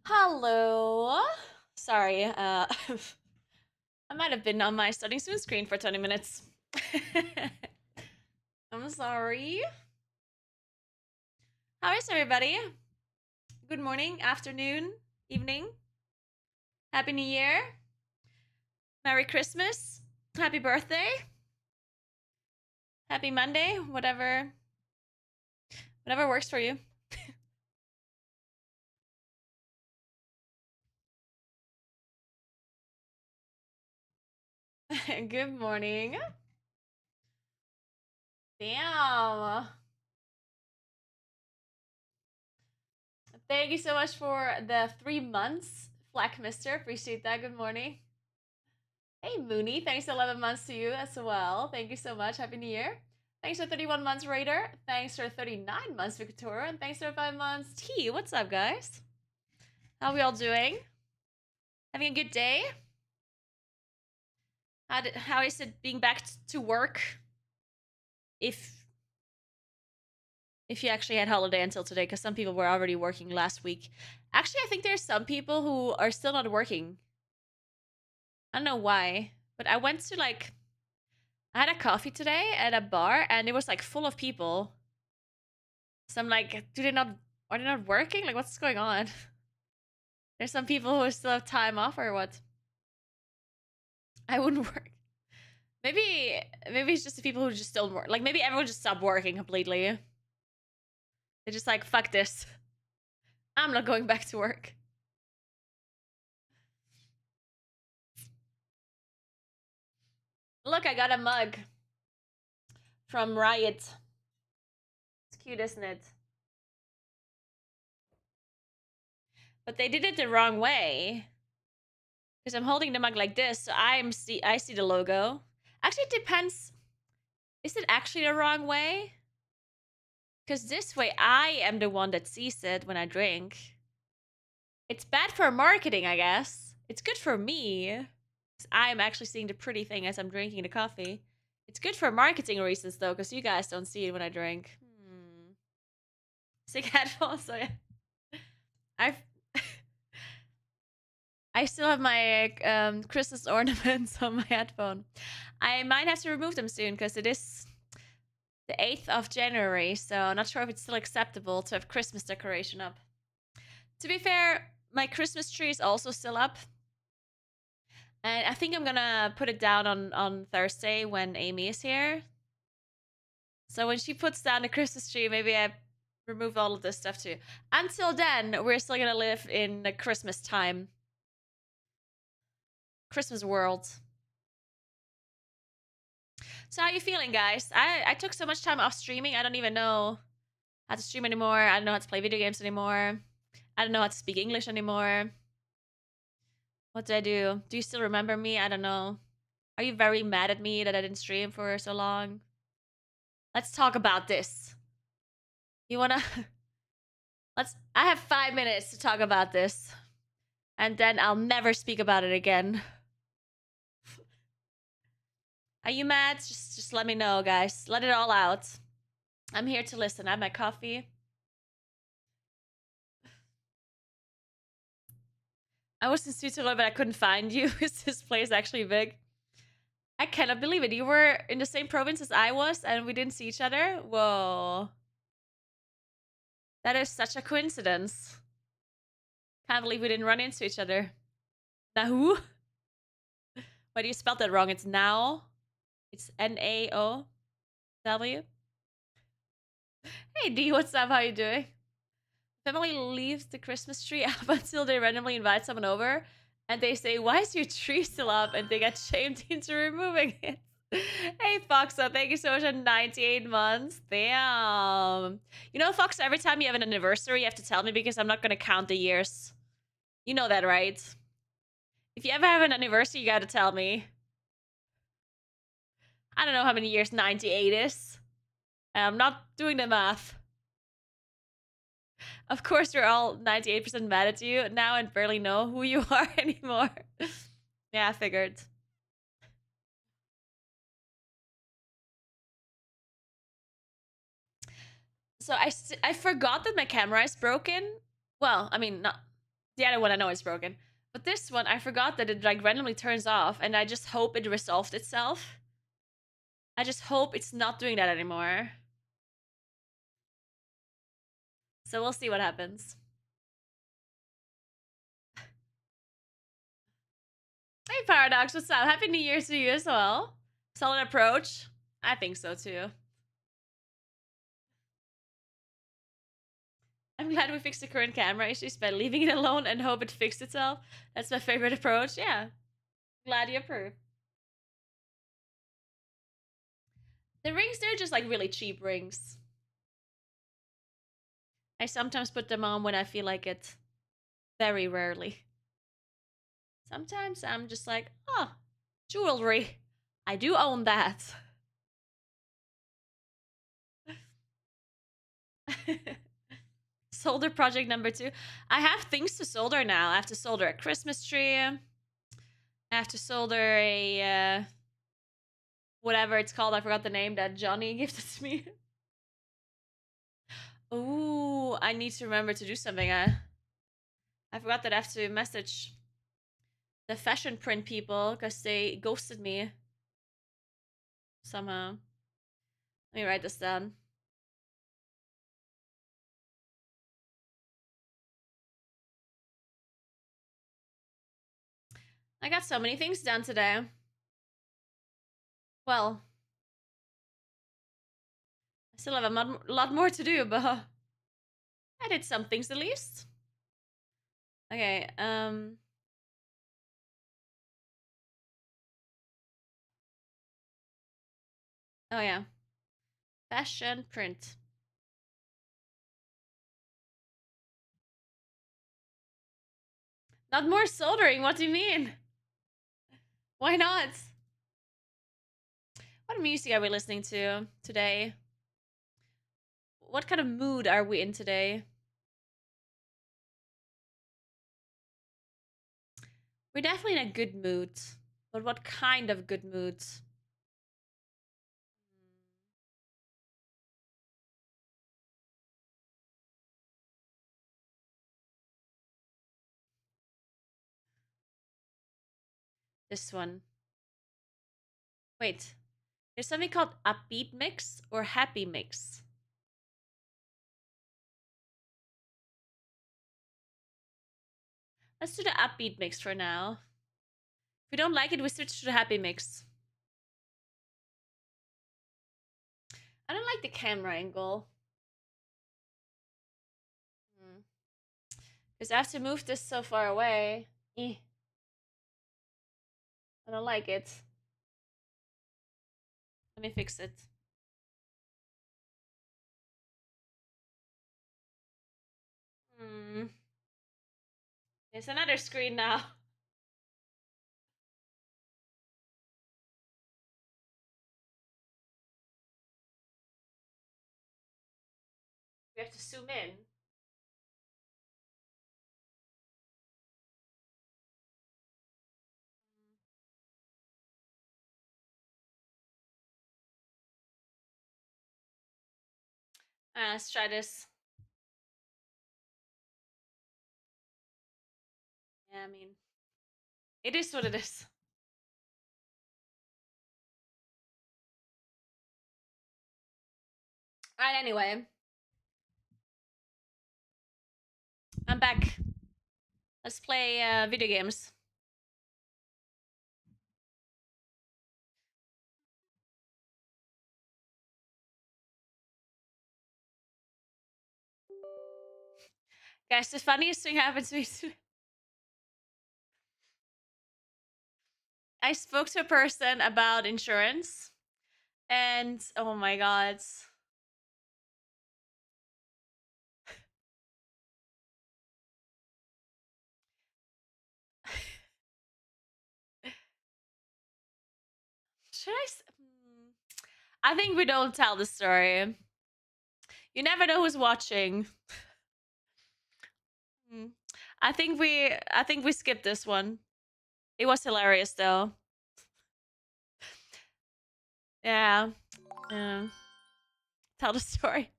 Hello. Sorry, I might have been on my starting soon screen for 20 minutes. I'm sorry. How is everybody? Good morning, afternoon, evening. Happy New Year. Merry Christmas. Happy birthday. Happy Monday. Whatever works for you. Good morning. Damn. Thank you so much for the 3 months, Flack Mister. Appreciate that. Good morning. Hey, Mooney. Thanks for 11 months to you as well. Thank you so much. Happy New Year. Thanks for 31 months, Raider. Thanks for 39 months, Victoria. And thanks for 5 months, T. What's up, guys? How we all doing? Having a good day? How is it being back to work? If you actually had holiday until today, because some people were already working last week. Actually, I think there's some people who are still not working. I don't know why, but I went to I had a coffee today at a bar and it was like full of people. So I'm like, are they not working? Like, what's going on? There's some people who still have time off or what? I wouldn't work. Maybe it's just the people who just don't work. Like, maybe everyone just stopped working completely. They're just like, fuck this. I'm not going back to work. Look, I got a mug from Riot. It's cute, isn't it? But they did it the wrong way. Because I'm holding the mug like this, so I see the logo. Actually, it depends. Is it actually the wrong way? Because this way, I am the one that sees it when I drink. It's bad for marketing, I guess. It's good for me. I'm actually seeing the pretty thing as I'm drinking the coffee. It's good for marketing reasons, though, because you guys don't see it when I drink. Sick headphones, so yeah. I still have my Christmas ornaments on my headphone. I might have to remove them soon because it is the 8th of January, so I'm not sure if it's still acceptable to have Christmas decoration up. To be fair, my Christmas tree is also still up. And I think I'm gonna put it down on Thursday when Amy is here. So when she puts down the Christmas tree, maybe I remove all of this stuff too. Until then, we're still gonna live in the Christmas time. Christmas world. So how you feeling, guys? I took so much time off streaming, I don't even know how to stream anymore. I don't know how to play video games anymore. I don't know how to speak English anymore. What did I do? Do you still remember me? I don't know. Are you very mad at me that I didn't stream for so long? Let's talk about this. You wanna... I have 5 minutes to talk about this. And then I'll never speak about it again. Are you mad? Just let me know, guys. Let it all out. I'm here to listen. I have my coffee. I was in Switzerland, but I couldn't find you. Is this place actually big? I cannot believe it. You were in the same province as I was, and we didn't see each other? Whoa. That is such a coincidence. Can't believe we didn't run into each other. Nahoo? Why do you spell that wrong? It's now. It's Naow. Hey D, what's up? How you doing? Family leaves the Christmas tree up until they randomly invite someone over and they say, why is your tree still up? And they get shamed into removing it. Hey Foxa, thank you so much for 98 months. Damn. You know, Foxa, every time you have an anniversary, you have to tell me because I'm not gonna count the years. You know that, right? If you ever have an anniversary, you gotta tell me. I don't know how many years 98 is. I'm not doing the math. Of course, we're all 98% mad at you now and barely know who you are anymore. Yeah, I figured. So I forgot that my camera is broken. Well, I mean, not The other one I know is broken. But this one, I forgot that it like randomly turns off, and I just hope it resolved itself. I just hope it's not doing that anymore. So we'll see what happens. Hey Paradox, what's up? Happy New Year to you as well. Solid approach. I think so too. I'm glad we fixed the current camera issues by leaving it alone and hope it fixed itself. That's my favorite approach. Yeah. Glad you approve. The rings, they're just like really cheap rings. I sometimes put them on when I feel like it. Very rarely. Sometimes I'm just like, oh, jewelry. I do own that. Solder project number 2. I have things to solder now. I have to solder a Christmas tree. I have to solder a whatever it's called. I forgot the name that Johnny gifted to me. Ooh, I need to remember to do something. I forgot that I have to message the fashion print people because they ghosted me somehow. Let me write this down. I got so many things done today. Well, I still have a lot more to do, but I did some things at least. Okay, oh yeah. Fashion print. Not more soldering, what do you mean? Why not? What music are we listening to today? What kind of mood are we in today? We're definitely in a good mood. But what kind of good mood? This one. Wait. There's something called upbeat mix or happy mix. Let's do the upbeat mix for now. If we don't like it, we switch to the happy mix. I don't like the camera angle. Because I have to move this so far away. I don't like it. Let me fix it. There's another screen now. We have to zoom in. Let's try this. Yeah, I mean, it is what it is. Alright, anyway. I'm back. Let's play video games. Guys, the funniest thing happened to me today. I spoke to a person about insurance, and oh my god. Should I? I think we don't tell the story. You never know who's watching. I think we skipped this one. It was hilarious though. Yeah. Tell the story.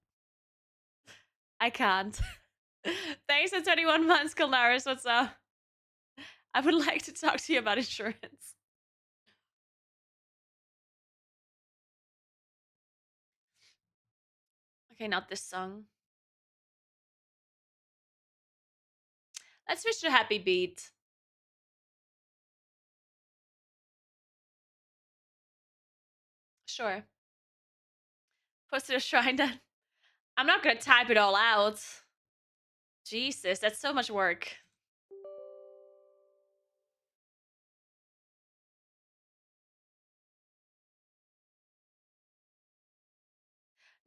I can't. Thanks for 21 months, Kilnaris. What's up? I would like to talk to you about insurance. Okay, not this song. Let's switch to Happy Beat. Sure. Post to the shrine then. I'm not gonna type it all out. Jesus, that's so much work.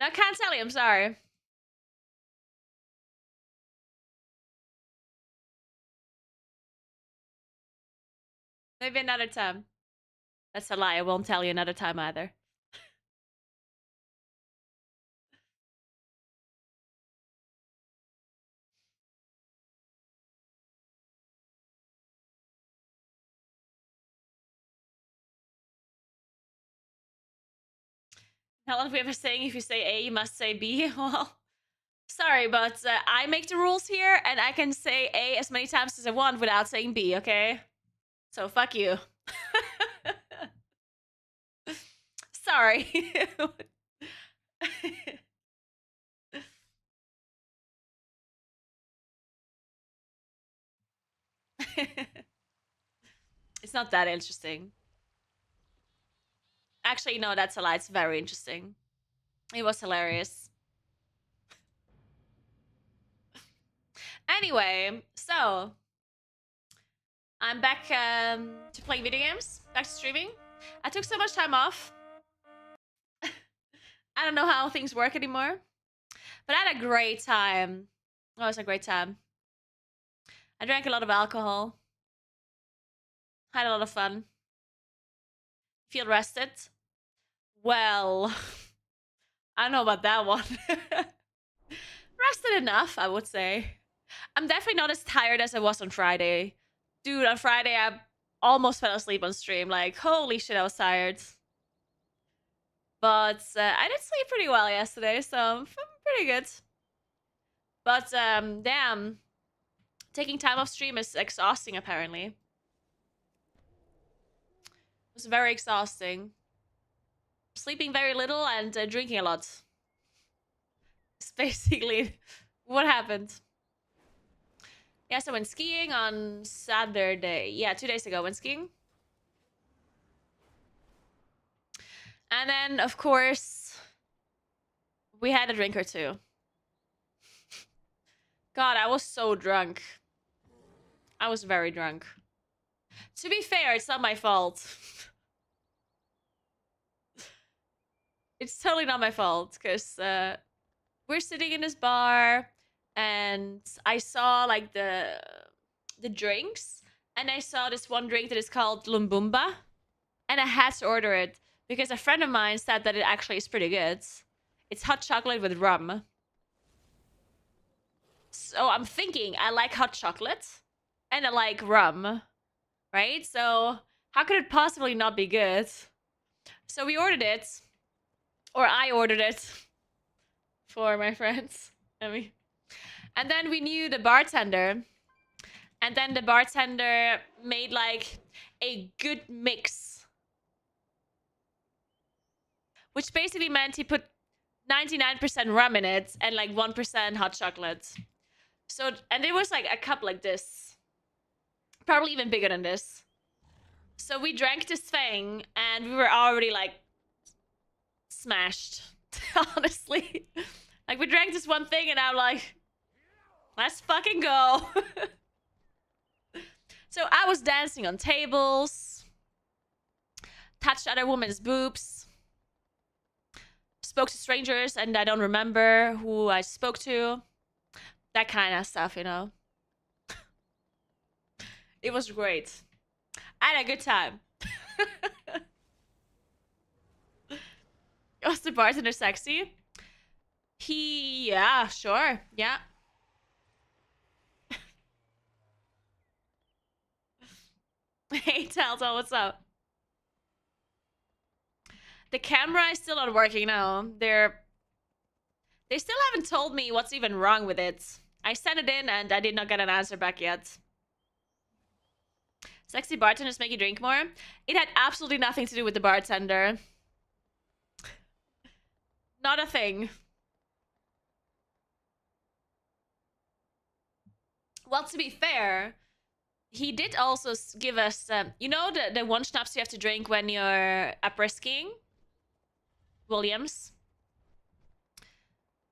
No, I can't tell you, I'm sorry. Maybe another time. That's a lie, I won't tell you another time either. How long have we ever saying if you say A, you must say B? Well, sorry, but I make the rules here, and I can say A as many times as I want without saying B, okay? So fuck you. Sorry. It's not that interesting. Actually, no, that's a lie. It's very interesting. It was hilarious. Anyway, so I'm back to playing video games, back to streaming. I took so much time off. I don't know how things work anymore, but I had a great time. Oh, it was a great time. I drank a lot of alcohol. Had a lot of fun. Feel rested? Well, I don't know about that one. Rested enough, I would say. I'm definitely not as tired as I was on Friday. Dude, on Friday, I almost fell asleep on stream. Like, holy shit, I was tired. But I did sleep pretty well yesterday, so I'm pretty good. But, damn. Taking time off stream is exhausting, apparently. It was very exhausting. Sleeping very little and drinking a lot. It's basically what happened. Yes, I went skiing on Saturday. Yeah, 2 days ago I went skiing. And then, of course, we had a drink or two. God, I was so drunk. I was very drunk. To be fair, it's not my fault. It's totally not my fault, because we're sitting in this bar, and I saw, like, the drinks, and I saw this one drink that is called Lumbumba, and I had to order it, because a friend of mine said that it actually is pretty good. It's hot chocolate with rum. So I'm thinking, I like hot chocolate, and I like rum, right? So how could it possibly not be good? So we ordered it, or I ordered it for my friends. And then we knew the bartender, and then the bartender made like a good mix, which basically meant he put 99% rum in it and like 1% hot chocolate. So, and it was like a cup like this, probably even bigger than this. So we drank this thing, and we were already like smashed. Honestly, like we drank this one thing, and I'm like, let's fucking go. So I was dancing on tables, touched other women's boobs, spoke to strangers, and I don't remember who I spoke to. That kind of stuff, you know. It was great. I had a good time. Was the bartender sexy? Yeah, sure. Yeah. Hey, Telltale, what's up? The camera is still not working now. They still haven't told me what's even wrong with it. I sent it in and I did not get an answer back yet. Sexy bartenders make you drink more? It had absolutely nothing to do with the bartender. Not a thing. Well, to be fair, he did also give us, you know, the one schnapps you have to drink when you're après skiing? Williams.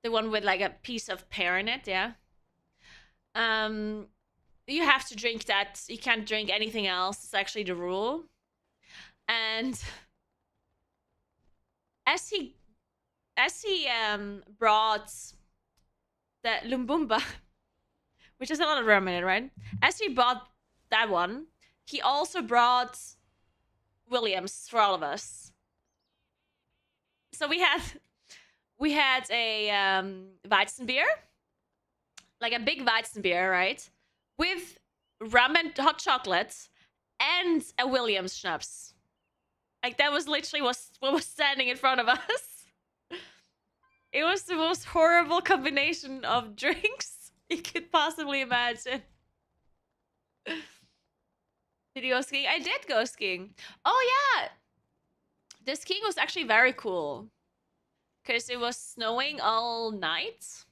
The one with like a piece of pear in it, yeah. You have to drink that. You can't drink anything else. It's actually the rule. And as he brought the Lumbumba, which is a lot of rum in it, right? As he brought that one, he also brought Williams for all of us. So we had a Weizenbier, like a big Weizenbier, right? With rum and hot chocolate and a Williams schnapps. Like that was literally what was standing in front of us. It was the most horrible combination of drinks you could possibly imagine. Did you go skiing? I did go skiing. Oh yeah. The skiing was actually very cool. Because it was snowing all night.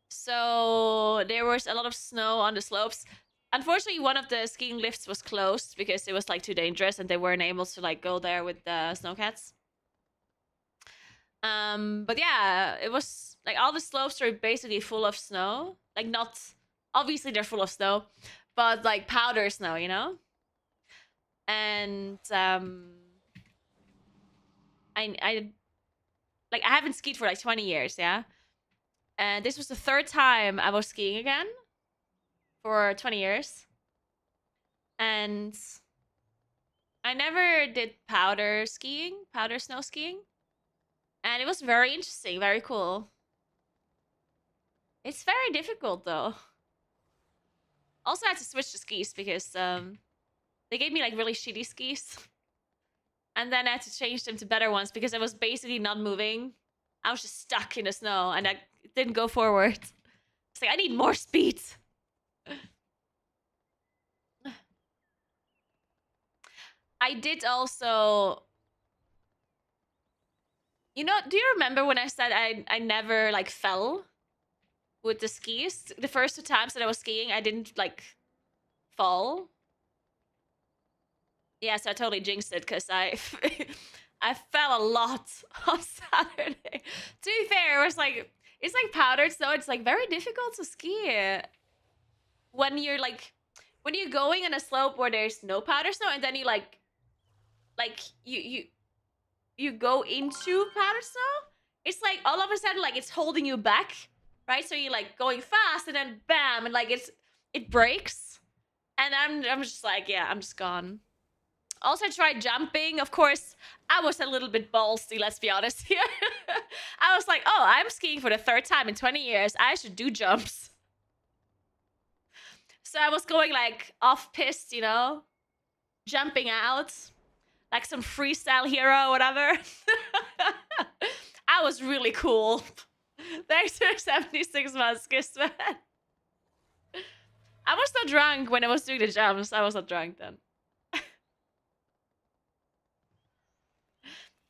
So there was a lot of snow on the slopes. Unfortunately, one of the skiing lifts was closed because it was like too dangerous and they weren't able to like go there with the snowcats. But yeah, it was like all the slopes were basically full of snow. Like not obviously they're full of snow, but like powder snow, you know? And I haven't skied for like 20 years, yeah? And this was the third time I was skiing again for 20 years. And I never did powder snow skiing. And it was very interesting, very cool. It's very difficult though. Also, I had to switch to skis because they gave me like really shitty skis. And then I had to change them to better ones because I was basically not moving. I was just stuck in the snow and I didn't go forward. It's like, I need more speed. I did also... You know, do you remember when I said I never, like, fell with the skis? The first 2 times that I was skiing, I didn't, like, fall. Yeah, so I totally jinxed it because I fell a lot on Saturday. To be fair, it was like, it's like powdered snow. It's like very difficult to ski when you're like, when you're going on a slope where there's no powder snow and then you like you go into powder snow. It's like all of a sudden like it's holding you back, right? So you're like going fast and then bam, and like it breaks, and I'm just like, yeah, I'm just gone. Also tried jumping. Of course, I was a little bit ballsy, let's be honest here. I was like, oh, I'm skiing for the 3rd time in 20 years. I should do jumps. So I was going like off-piste, you know? Jumping out. Like some freestyle hero or whatever. I was really cool. Thanks for 76 months, Kismet. I was not drunk when I was doing the jumps. I was not drunk then.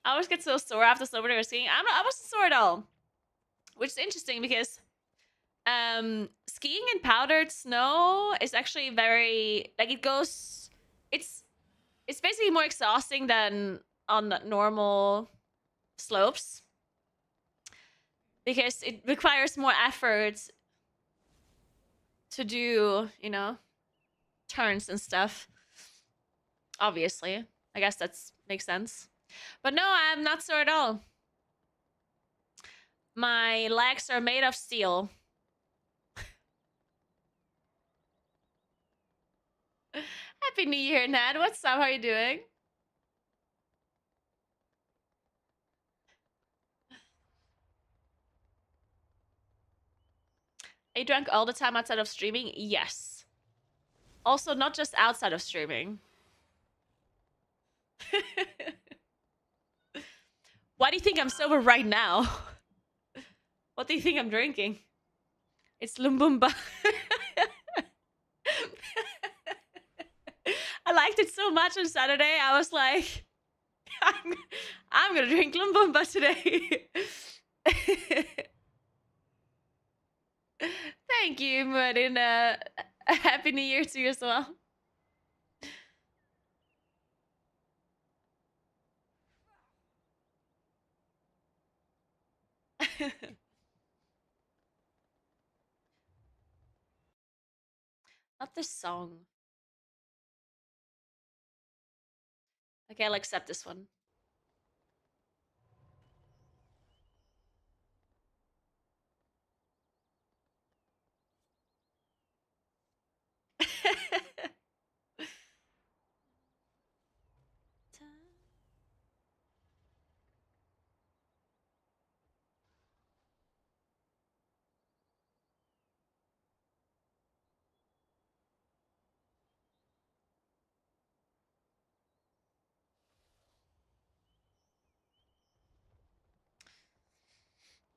I always get so sore after snowboarding or skiing. I wasn't sore at all. Which is interesting because skiing in powdered snow is actually very, like, it goes, it's basically more exhausting than on normal slopes because it requires more effort to do, you know, turns and stuff. Obviously, I guess that makes sense. But no, I'm not sore at all. My legs are made of steel. Happy New Year, Ned. What's up? How are you doing? Are you drunk all the time outside of streaming? Yes. Also, not just outside of streaming. Why do you think I'm sober right now? What do you think I'm drinking? It's Lumbumba. I liked it so much on Saturday. I was like, I'm gonna drink Lumbumba today. Thank you, Murin. Happy New Year to you as well. Not this song. Okay, I'll accept this one.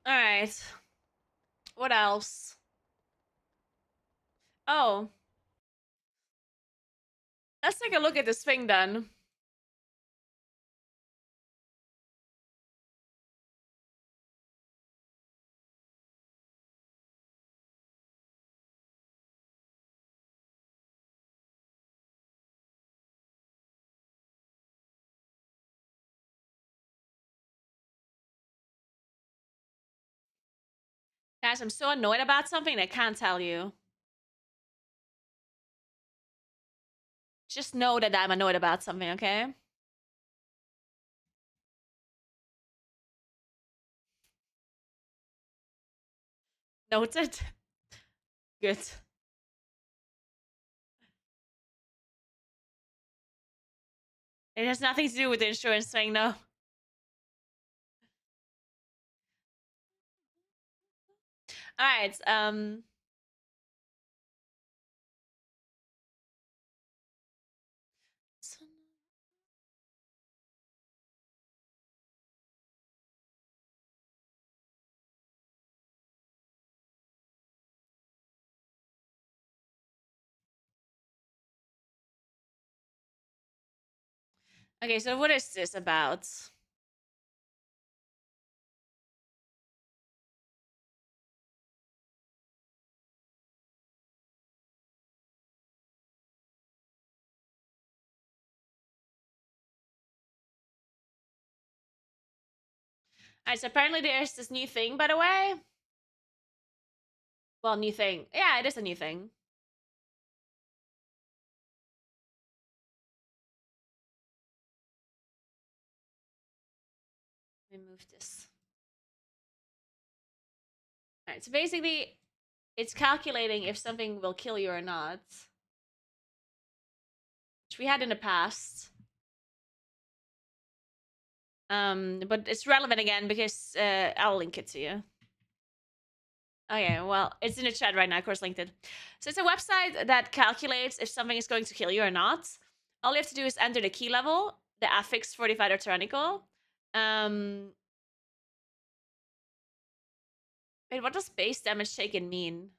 All right. What else? Oh, let's take a look at this thing then. Guys, I'm so annoyed about something I can't tell you. Just know that I'm annoyed about something, okay? Noted. Good. It has nothing to do with the insurance thing, no. All right. Okay, so what is this about? Alright, so apparently there's this new thing, by the way. Well, new thing. Yeah, it is a new thing. Let me move this. Alright, so basically, it's calculating if something will kill you or not. Which we had in the past. But it's relevant again because I'll link it to you. Okay, well, it's in the chat right now. Of course, linked it. So it's a website that calculates if something is going to kill you or not. All you have to do is enter the key level, the affix, fortified, or tyrannical. Wait, what does base damage taken mean?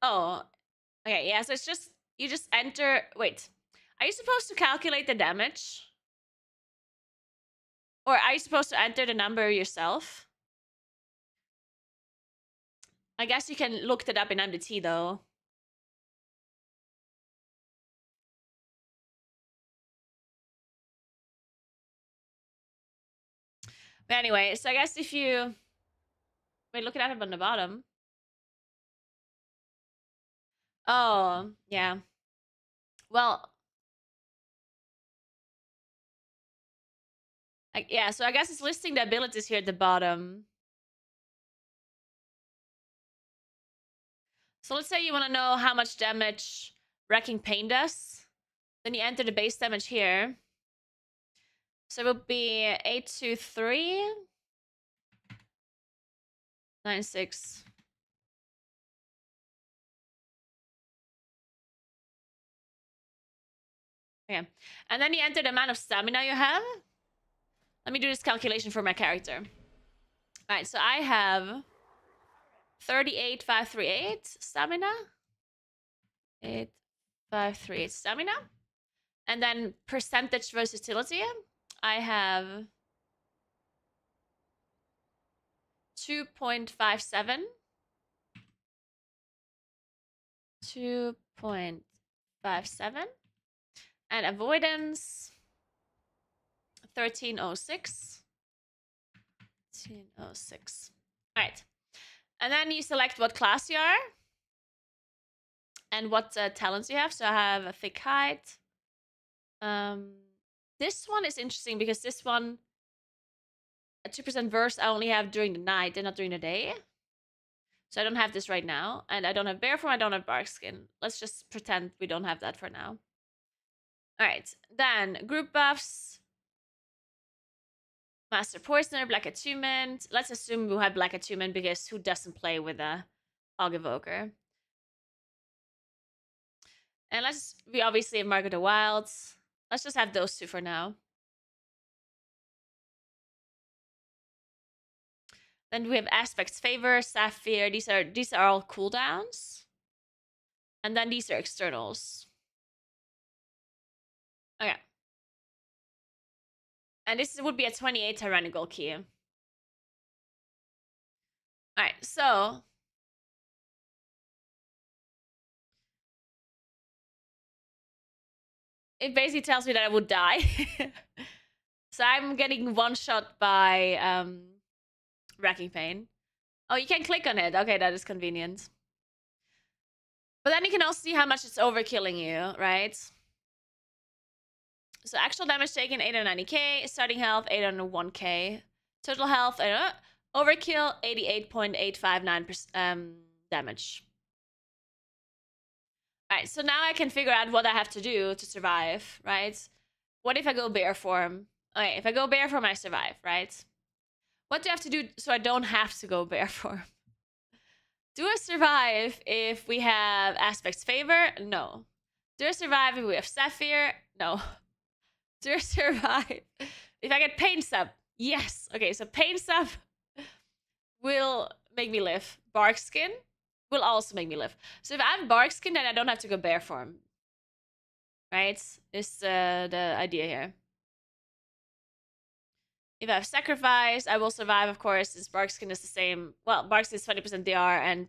Oh, okay, yeah. So it's just you just enter. Wait, are you supposed to calculate the damage, or are you supposed to enter the number yourself? I guess you can look that up in MDT though. But anyway, so I guess if you wait, look it up on the bottom. Oh, yeah. Well, yeah, so I guess it's listing the abilities here at the bottom. So let's say you want to know how much damage Wrecking Pain does. Then you enter the base damage here. So it will be 823 96. Okay. And then you enter the amount of stamina you have. Let me do this calculation for my character. Alright, so I have 38,538 stamina. 8,538 stamina. And then percentage versatility. I have 2.57. 2.57. And avoidance 1306. 1306. All right. And then you select what class you are and what talents you have. So I have a thick height. This one is interesting because this one, a 2% verse, I only have during the night and not during the day. So I don't have this right now. And I don't have bear form, I don't have bark skin. Let's just pretend we don't have that for now. All right. Then group buffs. Master Poisoner, Black Attunement. Let's assume we have Black Attunement because who doesn't play with a Hog Evoker? And we obviously have Mark of the Wilds. Let's just have those two for now. Then we have Aspects Favor, Sapphire. These are all cooldowns. And then these are externals. Okay. And this would be a 28 tyrannical key. Alright, so it basically tells me that I would die. So I'm getting one shot by Racking Pain. Oh, you can click on it. Okay, that is convenient. But then you can also see how much it's overkilling you, right? So actual damage taken, 890k. Starting health, 801k. Total health, overkill, 88.859% damage. Alright, so now I can figure out what I have to do to survive, right? What if I go bear form? Okay, if I go bear form, I survive, right? What do I have to do so I don't have to go bear form? Do I survive if we have Aspects Favor? No. Do I survive if we have Sapphire? No. Do I survive if I get Pain Sub? Yes. Okay, so Pain Sub will make me live. Bark Skin will also make me live. So if I have Bark Skin, then I don't have to go bear form. Right? Is the idea here. If I have Sacrifice, I will survive, of course, since Bark Skin is the same. Well, Bark Skin is 20% DR and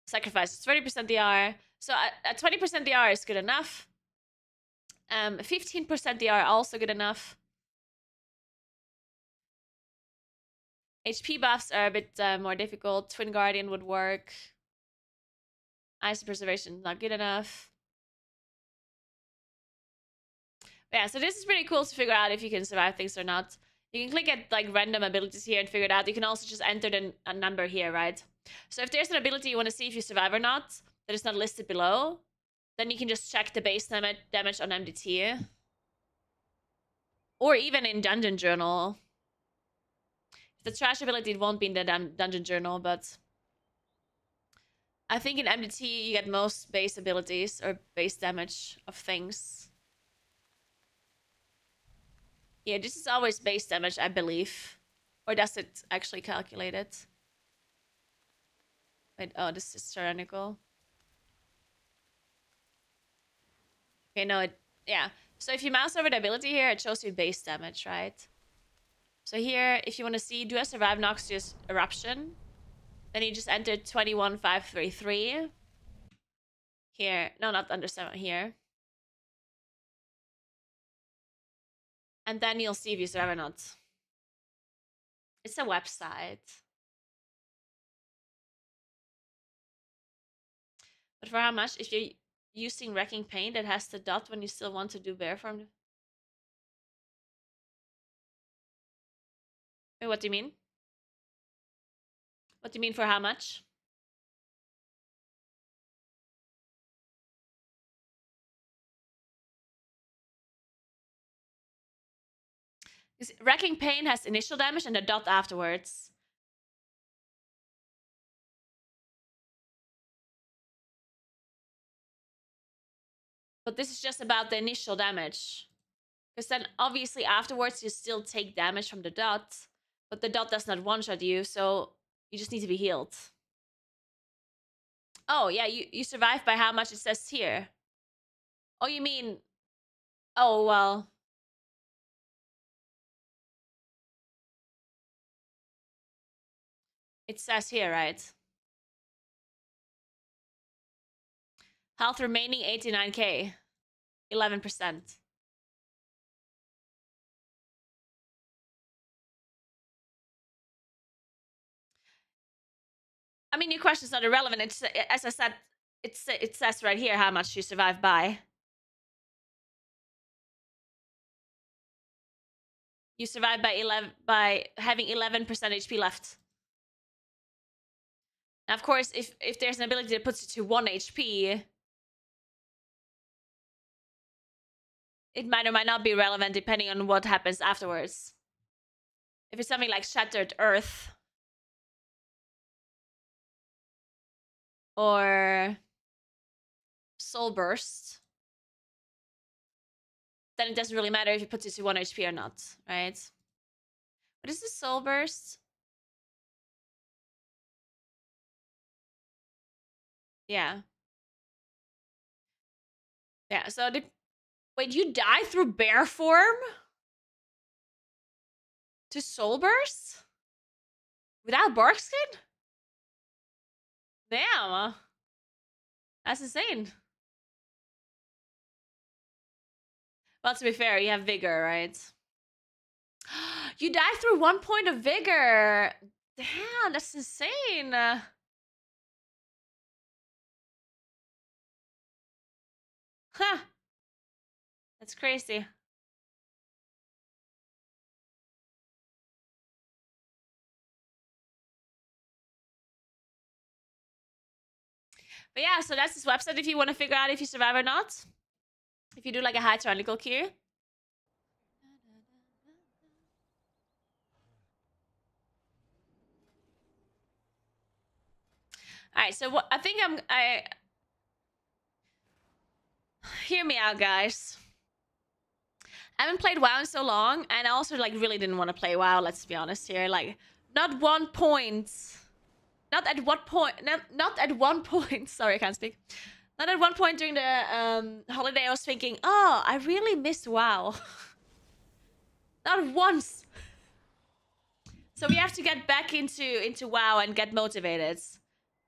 Sacrifice is 20% DR. So a 20% DR is good enough. 15% DR also good enough. HP buffs are a bit more difficult. Twin Guardian would work. Ice Preservation not good enough. But yeah, so this is pretty cool to figure out if you can survive things or not. You can click at like random abilities here and figure it out. You can also just enter a number here, right? So if there's an ability you want to see if you survive or not that is not listed below, then you can just check the base damage on MDT. Or even in Dungeon Journal. The trash ability won't be in the Dungeon Journal, but I think in MDT you get most base abilities or base damage of things. Yeah, this is always base damage, I believe. Or does it actually calculate it? Wait, oh, this is tyrannical. Okay, no, yeah. So if you mouse over the ability here, it shows you base damage, right? So here, if you want to see, do I survive Noxious Eruption? Then you just enter 21,533. Here, no, not under 7, here. And then you'll see if you survive or not. It's a website. But for how much? If you're using Wrecking Pain that has the dot when you still want to do bear form. Wait, what do you mean? What do you mean for how much? Because Wrecking Pain has initial damage and a dot afterwards. But this is just about the initial damage. Because then obviously afterwards you still take damage from the dot. But the dot does not one-shot you, so you just need to be healed. Oh, yeah, you survive by how much it says here. Oh, you mean... Oh, well... It says here, right? Health remaining 89k. 11%. I mean, your question's not irrelevant. It's, as I said, it says right here how much you survive by. You survive by having 11% HP left. Now, of course, if there's an ability that puts you to 1 HP, it might or might not be relevant depending on what happens afterwards. If it's something like Shattered Earth or Soul Burst, then it doesn't really matter if it puts you to 1 HP or not, right? What is the Soul Burst? Yeah. Yeah, so wait, you die through bear form? To Soul Burst? Without bark skin? Damn. That's insane. Well, to be fair, you have vigor, right? You die through 1 point of vigor. Damn, that's insane. Huh. That's crazy. But yeah, so that's this website if you want to figure out if you survive or not. If you do like a high tyrannical queue. Alright, so what I think I hear me out, guys. I haven't played WoW in so long, and I also like really didn't want to play WoW, let's be honest here. Like, not one point. Not at what point not at one point. Sorry, I can't speak. Not at one point during the holiday I was thinking, oh, I really miss WoW. Not once. So we have to get back into WoW and get motivated.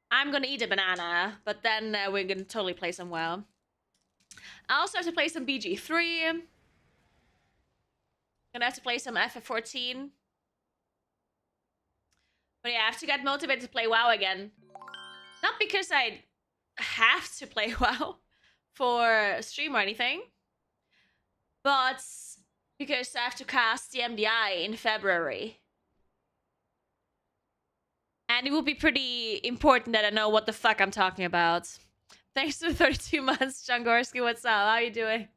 I'm gonna eat a banana, but then we're gonna totally play some WoW. I also have to play some BG3. Gonna have to play some FF14. But yeah, I have to get motivated to play WoW again. Not because I have to play WoW for stream or anything, but because I have to cast the MDI in February. And it will be pretty important that I know what the fuck I'm talking about. Thanks for 32 months, Jangorski. What's up? How are you doing?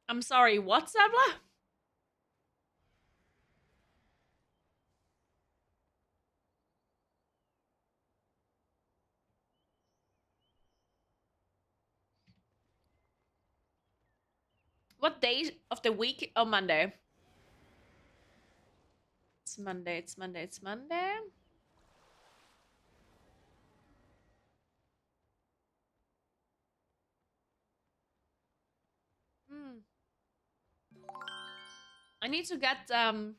I'm sorry, what, Zabla? What day of the week? Oh, Monday. It's Monday, it's Monday, it's Monday. I need to get, oh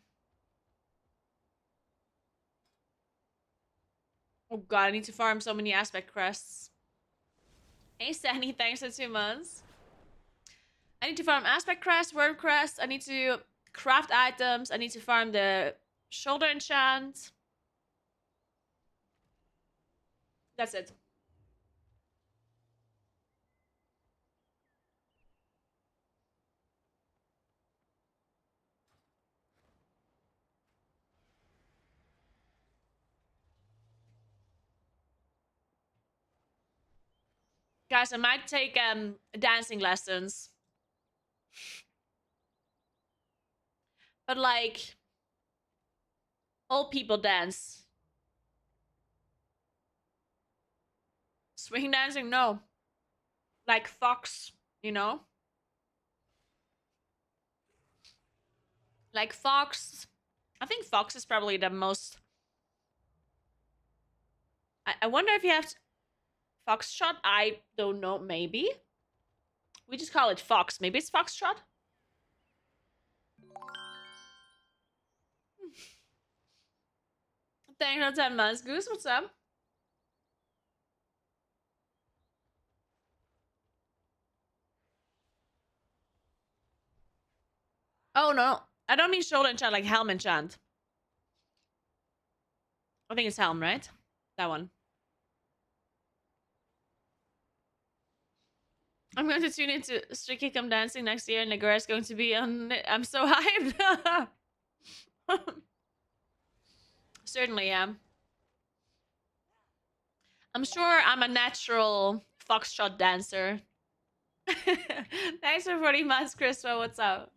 god, I need to farm so many aspect crests. Hey, Sandy, thanks for 2 months. I need to farm aspect crest, word crest. I need to craft items. I need to farm the shoulder enchant. That's it. Guys, I might take dancing lessons. But like old people dance. Swing dancing? No. Like fox, you know? Like fox. I think fox is probably the most... I wonder if you have... Foxtrot? I don't know. Maybe? We just call it fox. Maybe it's foxtrot? Thanks for 10 months. Goose, what's up? Oh, no. I don't mean shoulder enchant, like helm enchant. I think it's helm, right? That one. I'm going to tune into Strictly Come Dancing next year, and Naguura is going to be on it. I'm so hyped. Certainly, yeah. I'm sure I'm a natural foxtrot dancer. Thanks for 40 months, Christopher. What's up?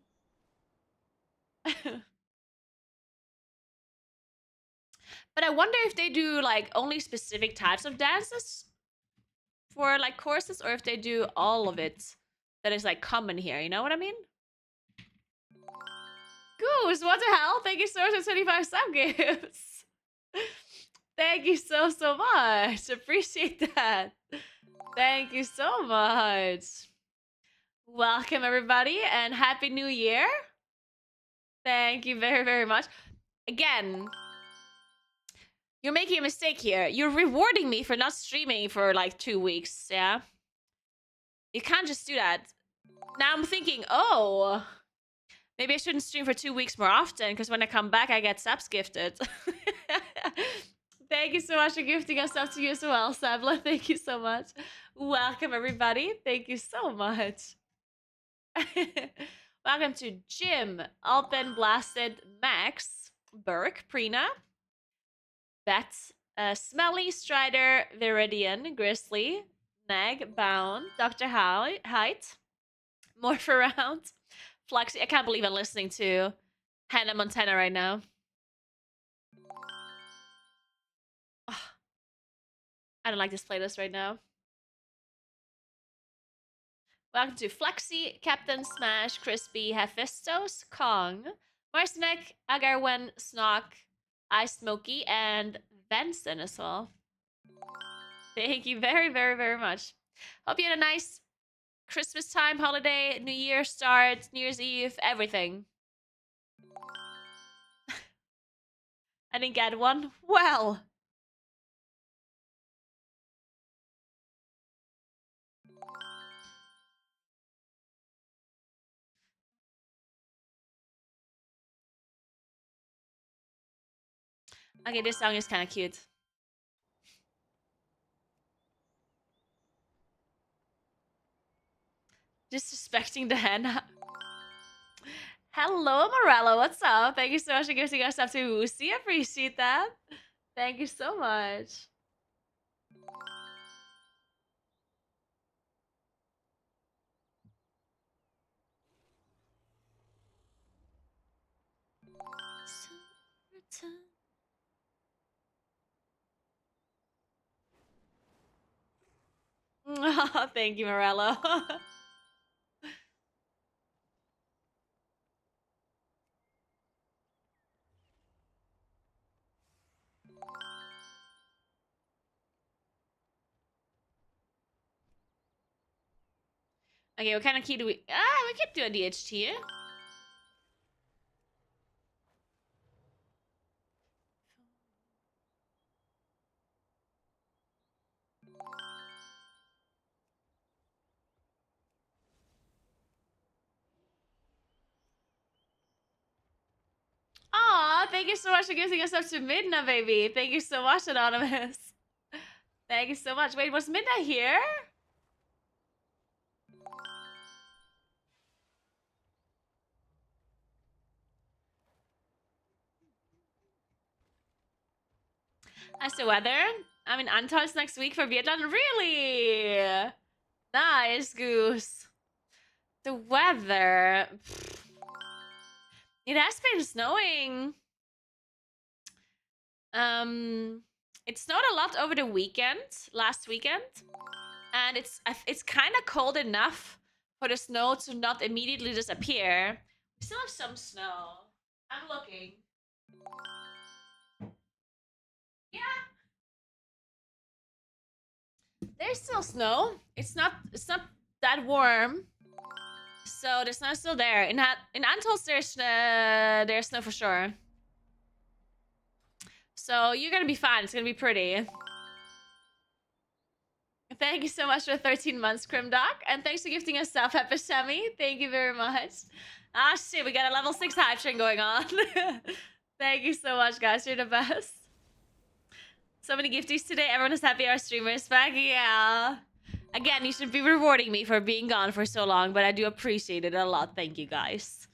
But I wonder if they do like only specific types of dances for like courses, or if they do all of it that is like common here. You know what I mean? Goose, what the hell? Thank you so much for 25 sub gifts. Thank you so much. Appreciate that. Thank you so much. Welcome everybody and Happy New Year. Thank you very much. Again, you're making a mistake here. You're rewarding me for not streaming for like 2 weeks, yeah? You can't just do that. Now I'm thinking, oh, maybe I shouldn't stream for 2 weeks more often, because when I come back, I get subs gifted. Thank you so much for gifting us up to you as well, Sabla. Thank you so much. Welcome, everybody. Thank you so much. Welcome to Jim, Alpen, Blasted, Max, Burke, Prina, Bet, Smelly, Strider, Viridian, Grizzly, Nag, Bound, Dr. Height, Morph Around, Fluxy. I can't believe I'm listening to Hannah Montana right now. Oh, I don't like this playlist right now. Welcome to Flexi, Captain Smash, Crispy, Hephaestus, Kong, Marcinek, Agarwen, Snock, Ice Smoky, and Benson as well. Thank you very much. Hope you had a nice Christmas time, holiday, New Year start, New Year's Eve, everything. I didn't get one. Well. Okay, this song is kind of cute. Disrespecting the Hannah. Hello, Morello. What's up? Thank you so much for giving us up to Woosie. Appreciate that. Thank you so much. Oh, thank you, Morello. Okay, what kind of key do we... we could do a DHT. Aw, thank you so much for giving us up to Midna, baby. Thank you so much, Anonymous. Thank you so much. Wait, was Midna here? As the weather, I'm in Antalya next week for Vietnam. Really? Nice, Goose. The weather. It has been snowing. It snowed a lot over the weekend, last weekend. And it's kind of cold enough for the snow to not immediately disappear. We still have some snow. I'm looking. Yeah, there's still snow. It's not that warm. So the snow's still there. In Antholz there's snow for sure. So you're gonna be fine. It's gonna be pretty. Thank you so much for 13 months, Crimdoc. And thanks for gifting us stuff, Epishemi. Thank you very much. Ah, shit, we got a level 6 hype train going on. Thank you so much, guys. You're the best. So many gifties today. Everyone is happy our streamers back. Yeah. Again, you should be rewarding me for being gone for so long, but I do appreciate it a lot. Thank you, guys.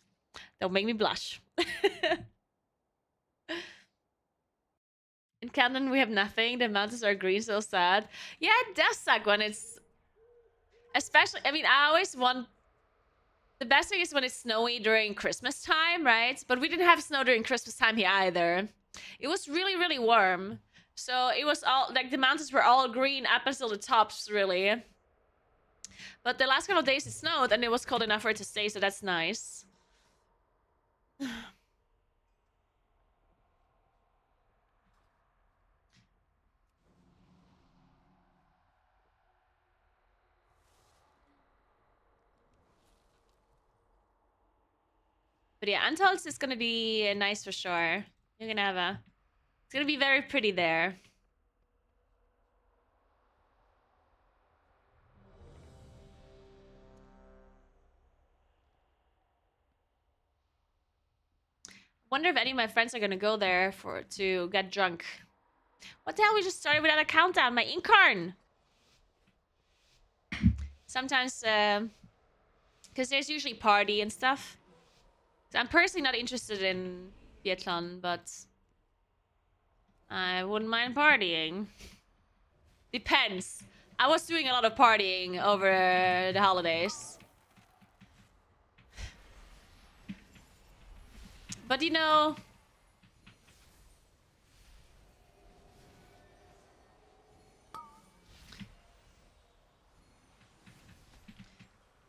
Don't make me blush. In Camden, we have nothing. The mountains are green, so sad. Yeah, it does suck when it's... Especially, I mean, I always want... The best thing is when it's snowy during Christmas time, right? But we didn't have snow during Christmas time here either. It was really, really warm. So it was all... Like, the mountains were all green up until the tops, really. But the last couple of days it snowed, and it was cold enough for it to stay, so that's nice. But yeah, Antholz is gonna be nice for sure. You're gonna have a... It's gonna be very pretty there. Wonder if any of my friends are gonna go there to get drunk. What the hell? We just started without a countdown. My incarn. Sometimes, because there's usually party and stuff. So I'm personally not interested in biathlon, but I wouldn't mind partying. Depends. I was doing a lot of partying over the holidays. But you know...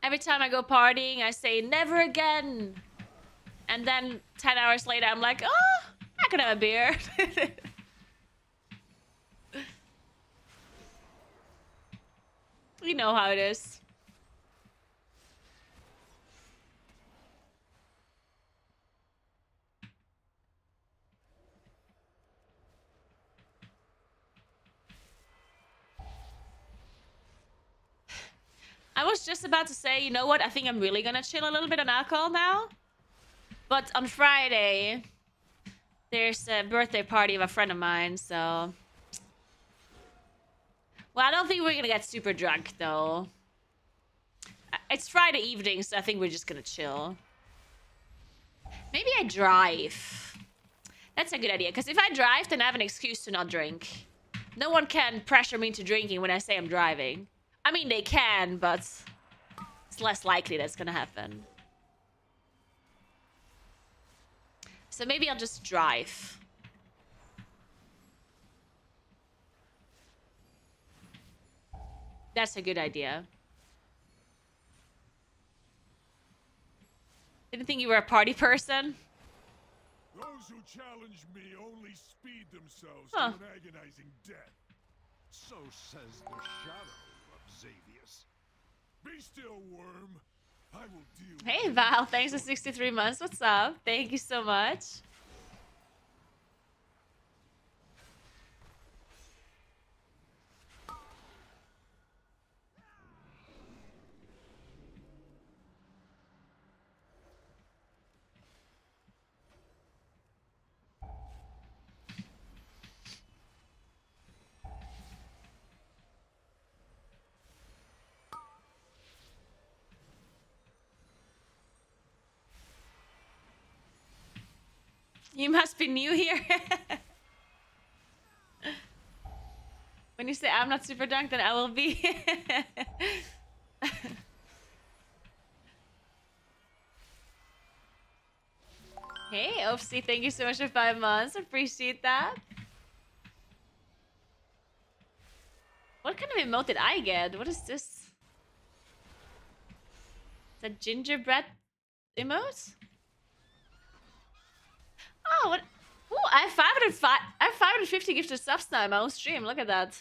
Every time I go partying, I say, never again. And then 10 hours later, I'm like, oh, I could have a beer. You know how it is. I was just about to say, you know what? I think I'm really gonna chill a little bit on alcohol now. But on Friday, there's a birthday party of a friend of mine, so... Well, I don't think we're gonna get super drunk, though. It's Friday evening, so I think we're just gonna chill. Maybe I drive. That's a good idea, because if I drive, then I have an excuse to not drink. No one can pressure me into drinking when I say I'm driving. I mean, they can, but it's less likely that's gonna happen. So maybe I'll just drive. That's a good idea. Didn't think you were a party person. Those who challenge me only speed themselves Huh. to an agonizing death. So says the shadow of Xavius. Be still, worm. I will deal with Hey you. Val, thanks for 63 months. What's up? Thank you so much. You must be new here. When you say I'm not super drunk, then I will be. Hey, Opsy, thank you so much for 5 months. Appreciate that. What kind of emote did I get? What is this? Is that gingerbread emote? Oh, what? Ooh, I have 505. I have 550 gifted subs now in my own stream. Look at that.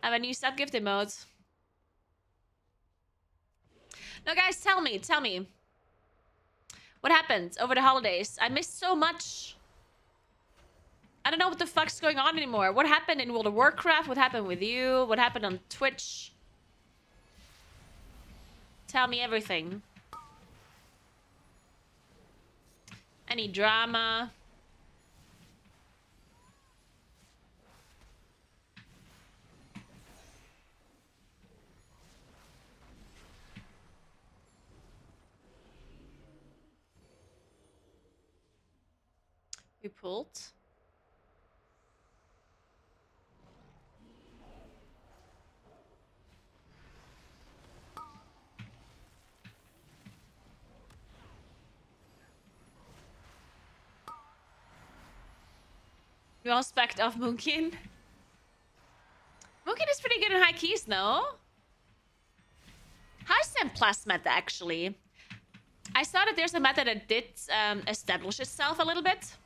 I have a new sub gift emote. No, guys, tell me. What happened over the holidays? I missed so much. I don't know what the fuck's going on anymore. What happened in World of Warcraft? What happened with you? What happened on Twitch? Tell me everything. Any drama? We pulled. We all spec off Moonkin. Moonkin is pretty good in high keys, no? How's Sam Plus meta, actually? I saw that there's a meta that did establish itself a little bit.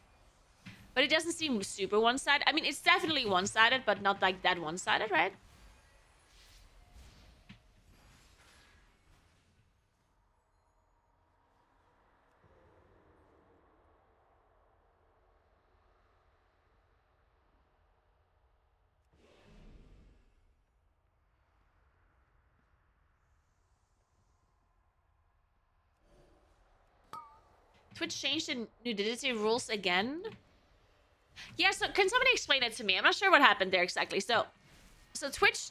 But it doesn't seem super one-sided. I mean, it's definitely one-sided, but not like that one-sided, right? Twitch changed the nudity rules again? Yeah, so can somebody explain it to me? I'm not sure what happened there exactly. So Twitch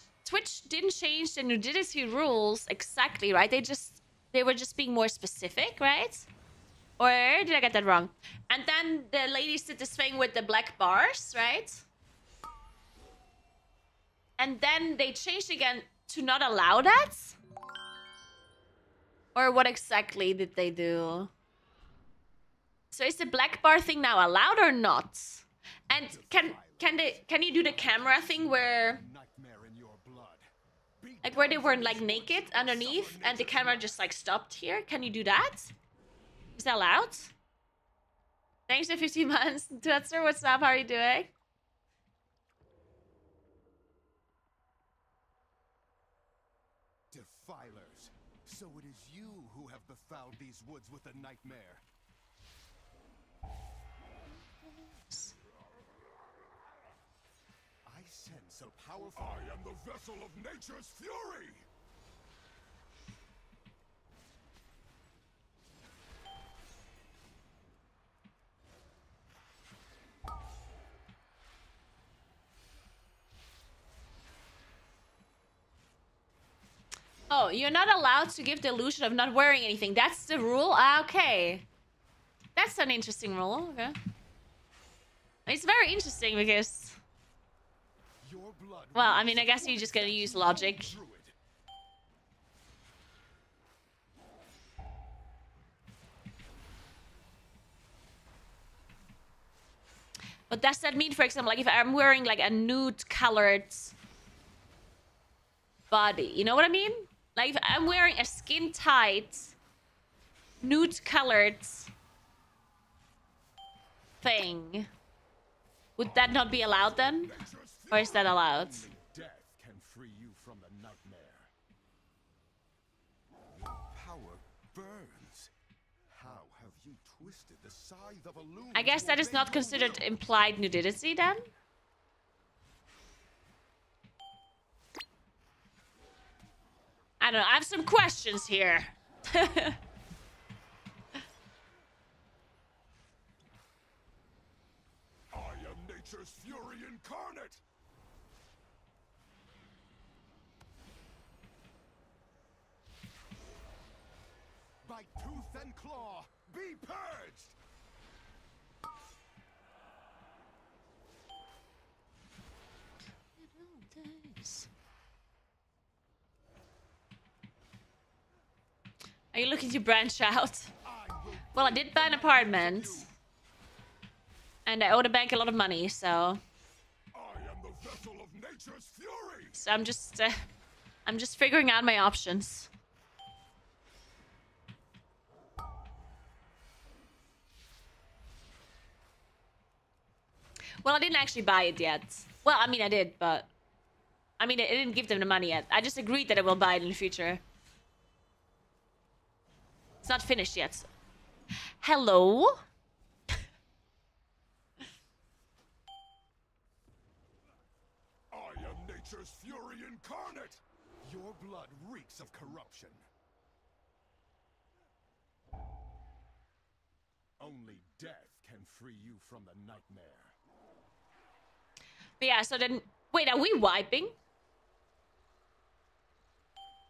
didn't change the nudity rules exactly, right? They were just being more specific, right? Or did I get that wrong? And then the ladies did this thing with the black bars, right? And then they changed again to not allow that? Or what exactly did they do? So is the black bar thing now allowed or not? And can you do the camera thing where like where they were like naked underneath and the camera just like stopped here? Can you do that? Is that allowed? Thanks for 15 months. Tutser, what's up? How are you doing? Defilers. So it is you who have befouled these woods with a nightmare. I sense a powerful... I am the vessel of nature's fury! Oh, you're not allowed to give the illusion of not wearing anything. That's the rule? Ah, okay. That's an interesting rule. Okay. It's very interesting because... Well, I mean, I guess you're just gonna use logic. But does that mean, for example, like if I'm wearing like a nude colored body, you know what I mean? Like if I'm wearing a skin tight, nude colored thing, would that not be allowed then? Or is that allowed? Death can free you from the nightmare. Your power burns. How have you twisted the scythe of a loom? I guess that is not considered implied nudity then? I don't know. I have some questions here. I am nature's fury incarnate. By tooth and claw, be purged! Are you looking to branch out? Well, I did buy an apartment. And I owe the bank a lot of money, so... I am the vessel of nature's fury. So I'm just figuring out my options. Well, I didn't actually buy it yet. Well, I mean, I did, but... I mean, I didn't give them the money yet. I just agreed that I will buy it in the future. It's not finished yet. Hello? I am nature's fury incarnate. Your blood reeks of corruption. Only death can free you from the nightmare. But yeah, so then... Wait, are we wiping?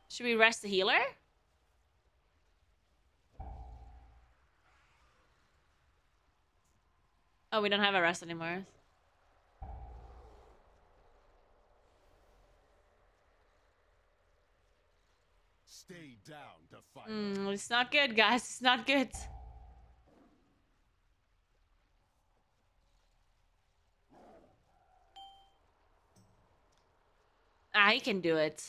Should we rest the healer? Oh, we don't have a rest anymore. Stay down to fight. It's not good, guys. It's not good. I can do it.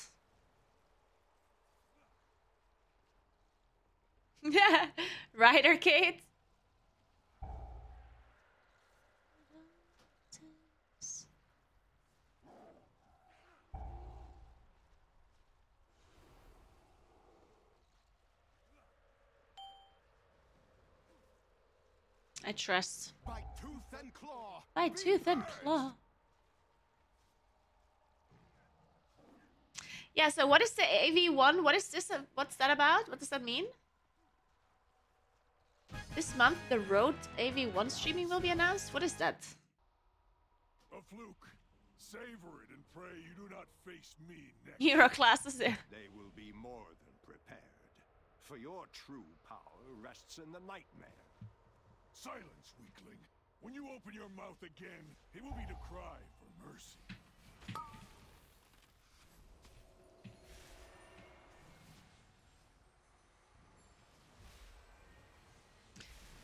Yeah, right, Arcade? I trust. By tooth and claw. By tooth and claw. Yeah, so what is the AV1? What is this? What's that about? What does that mean? This month, the Road AV1 streaming will be announced? What is that? A fluke. Savor it and pray you do not face me next. Hero classes. They will be more than prepared. For your true power rests in the nightmare. Silence, weakling. When you open your mouth again, it will be to cry for mercy.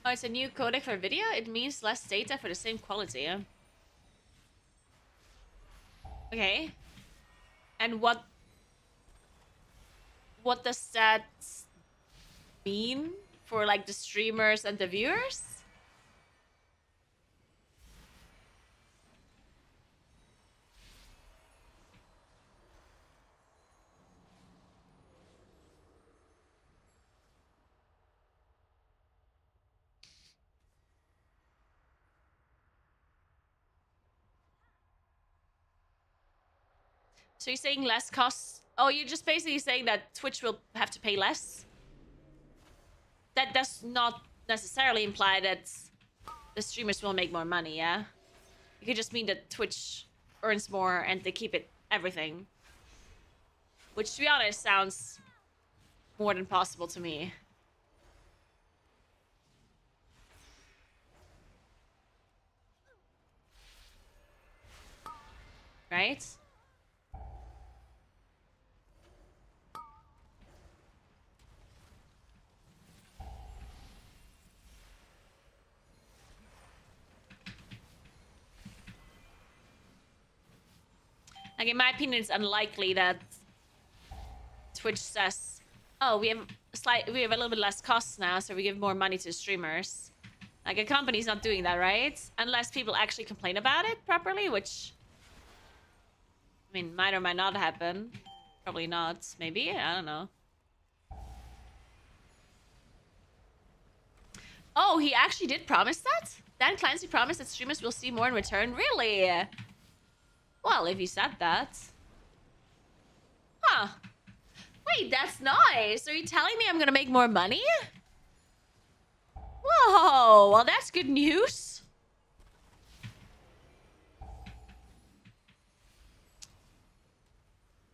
Oh, it's a new codec for video? It means less data for the same quality, yeah? Okay. And what does that mean for, like, the streamers and the viewers? So you're saying less costs? Oh, you're just basically saying that Twitch will have to pay less? That does not necessarily imply that the streamers will make more money, yeah? It could just mean that Twitch earns more and they keep it everything. Which, to be honest, sounds more than possible to me. Right? Like, in my opinion, it's unlikely that Twitch says, "Oh, we have a little bit less costs now, so we give more money to streamers." Like, a company's not doing that, right? Unless people actually complain about it properly, which, I mean, might or might not happen. Probably not. Maybe? I don't know. Oh, he actually did promise that? Dan Clancy promised that streamers will see more in return? Really? Well, if he said that. Huh. Wait, that's nice. Are you telling me I'm gonna make more money? Whoa, well, that's good news.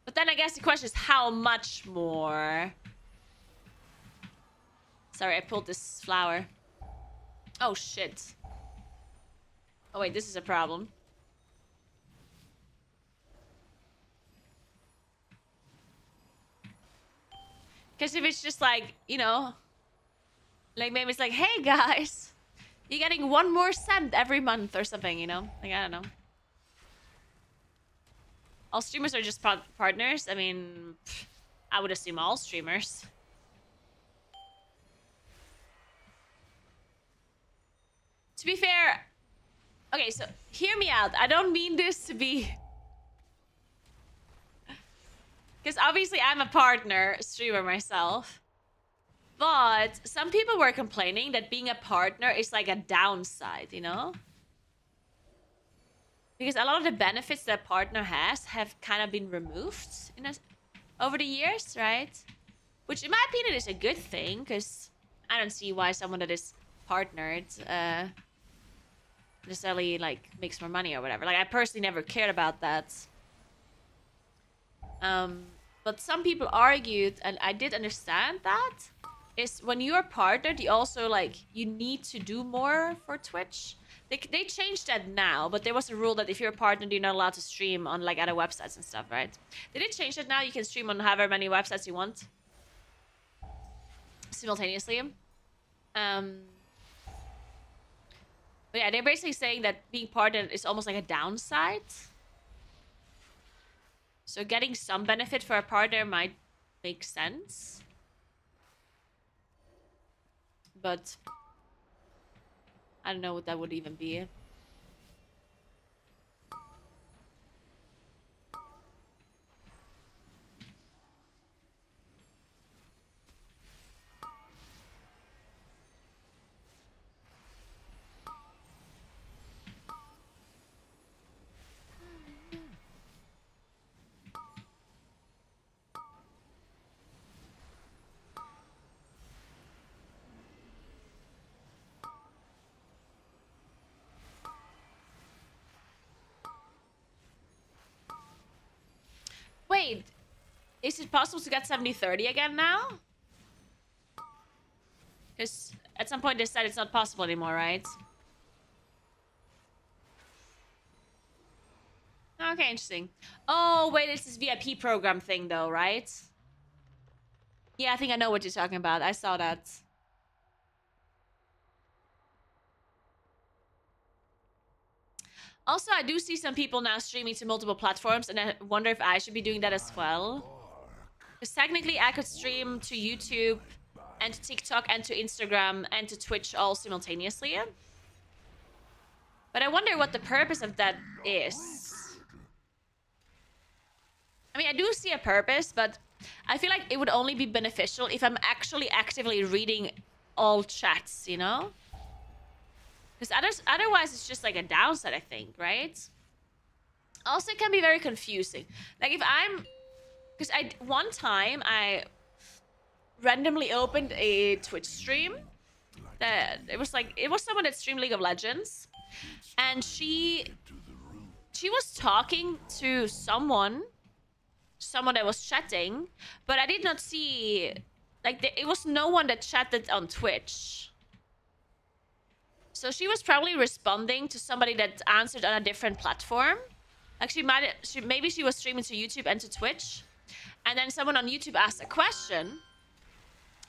But then I guess the question is how much more? Sorry, I pulled this flower. Oh, shit. Oh, wait, this is a problem. Because if it's just like, you know, like maybe it's like, hey guys, you're getting 1 more cent every month or something, you know? Like, I don't know. All streamers are just partners. I mean, I would assume all streamers. To be fair, okay, so hear me out. I don't mean this to be... Because obviously I'm a partner streamer myself. But some people were complaining that being a partner is like a downside, you know? Because a lot of the benefits that a partner has have kind of been removed over the years, right? Which in my opinion is a good thing, because I don't see why someone that is partnered necessarily like makes more money or whatever. Like I personally never cared about that. But some people argued, and I did understand that, is when you're partnered, you also like you need to do more for Twitch. They changed that now, but there was a rule that if you're a partner, you're not allowed to stream on like other websites and stuff, right? They did change it now. You can stream on however many websites you want simultaneously. But yeah, they're basically saying that being partnered is almost like a downside. So getting some benefit for a partner might make sense. But I don't know what that would even be. Wait, is it possible to get 70-30 again now? Because at some point they said it's not possible anymore, right? Okay, interesting. Oh, wait, it's this VIP program thing though, right? Yeah, I think I know what you're talking about. I saw that. Also, I do see some people now streaming to multiple platforms, and I wonder if I should be doing that as well. Because technically, I could stream to YouTube, and to TikTok, and to Instagram, and to Twitch all simultaneously. But I wonder what the purpose of that is. I mean, I do see a purpose, but I feel like it would only be beneficial if I'm actually actively reading all chats, you know? Because otherwise it's just like a downside, I think, right? Also, it can be very confusing. Like if I'm... Because one time I randomly opened a Twitch stream. It was someone that streamed League of Legends. And she was talking to someone that was chatting, but I did not see... Like, it was no one that chatted on Twitch. So she was probably responding to somebody that answered on a different platform. Like maybe she was streaming to YouTube and to Twitch. And then someone on YouTube asked a question.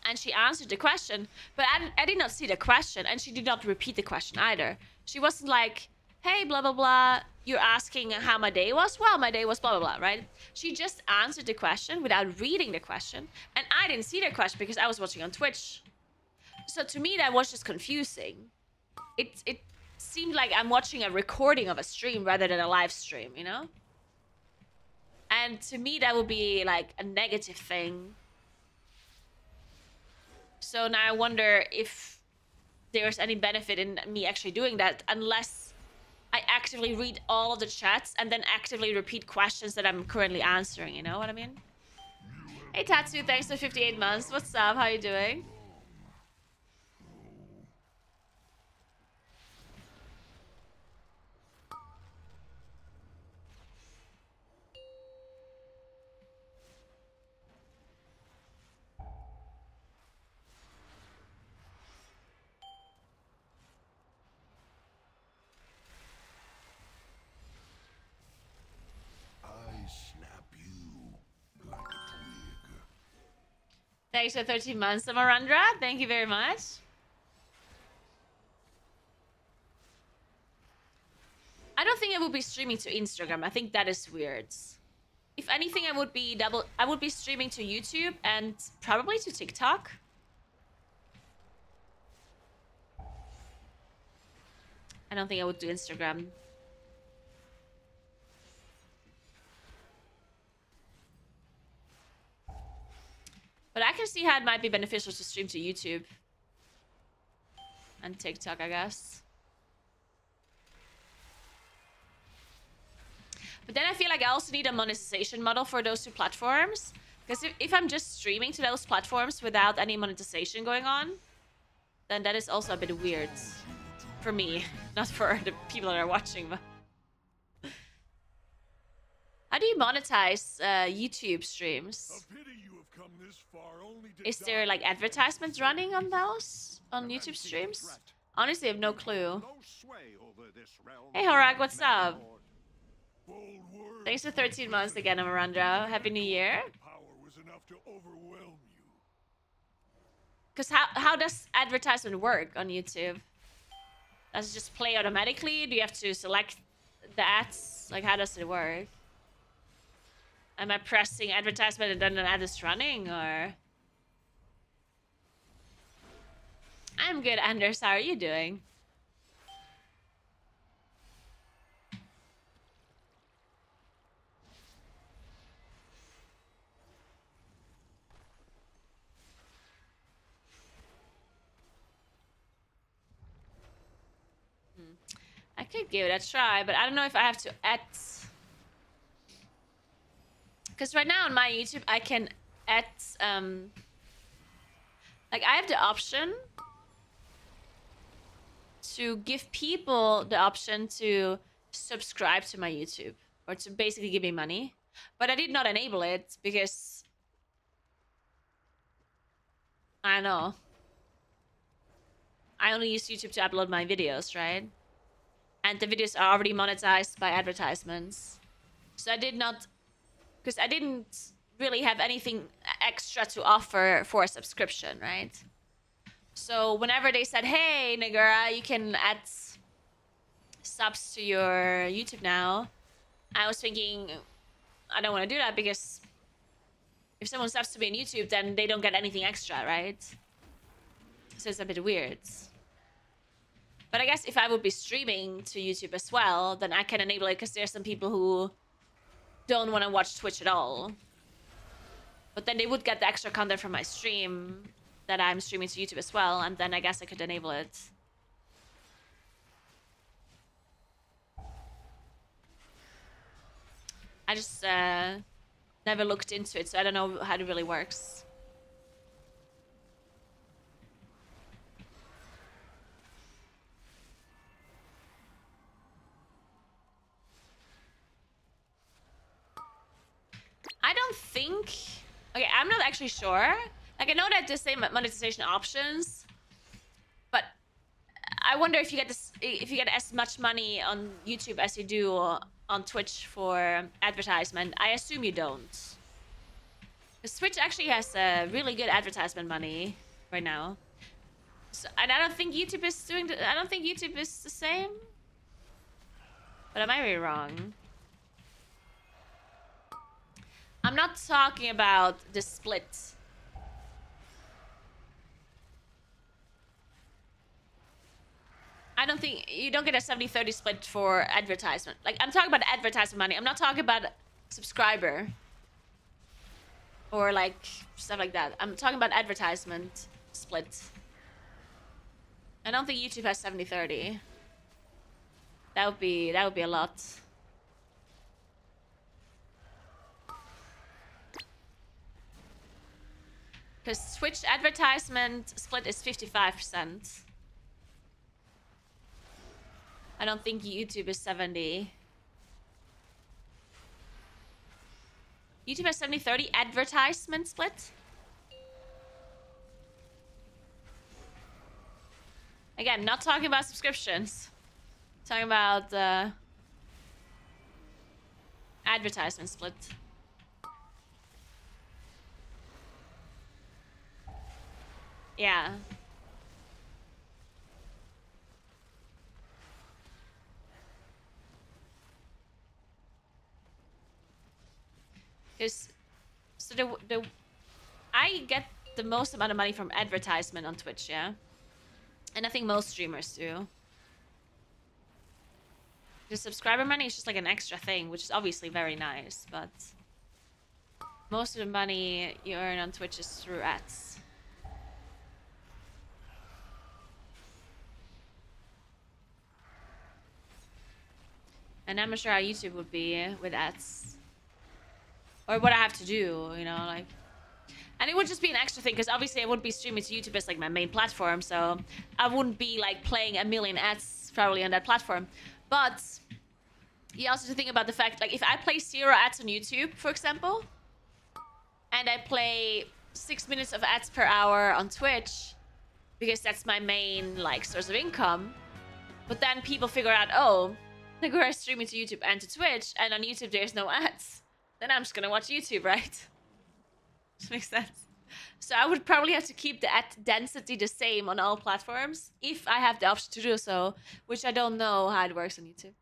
And she answered the question. But I did not see the question. And she did not repeat the question either. She wasn't like, hey, blah, blah, blah. You're asking how my day was? Well, my day was blah, blah, blah, right? She just answered the question without reading the question. And I didn't see the question because I was watching on Twitch. So to me, that was just confusing. It seemed like I'm watching a recording of a stream rather than a live stream, you know? And to me, that would be like a negative thing. So now I wonder if there's any benefit in me actually doing that, unless I actively read all of the chats and then actively repeat questions that I'm currently answering, you know what I mean? Hey Tatsu, thanks for 58 months. What's up? How you doing? Thanks for 13 months, Samarandra. Thank you very much. I don't think I will be streaming to Instagram. I think that is weird. if anything, I would be streaming to YouTube and probably to TikTok. I don't think I would do Instagram. But I can see how it might be beneficial to stream to YouTube and TikTok, I guess. But then I feel like I also need a monetization model for those two platforms. Because if I'm just streaming to those platforms without any monetization going on, then that is also a bit weird. For me, not for the people that are watching. But how do you monetize YouTube streams? Is there like advertisements running on those? On YouTube streams? Honestly, I have no clue. Hey Horak, what's up? Thanks for 13 months again, Amarandra. Happy New Year. Because how does advertisement work on YouTube? Does it just play automatically? Do you have to select the ads? Like, how does it work? Am I pressing advertisement and then an ad is running, or...? I'm good, Anders. How are you doing? I could give it a try, but I don't know if I have to add... Because right now on my YouTube, I can add... Like, I have the option to give people the option to subscribe to my YouTube. Or to basically give me money. But I did not enable it because... I don't know. I only use YouTube to upload my videos, right? And the videos are already monetized by advertisements. So I did not... Because I didn't really have anything extra to offer for a subscription, right? So whenever they said, hey, Naguura, you can add subs to your YouTube now, I was thinking, I don't want to do that because if someone subs to me on YouTube, then they don't get anything extra, right? So it's a bit weird. But I guess if I would be streaming to YouTube as well, then I can enable it because there's some people who don't want to watch Twitch at all. But then they would get the extra content from my stream that I'm streaming to YouTube as well, and then I guess I could enable it. I just never looked into it, so I don't know how it really works. I don't think... Okay, I'm not actually sure. Like, I know that there's same monetization options, but I wonder if you get this, if you get as much money on YouTube as you do on Twitch for advertisement. I assume you don't. Because Twitch actually has really good advertisement money right now. So, and I don't think YouTube is doing... I don't think YouTube is the same. But I might be wrong. I'm not talking about the split. I don't think... You don't get a 70-30 split for advertisement. Like, I'm talking about advertisement money. I'm not talking about subscriber. Or, like, stuff like that. I'm talking about advertisement split. I don't think YouTube has 70-30. That would be a lot. Because Twitch advertisement split is 55%. I don't think YouTube is 70. YouTube has 70-30 advertisement split. Again, not talking about subscriptions. Talking about advertisement split. Yeah. Because so the I get the most amount of money from advertisement on Twitch, yeah, and I think most streamers do. The subscriber money is just like an extra thing, which is obviously very nice, but most of the money you earn on Twitch is through ads. And I'm not sure how YouTube would be with ads. Or what I have to do, you know, like... And it would just be an extra thing, because obviously I wouldn't be streaming to YouTube as like my main platform, so I wouldn't be like playing a million ads probably on that platform. But you also have to think about the fact, like if I play 0 ads on YouTube, for example, and I play 6 minutes of ads per hour on Twitch, because that's my main like source of income, but then people figure out, oh, Naguura is streaming to YouTube and to Twitch, and on YouTube there's no ads. Then I'm just gonna watch YouTube, right? Which makes sense. So I would probably have to keep the ad density the same on all platforms if I have the option to do so, which I don't know how it works on YouTube.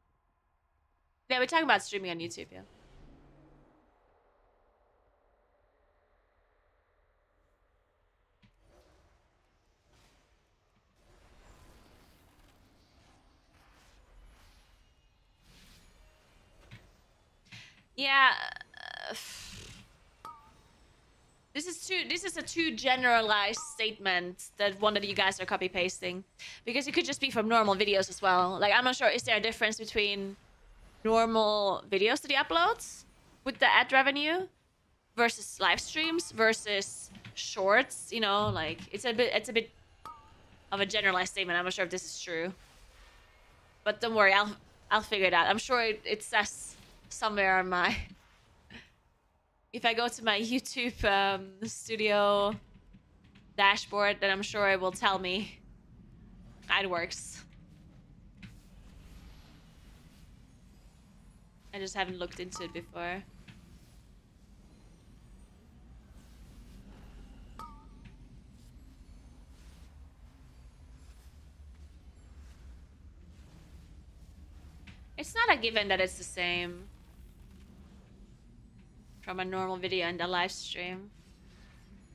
Yeah, we're talking about streaming on YouTube, yeah. Yeah. This is a too generalized statement that one of you guys are copy pasting, because it could just be from normal videos as well. Like I'm not sure, is there a difference between normal videos that he uploads with the ad revenue versus live streams versus shorts? You know, like it's a bit of a generalized statement. I'm not sure if this is true, but don't worry, I'll figure it out. I'm sure it says somewhere on my. If I go to my YouTube studio dashboard, then I'm sure it will tell me how it works. I just haven't looked into it before. It's not a given that it's the same from a normal video and a live stream.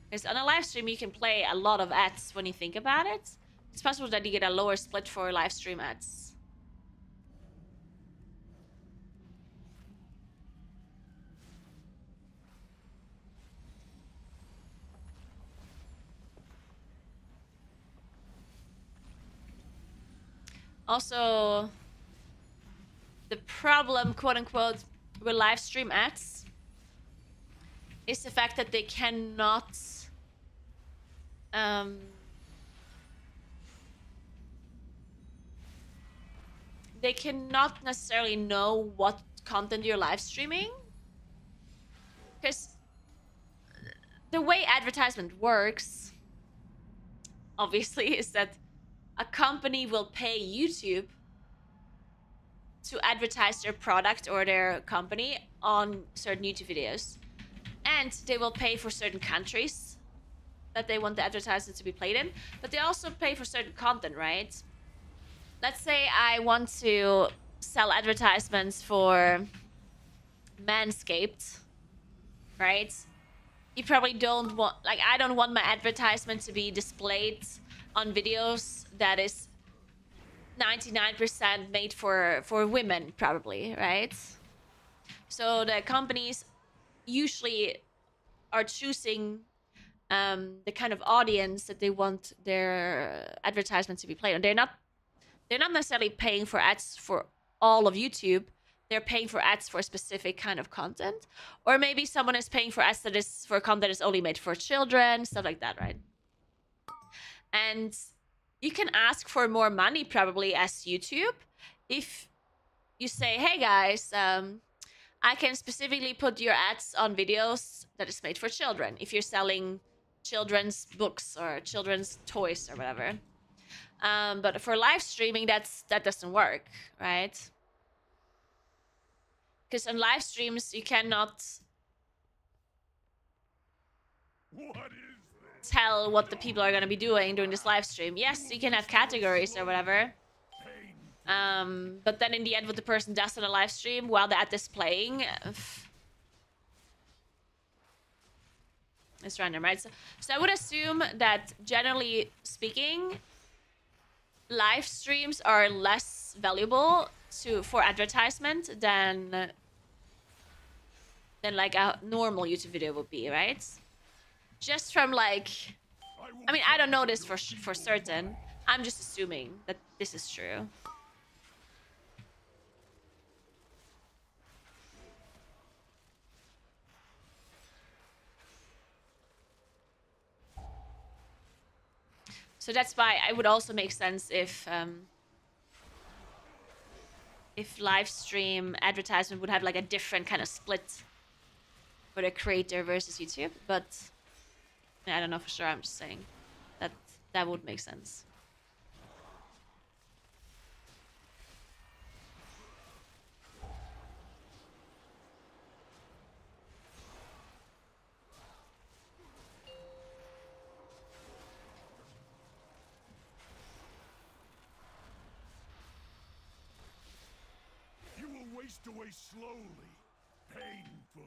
Because on a live stream, you can play a lot of ads when you think about it. It's possible that you get a lower split for live stream ads. Also, the problem, quote unquote, with live stream ads is the fact that they cannot necessarily know what content you're live streaming, because the way advertisement works obviously is that a company will pay YouTube to advertise their product or their company on certain YouTube videos. And they will pay for certain countries that they want the advertisement to be played in. But they also pay for certain content, right? Let's say I want to sell advertisements for Manscaped, right? You probably don't want... Like, I don't want my advertisement to be displayed on videos that is 99% made for women, probably, right? So the companies usually are choosing the kind of audience that they want their advertisement to be played on. They're not necessarily paying for ads for all of YouTube. They're paying for ads for a specific kind of content, or maybe someone is paying for ads that is for content that is only made for children, stuff like that, right? And you can ask for more money probably as YouTube if you say, hey guys, I can specifically put your ads on videos that is made for children if you're selling children's books or children's toys or whatever. But for live streaming, that doesn't work, right? Because on live streams, you cannot tell what the people are going to be doing during this live stream. Yes, you can have categories or whatever. But then in the end, what the person does on a live stream while the ad is playing, It's random, right? So I would assume that generally speaking, live streams are less valuable for advertisement than like a normal YouTube video would be, right? Just from like, I mean, I don't know this for certain. I'm just assuming that this is true. So that's why it would also make sense if live stream advertisement would have like a different kind of split for the creator versus YouTube. But I don't know for sure. I'm just saying that that would make sense. Waste away slowly, painfully.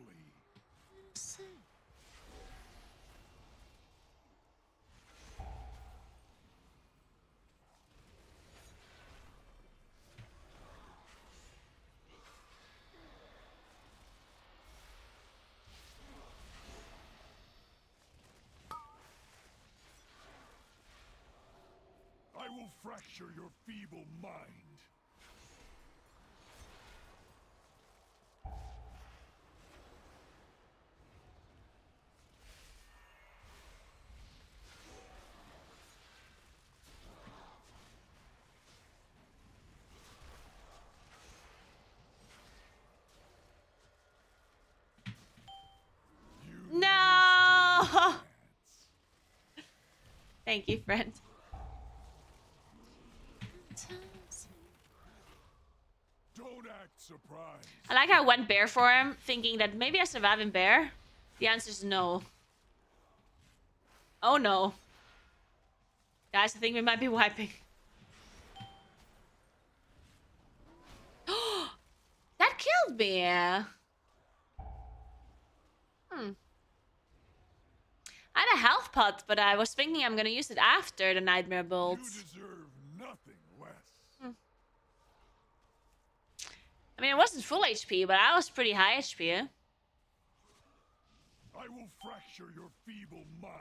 I will fracture your feeble mind. No! Thank you, friend. Don't act surprised. I like how I went bear for him, thinking that maybe I survive in bear. The answer is no. Oh no. Guys, I think we might be wiping. That killed me. I had a health pot, but I was thinking I'm gonna use it after the nightmare bolts. You deserve nothing less. I mean, it wasn't full HP, but I was pretty high HP. I will fracture your feeble mind.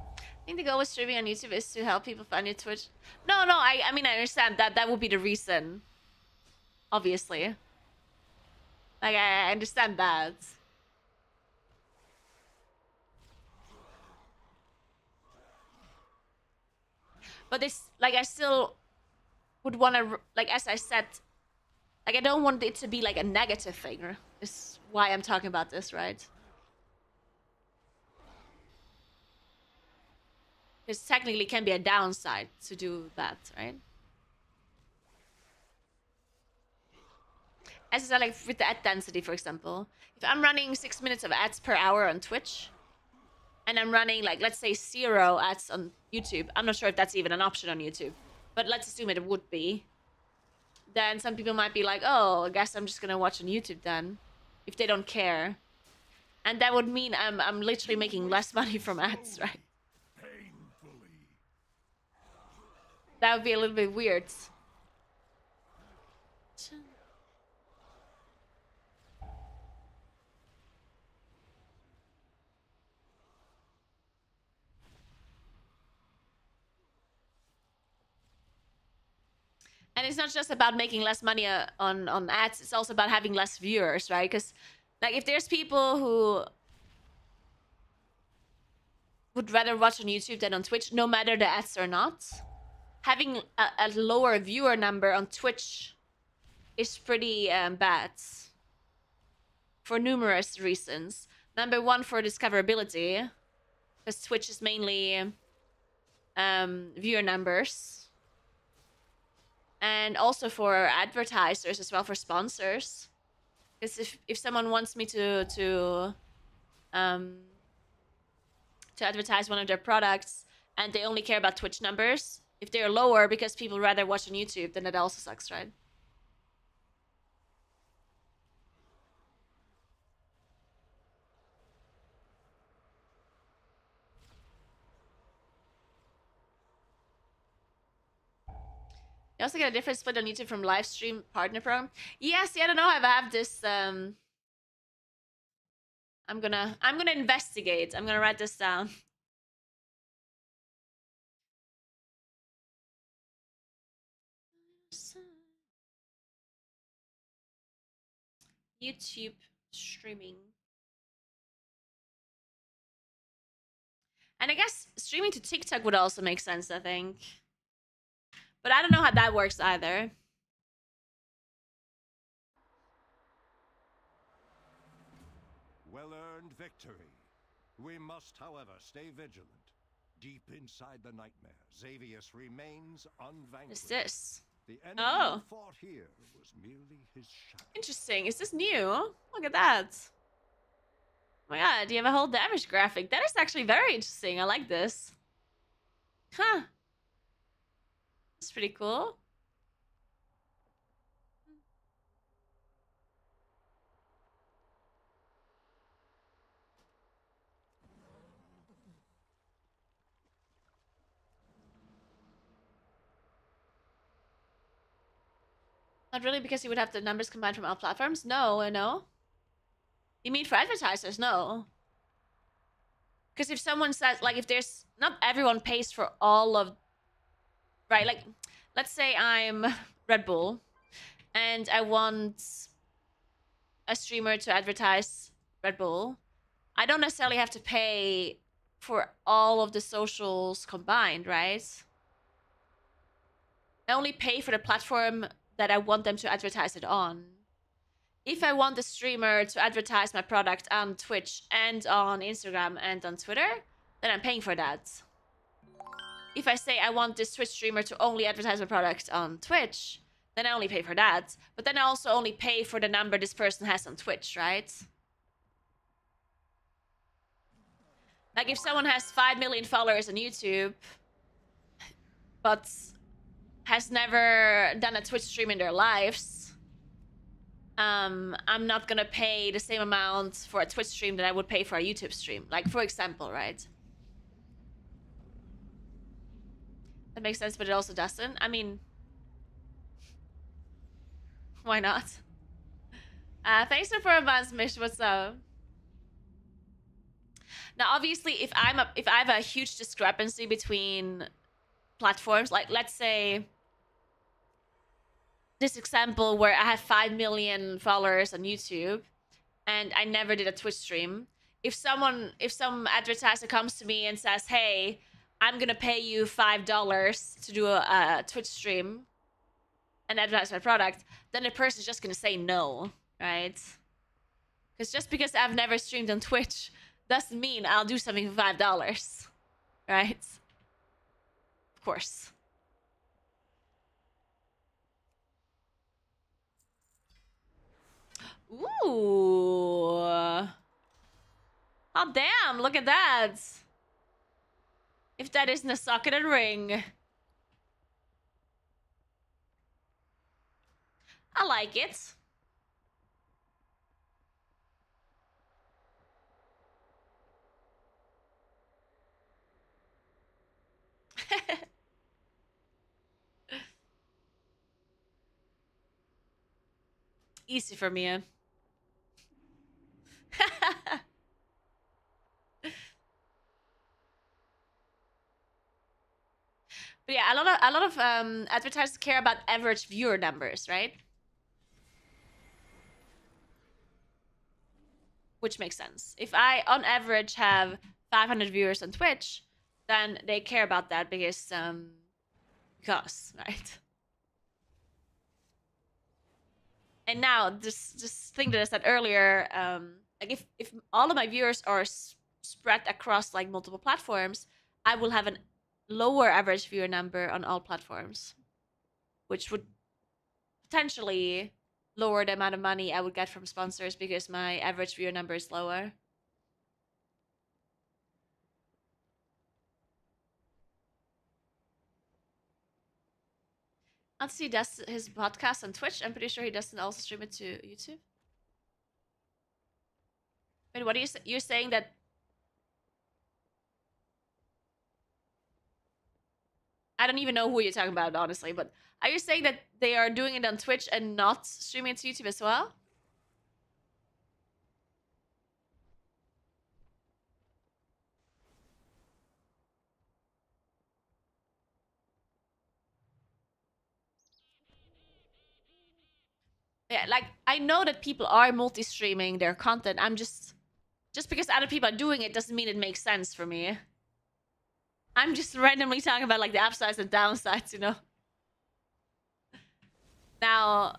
I think the goal with streaming on YouTube is to help people find your Twitch. No, I mean, I understand that. That would be the reason. Obviously. Like, I understand that. But this, like, I still would want to, like, as I said, like, I don't want it to be, like, a negative thing. Is why I'm talking about this, right? Because technically it can be a downside to do that, right? As I said, like, with the ad density, for example. If I'm running 6 minutes of ads per hour on Twitch, and I'm running, like, let's say 0 ads on YouTube. I'm not sure if that's even an option on YouTube, but let's assume it would be. Then some people might be like, oh, I guess I'm just gonna watch on YouTube then, if they don't care. And that would mean I'm literally making less money from ads, right? That would be a little bit weird. And it's not just about making less money on ads. It's also about having less viewers, right? Because, like, if there's people who would rather watch on YouTube than on Twitch, no matter the ads or not, having a lower viewer number on Twitch is pretty bad. For numerous reasons. Number one, for discoverability. Because Twitch is mainly viewer numbers. And also for advertisers as well, for sponsors. Because if someone wants me to advertise one of their products and they only care about Twitch numbers, if they're lower because people rather watch on YouTube, then that also sucks, right? You also get a different split on YouTube from live stream partner program. Yeah, see, I don't know if I have this. I'm gonna investigate. I'm gonna write this down. YouTube streaming. And I guess streaming to TikTok would also make sense, I think. But I don't know how that works either. Well-earned victory. We must, however, stay vigilant. Deep inside the nightmare, Xavius remains unvanquished. What's this? The enemy who fought here was merely his shadow. Interesting. Is this new? Look at that. Oh my god, you have a whole damage graphic. That is actually very interesting. I like this. Huh. That's pretty cool. Not really, because you would have the numbers combined from all platforms? No, no. You mean for advertisers? No. Because if someone says, like, if there's... Not everyone pays for all of... Right, like, let's say I'm Red Bull, and I want a streamer to advertise Red Bull. I don't necessarily have to pay for all of the socials combined, right? I only pay for the platform that I want them to advertise it on. If I want the streamer to advertise my product on Twitch and on Instagram and on Twitter, then I'm paying for that. If I say I want this Twitch streamer to only advertise my product on Twitch, then I only pay for that. But then I also only pay for the number this person has on Twitch, right? Like if someone has 5 million followers on YouTube, but has never done a Twitch stream in their lives, I'm not gonna pay the same amount for a Twitch stream that I would pay for a YouTube stream. Like, for example, right? That makes sense, but it also doesn't. I mean, why not? Thanks for advance, Mish. What's up? Now, obviously, if I have a huge discrepancy between platforms, like let's say this example where I have 5 million followers on YouTube and I never did a Twitch stream. If some advertiser comes to me and says, "Hey, I'm gonna pay you $5 to do a Twitch stream and advertise my product," then the person's just gonna say no, right? Because just because I've never streamed on Twitch doesn't mean I'll do something for $5, right? Of course. Ooh. Oh, damn, look at that. If that isn't a socketed ring. I like it. Easy for me. But yeah, a lot of advertisers care about average viewer numbers, right? Which makes sense. If I, on average, have 500 viewers on Twitch, then they care about that because, right? And now, this thing that I said earlier, like if all of my viewers are spread across like multiple platforms, I will have a lower average viewer number on all platforms, which would potentially lower the amount of money I would get from sponsors because my average viewer number is lower. Let's see, does his podcast on Twitch? I'm pretty sure he doesn't also stream it to YouTube. Wait, what are you're saying that I don't even know who you're talking about, honestly. But are you saying that they are doing it on Twitch and not streaming it to YouTube as well? Yeah, like I know that people are multi-streaming their content. I'm just because other people are doing it doesn't mean it makes sense for me. I'm just randomly talking about like the upsides and downsides, you know. Now,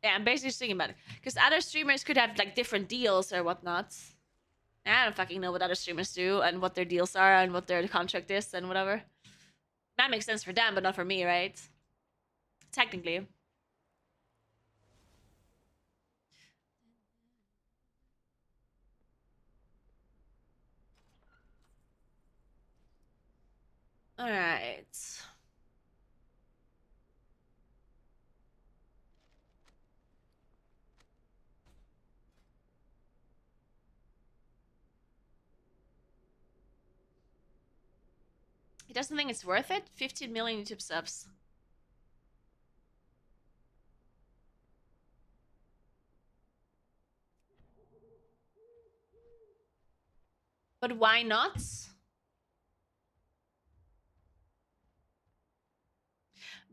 yeah, I'm basically thinking about it because other streamers could have like different deals or whatnot. I don't fucking know what other streamers do and what their deals are and what their contract is and whatever. That makes sense for them, but not for me, right? Technically. All right. He doesn't think it's worth it? 15 million YouTube subs. But why not?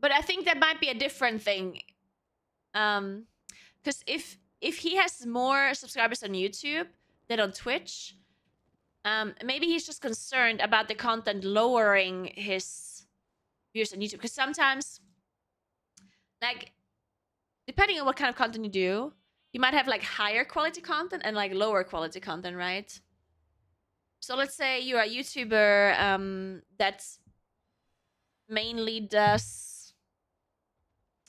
But I think that might be a different thing. Because if he has more subscribers on YouTube than on Twitch, maybe he's just concerned about the content lowering his views on YouTube. Because sometimes, like, depending on what kind of content you do, you might have like higher quality content and like lower quality content, right? So let's say you're a YouTuber that mainly does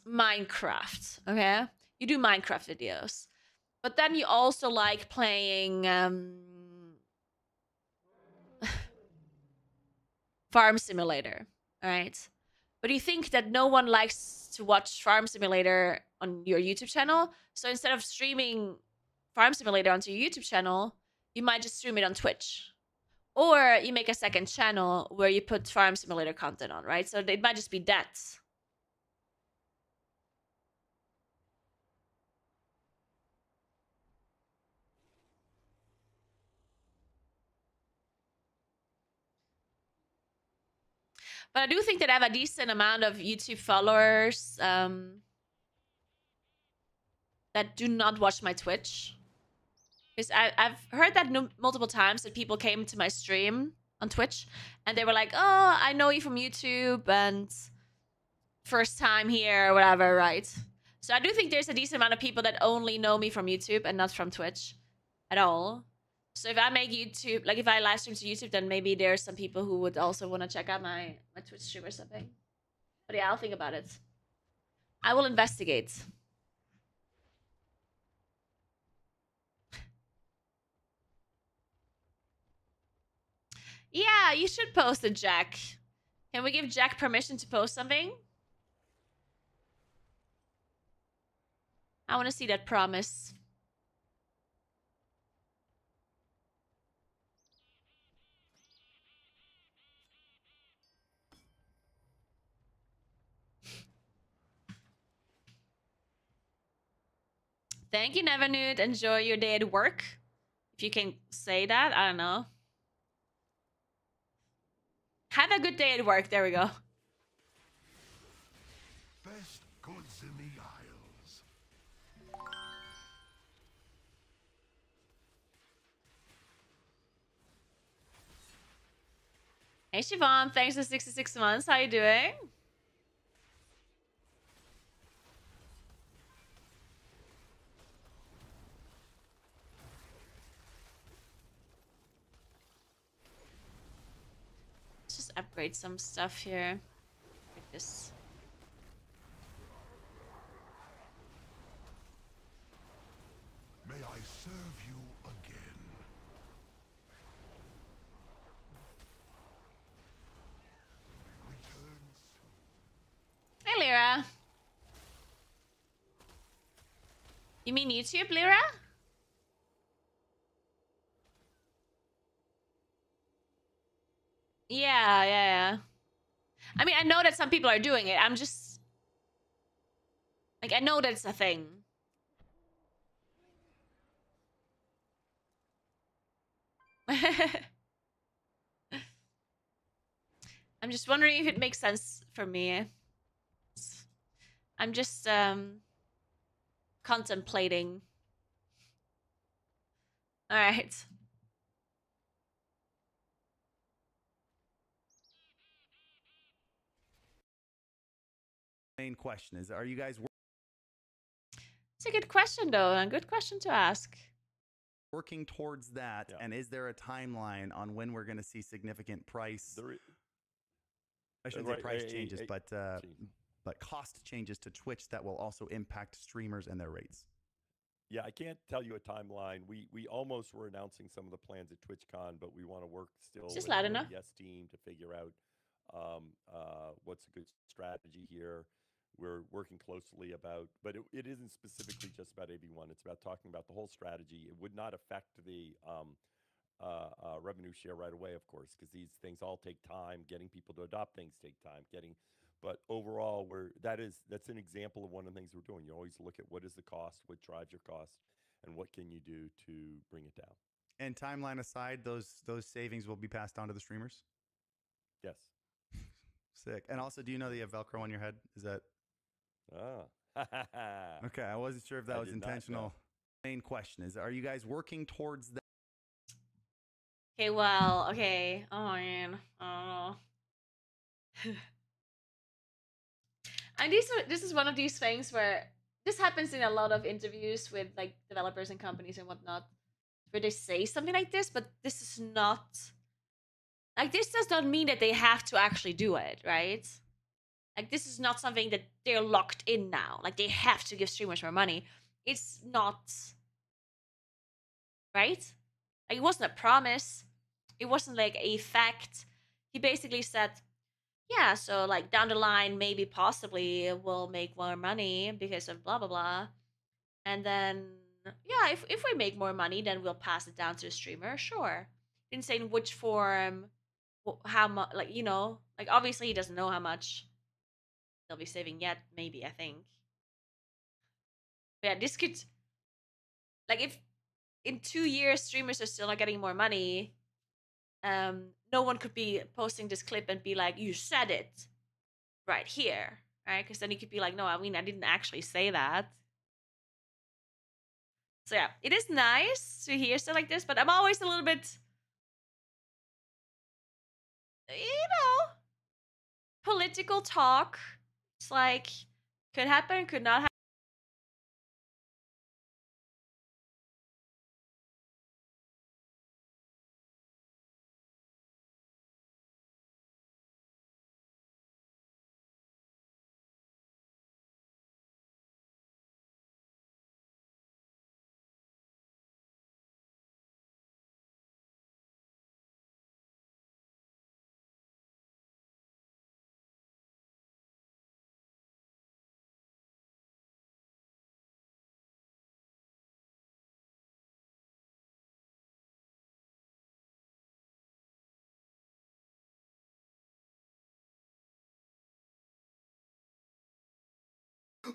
Minecraft, okay? You do Minecraft videos. But then you also like playing Farm Simulator, all right? But you think that no one likes to watch Farm Simulator on your YouTube channel, so instead of streaming Farm Simulator onto your YouTube channel, you might just stream it on Twitch. Or you make a second channel where you put Farm Simulator content on, right? So it might just be that. But I do think that I have a decent amount of YouTube followers that do not watch my Twitch. Because I've heard that multiple times that people came to my stream on Twitch and they were like, oh, I know you from YouTube and first time here or whatever, right? So I do think there's a decent amount of people that only know me from YouTube and not from Twitch at all. So if I make YouTube, like if I live stream to YouTube, then maybe there's some people who would also want to check out my Twitch stream or something. But yeah, I'll think about it. I will investigate. Yeah, you should post it, Jack. Can we give Jack permission to post something? I want to see that promise. Thank you, Nevernude. Enjoy your day at work. If you can say that, I don't know. Have a good day at work. There we go. Best goods in the Isles. Hey, Siobhan. Thanks for 66 months. How you doing? Let's just upgrade some stuff here. Like this. May I serve you again? Return soon. Hey, Lyra. You mean YouTube, Lyra? Yeah. I mean, I know that some people are doing it. I'm just like, I know that it's a thing. I'm just wondering if it makes sense for me. I'm just contemplating. All right. Main question is, are you guys It's a good question, though. A good question to ask. working towards that? Yeah. And is there a timeline on when we're going to see significant price? I shouldn't say price changes, but cost changes to Twitch that will also impact streamers and their rates. Yeah, I can't tell you a timeline. We almost were announcing some of the plans at TwitchCon, but we want to work still with Just loud the enough. OBS team to figure out what's a good strategy here. We're working closely about, but it isn't specifically just about AV1. It's about talking about the whole strategy. It would not affect the revenue share right away, of course, because these things all take time. Getting people to adopt things take time. But overall, that's an example of one of the things we're doing. You always look at what is the cost, what drives your cost, and what can you do to bring it down. And timeline aside, those savings will be passed on to the streamers? Yes. Sick. And also, do you know that you have Velcro on your head? Is that... Okay, I wasn't sure if that was intentional. Main question is, are you guys working towards that? Okay, well, okay. Oh, man. I don't know. And this is one of these things where this happens in a lot of interviews with like developers and companies and whatnot, where they say something like this, but this is not like, this does not mean that they have to actually do it, right? Like, this is not something that they're locked in now. Like, they have to give streamers more money. It's not, right? Like, it wasn't a promise. It wasn't like a fact. He basically said, yeah, so like down the line, maybe possibly we'll make more money because of blah blah blah. And then yeah, if we make more money, then we'll pass it down to the streamer. Sure. Didn't say in which form, how much, like, you know, like obviously he doesn't know how much they'll be saving yet, maybe, I think. But yeah, this could, like, if in 2 years streamers are still not getting more money, no one could be posting this clip and be like, you said it right here, right? Because then you could be like, no, I mean, I didn't actually say that. So yeah, it is nice to hear stuff like this, but I'm always a little bit, you know, political talk. It's like, could happen, could not happen.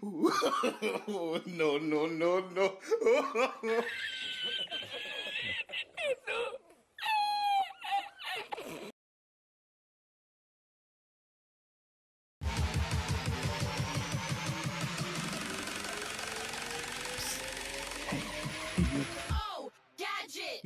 No, no, no, no. Oh, gadget!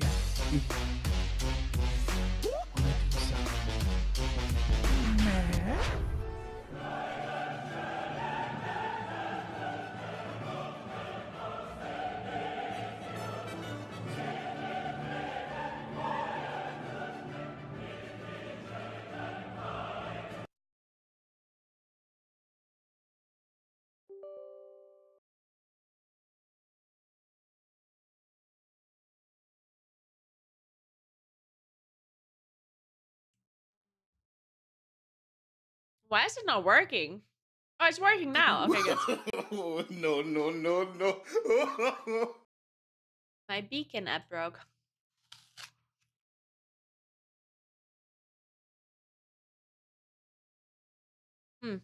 Why is it not working? Oh, it's working now. Okay, good. No, no, no, no. My beacon app broke. I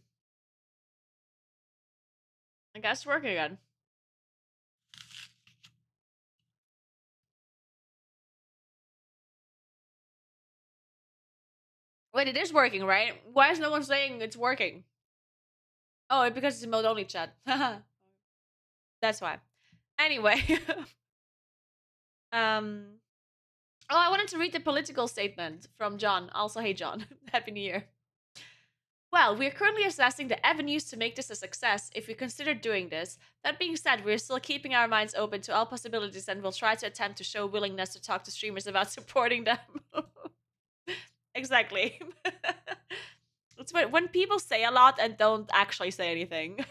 guess it's working again. Wait, it is working, right? Why is no one saying it's working? Oh, because it's mode only chat. That's why. Anyway. Oh, I wanted to read the political statement from John. Also, hey, John. Happy New Year. Well, we are currently assessing the avenues to make this a success if we consider doing this. That being said, we are still keeping our minds open to all possibilities and will try to attempt to show willingness to talk to streamers about supporting them. Exactly. It's when people say a lot and don't actually say anything.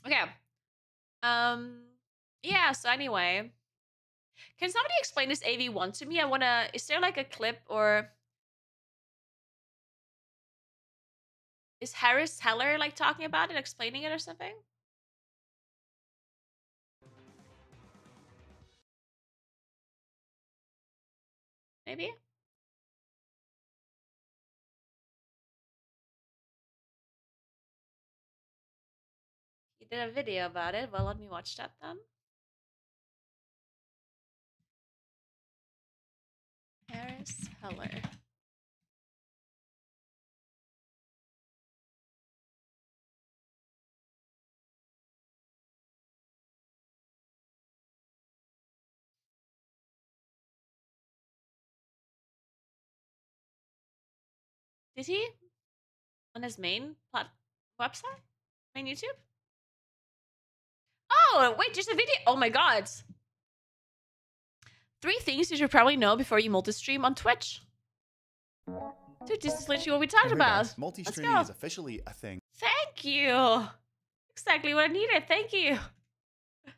Okay. Yeah, so anyway. Can somebody explain this AV1 to me? Is there like a clip or is Harris Heller like talking about it, explaining it or something? Maybe? He did a video about it. Well, let me watch that then. Harris Heller. Did he? On his main website? Main YouTube? Oh, wait, just a video. Oh my god. 3 things you should probably know before you multi-stream on Twitch. Dude, this is literally what we talked about. Multi-streaming is officially a thing. Thank you. Exactly what I needed. Thank you. Oh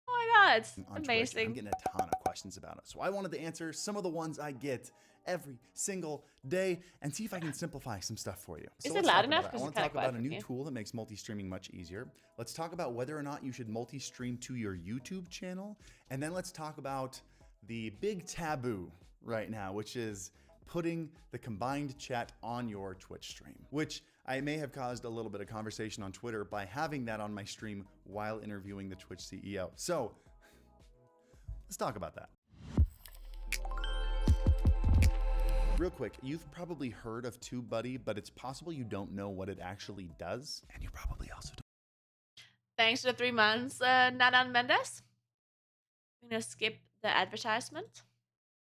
my god. Amazing. I'm getting a ton of questions about it. So I wanted to answer some of the ones I get every single day and see if I can simplify some stuff for you. So is it loud enough? I want to talk about a new tool that makes multi-streaming much easier. Let's talk about whether or not you should multi-stream to your YouTube channel. And then let's talk about the big taboo right now, which is putting the combined chat on your Twitch stream, which I may have caused a little bit of conversation on Twitter by having that on my stream while interviewing the Twitch CEO. So let's talk about that. Real quick, you've probably heard of TubeBuddy, but it's possible you don't know what it actually does, and you probably also don't. Thanks for the 3 months, Nanan Mendes. I'm gonna skip the advertisement.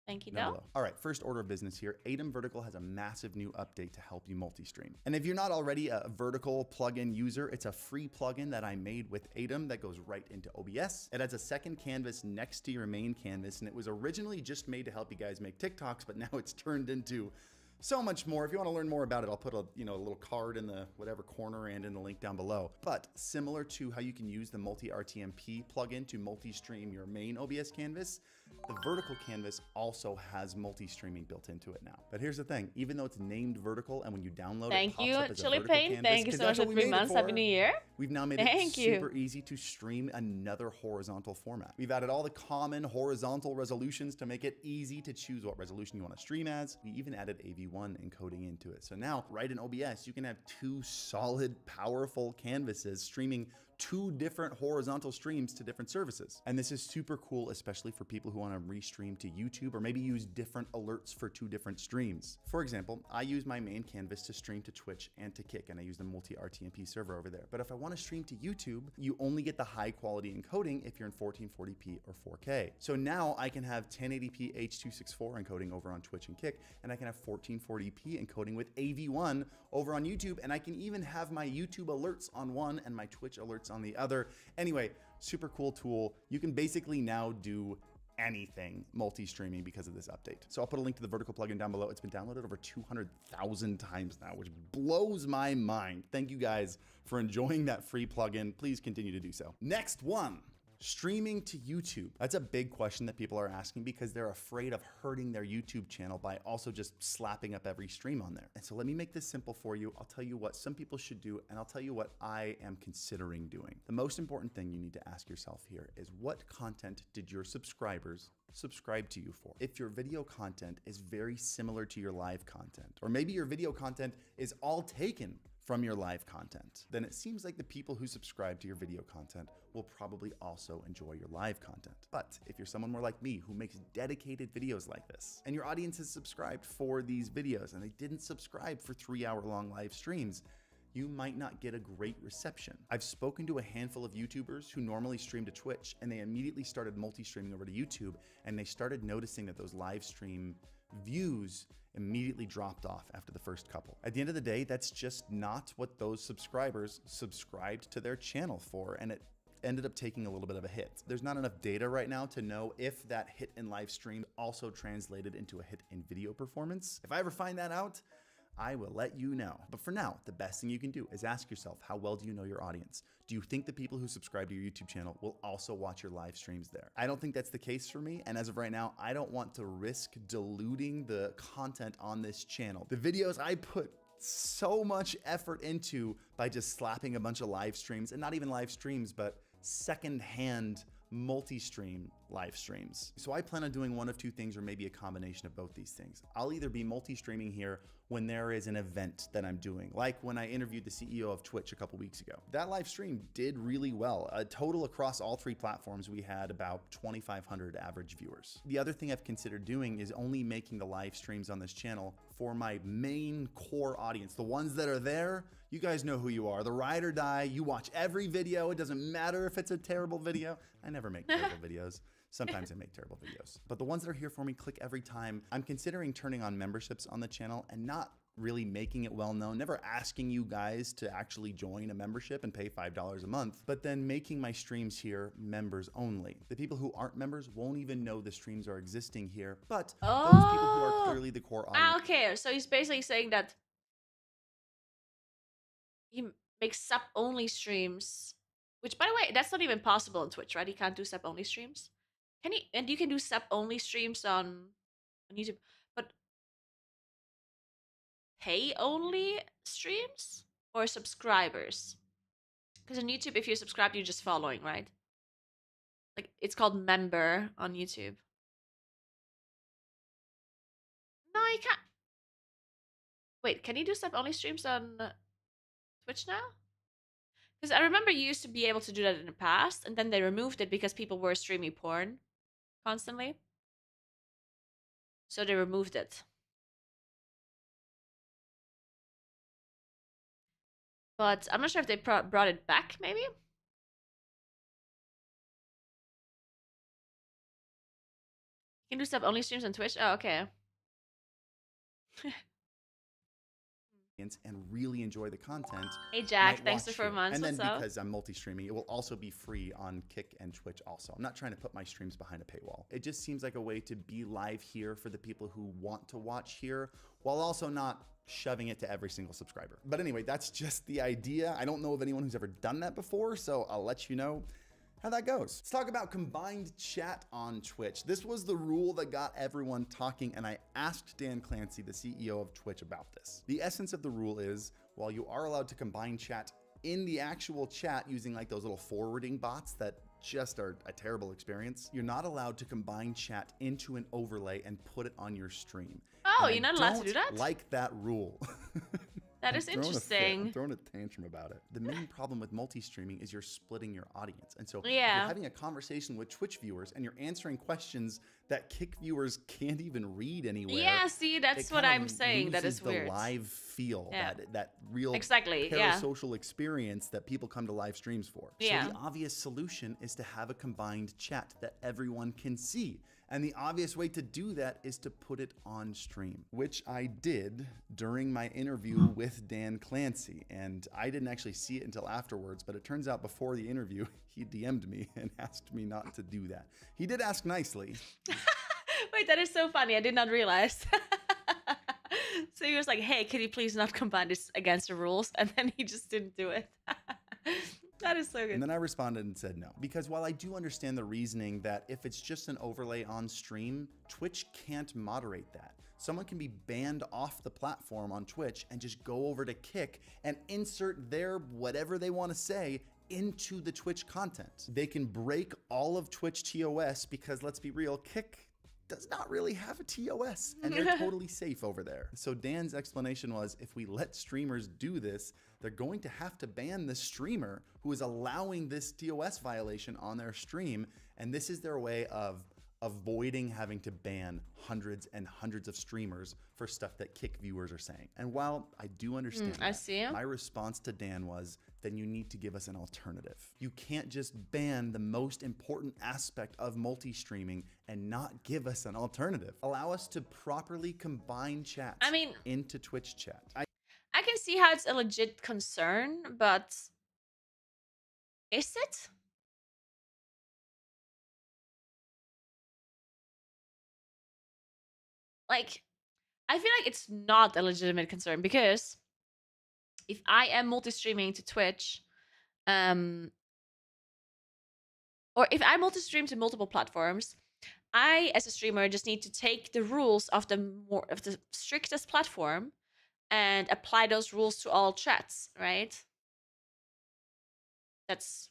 Thank you, though. All right, first order of business here. Atom Vertical has a massive new update to help you multi-stream. And if you're not already a Vertical plugin user, it's a free plugin that I made with Atom that goes right into OBS. It has a second canvas next to your main canvas, and it was originally just made to help you guys make TikToks, but now it's turned into so much more. If you want to learn more about it, I'll put a little card in the whatever corner and in the link down below. But similar to how you can use the multi-RTMP plugin to multi-stream your main OBS canvas, the vertical canvas also has multi-streaming built into it now. But here's the thing, even though it's named vertical and when you download it, it pops up as a vertical canvas. Thank you so much for 3 months. Happy New Year. We've now made it super easy to stream another horizontal format. We've added all the common horizontal resolutions to make it easy to choose what resolution you want to stream as. We even added AV1 encoding into it. So now, right in OBS, you can have 2 solid, powerful canvases streaming 2 different horizontal streams to different services. And this is super cool, especially for people who want to restream to YouTube or maybe use different alerts for 2 different streams. For example, I use my main canvas to stream to Twitch and to Kick, and I use the multi-RTMP server over there. But if I want to stream to YouTube, you only get the high quality encoding if you're in 1440p or 4K. So now I can have 1080p H.264 encoding over on Twitch and Kick, and I can have 1440p encoding with AV1 over on YouTube, and I can even have my YouTube alerts on one and my Twitch alerts on the other. Anyway, super cool tool. You can basically now do anything multi-streaming because of this update. So I'll put a link to the vertical plugin down below. It's been downloaded over 200,000 times now, which blows my mind. Thank you guys for enjoying that free plugin. Please continue to do so. Next one. Streaming to YouTube. That's a big question that people are asking because they're afraid of hurting their YouTube channel by also just slapping up every stream on there. And so let me make this simple for you. I'll tell you what some people should do, and I'll tell you what I am considering doing. The most important thing you need to ask yourself here is, what content did your subscribers subscribe to you for? If your video content is very similar to your live content, or maybe your video content is all taken from your live content, then it seems like the people who subscribe to your video content will probably also enjoy your live content. But if you're someone more like me who makes dedicated videos like this, and your audience has subscribed for these videos and they didn't subscribe for 3-hour-long live streams, you might not get a great reception. I've spoken to a handful of YouTubers who normally stream to Twitch, and they immediately started multi-streaming over to YouTube, and they started noticing that those live stream views immediately dropped off after the first couple. At the end of the day, that's just not what those subscribers subscribed to their channel for, and it ended up taking a little bit of a hit. There's not enough data right now to know if that hit in live stream also translated into a hit in video performance. If I ever find that out, I will let you know. But for now, the best thing you can do is ask yourself, how well do you know your audience? Do you think the people who subscribe to your YouTube channel will also watch your live streams there? I don't think that's the case for me. And as of right now, I don't want to risk diluting the content on this channel. The videos I put so much effort into by just slapping a bunch of live streams, and not even live streams, but secondhand multi-stream live streams. So I plan on doing one of two things, or maybe a combination of both these things. I'll either be multi-streaming here when there is an event that I'm doing, like when I interviewed the CEO of Twitch a couple weeks ago. That live stream did really well. A total across all 3 platforms, we had about 2,500 average viewers. The other thing I've considered doing is only making the live streams on this channel for my main core audience, the ones that are there. You guys know who you are, the ride or die. You watch every video. It doesn't matter if it's a terrible video. I never make terrible videos. Sometimes I make terrible videos. But the ones that are here for me click every time. I'm considering turning on memberships on the channel and not really making it well known, never asking you guys to actually join a membership and pay $5 a month, but then making my streams here members only. The people who aren't members won't even know the streams are existing here, but those people who are clearly the core audience. Okay, so he's basically saying that he makes sub-only streams, which, by the way, that's not even possible on Twitch, right? He can't do sub-only streams. Can he? And you can do sub-only streams on YouTube, but pay-only streams or subscribers? Because on YouTube, if you're subscribed, you're just following, right? Like, it's called member on YouTube. No, you can't. Wait, can you do sub-only streams on Twitch now? Because I remember you used to be able to do that in the past, and then they removed it because people were streaming porn constantly. So they removed it. But I'm not sure if they brought it back, maybe? You can do sub-only streams on Twitch? Oh, okay. And really enjoy the content. Hey Jack, thanks for 4 months. And then What's up? because I'm multi-streaming, it will also be free on Kick and Twitch also. I'm not trying to put my streams behind a paywall. It just seems like a way to be live here for the people who want to watch here, while also not shoving it to every single subscriber. But anyway, that's just the idea. I don't know of anyone who's ever done that before, so I'll let you know how that goes. Let's talk about combined chat on Twitch. This was the rule that got everyone talking, and I asked Dan Clancy, the CEO of Twitch, about this. The essence of the rule is, while you are allowed to combine chat in the actual chat using like those little forwarding bots that just are a terrible experience, you're not allowed to combine chat into an overlay and put it on your stream. Oh, And you're not allowed to do that? Like that rule. That is interesting. I'm throwing a tantrum about it. The main problem with multi-streaming is you're splitting your audience. And so if Yeah. you're having a conversation with Twitch viewers and you're answering questions that Kick viewers can't even read anywhere. Yeah, see, that's it what kinda I'm saying. That loses is weird. the live feel, Yeah. that real Exactly, yeah. parasocial experience that people come to live streams for. Yeah. So the obvious solution is to have a combined chat that everyone can see. And the obvious way to do that is to put it on stream, which I did during my interview with Dan Clancy. And I didn't actually see it until afterwards, but it turns out before the interview, he DM'd me and asked me not to do that. He did ask nicely. Wait, that is so funny. I did not realize. So he was like, hey, can you please not combine this against the rules? And then he just didn't do it. That is so good. And then I responded and said no. Because while I do understand the reasoning that if it's just an overlay on stream, Twitch can't moderate that. Someone can be banned off the platform on Twitch and just go over to Kick and insert their whatever they want to say into the Twitch content. They can break all of Twitch TOS because, let's be real, Kick does not really have a TOS and they're totally safe over there. So Dan's explanation was, if we let streamers do this, they're going to have to ban the streamer who is allowing this TOS violation on their stream. And this is their way of avoiding having to ban hundreds and hundreds of streamers for stuff that Kick viewers are saying. And while I do understand that, my response to Dan was, then you need to give us an alternative. You can't just ban the most important aspect of multi-streaming and not give us an alternative. Allow us to properly combine chats into Twitch chat. I can see how it's a legit concern, but is it? Like, I feel like it's not a legitimate concern because if I am multi-streaming to Twitch, or if I multi-stream to multiple platforms, I, as a streamer, just need to take the rules of the strictest platform and apply those rules to all chats, right? That's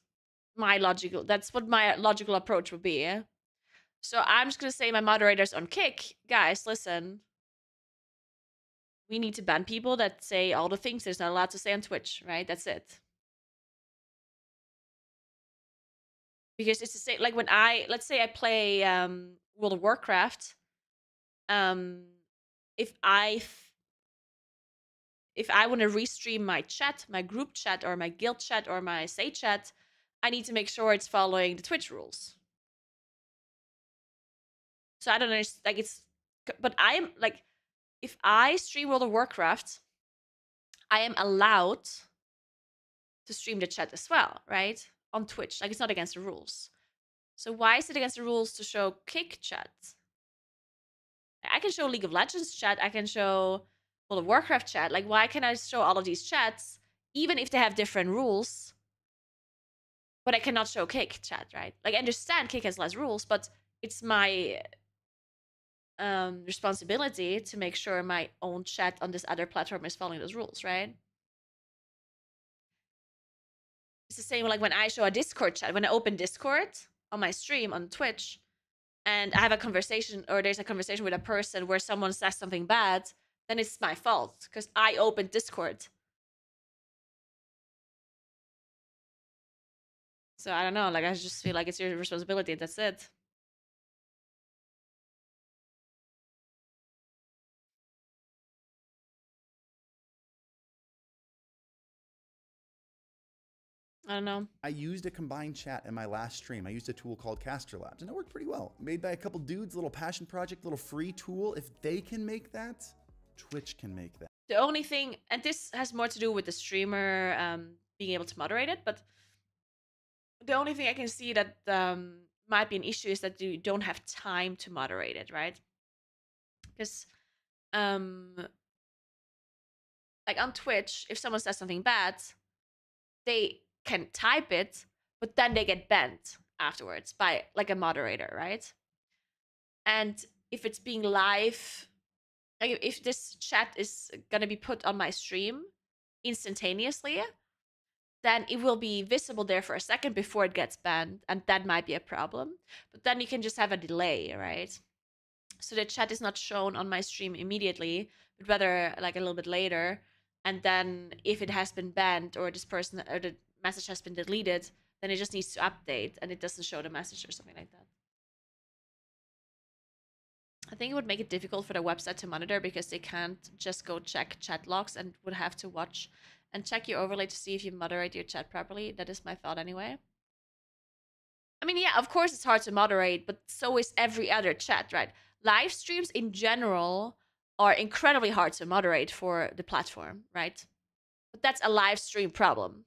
what my logical approach would be. Yeah? So I'm just gonna say my moderators on Kick, guys, listen. We need to ban people that say all the things there's not allowed to say on Twitch, right? That's it. Because it's the same, like when let's say I play World of Warcraft, if I want to restream my chat, my group chat, or my guild chat, or my say chat, I need to make sure it's following the Twitch rules. So I don't understand, like but I am, like, if I stream World of Warcraft, I am allowed to stream the chat as well, right? On Twitch. Like, it's not against the rules. So why is it against the rules to show Kick chat? I can show League of Legends chat. I can show World of Warcraft chat. Like, why can't I show all of these chats, even if they have different rules? But I cannot show Kick chat, right? Like, I understand Kick has less rules, but it's my responsibility to make sure my own chat on this other platform is following those rules, right? It's the same like when I show a Discord chat. When I open Discord on my stream on Twitch and I have a conversation, or there's a conversation with a person where someone says something bad, then it's my fault because I opened Discord. So I don't know, like, I just feel like it's your responsibility. That's it. I don't know. I used a combined chat in my last stream. I used a tool called Caster Labs, and it worked pretty well. Made by a couple dudes, little passion project, little free tool. If they can make that, Twitch can make that. The only thing, and this has more to do with the streamer being able to moderate it, but the only thing I can see that might be an issue is that you don't have time to moderate it, right? Because like on Twitch, if someone says something bad, they can type it, but then they get banned afterwards by like a moderator, right? And if it's being live, like if this chat is gonna be put on my stream instantaneously, then it will be visible there for a second before it gets banned, and that might be a problem. But then you can just have a delay, right? So the chat is not shown on my stream immediately, but rather like a little bit later. And then if it has been banned or this person or the message has been deleted, then it just needs to update and it doesn't show the message or something like that. I think it would make it difficult for the website to monitor because they can't just go check chat logs and would have to watch and check your overlay to see if you moderate your chat properly. That is my thought anyway. I mean, yeah, of course it's hard to moderate, but so is every other chat, right? Live streams in general are incredibly hard to moderate for the platform, right? But that's a live stream problem.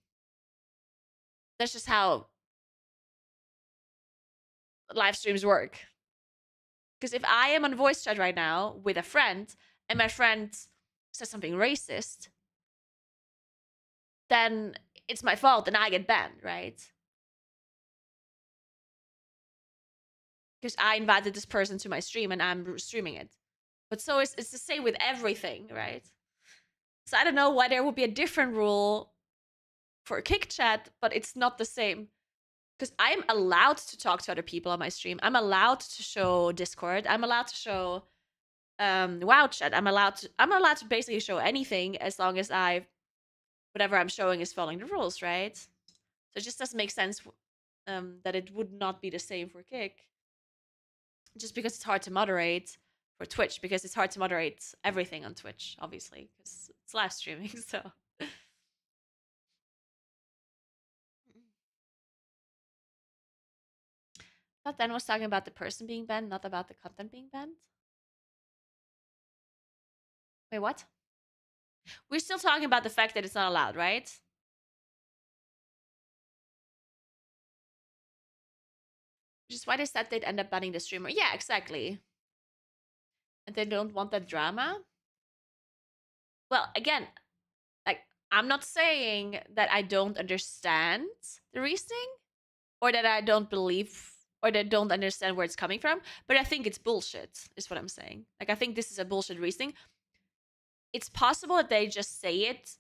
That's just how live streams work. Because if I am on voice chat right now with a friend and my friend says something racist, then it's my fault and I get banned, right? Because I invited this person to my stream and I'm streaming it. But so it's the same with everything, right? So I don't know why there would be a different rule for kick chat, but it's not the same. Because I'm allowed to talk to other people on my stream. I'm allowed to show Discord. I'm allowed to show WoW chat. I'm allowed to basically show anything as long as whatever I'm showing is following the rules, right? So it just doesn't make sense that it would not be the same for kick. Just because it's hard to moderate for Twitch, because it's hard to moderate everything on Twitch, obviously, because it's live streaming, so. I thought Dan was talking about the person being banned, not about the content being banned. Wait, what? We're still talking about the fact that it's not allowed, right? Which is why they said they'd end up banning the streamer. Yeah, exactly. And they don't want that drama. Well, again, like, I'm not saying that I don't understand the reasoning or that I don't believe or that I don't understand where it's coming from, but I think it's bullshit, is what I'm saying. Like, I think this is a bullshit reasoning. It's possible that they just say it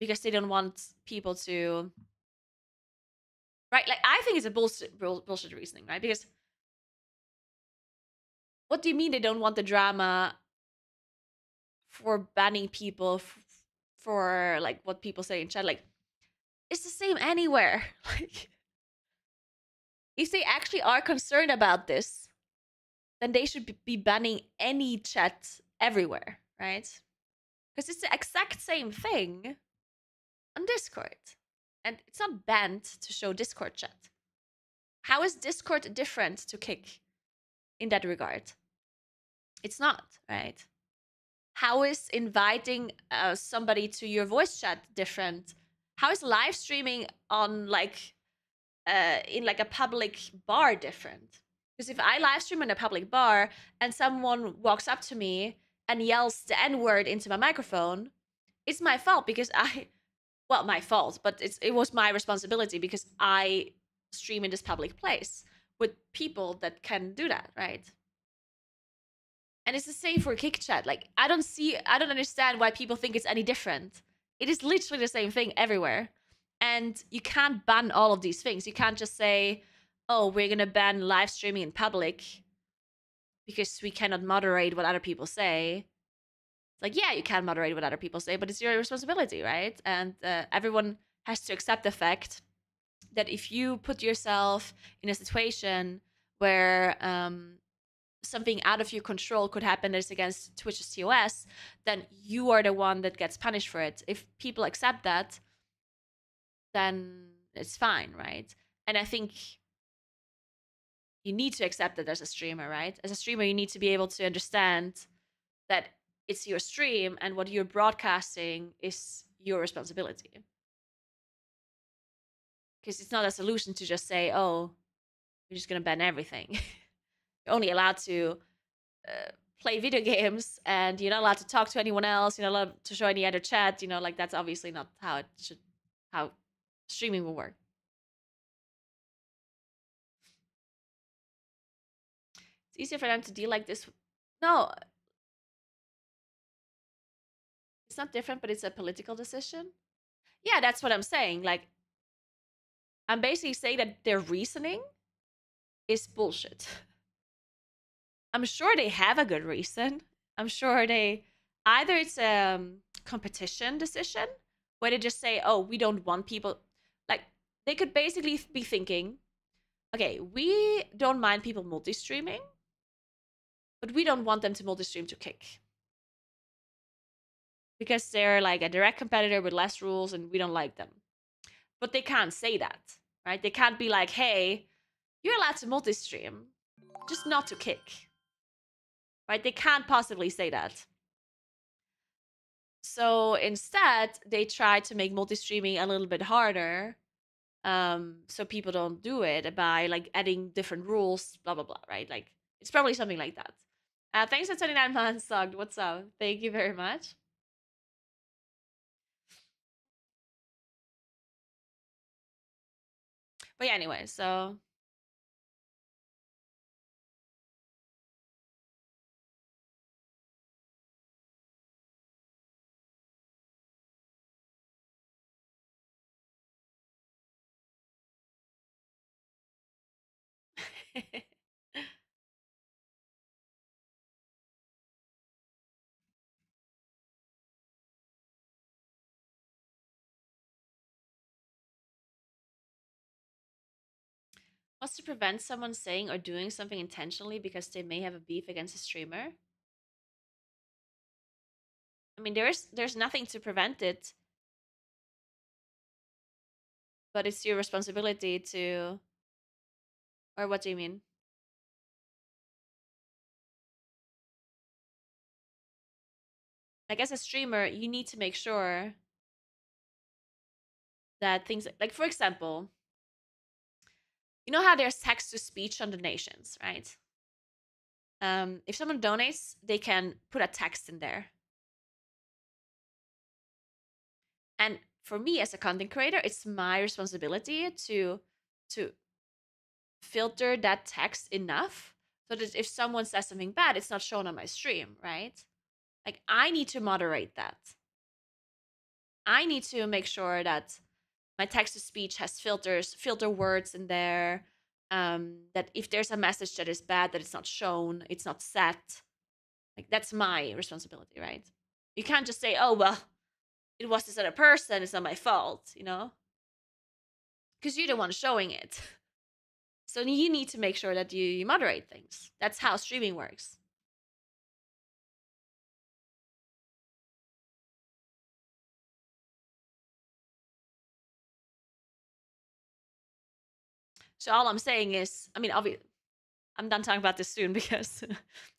because they don't want people to... Right? Like, I think it's a bullshit reasoning, right? Because what do you mean they don't want the drama for banning people for, like, what people say in chat? Like, it's the same anywhere. Like, if they actually are concerned about this, then they should be banning any chat everywhere, right? Because it's the exact same thing on Discord. And it's not banned to show Discord chat. How is Discord different to Kick in that regard? It's not, right? How is inviting somebody to your voice chat different? How is live streaming on, like, in, like, a public bar different? Because if I live stream in a public bar and someone walks up to me and yells the N-word into my microphone, it's my fault because well, my fault, but it was my responsibility because I stream in this public place with people that can do that, right? And it's the same for Kick Chat. Like, I don't understand why people think it's any different. It is literally the same thing everywhere. And you can't ban all of these things. You can't just say, oh, we're going to ban live streaming in public because we cannot moderate what other people say. It's like, yeah, you can moderate what other people say, but it's your responsibility, right? And everyone has to accept the fact that if you put yourself in a situation where something out of your control could happen that's against Twitch's TOS, then you are the one that gets punished for it. If people accept that, then it's fine, right? And I think you need to accept it as a streamer, right? As a streamer, you need to be able to understand that it's your stream and what you're broadcasting is your responsibility. Because it's not a solution to just say, oh, you're just going to ban everything. You're only allowed to play video games and you're not allowed to talk to anyone else. You're not allowed to show any other chat. You know, like, that's obviously not how streaming will work. It's easier for them to deal like this. No, it's not different, but it's a political decision. Yeah, that's what I'm saying. Like, I'm basically saying that their reasoning is bullshit. I'm sure they have a good reason. I'm sure either it's a competition decision where they just say, oh, we don't want people. Like, they could basically be thinking, okay, we don't mind people multi-streaming, but we don't want them to multi-stream to Kick. Because they're, like, a direct competitor with less rules and we don't like them. But they can't say that, right? They can't be like, hey, you're allowed to multi-stream, just not to Kick. Right? They can't possibly say that. So instead, they try to make multi-streaming a little bit harder, so people don't do it by, like, adding different rules, blah, blah, blah, right? Like, it's probably something like that. Thanks for 29 months, Sugged. What's up? Thank you very much. But yeah, anyway, so what's to prevent someone saying or doing something intentionally because they may have a beef against a streamer? I mean, there's nothing to prevent it, but it's your responsibility to. Or what do you mean? Like as a streamer, you need to make sure that things like, for example, you know how there's text to speech on donations, right? If someone donates, they can put a text in there. And for me as a content creator, it's my responsibility to filter that text enough so that if someone says something bad, it's not shown on my stream, right? Like I need to moderate that. I need to make sure that my text to speech has filter words in there. That if there's a message that is bad, that it's not shown, it's not set. Like that's my responsibility, right? You can't just say, "Oh well, it was this other person. It's not my fault," you know, because you're the one showing it. So you need to make sure that you moderate things. That's how streaming works. So all I'm saying is, I mean, obviously, I'm done talking about this soon because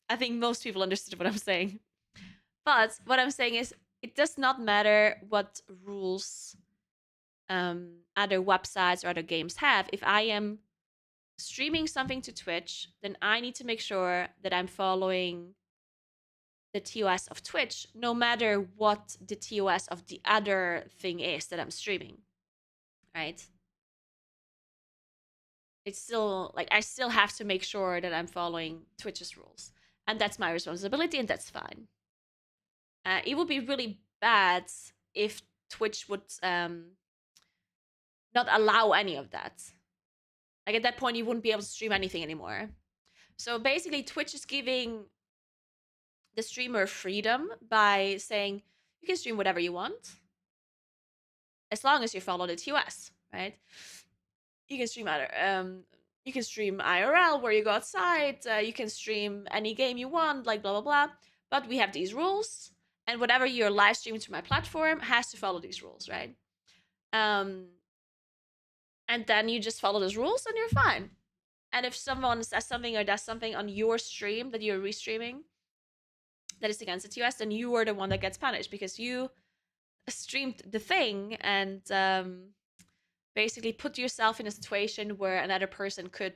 I think most people understood what I'm saying. But what I'm saying is, it does not matter what rules other websites or other games have. If I am streaming something to Twitch, then I need to make sure that I'm following the TOS of Twitch, no matter what the TOS of the other thing is that I'm streaming, right? It's still like I still have to make sure that I'm following Twitch's rules, and that's my responsibility, and that's fine. It would be really bad if Twitch would not allow any of that. Like at that point, you wouldn't be able to stream anything anymore. So basically, Twitch is giving the streamer freedom by saying you can stream whatever you want as long as you follow the TOS, right? You can stream you can stream IRL where you go outside. You can stream any game you want, like blah blah blah. But we have these rules, and whatever you're live streaming to my platform has to follow these rules, right? And then you just follow those rules, and you're fine. And if someone says something or does something on your stream that you're restreaming that is against the TOS, then you are the one that gets punished because you streamed the thing and basically put yourself in a situation where another person could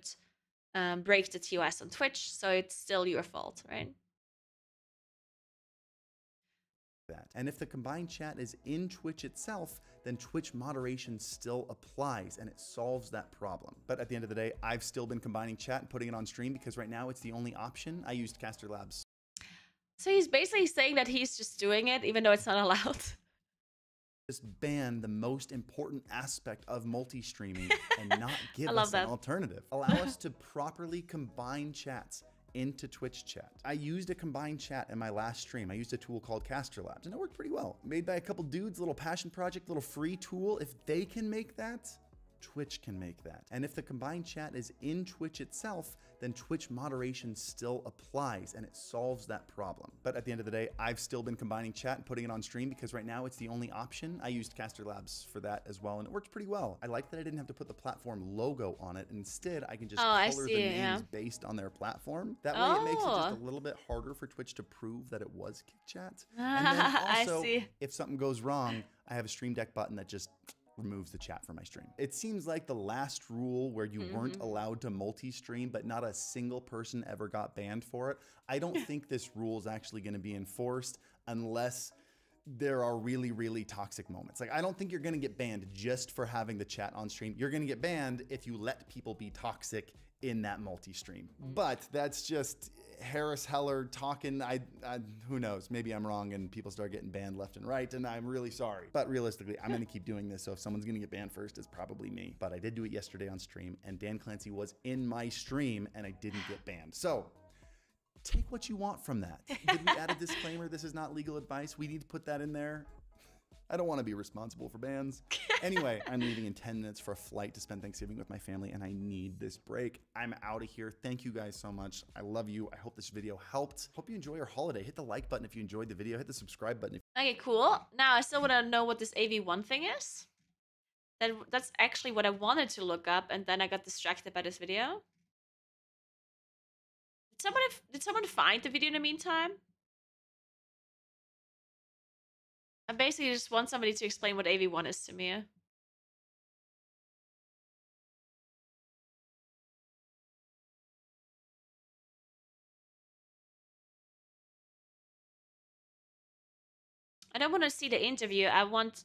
break the TOS on Twitch, so it's still your fault, right? That. And if the combined chat is in Twitch itself, then Twitch moderation still applies and it solves that problem. But at the end of the day, I've still been combining chat and putting it on stream because right now it's the only option. I used Caster Labs. So he's basically saying that he's just doing it even though it's not allowed. Just ban the most important aspect of multi-streaming and not give us that. an alternative. Allow us to properly combine chats into Twitch chat. I used a combined chat in my last stream. I used a tool called Caster Labs and it worked pretty well. Made by a couple dudes, little passion project, little free tool. If they can make that, Twitch can make that. And if the combined chat is in Twitch itself, then Twitch moderation still applies and it solves that problem. But at the end of the day, I've still been combining chat and putting it on stream because right now it's the only option. I used Caster Labs for that as well and it worked pretty well. I like that I didn't have to put the platform logo on it. Instead, I can just color the names based on their platform. That way it makes it just a little bit harder for Twitch to prove that it was KickChat. And then also, if something goes wrong, I have a Stream Deck button that just removes the chat from my stream. It seems like the last rule where you weren't allowed to multi-stream, but not a single person ever got banned for it. I don't think this rule is actually going to be enforced unless there are really, really toxic moments. Like, I don't think you're gonna get banned just for having the chat on stream. You're gonna get banned if you let people be toxic in that multi-stream. But that's just Harris Heller talking. Who knows? Maybe I'm wrong and people start getting banned left and right, and I'm really sorry. But realistically, I'm gonna keep doing this, so if someone's gonna get banned first, it's probably me. But I did do it yesterday on stream, and Dan Clancy was in my stream, and I didn't get banned. So take what you want from that. Did we add a disclaimer? This is not legal advice. We need to put that in there. I don't want to be responsible for bans. Anyway, I'm leaving in 10 minutes for a flight to spend Thanksgiving with my family, and I need this break. I'm out of here. Thank you guys so much. I love you. I hope this video helped. Hope you enjoy your holiday. Hit the like button if you enjoyed the video. Hit the subscribe button. Okay, cool. Now I still want to know what this AV1 thing is. That's actually what I wanted to look up, and then I got distracted by this video. Did someone find the video in the meantime? I basically just want somebody to explain what AV1 is to me. I don't want to see the interview. I want...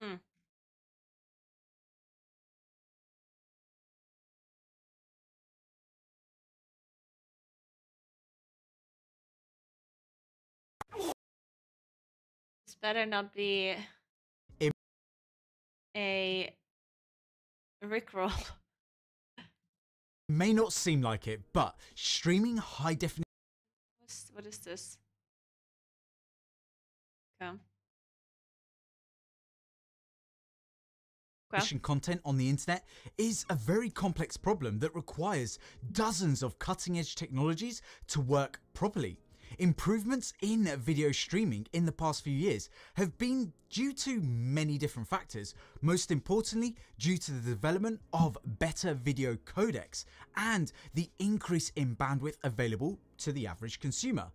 Hmm. This better not be a Rickroll. May not seem like it, but streaming high definition What is this? Okay. content on the internet is a very complex problem that requires dozens of cutting-edge technologies to work properly. Improvements in video streaming in the past few years have been due to many different factors, most importantly due to the development of better video codecs and the increase in bandwidth available to the average consumer.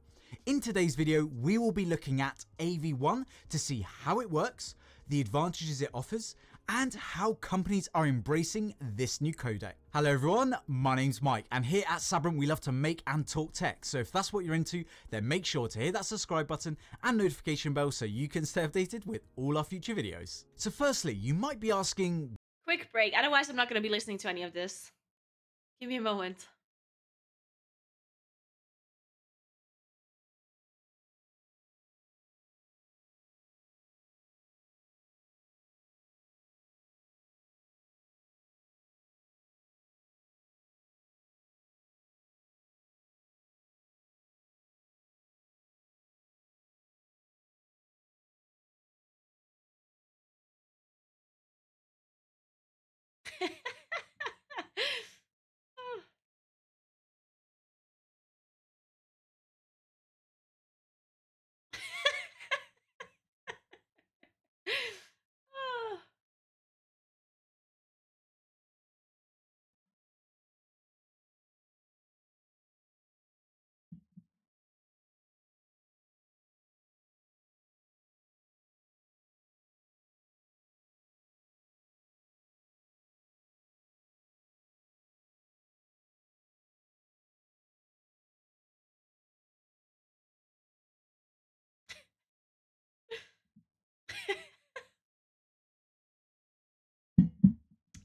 In today's video, we will be looking at AV1 to see how it works, the advantages it offers, and how companies are embracing this new codec. Hello everyone, my name's Mike, and here at Sabrum we love to make and talk tech, so if that's what you're into, then make sure to hit that subscribe button and notification bell so you can stay updated with all our future videos. So firstly, you might be asking... Quick break, otherwise I'm not going to be listening to any of this. Give me a moment.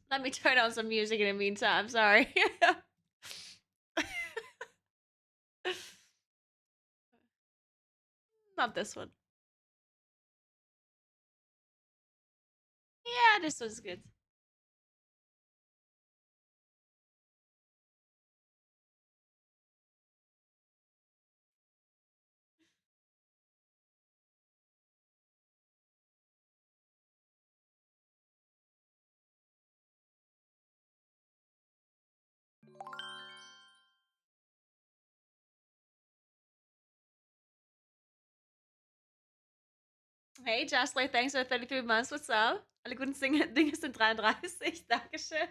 Let me turn on some music in the meantime, sorry. Not this one. Yeah, this was good. Hey, Joshler, thanks for 33 months. What's up? Alle guten Dinge sind 33. Dankeschön.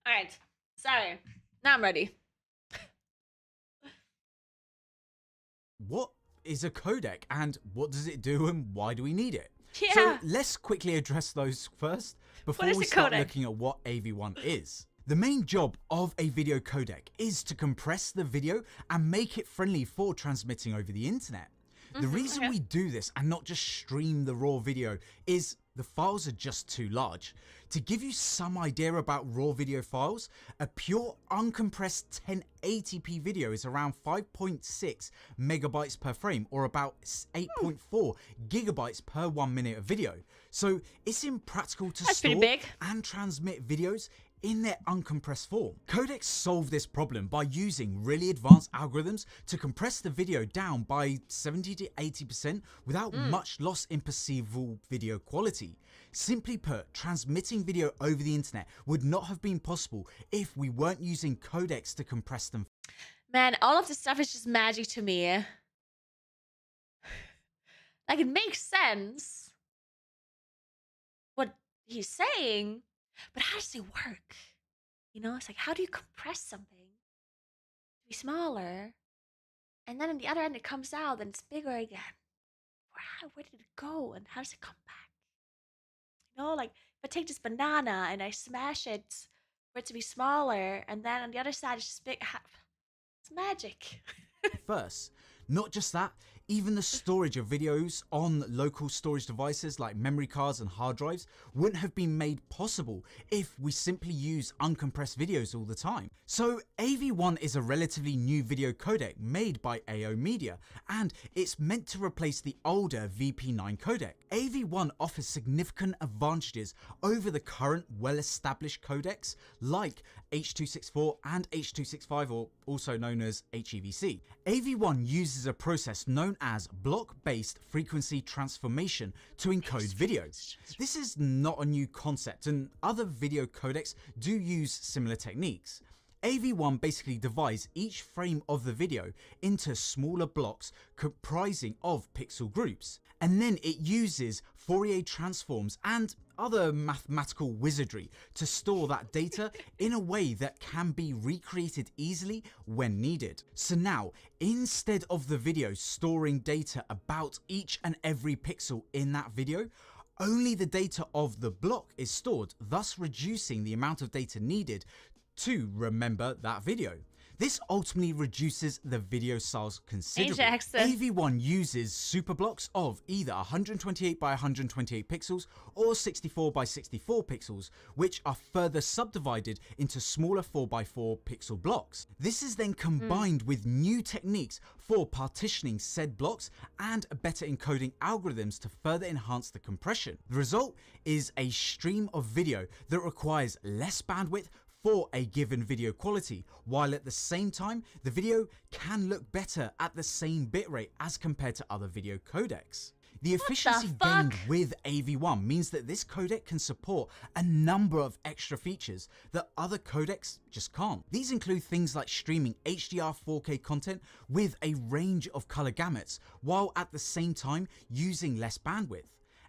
All right. Sorry. Now I'm ready. What is a codec and what does it do and why do we need it? Yeah. So let's quickly address those first before is we a start codec? looking at what AV1 is. The main job of a video codec is to compress the video and make it friendly for transmitting over the internet. The reason we do this and not just stream the raw video is the files are just too large. To give you some idea about raw video files, a pure uncompressed 1080p video is around 5.6 megabytes per frame, or about 8.4 gigabytes per 1 minute of video. So it's impractical to That's pretty store big. and transmit videos in their uncompressed form. Codecs solve this problem by using really advanced algorithms to compress the video down by 70 to 80% without much loss in perceivable video quality. Simply put, transmitting video over the internet would not have been possible if we weren't using codecs to compress them. Man, all of this stuff is just magic to me. Like, it makes sense what he's saying, but how does it work? You know, it's like, how do you compress something to be smaller, and then on the other end it comes out and it's bigger again? Where did it go, and how does it come back? You know, like, if I take this banana and I smash it for it to be smaller, and then on the other side it's just big. It's magic. First, not just that, even the storage of videos on local storage devices like memory cards and hard drives wouldn't have been made possible if we simply use uncompressed videos all the time. So AV1 is a relatively new video codec made by AO Media, and it's meant to replace the older VP9 codec. AV1 offers significant advantages over the current well-established codecs like H.264 and H.265, or also known as HEVC. AV1 uses a process known as block-based frequency transformation to encode video. This is not a new concept, and other video codecs do use similar techniques. AV1 basically divides each frame of the video into smaller blocks comprising of pixel groups, and then it uses Fourier transforms and other mathematical wizardry to store that data in a way that can be recreated easily when needed. So now, instead of the video storing data about each and every pixel in that video, only the data of the block is stored, thus reducing the amount of data needed to remember that video. This ultimately reduces the video size considerably. Jackson. AV1 uses super blocks of either 128 by 128 pixels or 64 by 64 pixels, which are further subdivided into smaller 4 by 4 pixel blocks. This is then combined with new techniques for partitioning said blocks and better encoding algorithms to further enhance the compression. The result is a stream of video that requires less bandwidth for a given video quality, while at the same time the video can look better at the same bitrate as compared to other video codecs. The efficiency gained with AV1 means that this codec can support a number of extra features that other codecs just can't. These include things like streaming HDR 4K content with a range of color gamuts, while at the same time using less bandwidth.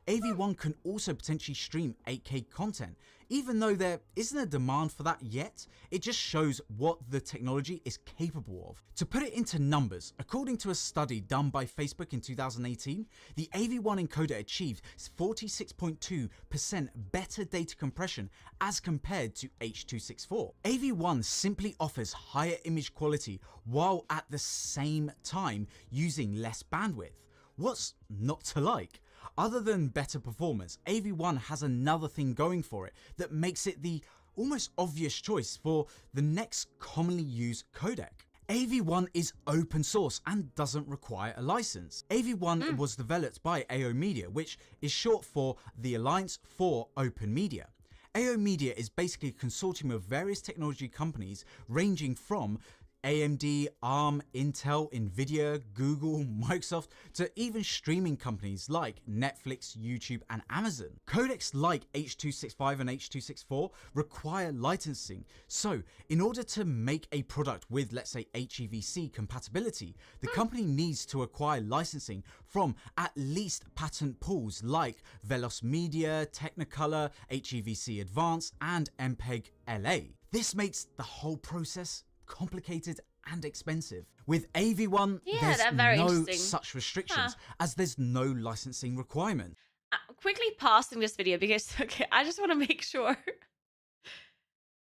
AV1 can also potentially stream 8K content. Even though there isn't a demand for that yet, it just shows what the technology is capable of. To put it into numbers, according to a study done by Facebook in 2018, the AV1 encoder achieved 46.2% better data compression as compared to H.264. AV1 simply offers higher image quality while at the same time using less bandwidth. What's not to like? Other than better performance, AV1 has another thing going for it that makes it the almost obvious choice for the next commonly used codec. AV1 is open source and doesn't require a license. AV1 was developed by AO Media, which is short for the Alliance for Open Media. AO Media is basically a consortium of various technology companies ranging from AMD, ARM, Intel, Nvidia, Google, Microsoft, to even streaming companies like Netflix, YouTube, and Amazon. Codecs like H.265 and H.264 require licensing, so in order to make a product with, let's say, HEVC compatibility, the company needs to acquire licensing from at least patent pools like Velos Media, Technicolor, HEVC Advanced, and MPEG LA. This makes the whole process complicated and expensive. With AV1, there's no such restrictions as there's no licensing requirement. I'm quickly pausing this video because, okay, I just want to make sure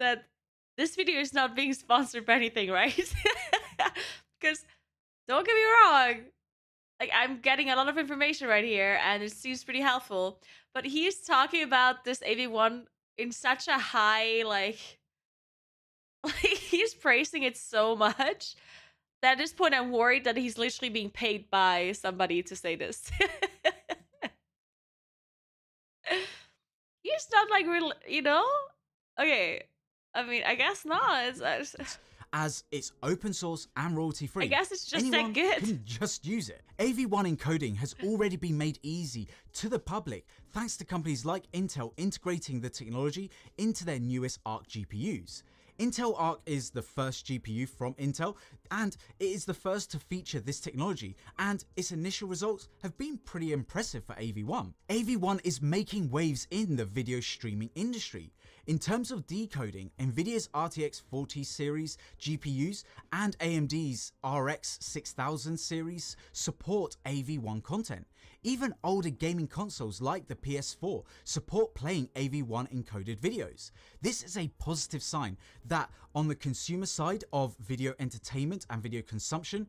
that this video is not being sponsored by anything, right? Because don't get me wrong, like, I'm getting a lot of information right here and it seems pretty helpful, but he's talking about this AV1 in such a high, like he's praising it so much that at this point I'm worried that he's literally being paid by somebody to say this. He's not like real, you know? Okay, I mean, I guess not. As it's open source and royalty free, I guess it's just anyone that good. can just use it. AV1 encoding has already been made easy to the public thanks to companies like Intel integrating the technology into their newest Arc GPUs. Intel Arc is the first GPU from Intel, and it is the first to feature this technology, and its initial results have been pretty impressive for AV1. AV1 is making waves in the video streaming industry. In terms of decoding, Nvidia's RTX 40 series GPUs and AMD's RX 6000 series support AV1 content. Even older gaming consoles like the PS4 support playing AV1 encoded videos. This is a positive sign that on the consumer side of video entertainment and video consumption,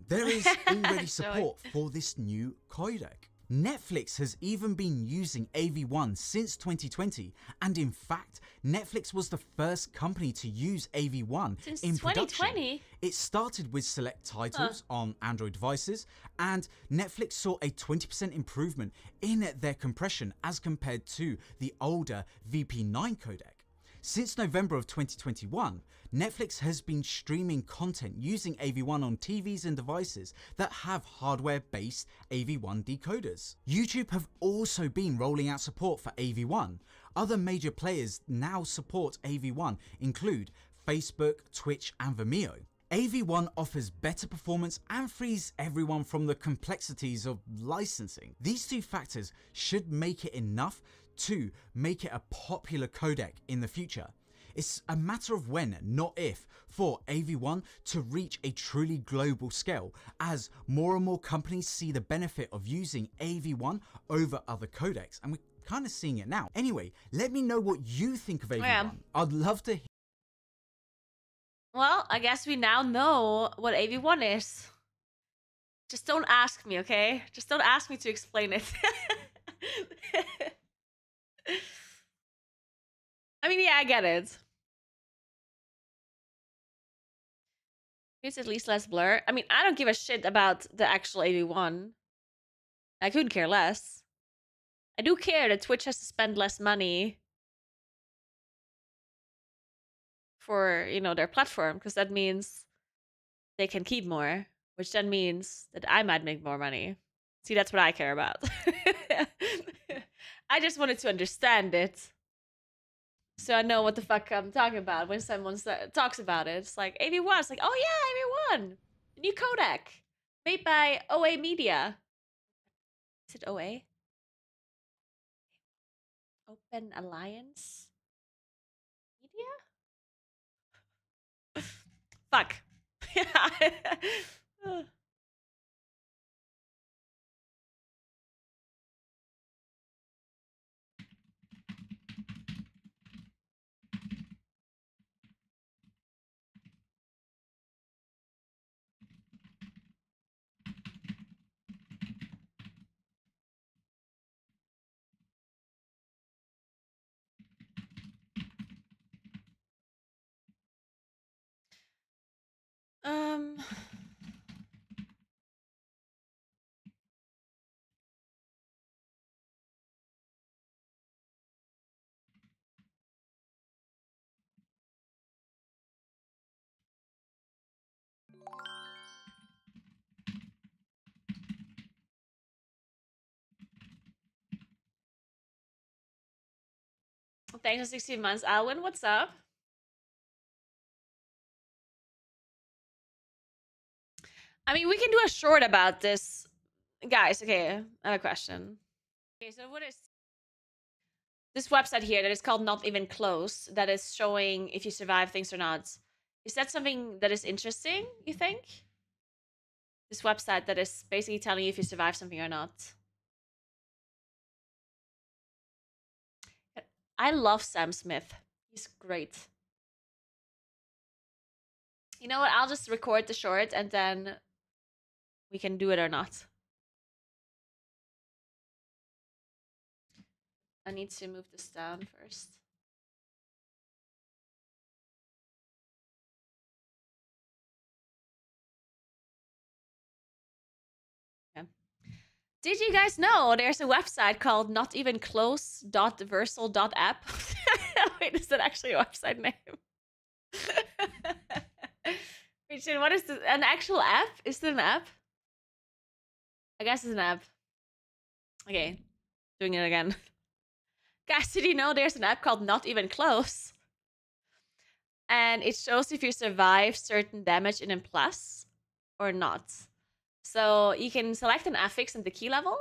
there is already support for this new codec. Netflix has even been using AV1 since 2020, and in fact, Netflix was the first company to use AV1 in production. 2020? It started with select titles on Android devices, and Netflix saw a 20% improvement in their compression as compared to the older VP9 codec. Since November of 2021, Netflix has been streaming content using AV1 on TVs and devices that have hardware-based AV1 decoders. YouTube have also been rolling out support for AV1. Other major players now support AV1 include Facebook, Twitch, and Vimeo. AV1 offers better performance and frees everyone from the complexities of licensing. These two factors should make it enough to make it a popular codec in the future. It's a matter of when, not if, for AV1 to reach a truly global scale, as more and more companies see the benefit of using AV1 over other codecs, and we're kind of seeing it now. Anyway, let me know what you think of AV1. I'd love to hear Well, I guess we now know what AV1 is. Just don't ask me, okay? Just don't ask me to explain it. I mean, yeah, I get it. It's at least less blur. I mean, I don't give a shit about the actual AV1. I couldn't care less. I do care that Twitch has to spend less money for, you know, their platform, because that means they can keep more, which then means that I might make more money. See, that's what I care about. I just wanted to understand it, so I know what the fuck I'm talking about when someone talks about it. It's like AV1. It's like, oh yeah, AV1, the new codec made by OA Media. Is it OA? Open Alliance Media? Fuck. Yeah. um. Thanks for 16 months, Alwyn. What's up? I mean, we can do a short about this. Guys, okay, I have a question. Okay, so what is this website here that is called Not Even Close, that is showing if you survive things or not? Is that something that is interesting, you think? This website that is basically telling you if you survive something or not. I love Sam Smith. He's great. You know what? I'll just record the short and then we can do it or not. I need to move this down first. Okay. Did you guys know there's a website called notevenclose.versal.app? Wait, is that actually a website name? Wait, what is this? An actual app? Is it an app? I guess it's an app. Okay, doing it again. Guys, did you know there's an app called Not Even Close? And it shows if you survive certain damage in a plus or not. So you can select an affix and the key level,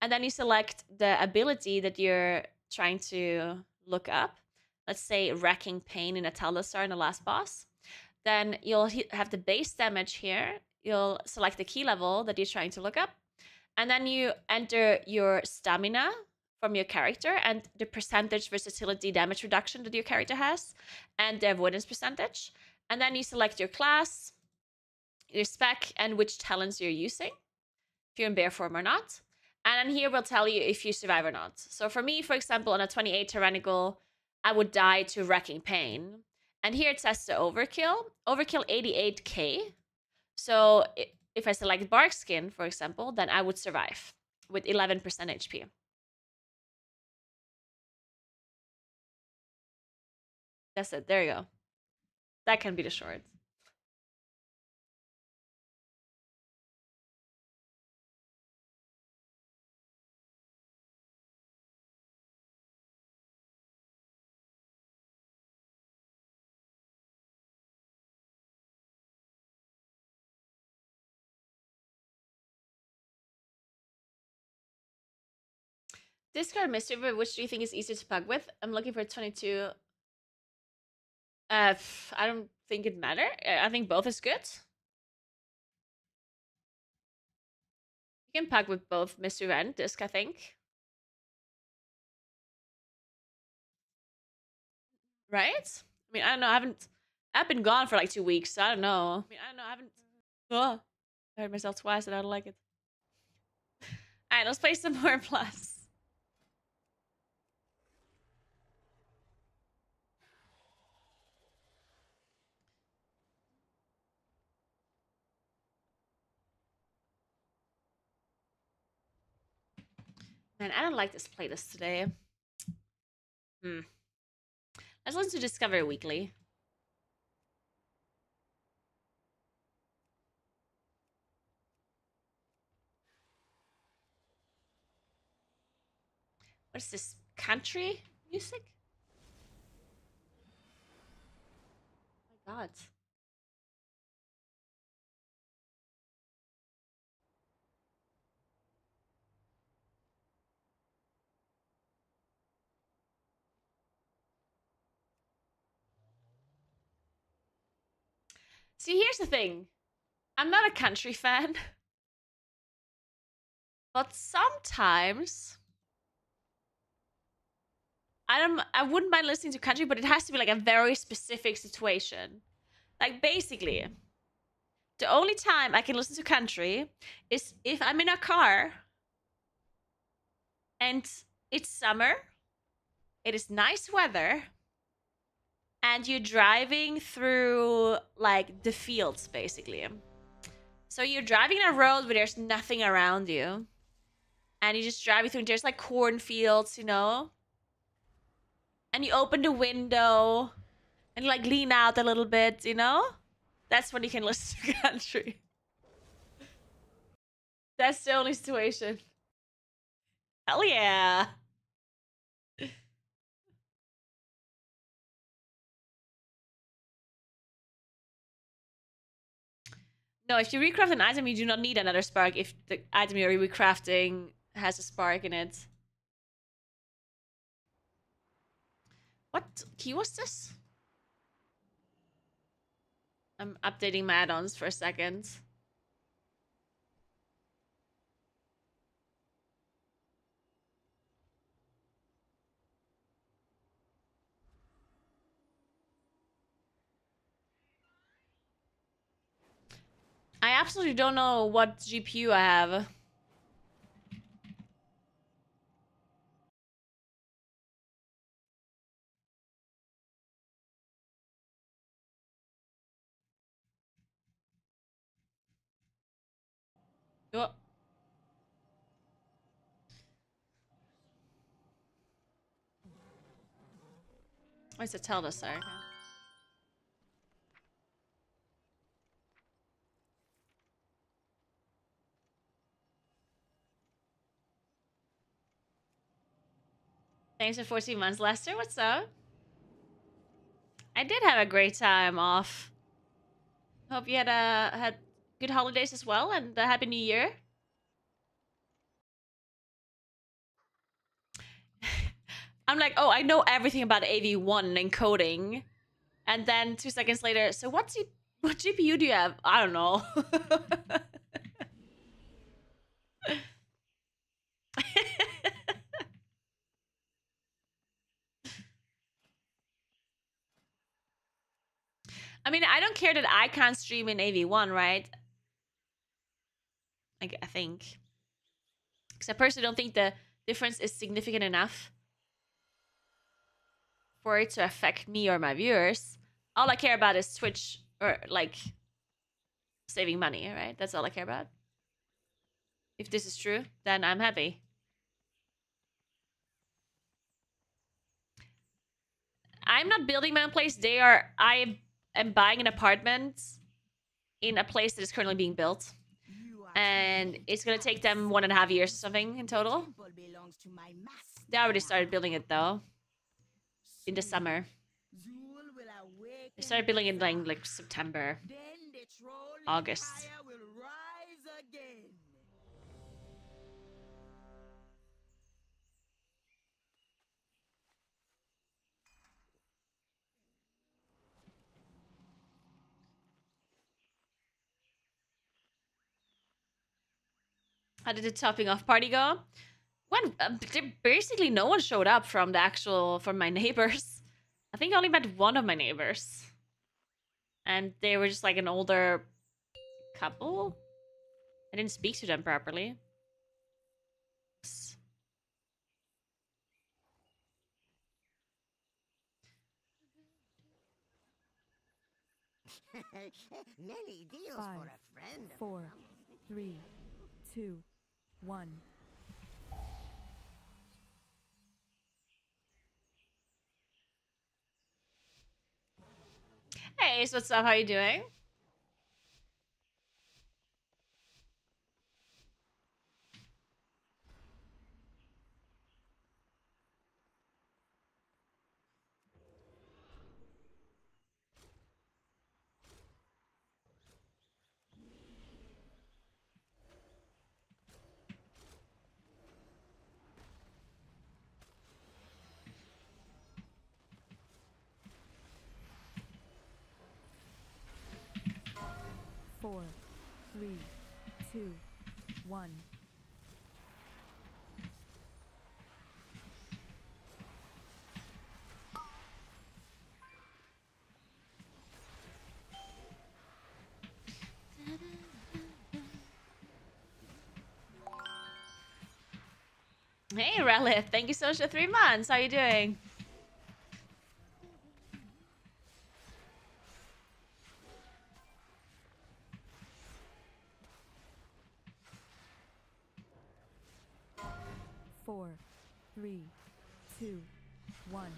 and then you select the ability that you're trying to look up. Let's say Wrecking Pain in a Talistar in the last boss. Then you'll have the base damage here. You'll select the key level that you're trying to look up. And then you enter your stamina from your character and the percentage versatility damage reduction that your character has and the avoidance percentage. And then you select your class, your spec, and which talents you're using, if you're in bear form or not. And then here we'll tell you if you survive or not. So for me, for example, on a 28 tyrannical, I would die to Wrecking Pain. And here it says the overkill 88k. So if I select Bark Skin, for example, then I would survive with 11% HP. That's it. There you go. That can be the short. Discard Mystery, which do you think is easier to pug with? I'm looking for 22. I don't think it matter. I think both is good. You can pug with both Mystery and Disc, I think. Right? I mean, I don't know. I haven't I've been gone for like 2 weeks, so I don't know. I mean, I don't know. I haven't. Oh, I heard myself twice and I don't like it. Alright, let's play some more Plus. Man, I don't like this playlist today. Let's listen to Discovery Weekly. What is this? Country music? Oh my god. See, here's the thing. I'm not a country fan. But sometimes I wouldn't mind listening to country, but it has to be like a very specific situation. Like basically, the only time I can listen to country is if I'm in a car and it's summer, it is nice weather, and you're driving through like the fields basically. So you're driving on a road where there's nothing around you. And you just driving through and there's like cornfields, you know? And you open the window and you like lean out a little bit, you know? That's when you can listen to country. That's the only situation. Hell yeah. No, if you recraft an item, you do not need another spark if the item you're recrafting has a spark in it. What key was this? I'm updating my add-ons for a second. I absolutely don't know what GPU I have. Oh. Where's the tell us, sorry. Thanks for 14 months, Lester. What's up? I did have a great time off. Hope you had good holidays as well, and a happy new year. I'm like, oh, I know everything about AV1 and coding, and then 2 seconds later, so what GPU do you have? I don't know. I mean, I don't care that I can't stream in AV1, right? I think. Because I personally don't think the difference is significant enough for it to affect me or my viewers. All I care about is Twitch, or like saving money, right? That's all I care about. If this is true, then I'm happy. I'm not building my own place. I am buying an apartment in a place that is currently being built. And it's gonna take them 1.5 years or something in total. They already started building it though. In the summer. They started building it in like September. August. How did the topping off party go? When basically no one showed up from my neighbors. I think I only met one of my neighbors. And they were just like an older couple. I didn't speak to them properly. Many deals Five, for a friend. 4, 3, 2, 1. Hey, so what's up? How you doing? Four, 3, 2, 1. Hey, Relith. Thank you so much for 3 months. How you doing? Four, 3, 2, 1.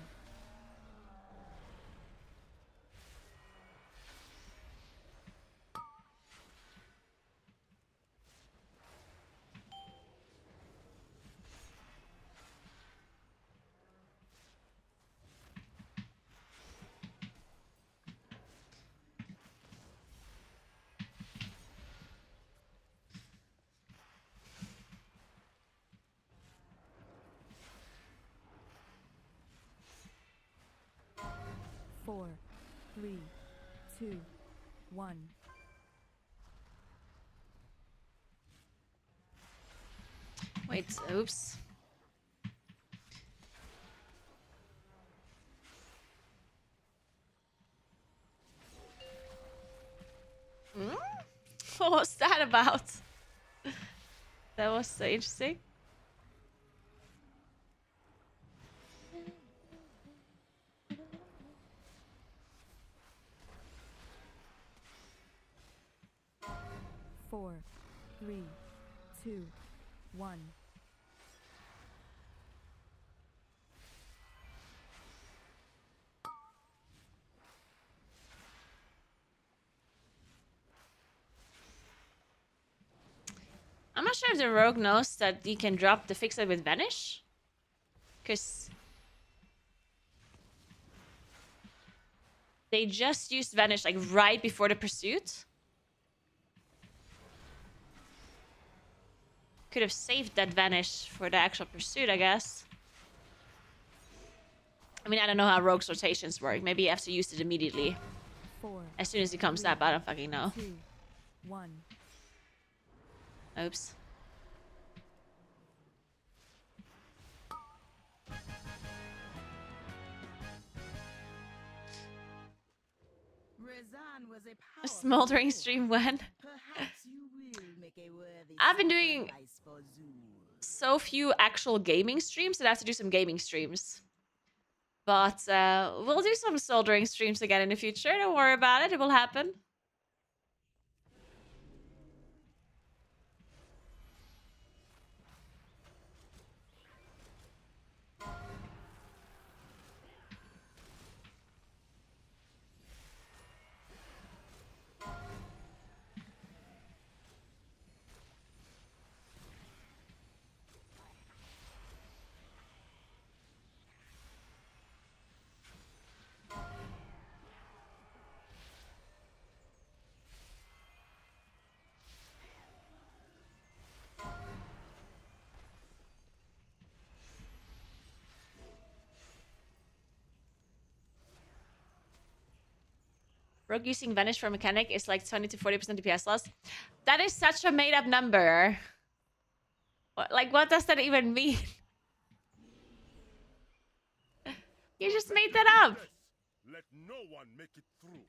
Four, 3, 2, 1. Wait, oops. Hmm? What was that about? That was so interesting. Four, 3, 2, 1. I'm not sure if the rogue knows that you can drop the fix it with Vanish. Because they just used Vanish like right before the pursuit. Could have saved that Vanish for the actual pursuit, I guess. I mean, I don't know how rogue's rotations work. Maybe you have to use it immediately. Four, As soon as he comes 3, up, I don't fucking know. 2, 1. Oops. Rezan was a A powerful smoldering lord. stream when? Perhaps you will make a worthy I've been doing sacrifice for Zur. so few actual gaming streams that I have to do some gaming streams. But we'll do some soldering streams again in the future. Don't worry about it. It will happen. Rogue using Vanish for mechanic is like 20 to 40% DPS loss. That is such a made-up number. What does that even mean? You just made that up. Let no one make it through.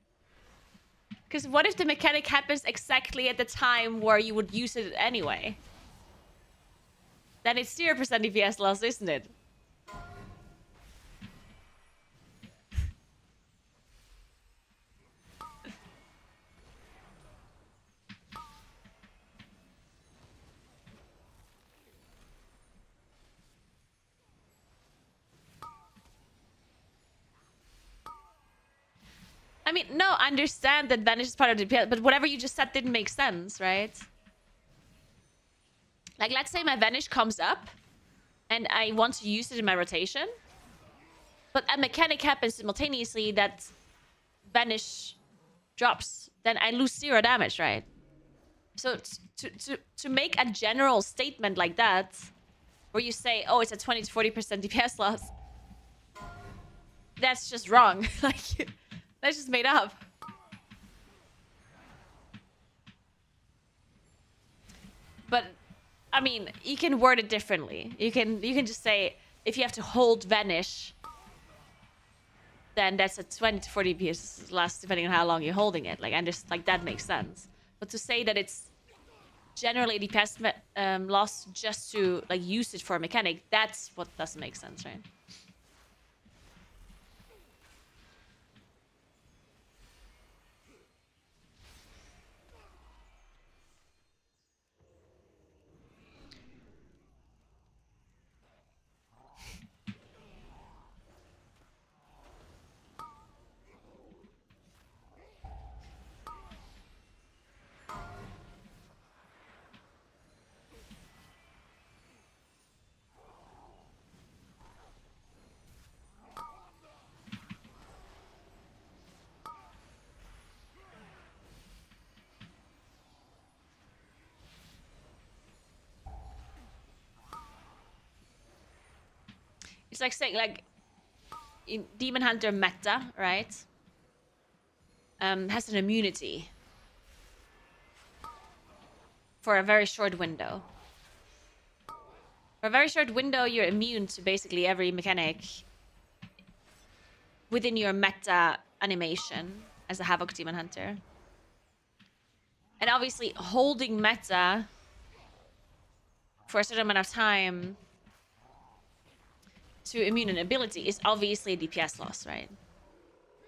Because what if the mechanic happens exactly at the time where you would use it anyway? Then it's 0% DPS loss, isn't it? I mean, no, I understand that Vanish is part of the DPS, but whatever you just said didn't make sense, right? Like, let's say my Vanish comes up, and I want to use it in my rotation, but a mechanic happens simultaneously that Vanish drops, then I lose 0 damage, right? So to make a general statement like that, where you say, oh, it's a 20 to 40% DPS loss, that's just wrong. Like, that's just made up. But I mean, you can word it differently. You can just say, if you have to hold Vanish, then that's a 20 to 40 DPS loss depending on how long you're holding it. Like, and just like that makes sense. But to say that it's generally DPS loss just to like use it for a mechanic, that's what doesn't make sense, right? It's like saying, like, in Demon Hunter meta, right? Has an immunity for a very short window. For a very short window, you're immune to basically every mechanic within your meta animation as a Havoc Demon Hunter. And obviously, holding meta for a certain amount of time to immune an ability is obviously a DPS loss, right?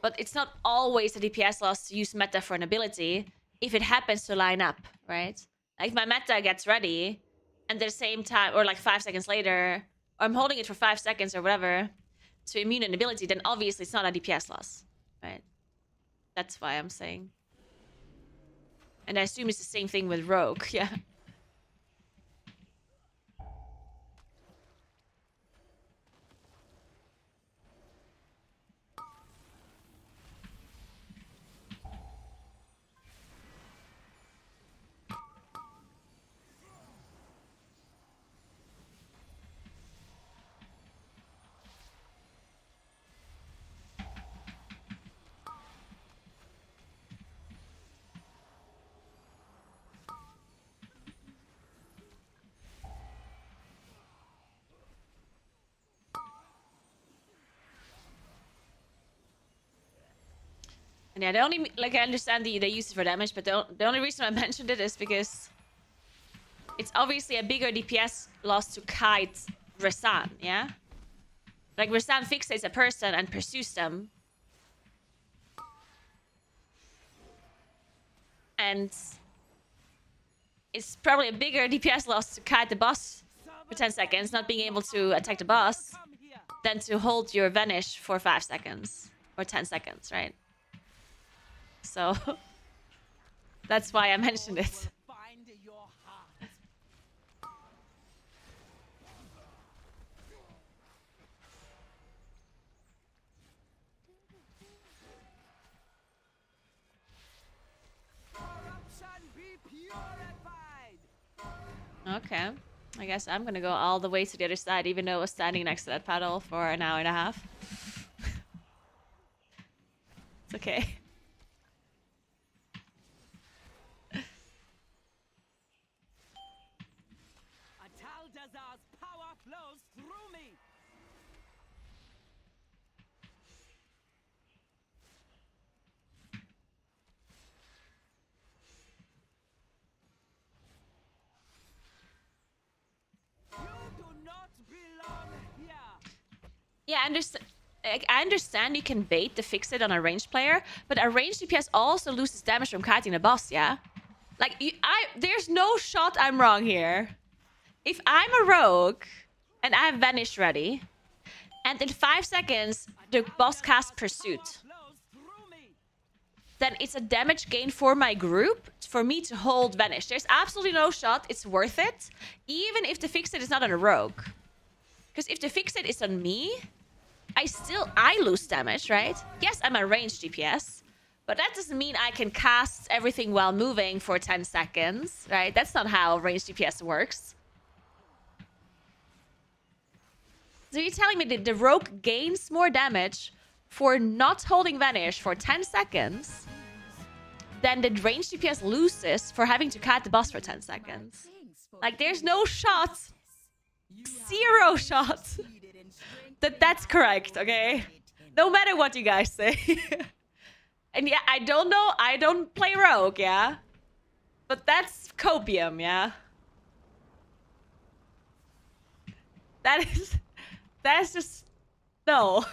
But it's not always a DPS loss to use meta for an ability if it happens to line up, right? Like, my meta gets ready, and at the same time, or like 5 seconds later, or I'm holding it for 5 seconds or whatever to immune an ability, then obviously it's not a DPS loss, right? That's why I'm saying. And I assume it's the same thing with Rogue, yeah. And yeah, the only, like, I understand they use it for damage, but the only reason I mentioned it is because it's obviously a bigger DPS loss to kite Rasan, yeah? Like, Rasan fixates a person and pursues them. And it's probably a bigger DPS loss to kite the boss for 10 seconds, not being able to attack the boss, than to hold your Vanish for 5 seconds or 10 seconds, right? So that's why I mentioned it. Okay. I guess I'm gonna go all the way to the other side, even though I was standing next to that paddle for an hour and a half. It's okay. Ataldazar's power flows through me. I understand. Like, I understand you can bait the fix it on a ranged player, but a ranged DPS also loses damage from kiting the boss, yeah? Like, there's no shot I'm wrong here. If I'm a rogue and I have Vanish ready, and in 5 seconds the boss casts Pursuit, then it's a damage gain for my group for me to hold Vanish. There's absolutely no shot it's worth it, even if the fix it is not on a rogue. Because if the fix it is on me, I lose damage, right? Yes, I'm a ranged DPS, but that doesn't mean I can cast everything while moving for 10 seconds, right? That's not how ranged DPS works. So you're telling me that the rogue gains more damage for not holding Vanish for 10 seconds than the ranged DPS loses for having to kite the boss for 10 seconds? Like, there's no shot. 0 shot. That's correct, okay? No matter what you guys say. And yeah, I don't know. I don't play rogue, yeah? But that's copium, yeah? That's just... No.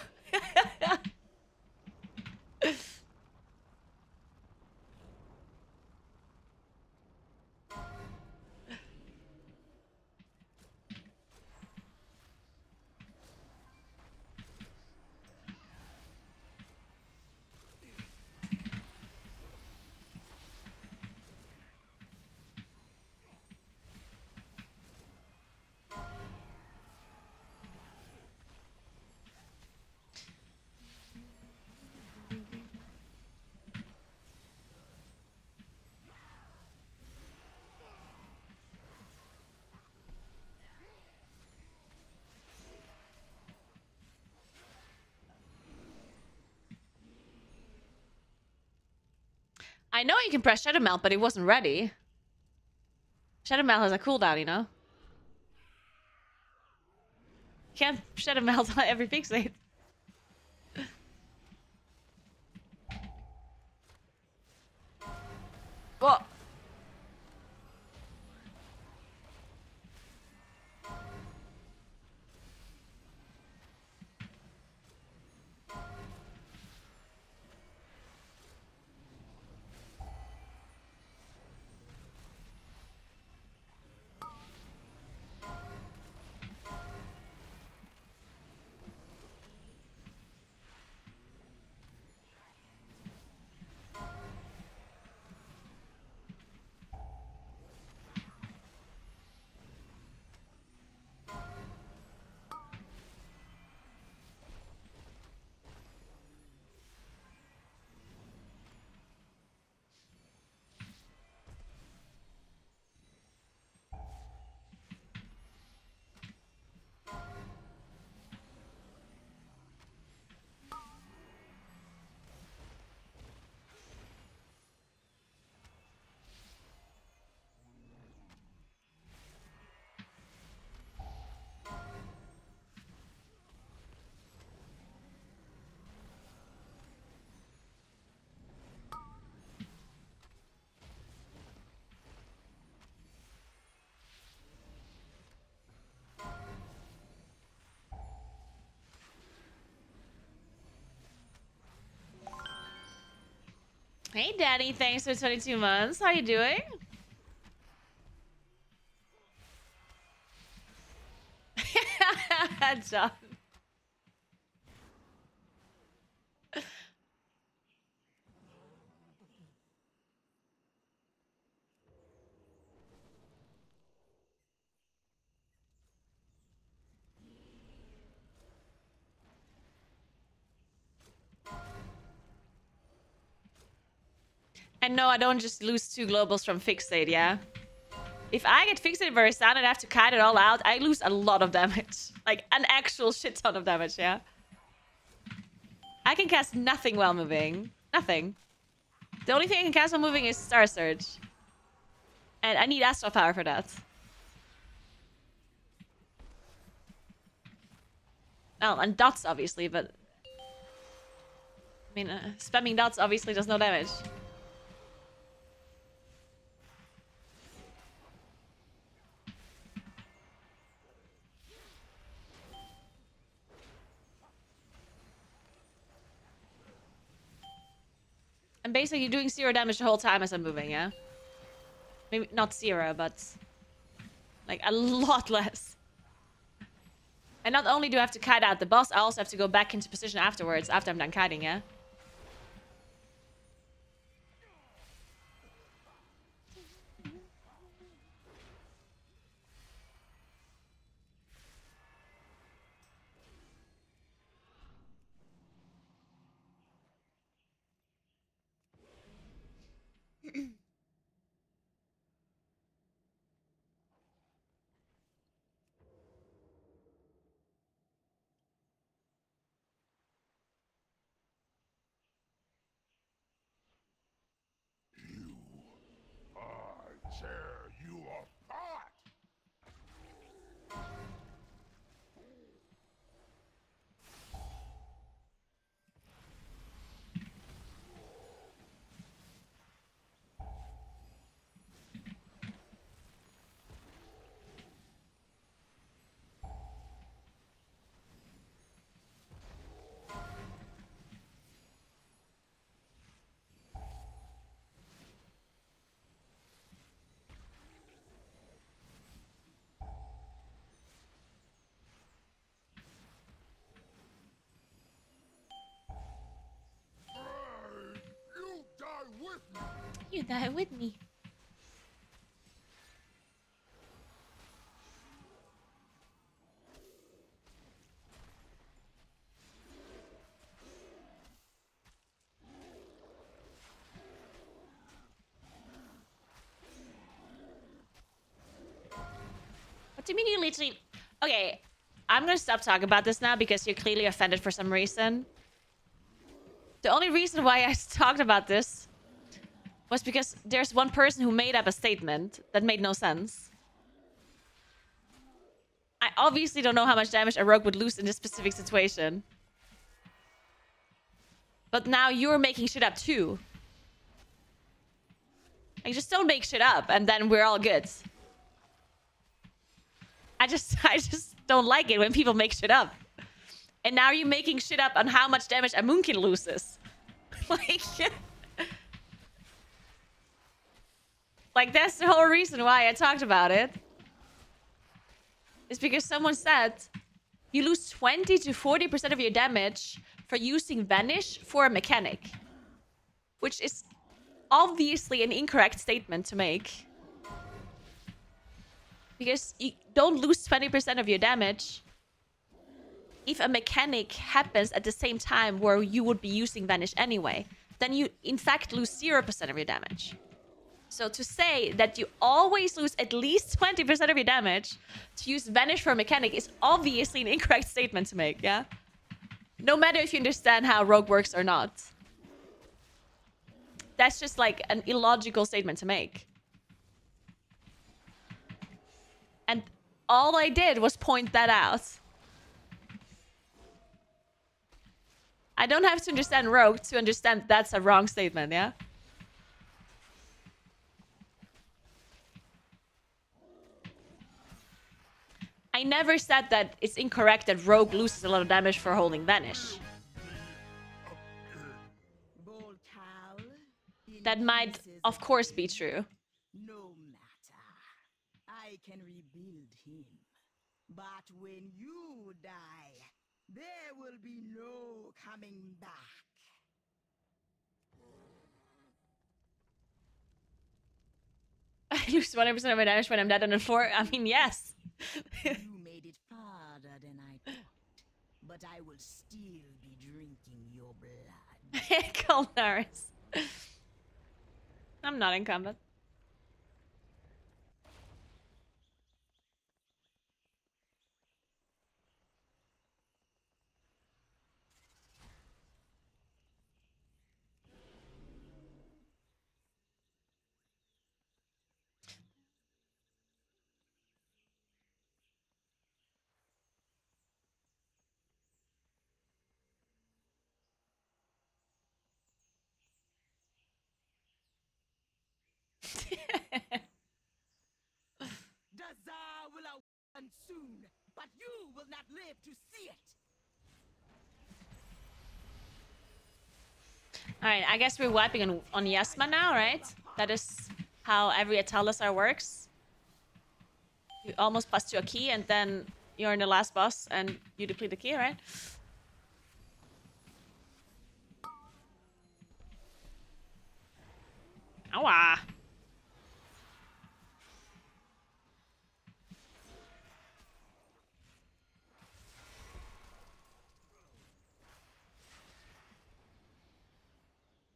I know you can press Shadow Melt, but it wasn't ready. Shadow Melt has a cooldown, you know? Can't Shadow Melt on every fixate. Whoa. Hey, Daddy. Thanks for 22 months. How you doing? John. And no, I don't just lose 2 globals from Fixate, yeah? If I get Fixate very sound and I have to kite it all out, I lose a lot of damage. Like, an actual shit ton of damage, yeah? I can cast nothing while moving. Nothing. The only thing I can cast while moving is Star Surge. And I need Astral Power for that. Oh, and dots, obviously, but... I mean, spamming dots obviously does no damage. I'm basically doing 0 damage the whole time as I'm moving, yeah? Maybe not 0, but like a lot less. And not only do I have to kite out the boss, I also have to go back into position afterwards, after I'm done kiting, yeah? I tear you apart! You die with me! You die with me. What do you mean you literally... Okay, I'm gonna stop talking about this now because you're clearly offended for some reason. The only reason why I talked about this was because there's one person who made up a statement that made no sense. I obviously don't know how much damage a rogue would lose in this specific situation. But now you're making shit up too. Like, just don't make shit up and then we're all good. I just don't like it when people make shit up. And now you're making shit up on how much damage a moonkin loses. Like, that's the whole reason why I talked about it. Is because someone said you lose 20 to 40% of your damage for using Vanish for a mechanic. Which is obviously an incorrect statement to make. Because you don't lose 20% of your damage if a mechanic happens at the same time where you would be using Vanish anyway. Then you, in fact, lose 0% of your damage. So to say that you always lose at least 20% of your damage to use Vanish for a mechanic is obviously an incorrect statement to make, yeah? No matter if you understand how Rogue works or not. That's just like an illogical statement to make. And all I did was point that out. I don't have to understand Rogue to understand that's a wrong statement, yeah? I never said that it's incorrect that Rogue loses a lot of damage for holding Vanish. That might, of course, be true. No matter. I can rebuild him. But when you die, there will be no coming back. I lose 100% of my damage when I'm dead on the floor. I mean, yes. You made it farther than I thought. But I will still be drinking your blood. Colnaris. I'm not in combat. Dazar will awaken soon, but you will not live to see it. Alright, I guess we're wiping on Yasma now, right? That is how every Italasar works. You almost bust to a key and then you're in the last boss and you deplete the key, right? Owa!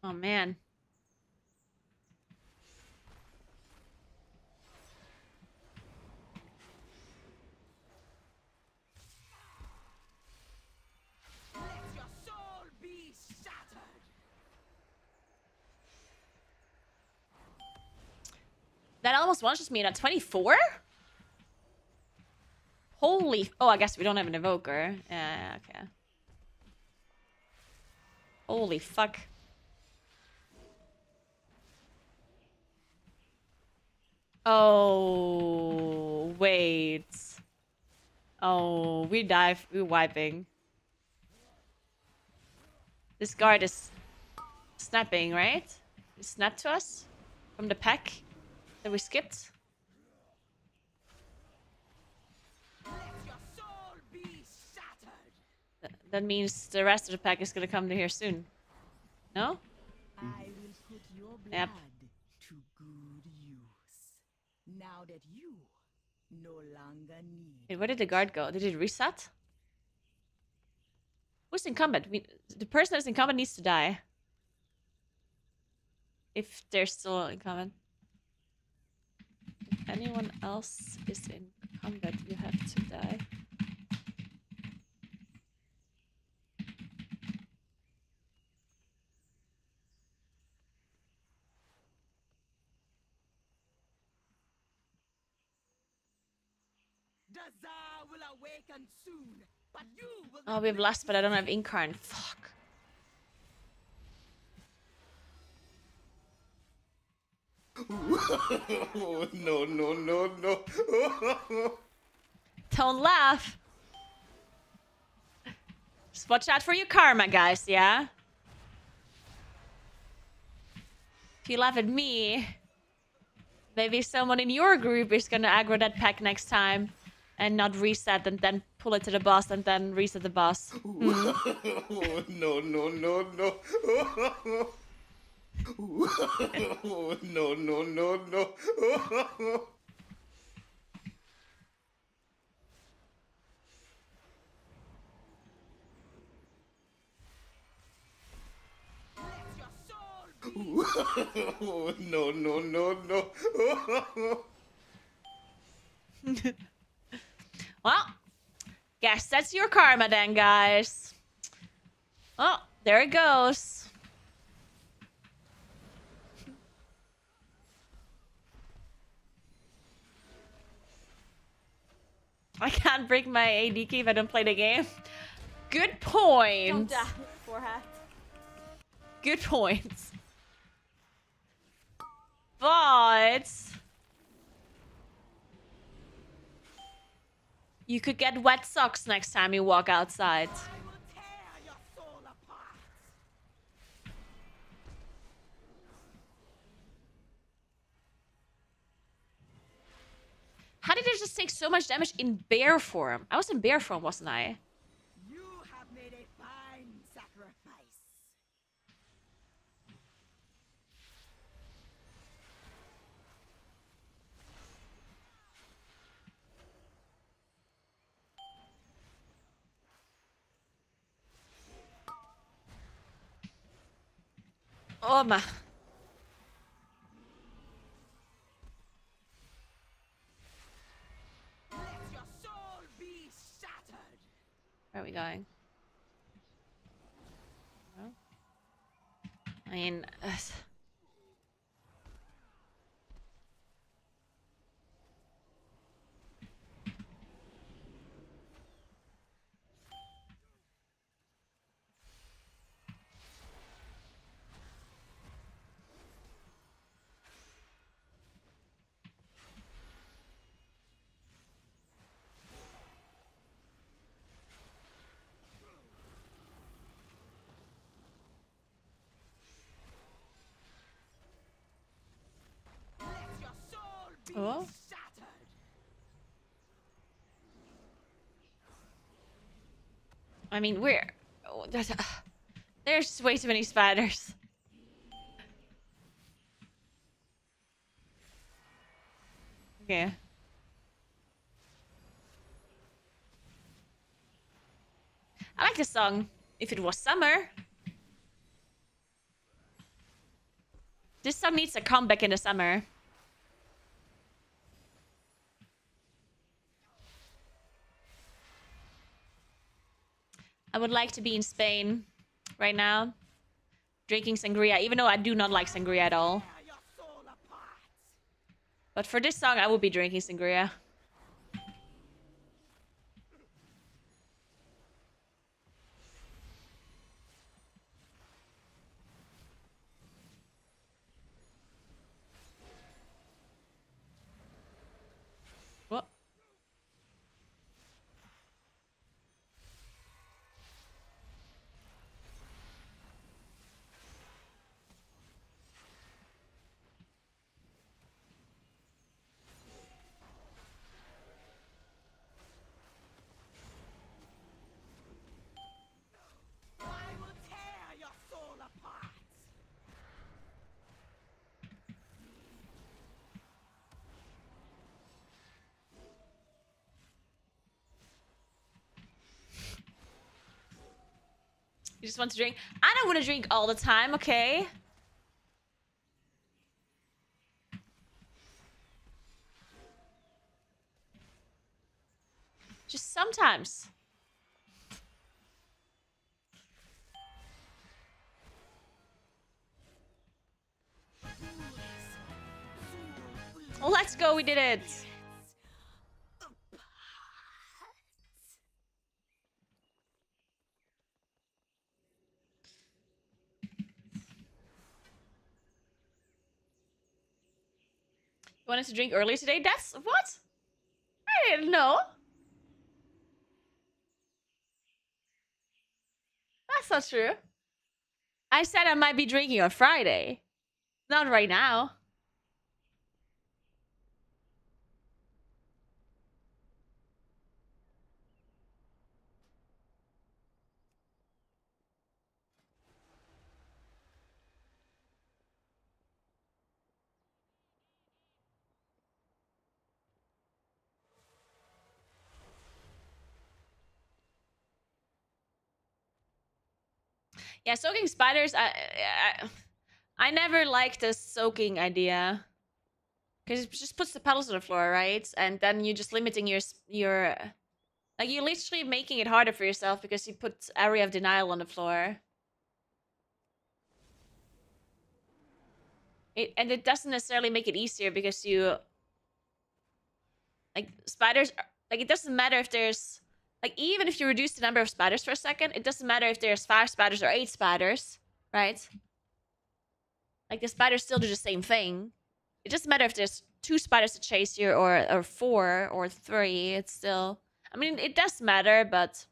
Oh man. Let your soul be shattered. That almost one-shots me at 24? Holy... Oh, I guess we don't have an evoker. Yeah, okay. Holy fuck. Oh, wait. Oh, we dive. We're wiping. This guard is snapping, right? He snapped to us from the pack that we skipped. Let your soul be shattered. That means the rest of the pack is gonna come to here soon. No? I will put your blood Yep. to good use. Now that you no longer need. Wait, where did the guard go? Did it reset? Who's in combat? The person that's in combat needs to die. If they're still in combat. If anyone else is in combat, you have to die. The Tsar will awaken soon, but you will Oh, not we have live lust, to but I don't see have Incarn. Fuck. Oh, no, no, no, no. Don't laugh. Just watch out for your karma, guys, yeah? If you laugh at me, maybe someone in your group is gonna aggro that pack next time and not reset and then pull it to the boss and then reset the boss. Oh, no, no, no, no. Oh, no, no, no, no. Let your soul be. Oh, no, no, no, no. Well, guess that's your karma then, guys. Oh, there it goes. I can't break my AD key if I don't play the game. Good point. Good point. But you could get wet socks next time you walk outside. I will tear your soul apart. How did I just take so much damage in bear form? I was in bear form, wasn't I? You have made a fine sacrifice. Oh my. Let your soul be shattered. Where are we going? No? I mean... Oh. I mean, there's way too many spiders. Okay. I like this song. If it was summer. This song needs a comeback in the summer. I would like to be in Spain right now, drinking sangria, even though I do not like sangria at all. But for this song, I would be drinking sangria. What? You just want to drink? I don't want to drink all the time, okay? Just sometimes. Well, let's go, we did it. You wanted to drink earlier today? That's what? I didn't know. That's not true. I said I might be drinking on Friday. Not right now. Yeah, soaking spiders. I never liked the soaking idea because it just puts the petals on the floor, right? And then you're just limiting your like you're literally making it harder for yourself because you put area of denial on the floor. It doesn't necessarily make it easier because you like spiders. Like it doesn't matter if there's like even if you reduce the number of spiders for a second, it doesn't matter if there's 5 spiders or 8 spiders, right? Like the spiders still do the same thing. It doesn't matter if there's 2 spiders to chase you or 4 or 3. It's still. I mean, it does matter, but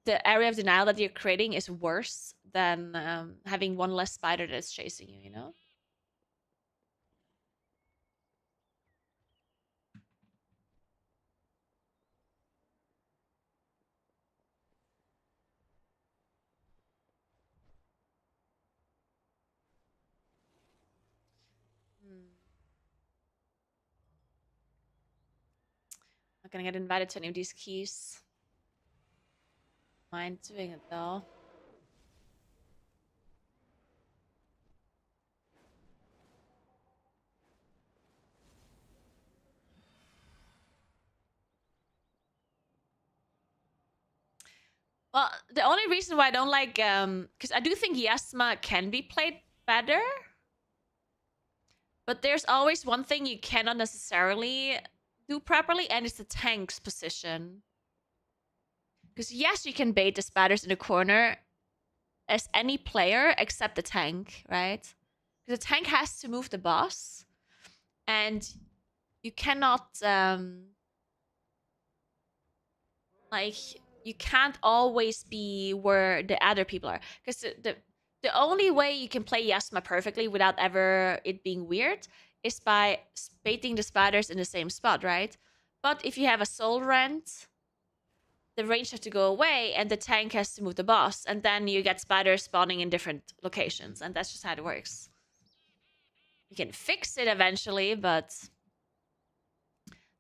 the area of denial that you're creating is worse than having 1 less spider that's chasing you, you know? Not gonna get invited to any of these keys. Mind doing it though. Well, the only reason why I don't like because I do think Yasma can be played better. But there's always one thing you cannot necessarily do properly, and it's the tank's position. Because yes, you can bait the spiders in the corner as any player except the tank, right? Because the tank has to move the boss, and you cannot like you can't always be where the other people are. Because The only way you can play Yasma perfectly without ever it being weird is by baiting the spiders in the same spot, right? But if you have a soul rent, the range has to go away and the tank has to move the boss. And then you get spiders spawning in different locations. And that's just how it works. You can fix it eventually, but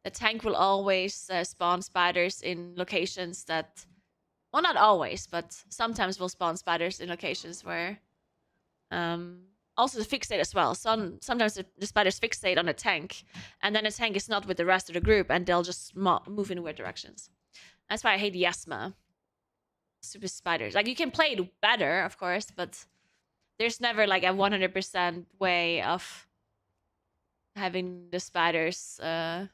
the tank will always spawn spiders in locations that... Well, not always, but sometimes will spawn spiders in locations where... also the fixate as well. Sometimes the spiders fixate on a tank, and then the tank is not with the rest of the group, and they'll just move in weird directions. That's why I hate Yasma. Stupid spiders. Like, you can play it better, of course, but there's never like a 100% way of having the spiders in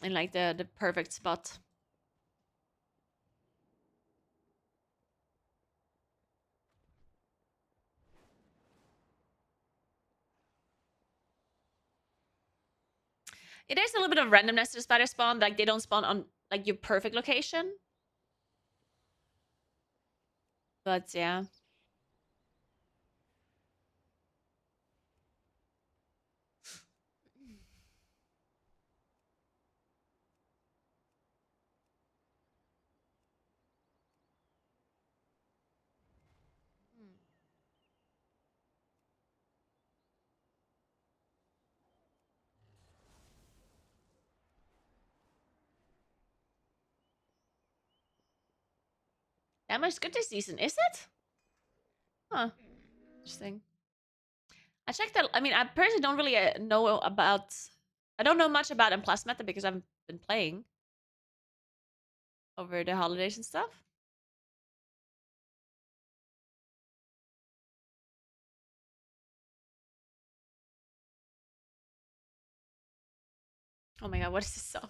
like the perfect spot. It is a little bit of randomness to the spider spawn. Like, they don't spawn on like your perfect location. But yeah. That much good this season, is it? Huh. Interesting. I checked that. I mean, I personally don't really know about... I don't know much about M+ meta because I haven't been playing over the holidays and stuff. Oh my god, what is this song?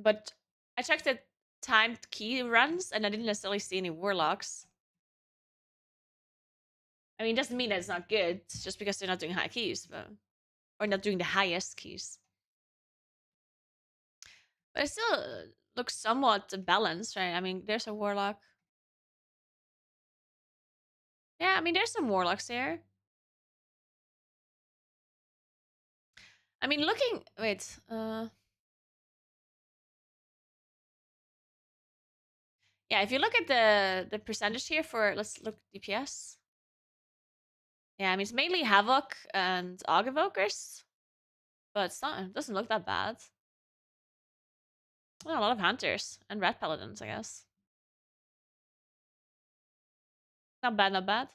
But I checked the timed key runs and I didn't necessarily see any warlocks. I mean, it doesn't mean that it's not good, just because they're not doing high keys, but... Or not doing the highest keys. But it still looks somewhat balanced, right? I mean, there's a warlock. Yeah, I mean, there's some warlocks here. I mean, looking... Wait, yeah, if you look at the percentage here for... Let's look DPS. Yeah, I mean, it's mainly Havoc and Aug Evokers. But it's not... It doesn't look that bad. Well, a lot of Hunters and Red Paladins, I guess. Not bad, not bad.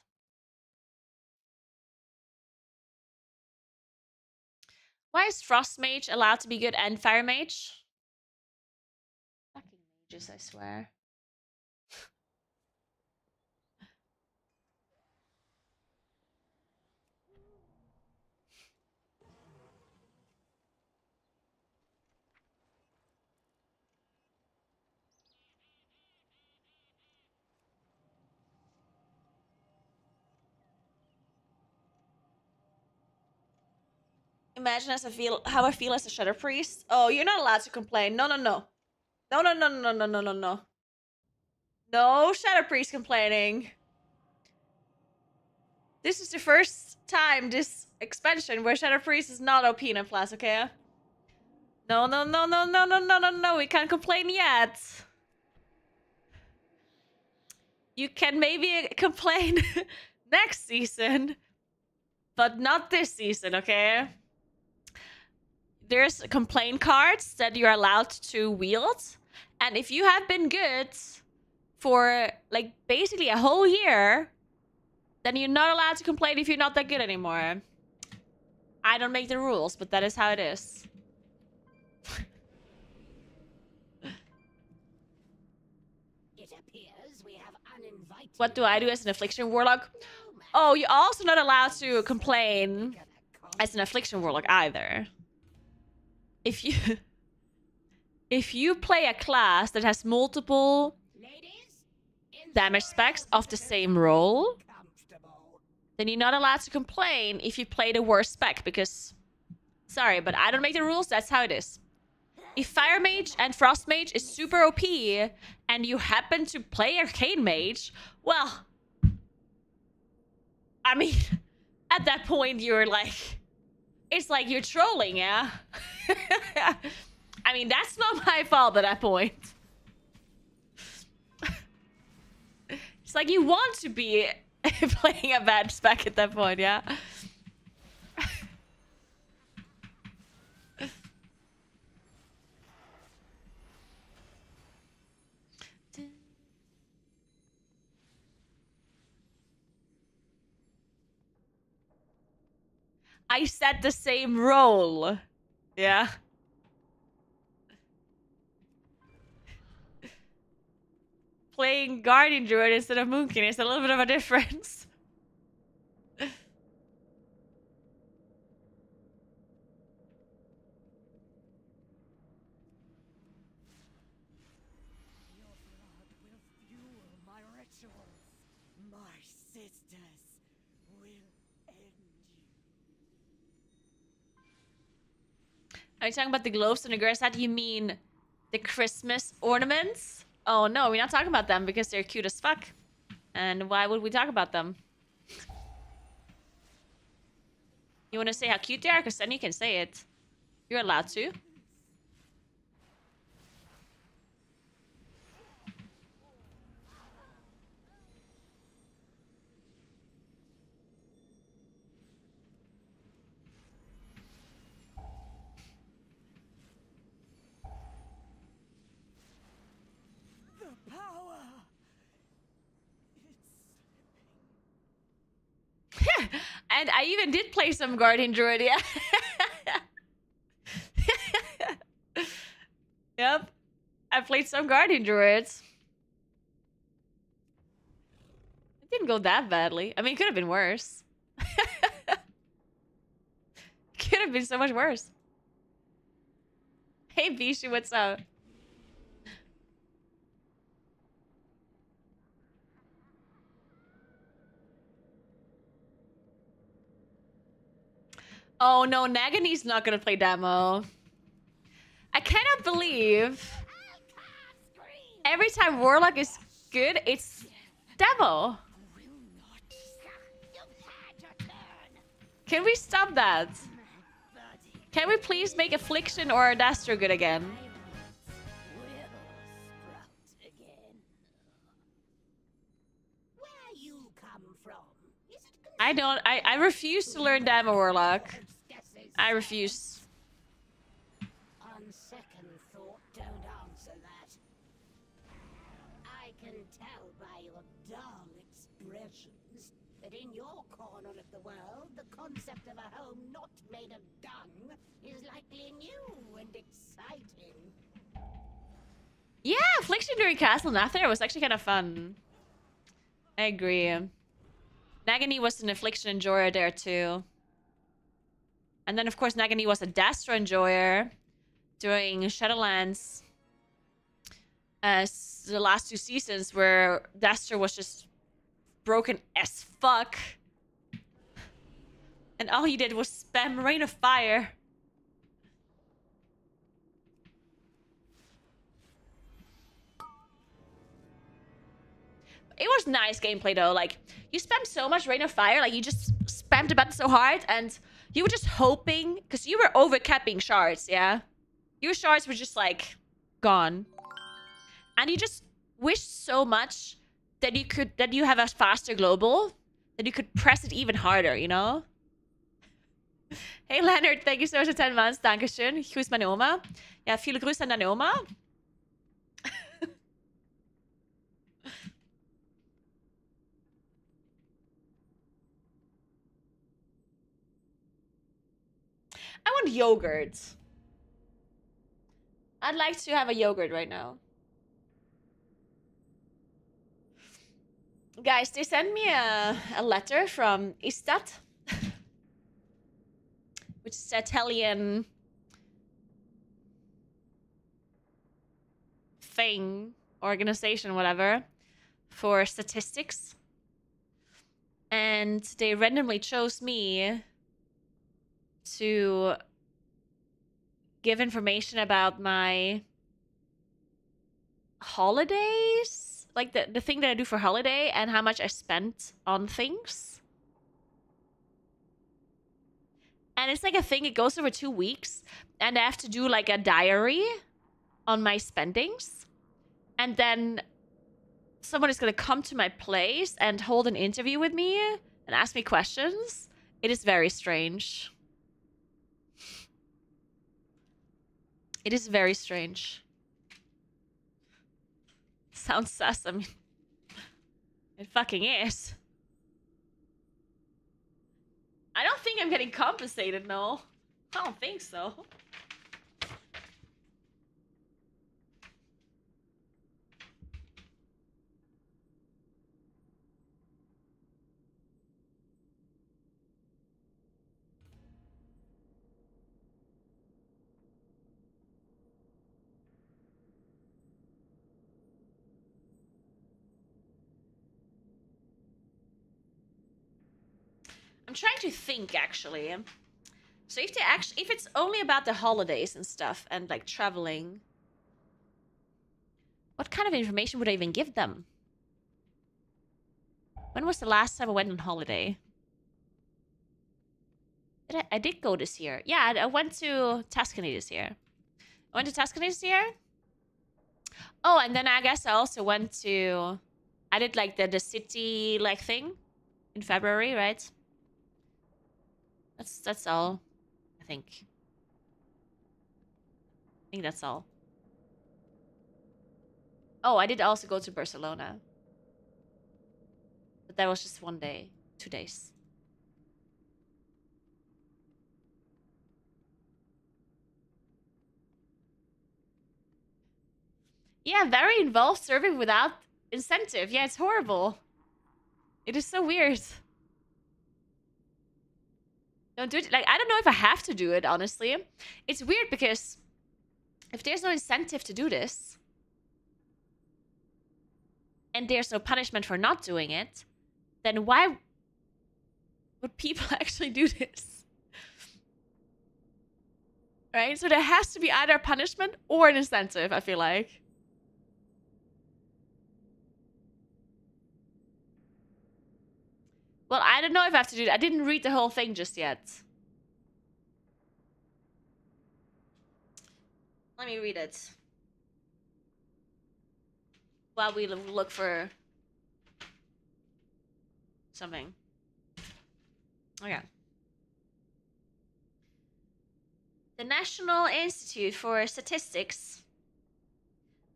Why is Frost Mage allowed to be good and Fire Mage? Fucking mages, I swear. Imagine how I feel as a Shadow Priest. Oh, you're not allowed to complain. No, no, no. No, no, no, no, no, no, no, no. No Shadow Priest complaining. This is the first time this expansion where Shadow Priest is not OP in plus, okay? No, no, no, no, no, no, no, no, no. We can't complain yet. You can maybe complain next season, but not this season, okay? There's complaint cards that you're allowed to wield. And if you have been good for, like, basically a whole year, then you're not allowed to complain if you're not that good anymore. I don't make the rules, but that is how it is. It appears we have uninvited... What do I do as an Affliction Warlock? Oh, you're also not allowed to complain as an Affliction Warlock either. If you play a class that has multiple damage specs of the same role, then you're not allowed to complain if you play the worst spec, because... Sorry, but I don't make the rules, that's how it is. If Fire Mage and Frost Mage is super OP, and you happen to play Arcane Mage, well... I mean, at that point, you're like... It's like you're trolling, yeah? I mean, that's not my fault at that point. It's like you want to be playing a bad spec at that point, yeah? I set the same role. Yeah. Playing Guardian Druid instead of Moonkin is a little bit of a difference. Are you talking about the globes on the girl's hat? You mean the Christmas ornaments? Oh no, we're not talking about them because they're cute as fuck. And why would we talk about them? You want to say how cute they are? Because then you can say it. You're allowed to. And I even did play some Guardian Druid, yeah. Yep. I played some Guardian Druids. It didn't go that badly. I mean, it could have been worse. Could have been so much worse. Hey, Bishu, what's up? Oh no, Nagani's not gonna play demo. I cannot believe every time Warlock is good, it's demo. Can we stop that? Can we please make Affliction or Dastro good again? I refuse to learn Demo Warlock. I refuse. On second thought, don't answer that. I can tell by your dull expressions that in your corner of the world, the concept of a home not made of dung is likely new and exciting. Yeah, Affliction during Castle Nather was actually kind of fun. I agree. Nagini was an Affliction enjoyer there too. And then, of course, Nagini was a Dastro enjoyer during Shadowlands. The last 2 seasons where Dastro was just broken as fuck. And all he did was spam Rain of Fire. It was nice gameplay though. Like, you spammed so much Rain of Fire, like you just spammed the button so hard, and you were just hoping, because you were overcapping shards, yeah? Your shards were just like gone. And you just wished so much that you have a faster global, that you could press it even harder, you know? Hey Leonard, thank you so much for 10 months. Dankeschön. Ich grüße meine Oma. Ja, viele Grüße an deine Oma. I want yogurt. I'd like to have a yogurt right now. Guys, they sent me a letter from Istat, which is Italian thing, organization, whatever, for statistics. And they randomly chose me to give information about my holidays, like the thing that I do for holiday and how much I spent on things. And it's like a thing, it goes over 2 weeks, and I have to do like a diary on my spendings. And then someone is going to come to my place and hold an interview with me and ask me questions. It is very strange. It is very strange. Sounds sus. I mean, it fucking is. I don't think I'm getting compensated, no. I don't think so. I'm trying to think, actually. So if it's only about the holidays and stuff and like traveling, what kind of information would I even give them? When was the last time I went on holiday? I did go this year. Yeah, I went to Tuscany this year. I went to Tuscany this year. Oh, and then I guess I also went to... I did like the city like thing in February, right? That's all, I think. I think that's all. Oh, I did also go to Barcelona. But that was just 1 day, 2 days. Yeah, very involved serving without incentive. Yeah, it's horrible. It is so weird. Don't do it. Like, I don't know if I have to do it, honestly. It's weird because if there's no incentive to do this, and there's no punishment for not doing it, then why would people actually do this? Right? So there has to be either a punishment or an incentive, I feel like. Well, I don't know if I have to do that. I didn't read the whole thing just yet. Let me read it. While we look for something. Okay. The National Institute for Statistics.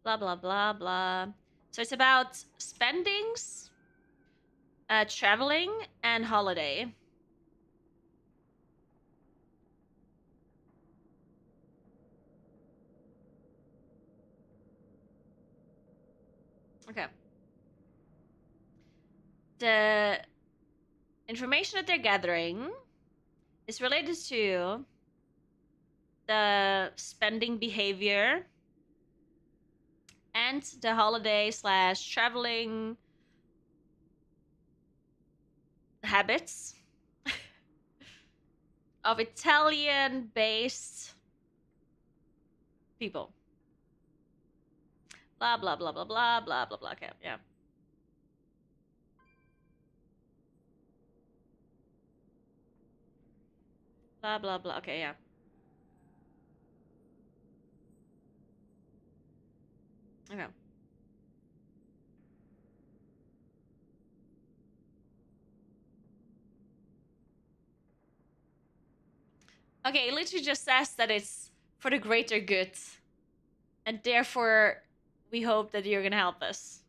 Blah, blah, blah, blah. So it's about spendings, traveling, and holiday. Okay. The information that they're gathering is related to the spending behavior and the holiday / traveling habits of Italian-based people. Blah, blah, blah, blah, blah, blah, blah, blah. Okay, yeah. Blah, blah, blah. Okay, yeah. Okay. Okay, it literally just says that it's for the greater good. And therefore, we hope that you're gonna help us.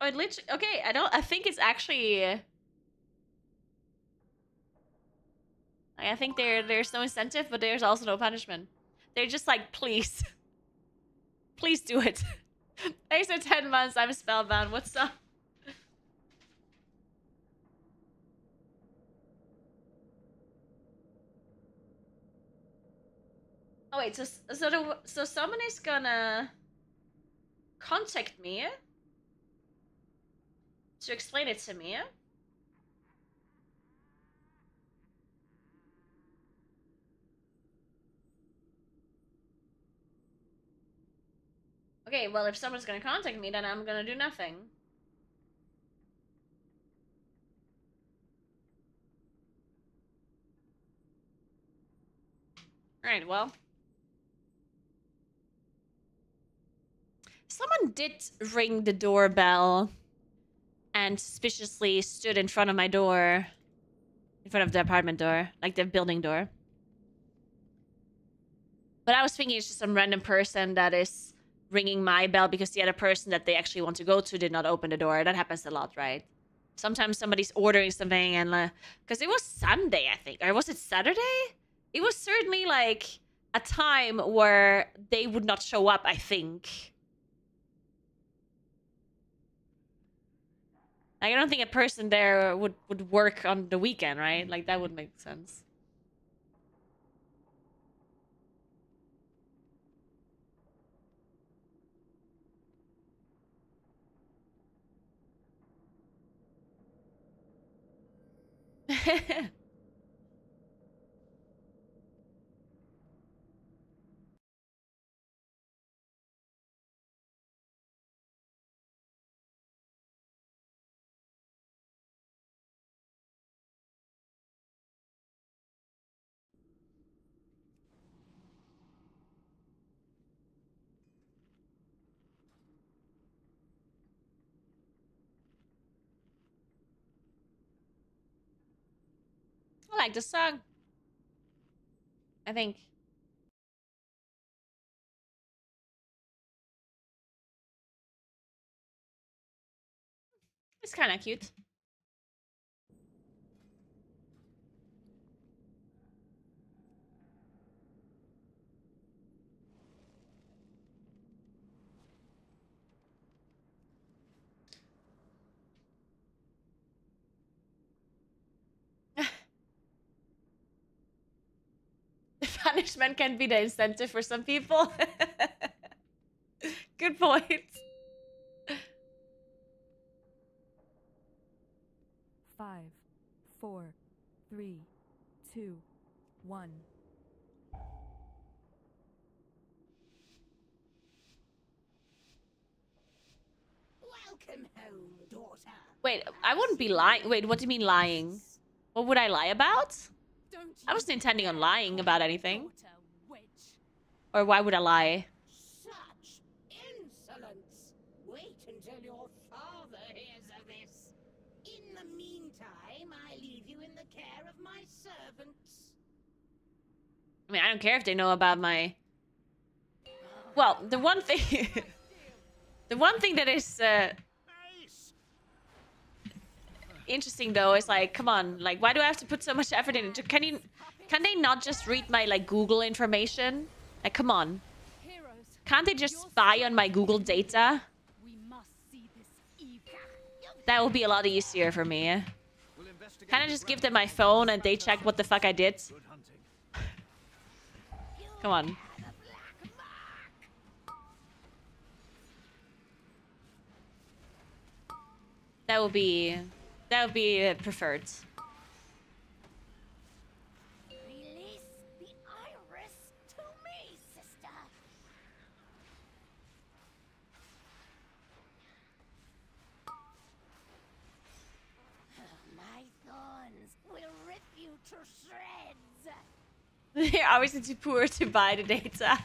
Oh, it literally... Okay, I think it's actually... I think there's no incentive, but there's also no punishment. They're just like, please. Please do it. Thanks for 10 months, I'm spellbound. What's up? Oh wait, so someone is gonna contact me to explain it to me. Okay, well, if someone's gonna contact me, then I'm gonna do nothing. Alright, well. Someone did ring the doorbell and suspiciously stood in front of my door. In front of the apartment door. Like the building door. But I was thinking it's just some random person that is ringing my bell because the other person that they actually want to go to did not open the door. That happens a lot, right? Sometimes somebody's ordering something and... Because it was Sunday, I think. Or was it Saturday? It was certainly, like, a time where they would not show up, I think. Like, I don't think a person there would work on the weekend, right? Like, that would make sense. I like the song. I think. It's kind of cute. Punishment can be the incentive for some people. Good point. 5, 4, 3, 2, 1. Welcome home, daughter. Wait, I wouldn't be lying. Wait, what do you mean lying? What would I lie about? I wasn't intending on lying about anything. Or why would I lie? Such insolence! Wait until your father hears of this. In the meantime, I leave you in the care of my servants. I mean, I don't care if they know about my... Well, the one thing... the one thing that is... interesting though is like, come on, like, why do I have to put so much effort in it? Can they not just read my like Google information? Like, come on, can't they just spy on my Google data? That would be a lot easier for me. Can I just give them my phone and they check what the fuck I did? Come on. That would be preferred. Release the iris to me, sister. My thorns will rip you to shreds. They're obviously too poor to buy the data.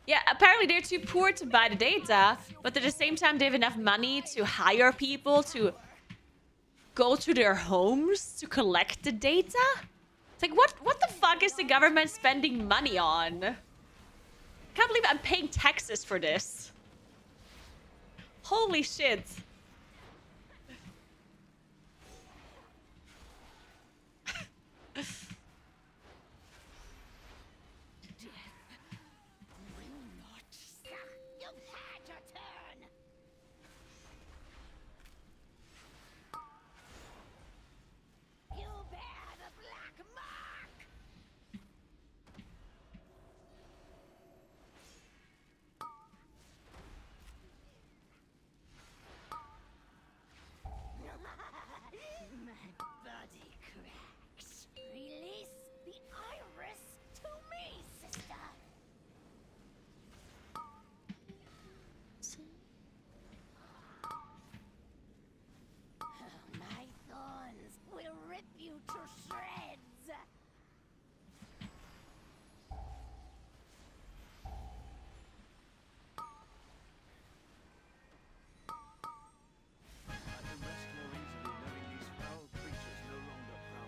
Yeah, apparently they're too poor to buy the data, but at the same time they have enough money to hire people to go to their homes to collect the data? It's like, what the fuck is the government spending money on? Can't believe I'm paying taxes for this. Holy shit.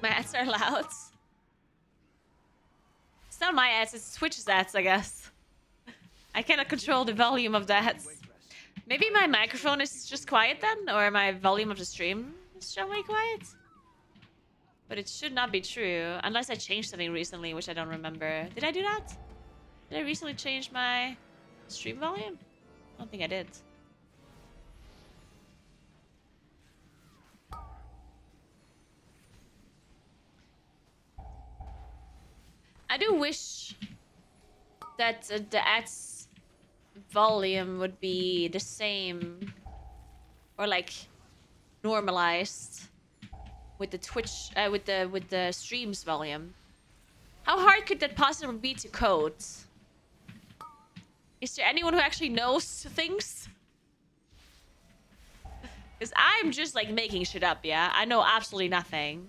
My ads are loud. It's not my ads, it's Twitch's ads, I guess. I cannot control the volume of the ads. Maybe my microphone is just quiet then, or my volume of the stream is generally quiet. But it should not be true, unless I changed something recently, which I don't remember. Did I do that? Did I recently change my stream volume? I don't think I did. I do wish that the ads volume would be the same, or like normalized with the Twitch, with the streams volume. How hard could that possibly be to code? Is there anyone who actually knows things? Because I'm just like making shit up, yeah? I know absolutely nothing.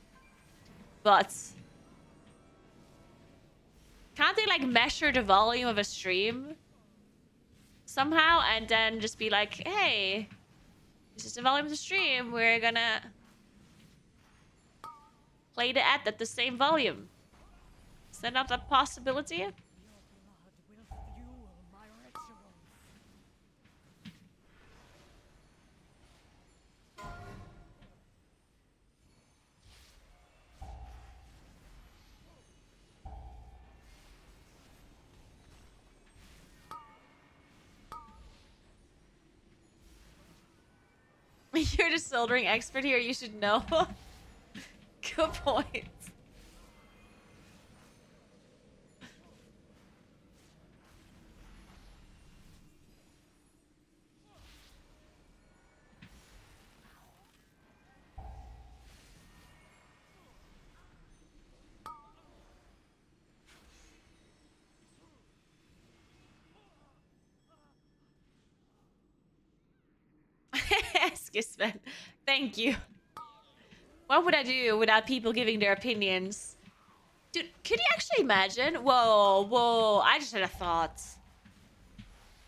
But can't they like measure the volume of a stream somehow and then just be like, hey, this is the volume of the stream. We're gonna play the ad at the same volume. Is that not a possibility? You're the soldering expert here, you should know. Good point. Skisman, thank you. What would I do without people giving their opinions? Dude, could you actually imagine? Whoa, I just had a thought.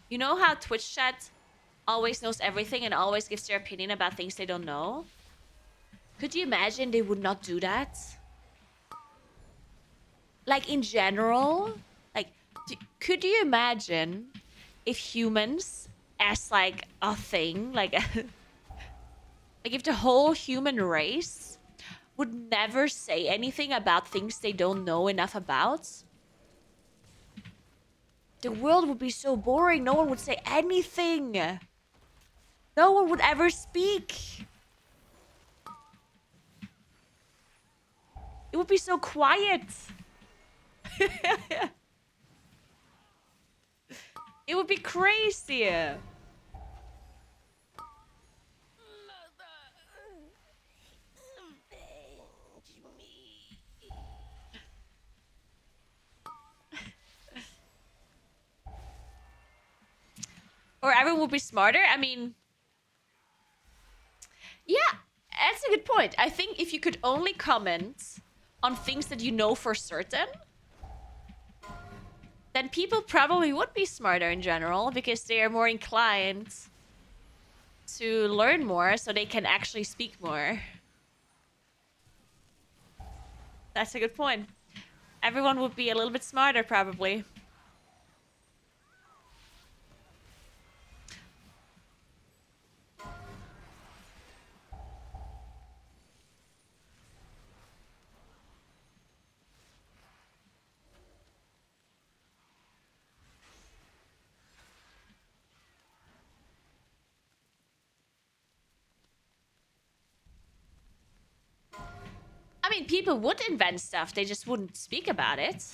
You know how Twitch chat always knows everything and always gives their opinion about things they don't know? Could you imagine they would not do that? Like, in general? Like, could you imagine if humans as, like, a thing, like, like if the whole human race would never say anything about things they don't know enough about? The world would be so boring. No one would say anything. No one would ever speak. It would be so quiet. It would be crazy. Or everyone would be smarter? I mean, yeah, that's a good point. I think if you could only comment on things that you know for certain, then people probably would be smarter in general because they are more inclined to learn more so they can actually speak more. That's a good point. Everyone would be a little bit smarter probably. I mean, people would invent stuff, they just wouldn't speak about it.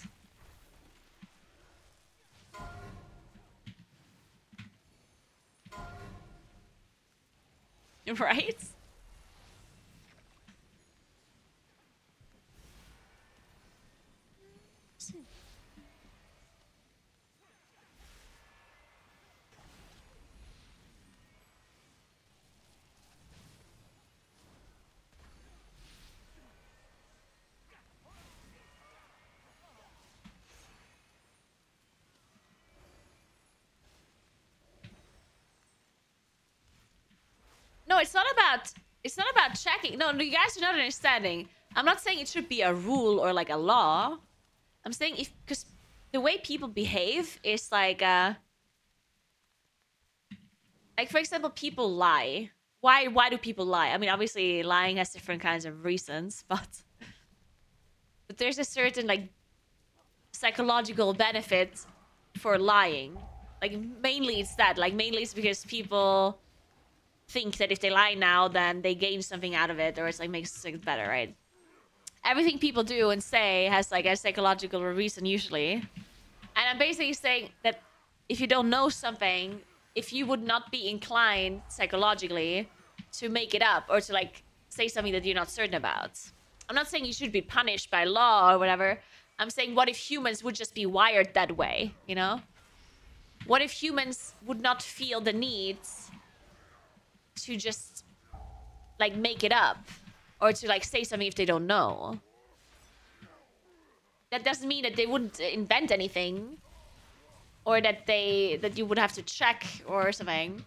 Right? No, it's not about checking. No, you guys are not understanding. I'm not saying it should be a rule or like a law. I'm saying because the way people behave is like for example, people lie. Why do people lie? I mean, obviously lying has different kinds of reasons, but there's a certain like psychological benefit for lying. Like mainly it's that. Like mainly it's because people think that if they lie now, then they gain something out of it, or it's like makes things better, right? Everything people do and say has like a psychological reason usually. And I'm basically saying that if you don't know something, if you would not be inclined psychologically to make it up or to like say something that you're not certain about. I'm not saying you should be punished by law or whatever. I'm saying what if humans would just be wired that way, you know? What if humans would not feel the need to just like make it up or to like say something if they don't know? That doesn't mean that they wouldn't invent anything or that you would have to check or something.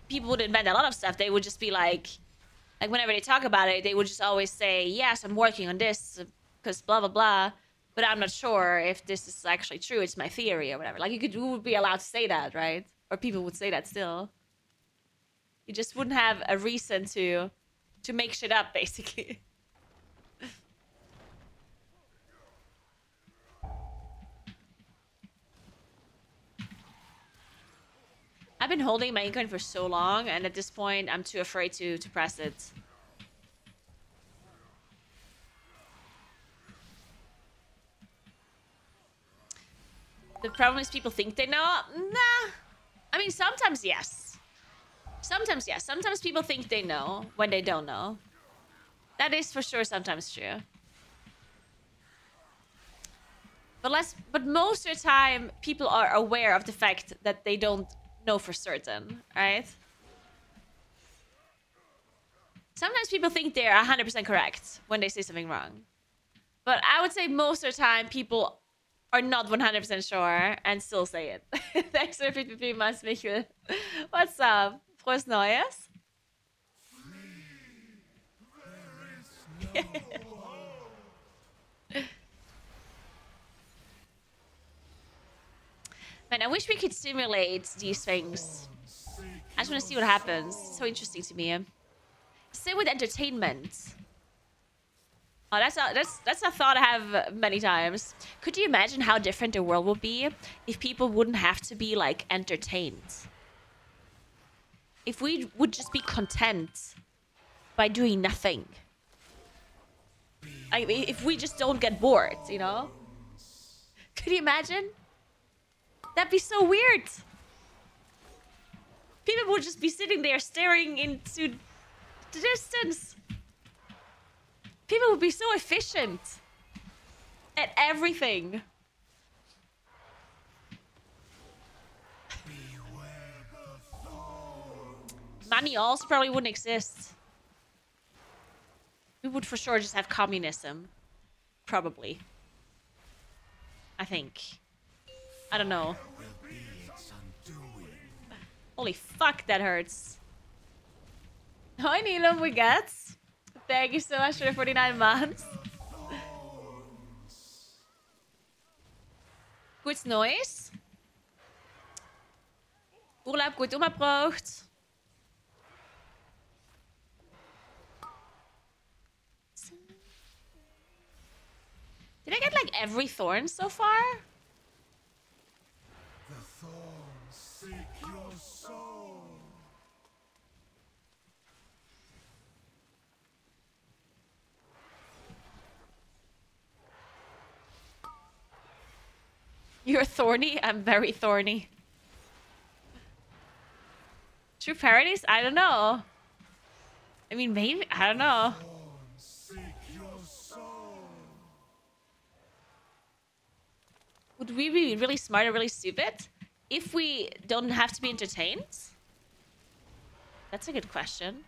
People would invent a lot of stuff. They would just be like whenever they talk about it, they would just always say, yes, I'm working on this because blah, blah, blah. But I'm not sure if this is actually true. It's my theory or whatever. Like you would be allowed to say that, right? Or people would say that still. You just wouldn't have a reason to make shit up, basically. I've been holding my ink for so long, and at this point, I'm too afraid to press it. The problem is people think they know. Nah. I mean, sometimes yes. Sometimes yes. Sometimes people think they know when they don't know. That is for sure sometimes true. But most of the time, people are aware of the fact that they don't know for certain, right? Sometimes people think they're 100% correct when they say something wrong. But I would say most of the time, people are not 100% sure and still say it. Thanks for 53 months, Michael. What's up? Frohes Neues? Man, I wish we could simulate these things. I just want to see what happens. It's so interesting to me. Same with entertainment. Oh, that's a thought I have many times. Could you imagine how different the world would be if people wouldn't have to be like entertained? If we would just be content by doing nothing. I mean, if we just don't get bored, you know? Could you imagine? That'd be so weird. People would just be sitting there staring into the distance. People would be so efficient at everything. Money also probably wouldn't exist. We would for sure just have communism. Probably. I think. I don't know. Holy fuck, that hurts. Hi, Neelam, we get. Thank you so much for the 49 months. Goed Neues. Urlaub gut umgebracht. Did I get like every thorn so far? The thorns seek your soul. You're thorny? I'm very thorny. True Paradise? I don't know. I mean, maybe. I don't know. Would we be really smart or really stupid if we don't have to be entertained? That's a good question.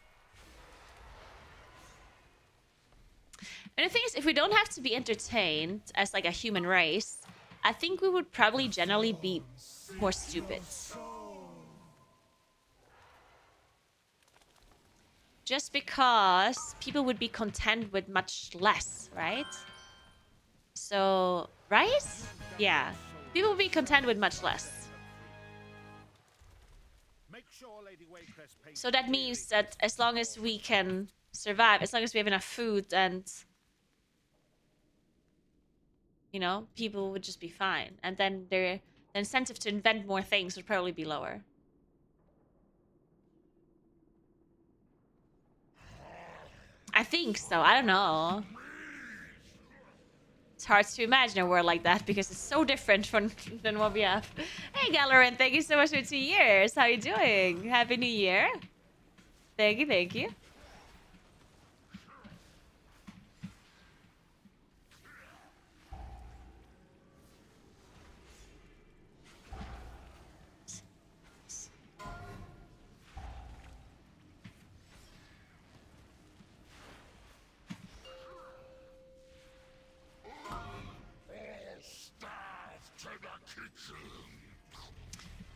And the thing is, if we don't have to be entertained as like a human race, I think we would probably generally be more stupid. Just because people would be content with much less, right? So, right? Yeah. People would be content with much less. So that means that as long as we can survive, as long as we have enough food and, you know, people would just be fine. And then the incentive to invent more things would probably be lower. I think so. I don't know. It's hard to imagine a world like that because it's so different from than what we have. Hey, Galerin, thank you so much for 2 years. How you doing? Happy New Year. Thank you, thank you.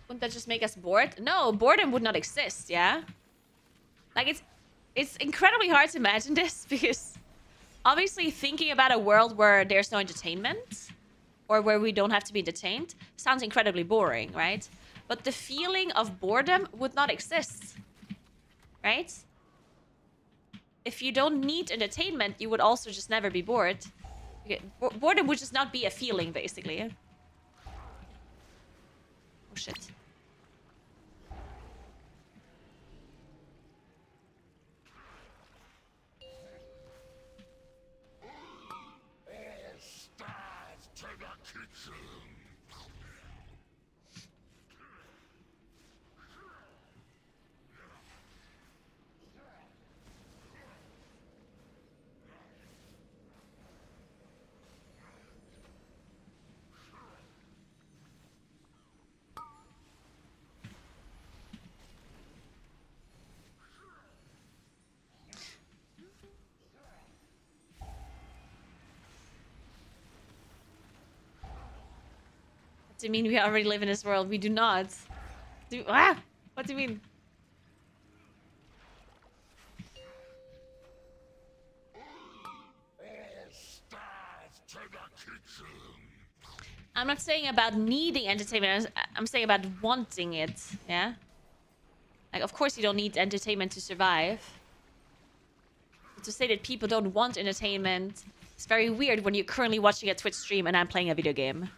Wouldn't that just make us bored? No, boredom would not exist, yeah? Like, it's incredibly hard to imagine this because obviously thinking about a world where there's no entertainment or where we don't have to be entertained sounds incredibly boring, right? But the feeling of boredom would not exist, right? If you don't need entertainment, you would also just never be bored. Boredom would just not be a feeling, basically. Oh, shit. Do you mean we already live in this world? We do not. What do you mean? I'm not saying about needing entertainment. I'm saying about wanting it. Yeah. Like, of course, you don't need entertainment to survive. But to say that people don't want entertainment, it's very weird when you're currently watching a Twitch stream and I'm playing a video game.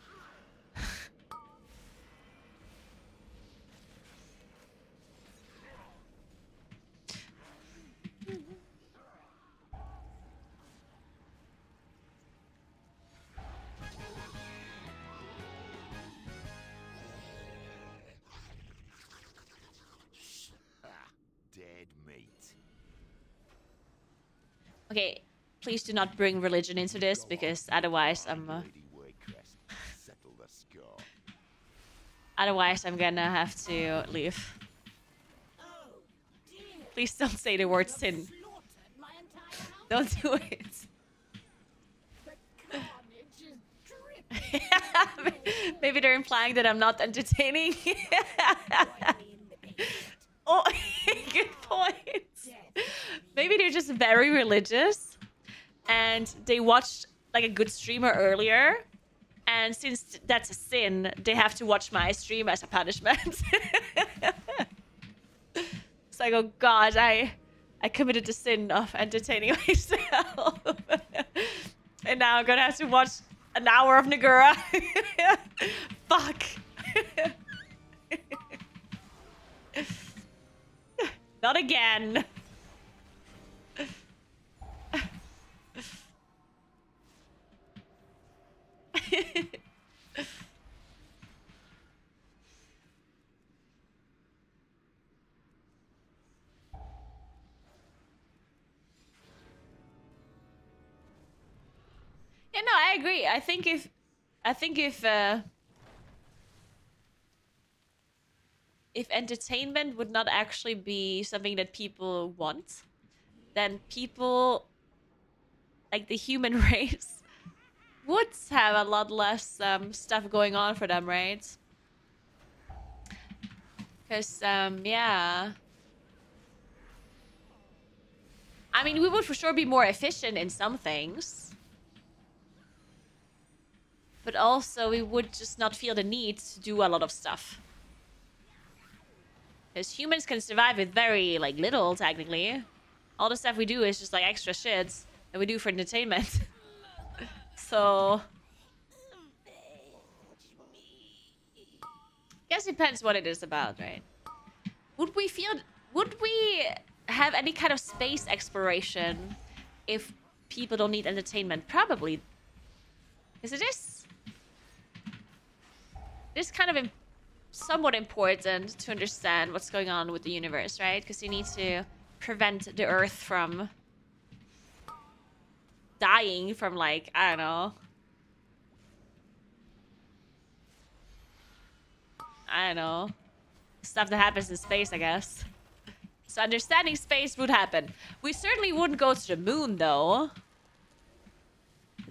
Okay, please do not bring religion into this because otherwise otherwise I'm gonna have to leave. Please don't say the word sin. Don't do it. Maybe they're implying that I'm not entertaining. Oh, good point. Maybe they're just very religious and they watched like a good streamer earlier, and since that's a sin, they have to watch my stream as a punishment. It's like, oh god, I committed the sin of entertaining myself. And now I'm gonna have to watch an hour of Naguura. Fuck. Not again. Yeah, no, I agree. I think if entertainment would not actually be something that people want, then people, like the human race, would have a lot less stuff going on for them, right? Because, yeah. I mean, we would for sure be more efficient in some things. But also, we would just not feel the need to do a lot of stuff. Because humans can survive with very, like, little, technically. All the stuff we do is just, like, extra shit that we do for entertainment. So... guess it depends what it is about, right? Would we have any kind of space exploration if people don't need entertainment? Probably. Because it is kind of somewhat important to understand what's going on with the universe, right? Because you need to prevent the Earth from dying from, like, I don't know. Stuff that happens in space, I guess. So understanding space would happen. We certainly wouldn't go to the moon, though.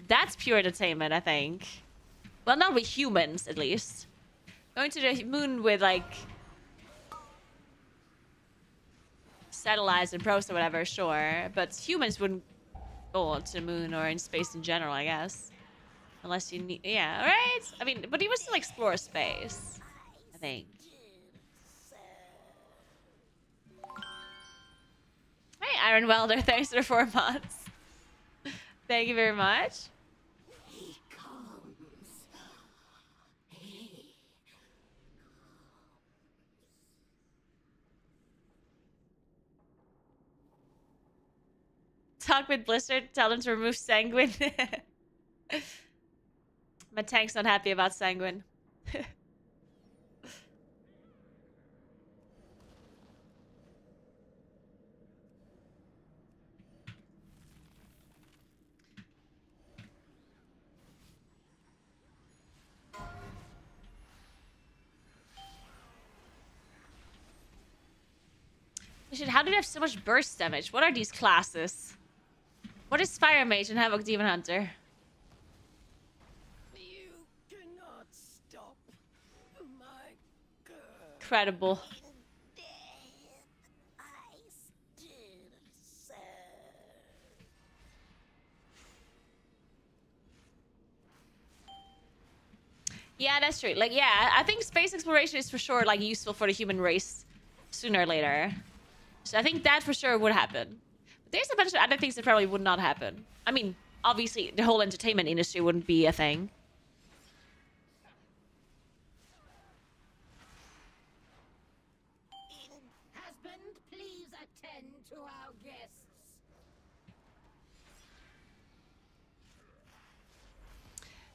That's pure entertainment, I think. Well, not with humans, at least. Going to the moon with, like... satellites and probes or whatever, sure. But humans wouldn't go to the moon or in space in general, I guess. Unless you need... yeah, right? I mean, but you would still explore space, I think. Hey, Iron Welder, thanks for the 4 months. Thank you very much. He comes. Talk with Blizzard, tell them to remove Sanguine. My tank's not happy about Sanguine. How do they have so much burst damage? What are these classes? What is Fire Mage and Havoc Demon Hunter? You cannot stop my girl. Incredible. I still serve. Yeah, that's true. Like, yeah, I think space exploration is for sure, like, useful for the human race sooner or later. So I think that for sure would happen. But there's a bunch of other things that probably would not happen. I mean, obviously, the whole entertainment industry wouldn't be a thing. Husband, please attend to our guests.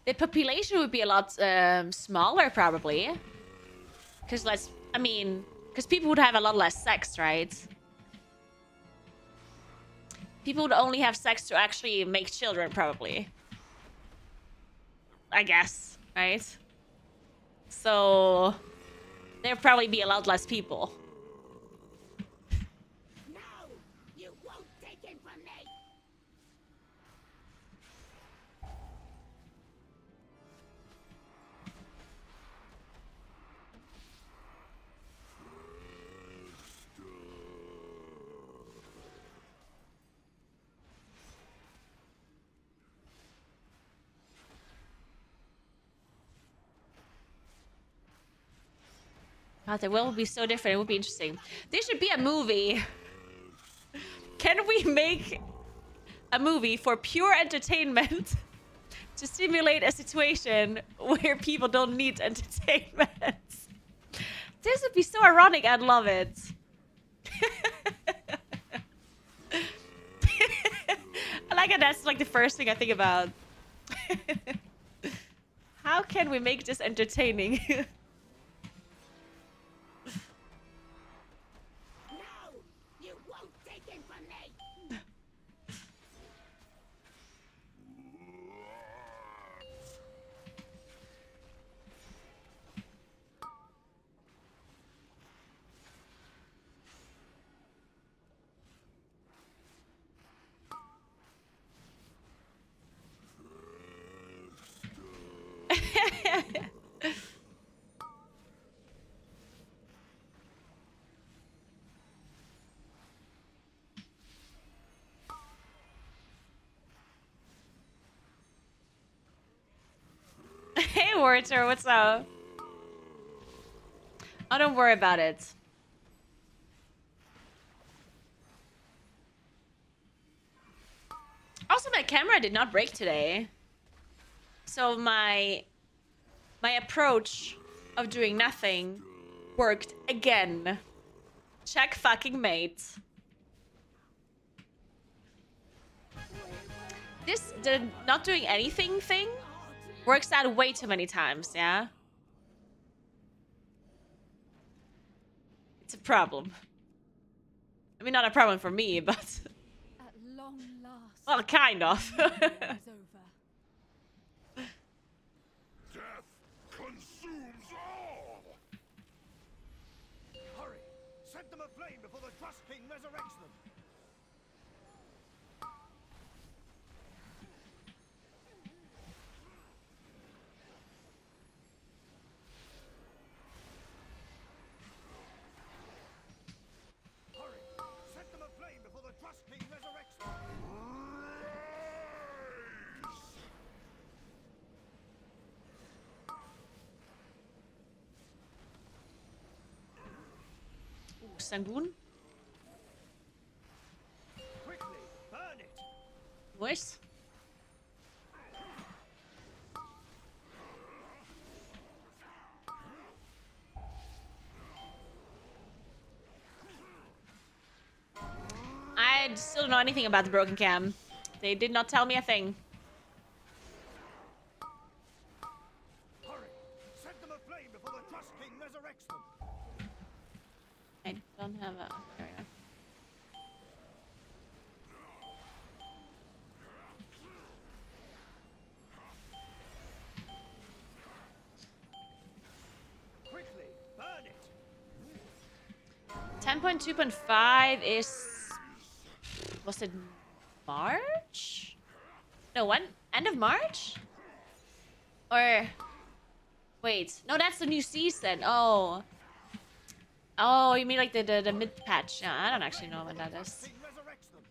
The population would be a lot smaller, probably. Because because people would have a lot less sex, right? People would only have sex to actually make children, probably. I guess, right? So there'd probably be a lot less people. No, you won't take him from me. God, the world would be so different. It would be interesting. There should be a movie. Can we make a movie for pure entertainment to simulate a situation where people don't need entertainment? This would be so ironic. I'd love it. I like it. That's like the first thing I think about. How can we make this entertaining? Porter, what's up? Oh, don't worry about it. Also, my camera did not break today. So my approach of doing nothing worked again. Check fucking mate. This not doing anything thing works out way too many times, yeah? It's a problem. I mean, not a problem for me, but... At long last, well, kind of. the war is over. Death consumes all! Hurry! Set them aflame before the Trust King resurrects them! Hurry! Set them aflame before the Trust King resurrects them! Ooh, Sangoon. Quickly, burn it! Nice. I still don't know anything about the broken cam. They did not tell me a thing. Hurry! Set them aflame before the Trust King resurrects them! I don't have a... There we go. Quickly, burn it! 10.2.5 is... Was it March? No, when? End of March? Or... Wait. No, that's the new season. Oh. Oh, you mean like the mid-patch. Yeah, I don't actually know when that is. King resurrects them!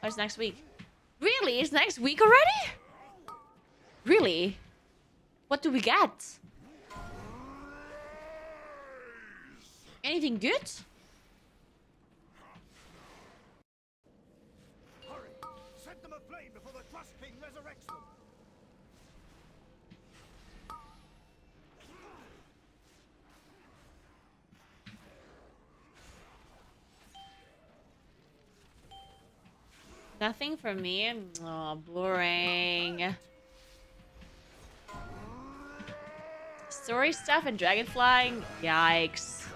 Oh, it's next week. Really? It's next week already? Really? What do we get? Anything good? Hurry! Set them aflame before the Trust King resurrects them! Nothing for me. Oh, boring. Story stuff and dragon flying? Yikes.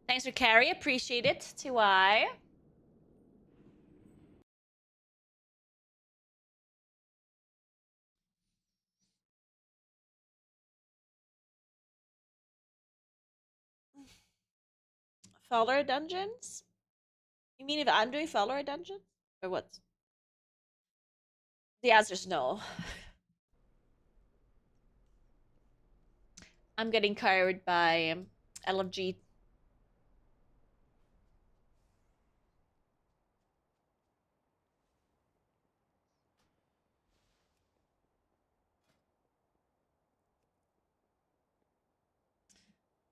Thanks for carry. Appreciate it. TY. Follower dungeons? You mean if I'm doing follower dungeons? Or what? The answer is no. I'm getting carried by LFG.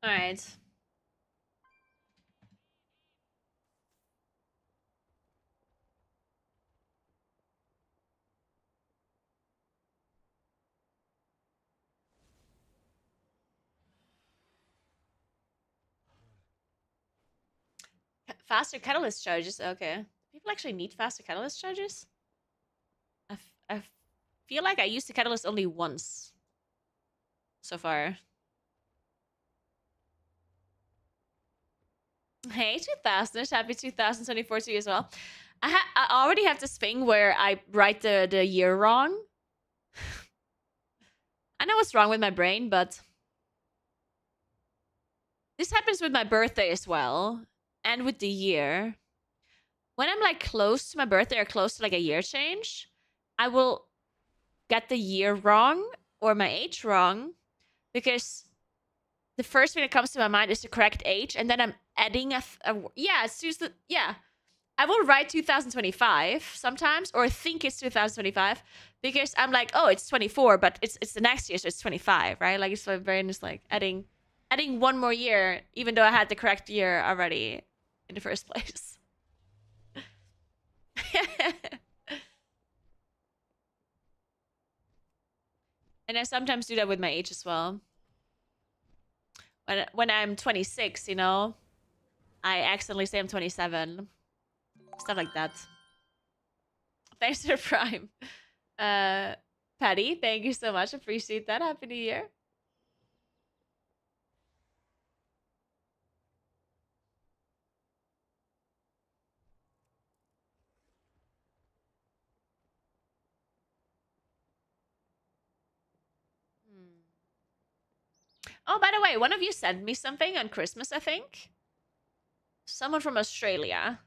All right. Faster catalyst charges. Okay. People actually need faster catalyst charges? I feel like I used the catalyst only once so far. Hey, 2000. Happy 2024 to you as well. I already have this thing where I write the year wrong. I know what's wrong with my brain, but this happens with my birthday as well, and with the year. When I'm like close to my birthday or close to like a year change, I will get the year wrong or my age wrong, because the first thing that comes to my mind is the correct age, and then I'm adding yeah, it's just yeah. I will write 2025 sometimes, or think it's 2025, because I'm like, oh, it's 24, but it's the next year, so it's 25, right? Like, it's my brain is like adding one more year, even though I had the correct year already in the first place. And I sometimes do that with my age as well. When I'm 26, you know, I accidentally say I'm 27. Stuff like that. Thanks for Prime. Patty, thank you so much. Appreciate that. Happy New Year. Oh, by the way, one of you sent me something on Christmas, I think. Someone from Australia.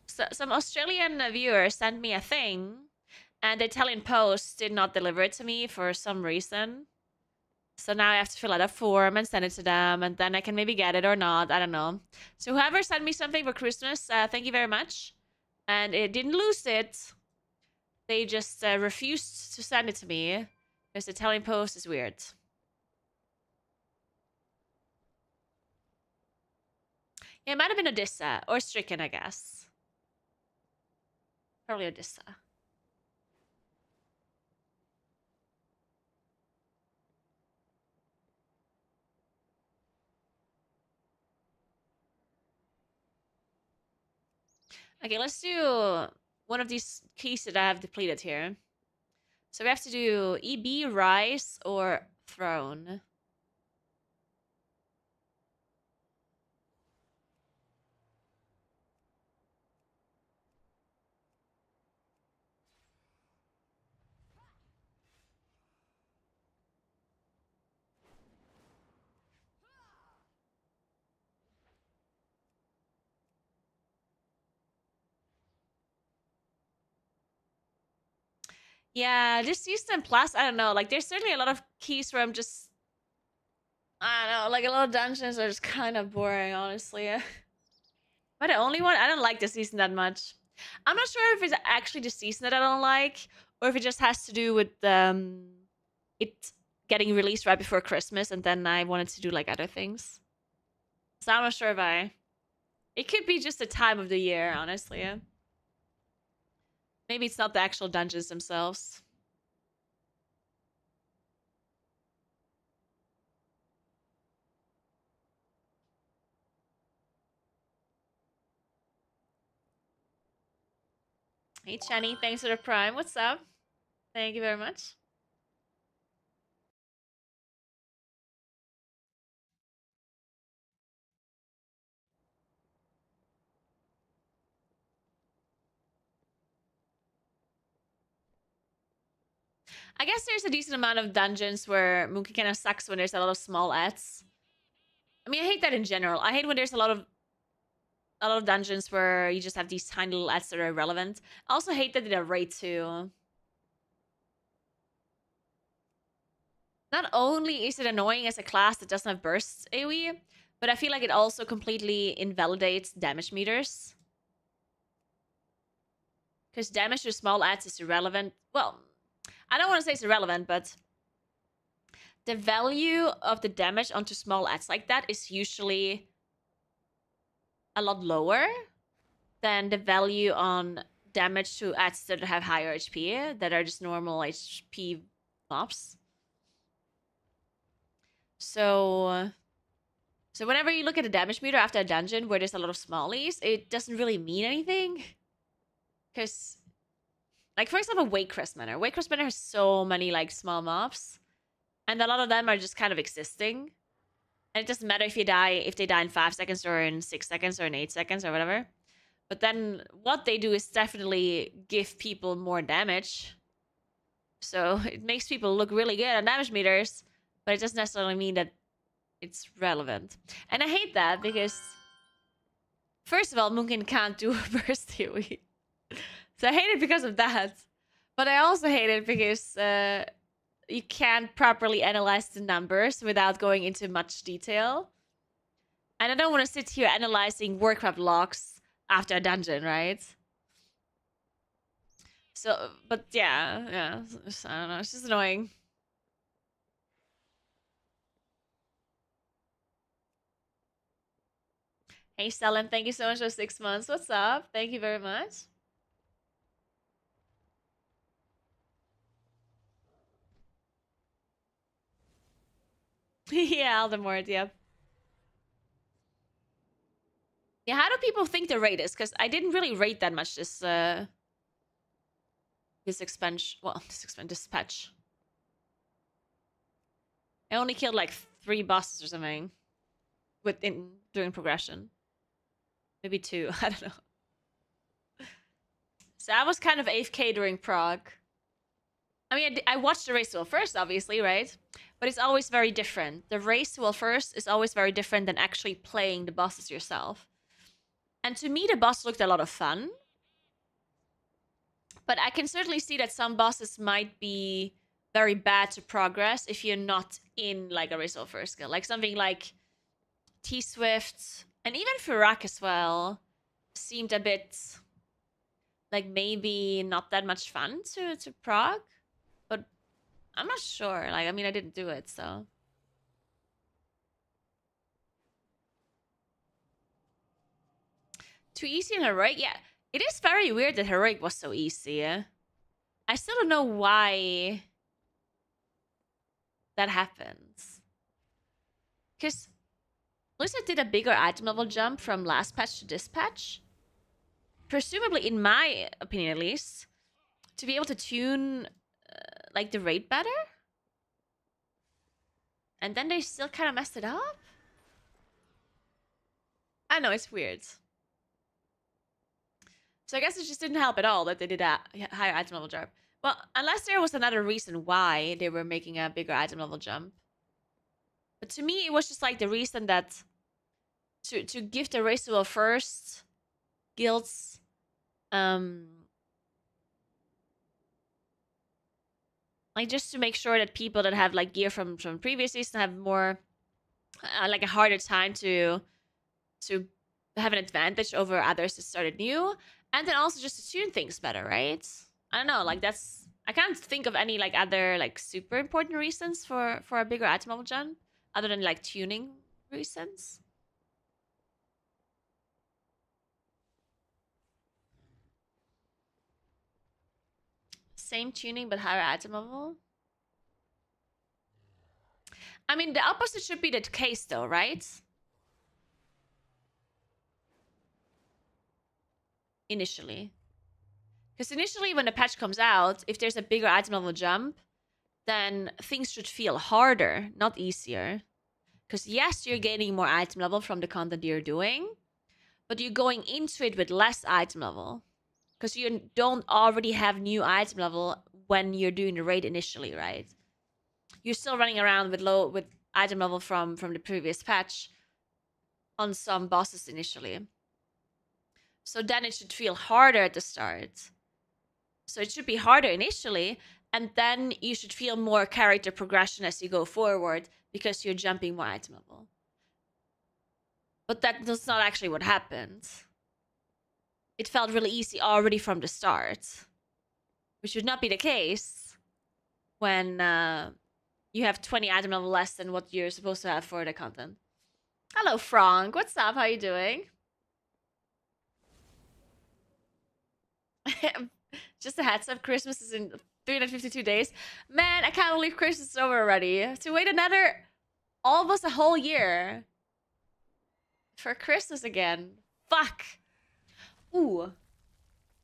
So, some Australian viewer sent me a thing, and the Italian Post did not deliver it to me for some reason. So now I have to fill out a form and send it to them, and then I can maybe get it or not. I don't know. So whoever sent me something for Christmas, thank you very much. And it didn't lose it. They just refused to send it to me because the Italian Post is weird. Yeah, it might have been Odessa or Stricken, I guess. Probably Odessa. Okay, let's do one of these keys that I have depleted here. So we have to do EB, Rise, or Throne. Yeah, just Season Plus, I don't know. Like, there's certainly a lot of keys where I'm just... I don't know, like, a lot of dungeons are just kind of boring, honestly. Am I the only one? I don't like the season that much. I'm not sure if it's actually the season that I don't like, or if it just has to do with it getting released right before Christmas, and then I wanted to do, like, other things. So I'm not sure if I... It could be just the time of the year, honestly. Maybe it's not the actual dungeons themselves. Hey, Chenny, thanks for the Prime. What's up? Thank you very much. I guess there's a decent amount of dungeons where Mookie kind of sucks when there's a lot of small ads. I mean, I hate that in general. I hate when there's a lot of dungeons where you just have these tiny little ads that are irrelevant. I also hate that they're raid too. Not only is it annoying as a class that doesn't have bursts AoE, but I feel like it also completely invalidates damage meters. Because damage to small ads is irrelevant. Well, I don't want to say it's irrelevant, but the value of the damage onto small ads like that is usually a lot lower than the value on damage to ads that have higher HP, that are just normal HP mobs. So whenever you look at a damage meter after a dungeon where there's a lot of smallies, it doesn't really mean anything. Because, like, for example, Waycrest Manor. Waycrest Manor has so many, like, small mobs. And a lot of them are just kind of existing. And it doesn't matter if they die in 5 seconds or in 6 seconds or in 8 seconds or whatever. But then what they do is definitely give people more damage. So it makes people look really good on damage meters, but it doesn't necessarily mean that it's relevant. And I hate that because, first of all, Munkin can't do a burst AoE. So I hate it because of that. But I also hate it because you can't properly analyze the numbers without going into much detail. And I don't want to sit here analyzing Warcraft logs after a dungeon, right? So, but yeah, I don't know. It's just annoying. Hey, Selim, thank you so much for 6 months. What's up? Thank you very much. Yeah, Aldemort, yep. Yeah, how do people think the raid is? Because I didn't really rate that much this expansion. Well, this patch. I only killed like 3 bosses or something during progression. Maybe 2. I don't know. So I was kind of AFK during Prague. I mean, I watched the race duel first, obviously, right? But it's always very different. The race duel first is always very different than actually playing the bosses yourself. And to me, the boss looked a lot of fun. But I can certainly see that some bosses might be very bad to progress if you're not in like a race duel first skill. Like something like T-Swift and even Furak as well seemed a bit like maybe not that much fun to prog. But I'm not sure. Like, I mean, I didn't do it, so. Too easy in Heroic? Yeah. It is very weird that Heroic was so easy. I still don't know why that happens. Because Blizzard did a bigger item level jump from last patch to this patch. Presumably, in my opinion at least, to be able to tune like the raid better. And then they still kind of messed it up? I know, it's weird. So I guess it just didn't help at all that they did that higher item level jump. Well, unless there was another reason why they were making a bigger item level jump. But to me, it was just like the reason that to give the race to a first guilds like just to make sure that people that have like gear from previous season have more like a harder time to have an advantage over others that started new, and then also just to tune things better, right? I don't know, like that's I can't think of any like other like super important reasons for a bigger item level jump other than like tuning reasons. Same tuning but higher item level. I mean, the opposite should be the case though, right? Initially. Because initially when the patch comes out, if there's a bigger item level jump, then things should feel harder, not easier. Because yes, you're gaining more item level from the content you're doing, but you're going into it with less item level. Because you don't already have new item level when you're doing the raid initially, right? You're still running around with item level from the previous patch on some bosses initially. So then it should feel harder at the start. So it should be harder initially, and then you should feel more character progression as you go forward because you're jumping more item level. But that's not actually what happened. It felt really easy already from the start, which would not be the case when you have 20 item level less than what you're supposed to have for the content. Hello, Frank. What's up? How you doing? Just a heads up, Christmas is in 352 days. Man, I can't believe Christmas is over already. To wait another almost a whole year for Christmas again. Fuck. Ooh.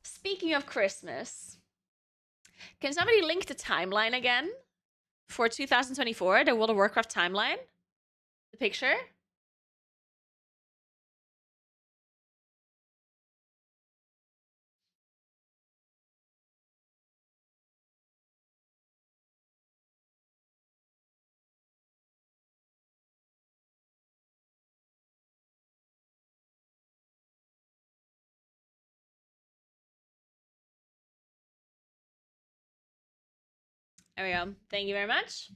Speaking of Christmas, can somebody link the timeline again for 2024, the World of Warcraft timeline? The picture? There we go. Thank you very much.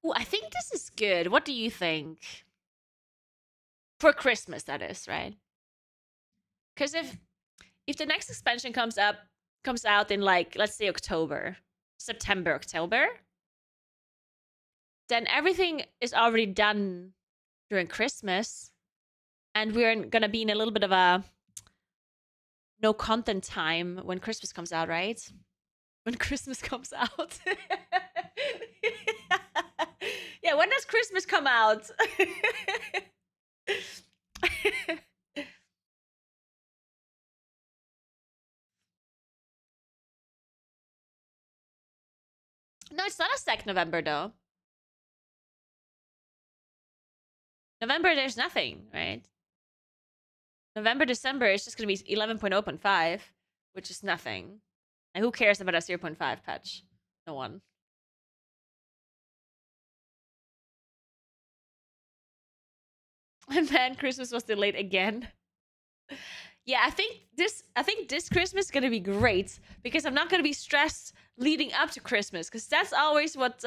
Ooh, I think this is good. What do you think? For Christmas, that is, right? Because if the next expansion comes out in, like, let's say September, October, then everything is already done during Christmas, and we're gonna be in a little bit of a no content time when Christmas comes out, right? When Christmas comes out. Yeah, when does Christmas come out? No, it's not a sec November, though. November, there's nothing, right? November, December is just going to be 11.0.5, which is nothing. And who cares about a 0.5 patch? No one. And man, Christmas was delayed again. Yeah, I think this Christmas is gonna be great because I'm not gonna be stressed leading up to Christmas, because that's always what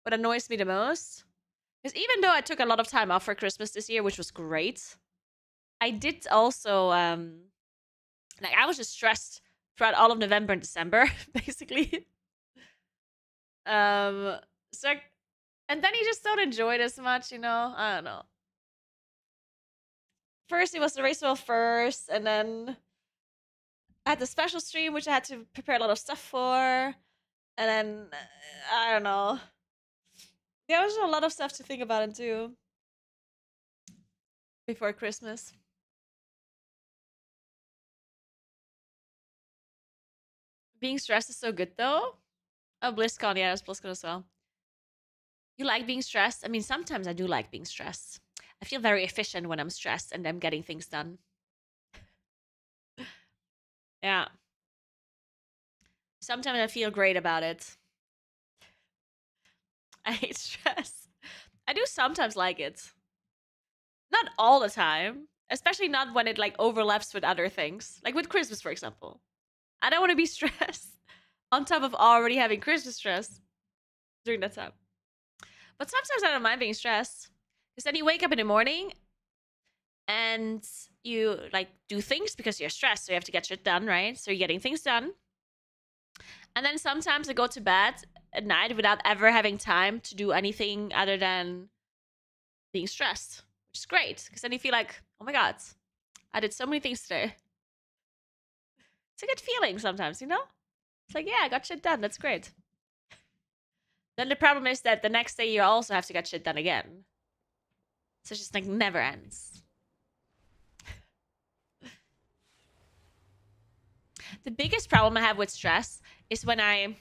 annoys me the most. Because even though I took a lot of time off for Christmas this year, which was great, I did also like, I was just stressed throughout all of November and December, basically. So, and then you just don't enjoy it as much, you know? I don't know. First, it was the race first, and then I had the special stream, which I had to prepare a lot of stuff for. And then, I don't know. There was a lot of stuff to think about and do before Christmas. Being stressed is so good, though. Oh, BlizzCon. Yeah, it was BlizzCon as well. You like being stressed? I mean, sometimes I do like being stressed. I feel very efficient when I'm stressed and I'm getting things done. Yeah. Sometimes I feel great about it. I hate stress. I do sometimes like it. Not all the time. Especially not when it, like, overlaps with other things. Like with Christmas, for example. I don't want to be stressed on top of already having Christmas stress during that time. But sometimes I don't mind being stressed. Because then you wake up in the morning and you, like, do things because you're stressed. So you have to get shit done, right? So you're getting things done. And then sometimes I go to bed at night without ever having time to do anything other than being stressed, which is great. Because then you feel like, oh my God, I did so many things today. It's a good feeling sometimes, you know? It's like, yeah, I got shit done. That's great. Then the problem is that the next day you also have to get shit done again. So it's just, like, never ends. The biggest problem I have with stress is when I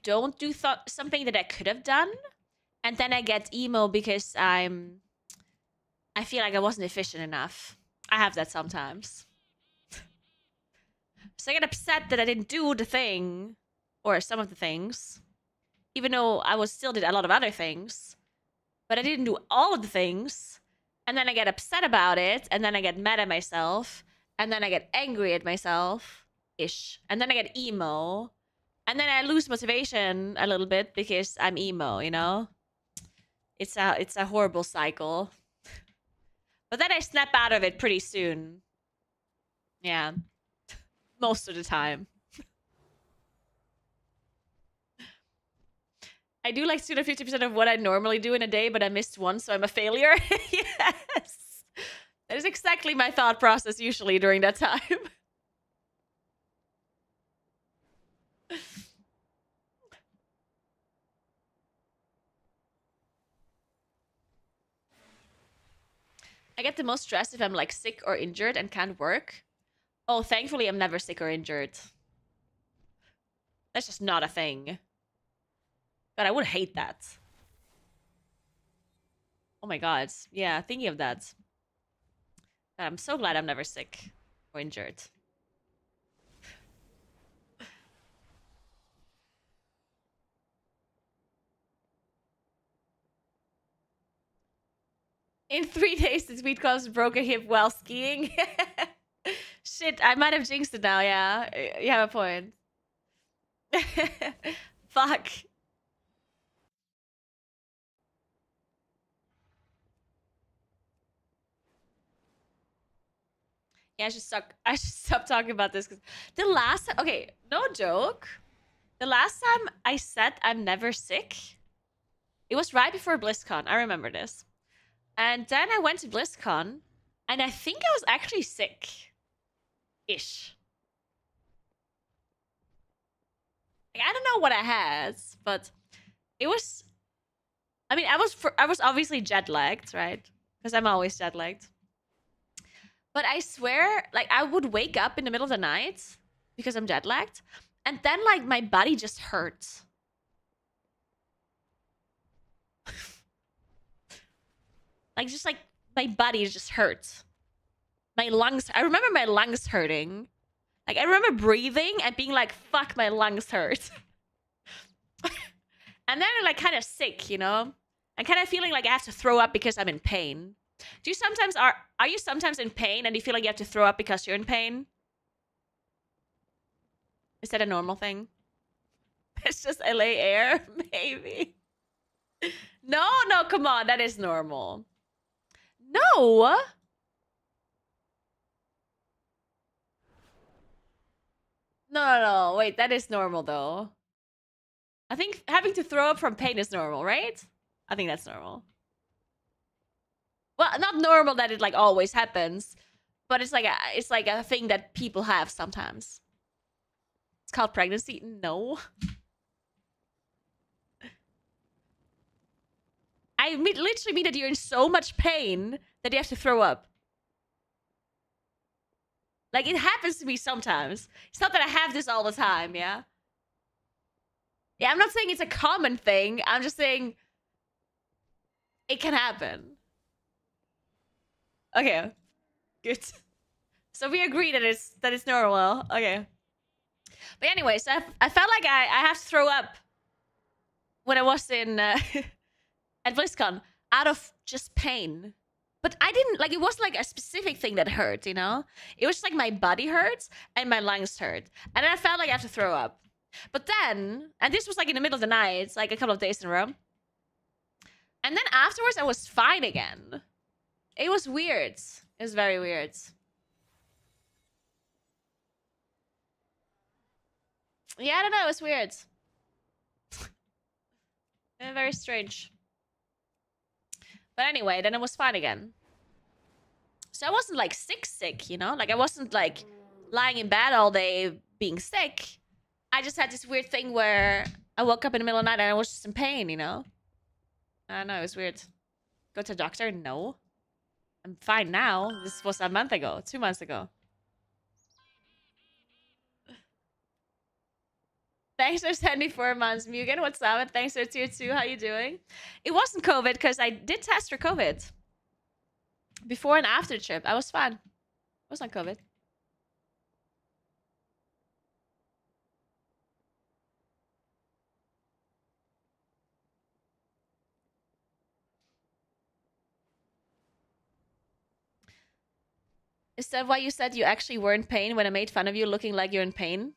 don't do something that I could have done, and then I get emo because I feel like I wasn't efficient enough. I have that sometimes. So I get upset that I didn't do the thing, or some of the things, even though I still did a lot of other things, but I didn't do all of the things, and then I get upset about it, and then I get mad at myself, and then I get angry at myself-ish, and then I get emo, and then I lose motivation a little bit because I'm emo, you know? It's a horrible cycle. But then I snap out of it pretty soon. Yeah. Most of the time. I do like 250% of what I normally do in a day, but I missed one, so I'm a failure. Yes. That is exactly my thought process usually during that time. I get the most stress if I'm, like, sick or injured and can't work. Oh, thankfully I'm never sick or injured. That's just not a thing. God, I would hate that. Oh my God. Yeah, thinking of that. God, I'm so glad I'm never sick or injured. In 3 days, the tweet cause broke a hip while skiing. Shit, I might have jinxed it now, yeah. You have a point. Fuck. Yeah, I should stop talking about this because the last time, okay, no joke. The last time I said I'm never sick, it was right before BlizzCon. I remember this. And then I went to BlizzCon, and I think I was actually sick-ish. Like, I don't know what I had, but it was. I mean, I was obviously jet lagged, right? Because I'm always jet lagged. But I swear, like, I would wake up in the middle of the night because I'm jet lagged, and then like my body just hurts. Like, just like my body just hurts. My lungs. I remember my lungs hurting. Like, I remember breathing and being like, "Fuck, my lungs hurt." And then like kind of sick, you know, and kind of feeling like I have to throw up because I'm in pain. Do you sometimes are you sometimes in pain and you feel like you have to throw up because you're in pain? Is that a normal thing? It's just LA air, maybe. No, come on, that is normal. No. No. Wait, that is normal though. I think having to throw up from pain is normal, right? I think that's normal. Well, not normal that it like always happens, but it's like a thing that people have sometimes. It's called pregnancy. No. I literally mean that you're in so much pain that you have to throw up. Like, it happens to me sometimes. It's not that I have this all the time, yeah? Yeah, I'm not saying it's a common thing. I'm just saying it can happen. Okay. Good. So we agree that it's normal. Okay. But anyways, I felt like I have to throw up when I was in at BlizzCon out of just pain. But I didn't, like, it was like a specific thing that hurt, you know? It was just like my body hurts and my lungs hurt. And then I felt like I have to throw up. But then, and this was like in the middle of the night, like a couple of days in a row. And then afterwards, I was fine again. It was weird. It was very weird. Yeah, I don't know. It was weird. Very strange. But anyway, then it was fine again. So I wasn't like sick, you know? Like, I wasn't like lying in bed all day being sick. I just had this weird thing where I woke up in the middle of the night and I was just in pain, you know? I don't know, it was weird. Go to the doctor? No. I'm fine now. This was a month ago, 2 months ago. Thanks for 74 months, Mugen. What's up? And thanks for tier 2. How you doing? It wasn't COVID because I did test for COVID. Before and after the trip. I was fine. It was not COVID. Is that why you said you actually were in pain when I made fun of you looking like you're in pain?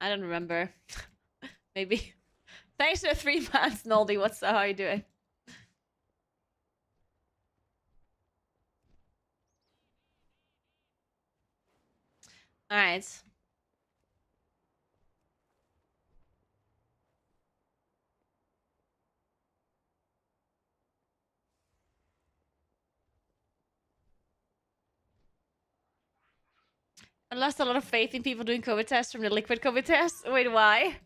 I don't remember. Maybe. Thanks for 3 months, Noldy. What's up? How are you doing? Alright. I lost a lot of faith in people doing COVID tests from the liquid COVID tests. Wait, why?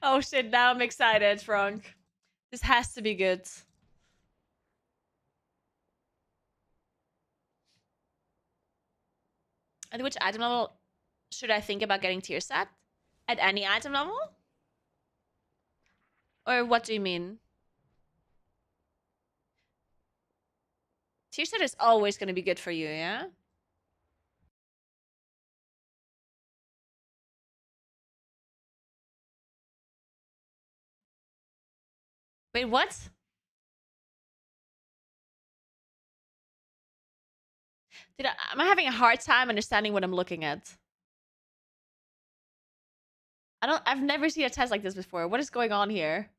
Oh shit, now I'm excited, Frank. This has to be good. At which item level should I think about getting tier set? At any item level? Or what do you mean? Tier set is always going to be good for you, yeah? Wait, what? Am I having a hard time understanding what I'm looking at? I've never seen a test like this before. What is going on here?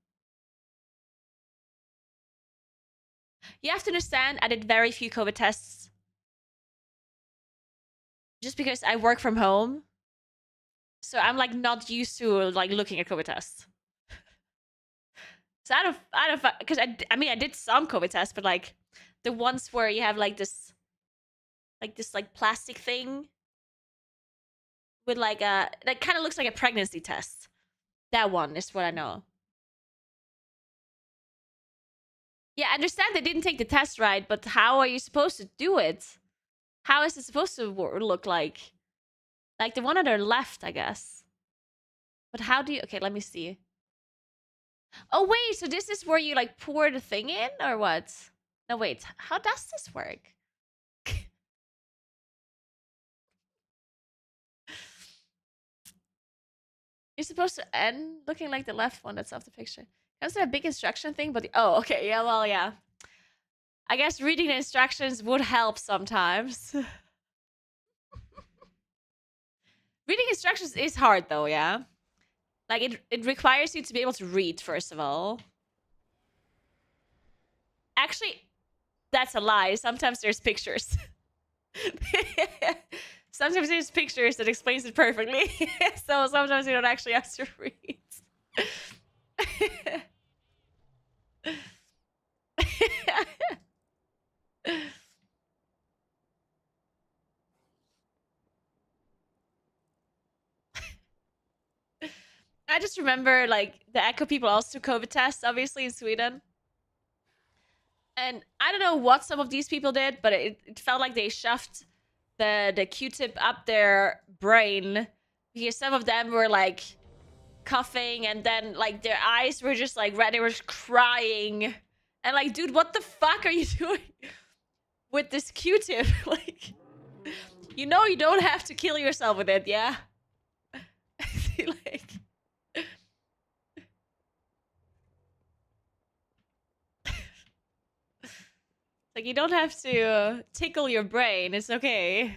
You have to understand, I did very few COVID tests. Just because I work from home. So I'm like not used to like looking at COVID tests. So I don't, because I mean, I did some COVID tests, but like the ones where you have like this plastic thing with like a, that kind of looks like a pregnancy test. That one is what I know. Yeah, I understand they didn't take the test right, but how are you supposed to do it? How is it supposed to look like? Like the one on their left, I guess. But how do you... Okay, let me see. Oh, wait, so this is where you like pour the thing in or what? No, wait, how does this work? You're supposed to end looking like the left one that's off the picture. That's a big instruction thing, but... Oh, okay, yeah, well, yeah. I guess reading the instructions would help sometimes. Reading instructions is hard, though, yeah? Like, it requires you to be able to read, first of all. Actually, that's a lie. Sometimes there's pictures. Sometimes there's pictures that explains it perfectly. So sometimes you don't actually have to read. I just remember, like, the Echo people also do COVID tests, obviously, in Sweden. And I don't know what some of these people did, but it felt like they shoved the Q-tip up their brain. Because some of them were, like, coughing, and then, like, their eyes were just, like, red. They were just crying. And, like, dude, what the fuck are you doing with this Q-tip? Like, you know you don't have to kill yourself with it, yeah? Like... Like, you don't have to tickle your brain. It's okay.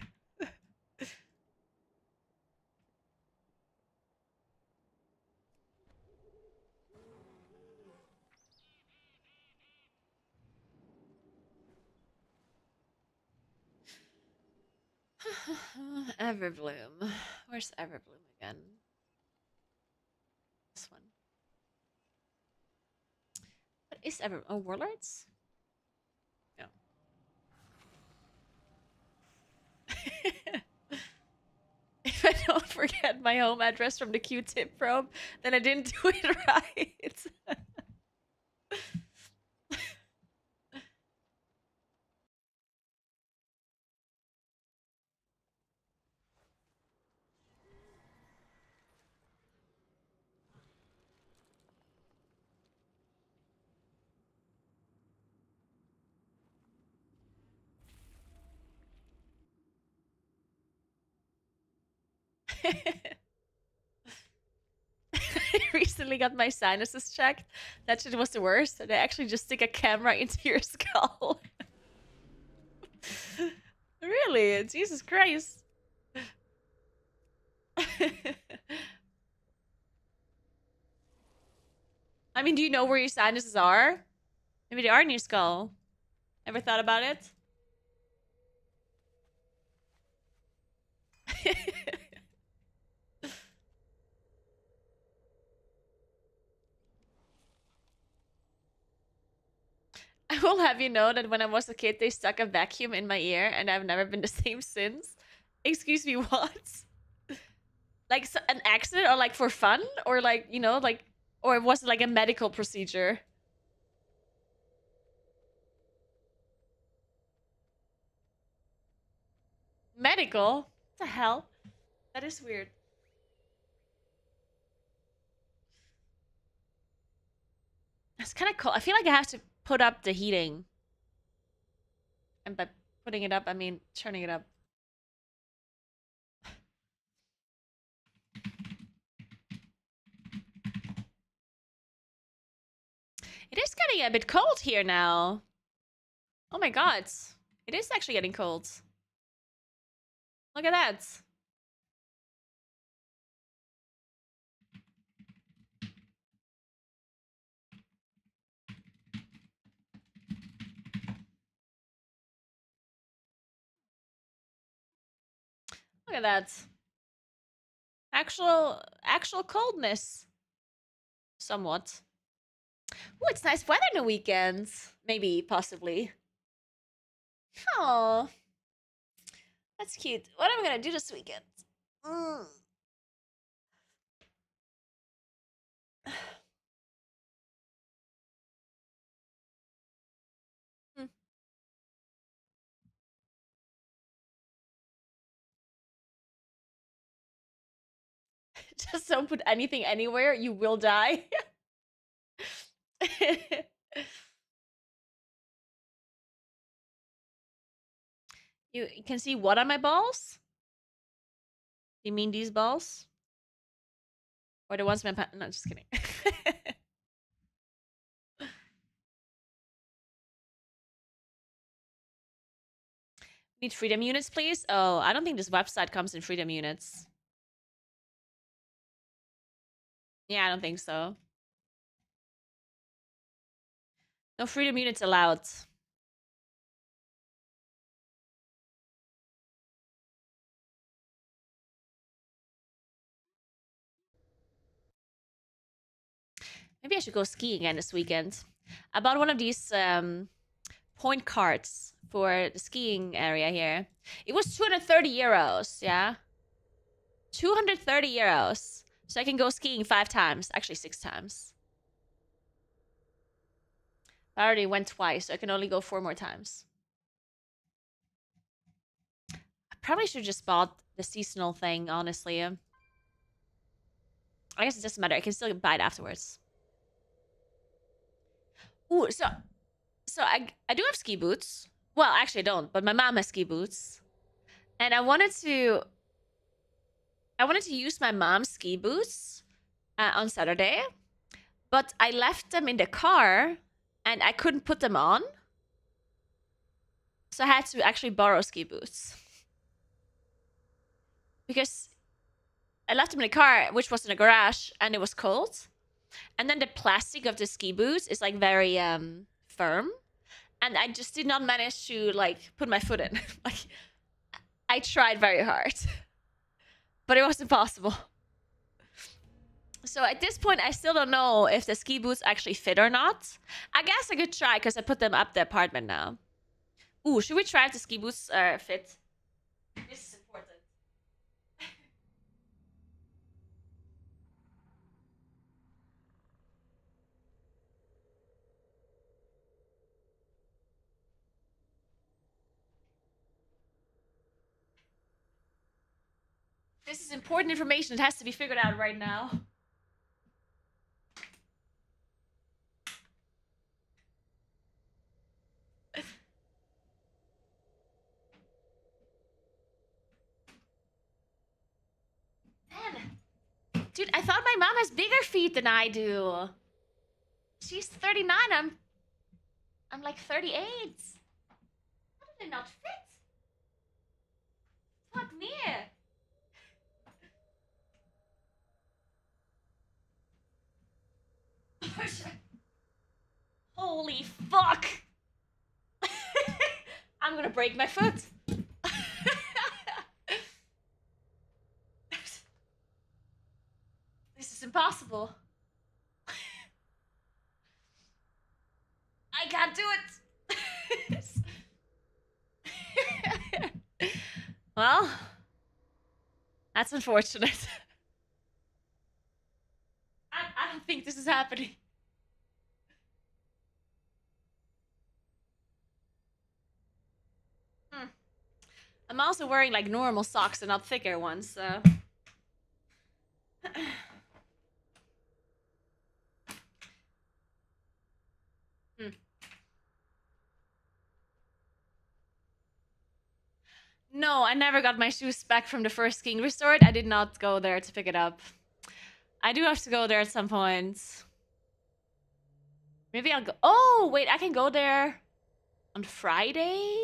Everbloom. Where's Everbloom again? This one. What is Everbloom? Oh, Warlords? No. If I don't forget my home address from the Q-tip probe, then I didn't do it right. I recently got my sinuses checked. That shit was the worst. They actually just stick a camera into your skull. Really? Jesus Christ. I mean, do you know where your sinuses are? Maybe they are in your skull. Ever thought about it? I will have you know that when I was a kid, they stuck a vacuum in my ear, and I've never been the same since. Excuse me, what? Like an accident, or like for fun, or like, you know, like, or was it like a medical procedure? Medical? the hell? That is weird. It's kind of cold. I feel like I have to put up the heating. And by putting it up, I mean turning it up. It is getting a bit cold here now. Oh my god. It is actually getting cold. Look at that. Look at that. Actual coldness. Somewhat. Oh, it's nice weather in the weekends. Maybe, possibly. Oh, that's cute. What am I gonna do this weekend? Mm. Just don't put anything anywhere. You will die. You can see what on my balls? You mean these balls? Or the ones my no, just kidding. Need freedom units, please? Oh, I don't think this website comes in freedom units. Yeah, I don't think so. No freedom units allowed. Maybe I should go skiing again this weekend. I bought one of these point cards for the skiing area here. It was 230 euros, yeah? 230 euros. So I can go skiing 5 times. Actually, 6 times. I already went twice, so I can only go 4 more times. I probably should just bought the seasonal thing, honestly. I guess it doesn't matter. I can still buy it afterwards. Ooh, so I do have ski boots. Well, actually I don't, but my mom has ski boots. And I wanted to use my mom's ski boots on Saturday, but I left them in the car and I couldn't put them on. So I had to actually borrow ski boots. Because I left them in the car, which was in a garage, and it was cold. And then the plastic of the ski boots is like very firm. And I just did not manage to like put my foot in. Like I tried very hard. But it wasn't possible. So at this point, I still don't know if the ski boots actually fit or not. I guess I could try because I put them up the apartment now. Ooh, should we try if the ski boots fit? This is important. This is important information. It has to be figured out right now. Man. Dude, I thought my mom has bigger feet than I do. She's 39. I'm like 38. How did it not fit? Fuck me. Holy fuck. I'm gonna break my foot. This is impossible. I can't do it. Well, that's unfortunate. I don't think this is happening. I'm also wearing like normal socks and not thicker ones, so. No, I never got my shoes back from the first skiing resort. I did not go there to pick it up. I do have to go there at some point. Maybe I'll go. Oh, wait, I can go there on Friday?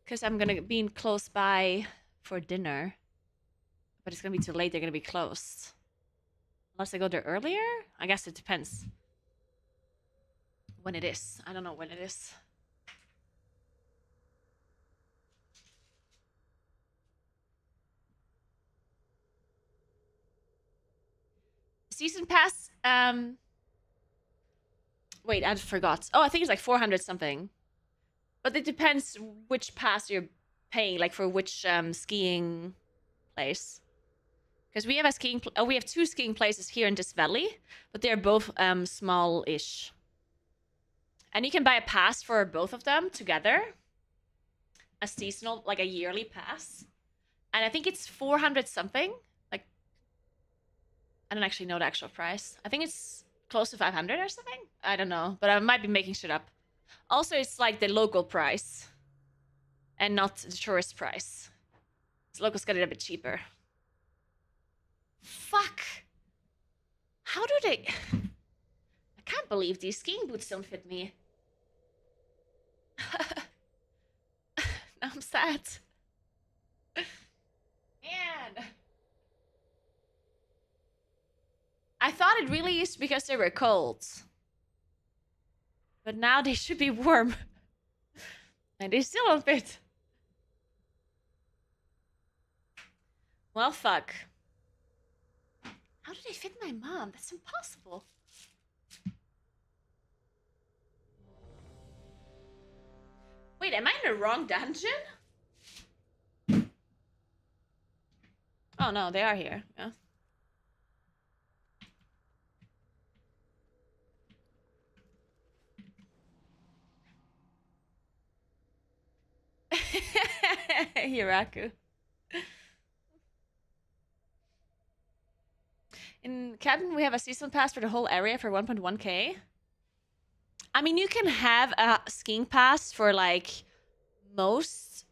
Because I'm gonna be close by for dinner. But it's gonna be too late, they're gonna be closed. Unless I go there earlier? I guess it depends. When it is. I don't know when it is. Season pass, wait, I forgot. Oh, I think it's like 400 something. But it depends which pass you're paying, like for which skiing place. Because we have a we have 2 skiing places here in this valley, but they're both small-ish. And you can buy a pass for both of them together. A seasonal, like a yearly pass. And I think it's 400 something. Like, I don't actually know the actual price. I think it's close to 500 or something. I don't know, but I might be making shit up. Also, it's like the local price and not the tourist price. So locals get it a bit cheaper. Fuck. How do they... I can't believe these skiing boots don't fit me. Now I'm sad. Man. I thought it really used because they were cold. But now they should be warm. And they still don't fit. Well, fuck. How do they fit my mom? That's impossible. Wait, am I in the wrong dungeon? Oh no, they are here. Yeah. Hiraku. In Cabin, we have a season pass for the whole area for 1.1k. I mean, you can have a skiing pass for like most.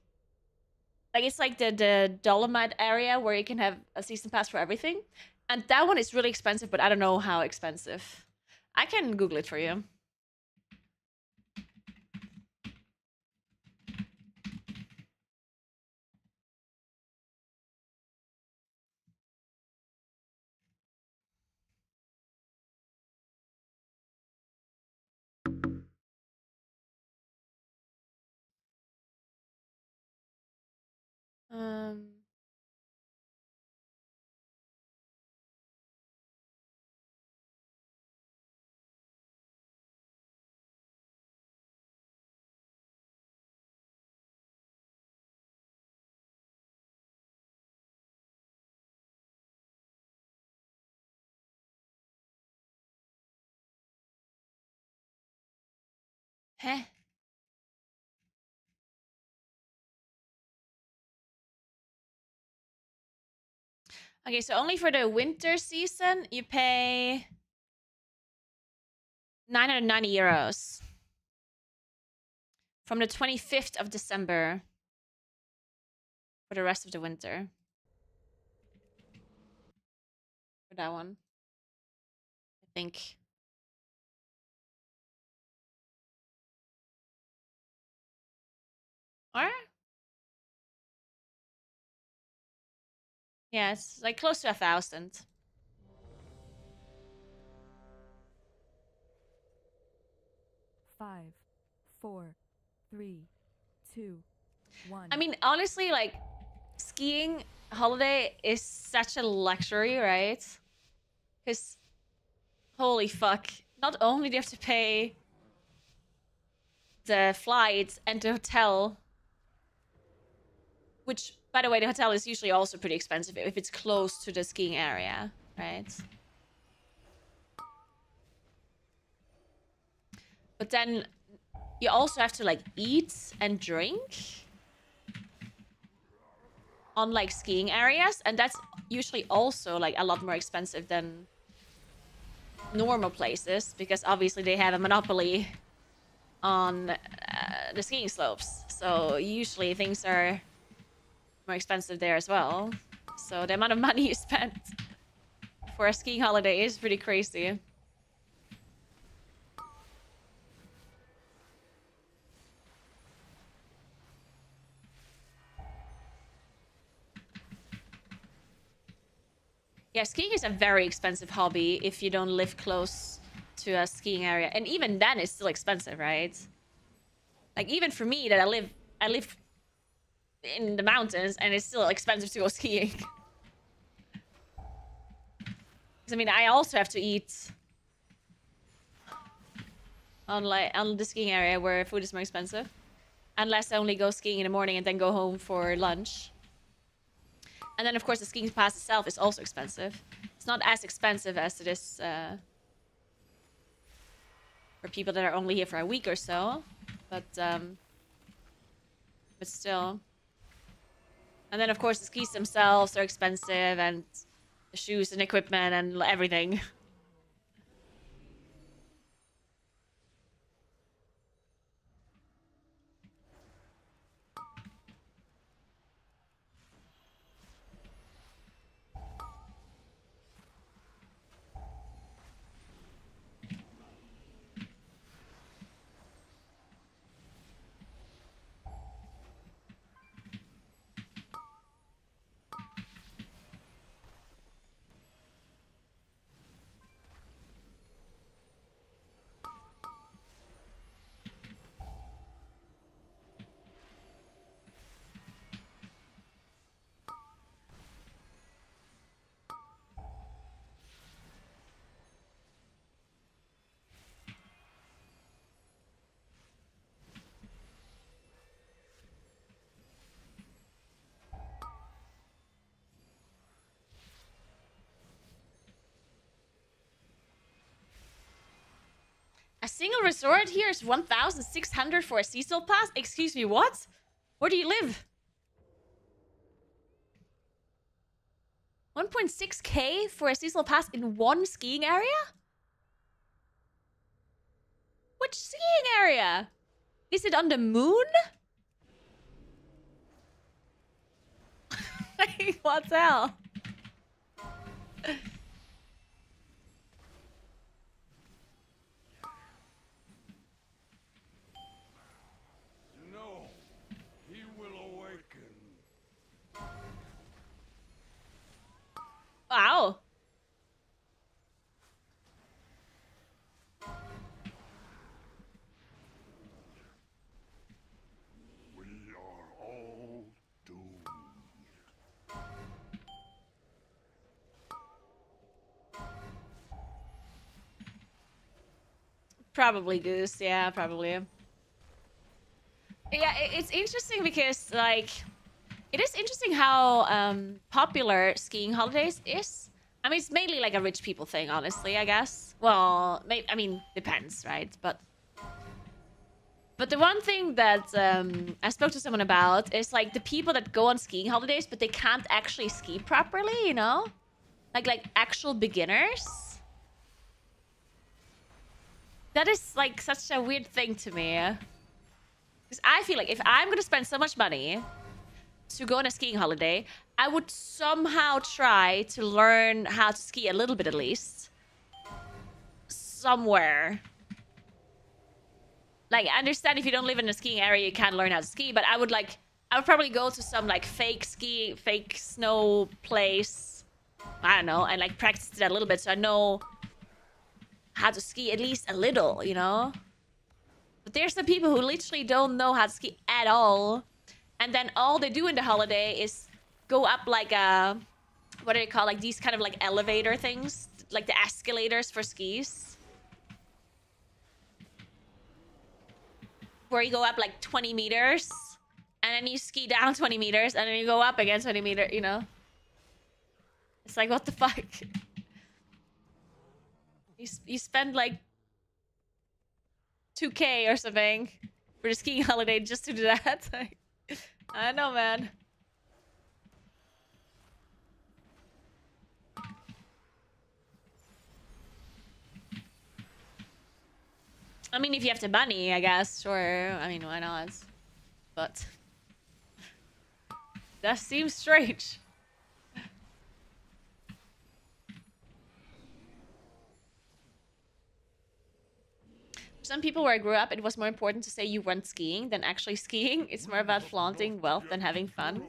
Like it's like the Dolomite area where you can have a season pass for everything. And that one is really expensive, but I don't know how expensive. I can Google it for you. Um... Heh. Okay, so only for the winter season, you pay 990 euros. From the 25th of December. For the rest of the winter. For that one. I think. Or? Yeah, it's like close to 1,000. Five, 4, 3, 2, 1. I mean, honestly, like, skiing holiday is such a luxury, right? Because, holy fuck. Not only do you have to pay the flights and the hotel, which, by the way, the hotel is usually also pretty expensive if it's close to the skiing area, right? But then you also have to, like, eat and drink. on like skiing areas, and that's usually also like a lot more expensive than normal places because obviously they have a monopoly on the skiing slopes. So usually things are more expensive there as well. So the amount of money you spent for a skiing holiday is pretty crazy. Yeah, skiing is a very expensive hobby if you don't live close to a skiing area. And even then, it's still expensive, right? Like, even for me, that I live in the mountains, and it's still expensive to go skiing. I mean, I also have to eat on the skiing area where food is more expensive. Unless I only go skiing in the morning and then go home for lunch. And then, of course, the skiing pass itself is also expensive. It's not as expensive as it is for people that are only here for a week or so. But still. And then, of course, the skis themselves are expensive, and the shoes and equipment and everything. A single resort here is 1,600 for a seasonal pass? Excuse me, what? Where do you live? 1.6k for a seasonal pass in one skiing area? Which skiing area? Is it on the moon? Like, what the hell? No, he will awaken. Wow. We are all doomed. Probably Goose, yeah, probably. Yeah, it's interesting because, like, it is interesting how popular skiing holidays is. I mean, it's mainly like a rich people thing, honestly, I guess. Well, I mean, depends, right? But the one thing that I spoke to someone about is, like, the people that go on skiing holidays, but they can't actually ski properly, you know? Like actual beginners. That is, like, such a weird thing to me. Because I feel like if I'm going to spend so much money to go on a skiing holiday, I would somehow try to learn how to ski a little bit at least. Somewhere. Like, I understand if you don't live in a skiing area, you can't learn how to ski, but I would probably go to some, like, fake snow place. I don't know, and, like, practice it a little bit so I know how to ski at least a little, you know? But there's some people who literally don't know how to ski at all. And then all they do in the holiday is go up like a... What do they call, like, these kind of, like, elevator things? Like the escalators for skis. Where you go up, like, 20 meters. And then you ski down 20 meters. And then you go up again 20 meters, you know? It's like, what the fuck? You spend, like, 2k or something for the skiing holiday just to do that. I don't know, man. I mean, if you have the money, I guess, sure. I mean, why not? But that seems strange. For some people where I grew up, it was more important to say you went skiing than actually skiing. It's more about flaunting wealth than having fun.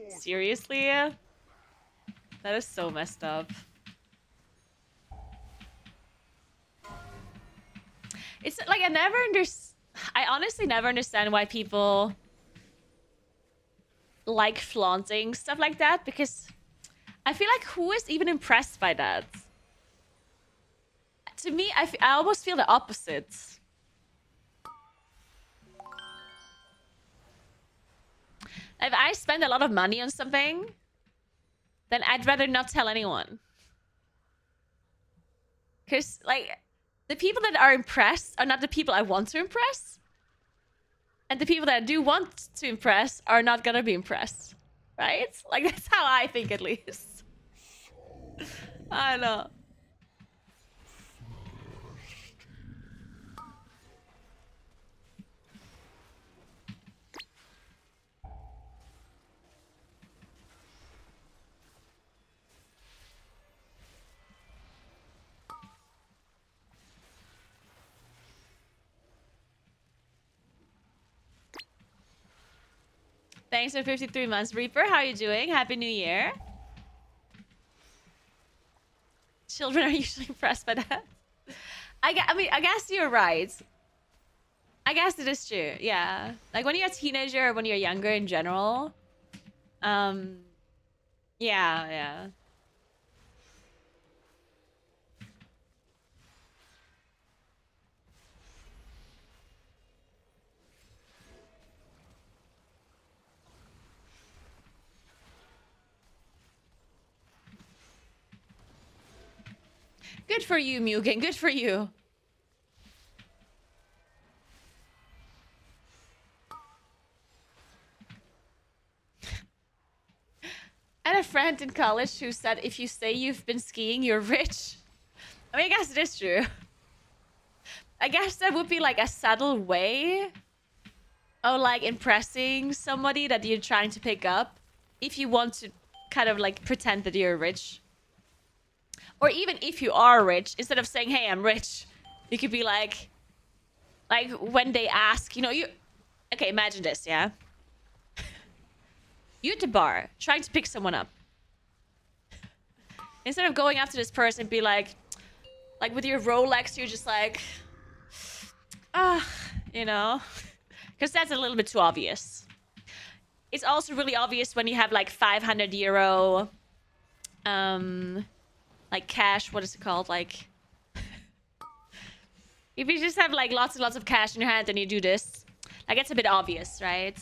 Seriously? That is so messed up. It's like I honestly never understand why people like flaunting stuff like that, because I feel like who is even impressed by that? To me, I almost feel the opposite. If I spend a lot of money on something, then I'd rather not tell anyone. Because, like, the people that are impressed are not the people I want to impress. And the people that I do want to impress are not gonna be impressed. Right? Like, that's how I think, at least. I don't know. Thanks for 53 months, Reaper. How are you doing? Happy New Year. Children are usually impressed by that. I mean, I guess you're right. I guess it is true. Yeah. Like when you're a teenager or when you're younger in general. Yeah. Good for you, Mugen. Good for you. I had a friend in college who said if you say you've been skiing, you're rich. I mean, I guess it is true. I guess that would be like a subtle way of like impressing somebody that you're trying to pick up if you want to kind of like pretend that you're rich. Or even if you are rich, instead of saying, hey, I'm rich, you could be like when they ask, you know, okay, imagine this, yeah? You at the bar, trying to pick someone up. Instead of going after this person, be like with your Rolex, you're just like, you know? Because that's a little bit too obvious. It's also really obvious when you have like 500 euro, like cash, what is it called? Like, if you just have like lots and lots of cash in your hand and you do this, like it's a bit obvious, right?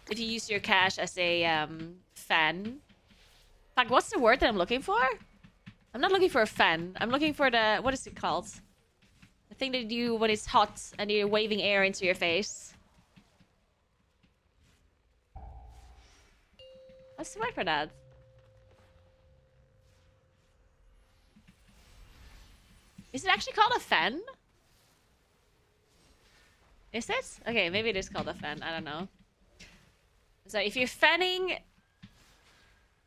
If you use your cash as a fan. Fuck, what's the word that I'm looking for? I'm not looking for a fan. I'm looking for the, what is it called? The thing that you do when it's hot and you're waving air into your face. What's the word for that? Is it actually called a fan? Is it? Okay, maybe it is called a fan. I don't know. So if you're fanning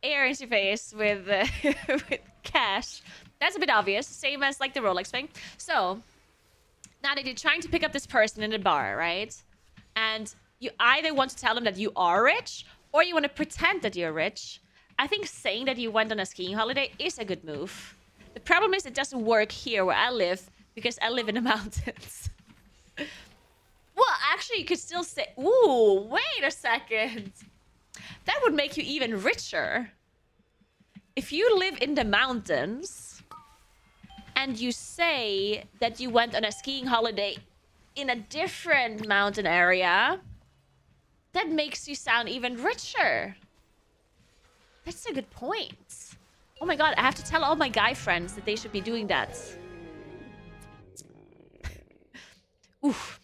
air into your face with, with cash, that's a bit obvious. Same as like the Rolex thing. So now that you're trying to pick up this person in a bar, right? And you either want to tell them that you are rich or you want to pretend that you're rich. I think saying that you went on a skiing holiday is a good move. The problem is it doesn't work here where I live because I live in the mountains. Well, actually, you could still say... Ooh, wait a second. That would make you even richer. If you live in the mountains and you say that you went on a skiing holiday in a different mountain area, that makes you sound even richer. That's a good point. Oh my god, I have to tell all my guy friends that they should be doing that. Oof.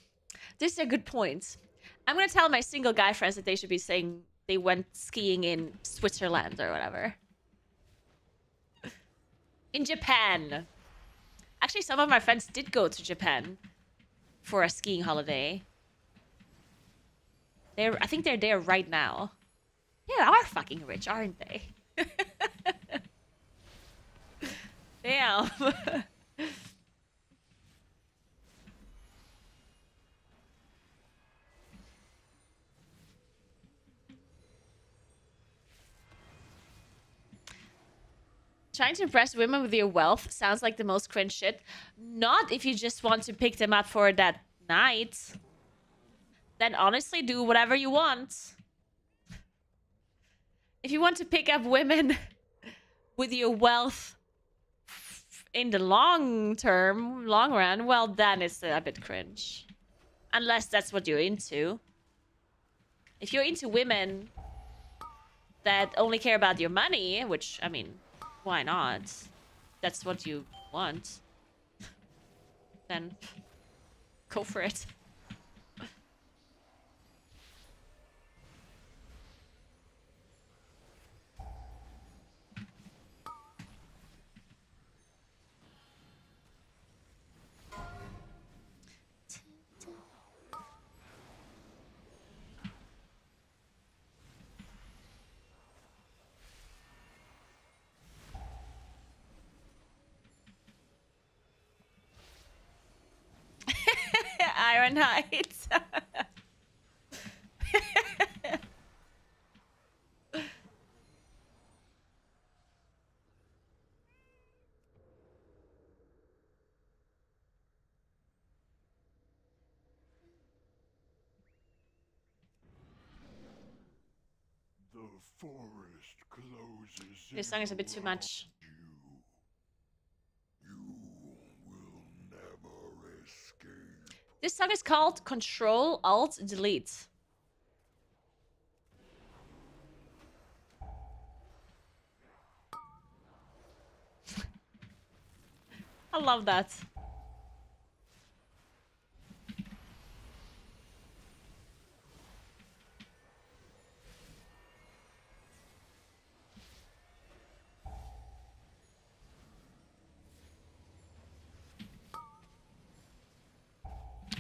This is a good point. I'm gonna tell my single guy friends that they should be saying they went skiing in Switzerland or whatever. In Japan. Actually, some of my friends did go to Japan. for a skiing holiday. I think they're there right now. They are fucking rich, aren't they? Damn. Trying to impress women with your wealth sounds like the most cringe shit. Not if you just want to pick them up for that night. Then honestly, do whatever you want. If you want to pick up women with your wealth in the long run, well, then it's a bit cringe. Unless that's what you're into. If you're into women that only care about your money, which, I mean, why not? That's what you want. Then go for it. Iron Heights. The forest closes. This song is a bit too much. You will never escape. This song is called Control Alt Delete. I love that.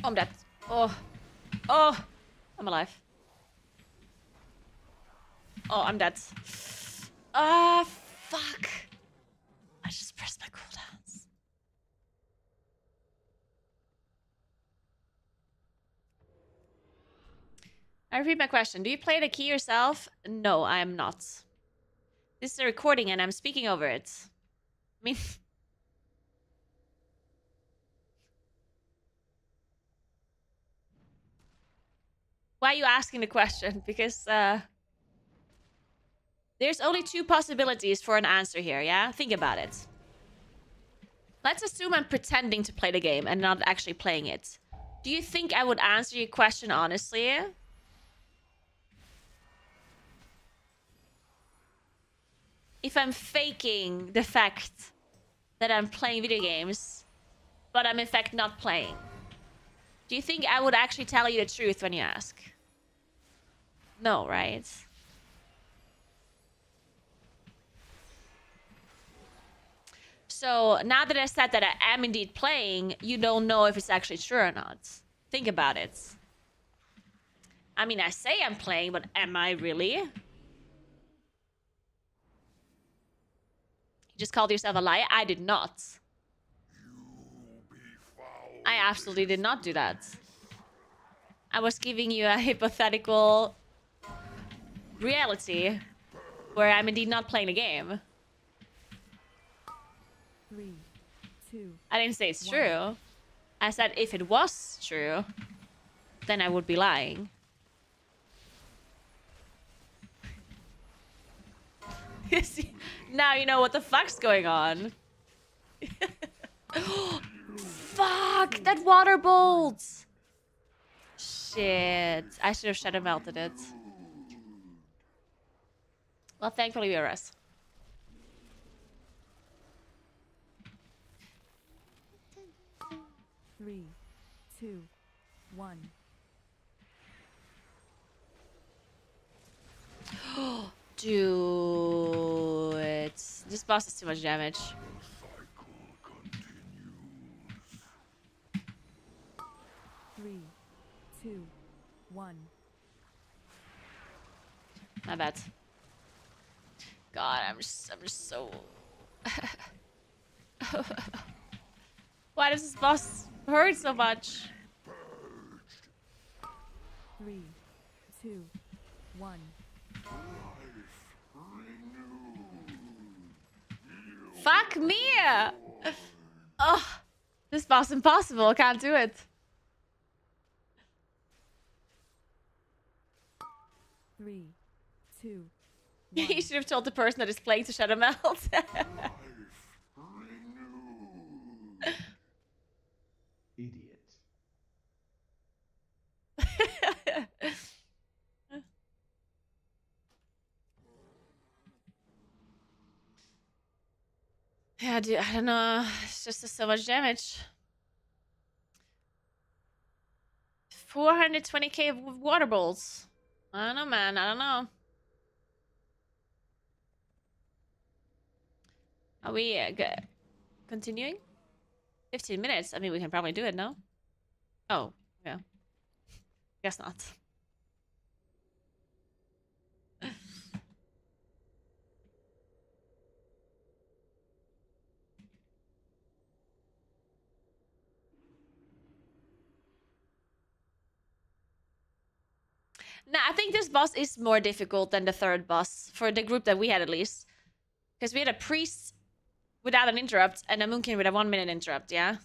Oh, I'm dead. Oh. Oh. I'm alive. Oh, I'm dead. Ah, fuck. I just pressed my cooldowns. I repeat my question. Do you play the key yourself? No, I am not. This is a recording and I'm speaking over it. I mean... Why are you asking the question? Because, there's only two possibilities for an answer here, yeah? Think about it. Let's assume I'm pretending to play the game and not actually playing it. Do you think I would answer your question honestly? If I'm faking the fact that I'm playing video games, but I'm in fact not playing. Do you think I would actually tell you the truth when you ask? No, right? So now that I said that I am indeed playing, you don't know if it's actually true or not. Think about it. I mean, I say I'm playing, but am I really? You just called yourself a liar? I did not. I absolutely did not do that. I was giving you a hypothetical reality where I'm indeed not playing the game. 3, 2. I didn't say it's true. I said if it was true, then I would be lying. Now you know what the fuck's going on. Fuck! That water bolt! Shit. I should have shadow melted it. Well, thankfully we are us. Three, 2, 1. Dude. This boss is too much damage. 1. My bad. God, I'm just so... Why does this boss hurt so much? 3, 2, 1. Fuck me! Oh, this boss impossible. I can't do it. 3, 2, 1. You should have told the person that is playing to Shadow Melt. Idiot. Yeah, dude, I don't know. It's just so much damage. 420k of water bolts. I don't know, man. I don't know. Are we continuing? 15 minutes. I mean, we can probably do it, no? Oh, yeah. Guess not. Nah, I think this boss is more difficult than the third boss, for the group that we had at least. Because we had a priest without an interrupt and a moonkin with a 1 minute interrupt, yeah?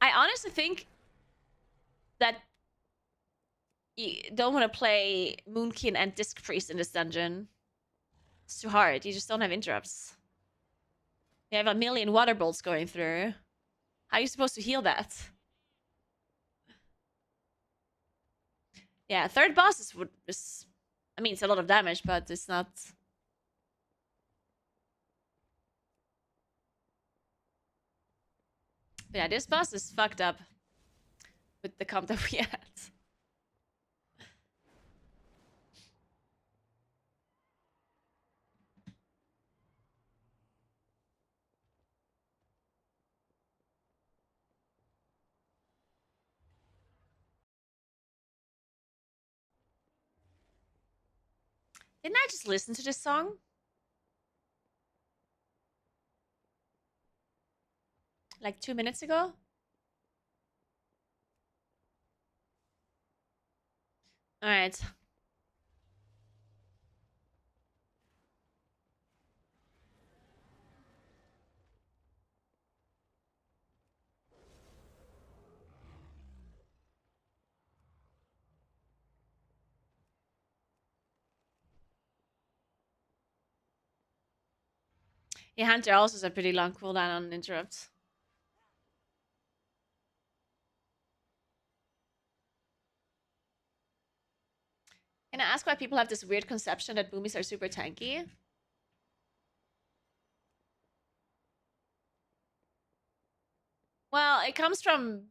I honestly think that you don't want to play moonkin and disc priest in this dungeon. It's too hard. You just don't have interrupts. You have a million water bolts going through. How are you supposed to heal that? Yeah, third boss is I mean, it's a lot of damage, but it's not... But yeah, this boss is fucked up with the comp that we had. Didn't I just listen to this song? Like 2 minutes ago? Alright. Yeah, Hunter also has a pretty long cooldown on interrupts. Can I ask why people have this weird conception that boomies are super tanky? Well, it comes from...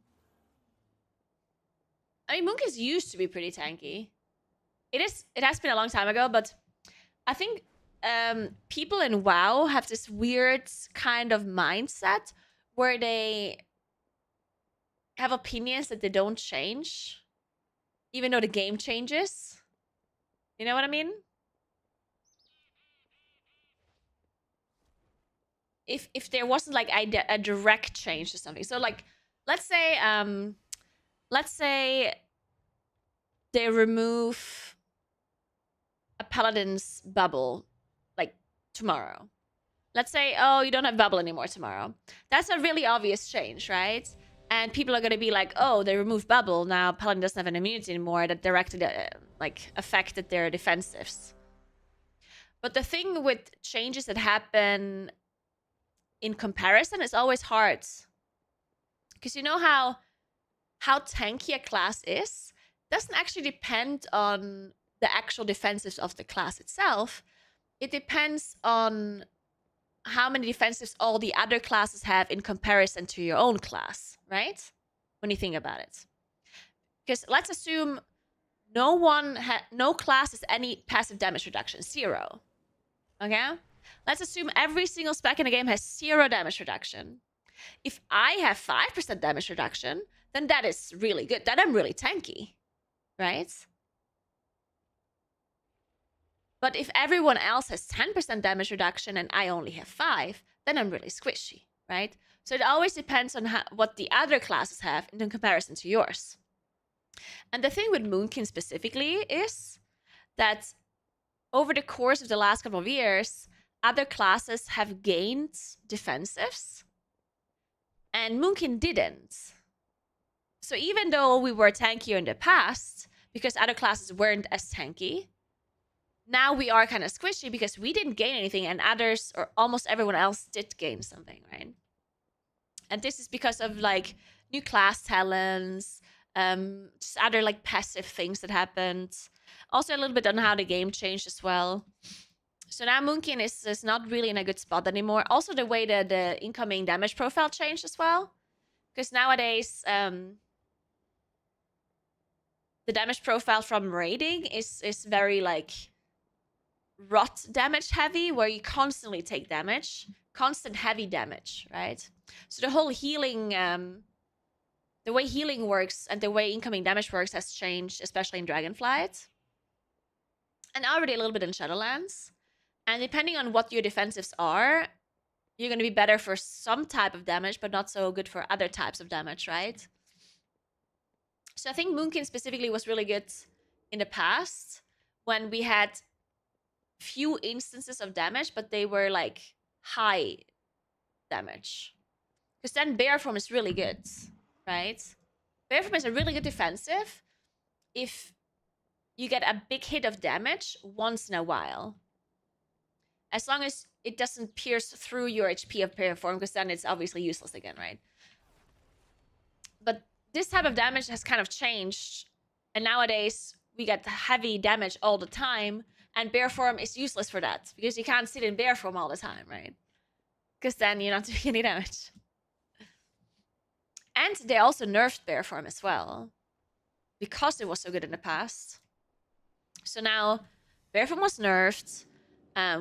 I mean, Moonkins used to be pretty tanky. It has been a long time ago, but I think people in WoW have this weird kind of mindset where they have opinions that they don't change, even though the game changes. You know what I mean? If there wasn't like a direct change to something. So like, let's say they remove a paladin's bubble like tomorrow. Let's say, oh, you don't have bubble anymore tomorrow. That's a really obvious change, right? And people are going to be like, oh, they removed bubble. Now paladin doesn't have an immunity anymore that directly like affected their defensives. But the thing with changes that happen in comparison is always hard. Because you know how tanky a class is doesn't actually depend on the actual defensives of the class itself. It depends on how many defensives all the other classes have in comparison to your own class, right? When you think about it. Because let's assume no class has any passive damage reduction, 0. Okay? Let's assume every single spec in the game has 0 damage reduction. If I have 5% damage reduction, then that is really good. Then I'm really tanky, right? But if everyone else has 10% damage reduction and I only have 5, then I'm really squishy, right? So it always depends on what the other classes have in comparison to yours. And the thing with Moonkin specifically is that over the course of the last couple of years, other classes have gained defensives and Moonkin didn't. So even though we were tankier in the past, because other classes weren't as tanky, now we are kind of squishy because we didn't gain anything and others or almost everyone else did gain something, right? And this is because of like new class talents, just other like passive things that happened. Also a little bit on how the game changed as well. So now Moonkin is not really in a good spot anymore. Also the way that the incoming damage profile changed as well. Because nowadays, the damage profile from raiding is very like rot damage heavy, where you constantly take damage, constant heavy damage, right? So the whole healing, the way healing works and the way incoming damage works has changed, especially in Dragonflight. And already a little bit in Shadowlands. And depending on what your defensives are, you're going to be better for some type of damage, but not so good for other types of damage, right? So I think Moonkin specifically was really good in the past when we had few instances of damage, but they were like high damage. Because then Bear Form is really good, right? Bear Form is a really good defensive if you get a big hit of damage once in a while. As long as it doesn't pierce through your HP of Bear Form, because then it's obviously useless again, right? But this type of damage has kind of changed. And nowadays, we get heavy damage all the time. And Bear Form is useless for that. Because you can't sit in Bear Form all the time, right? Because then you're not doing any damage. And they also nerfed Bear Form as well. Because it was so good in the past. So now, Bear Form was nerfed.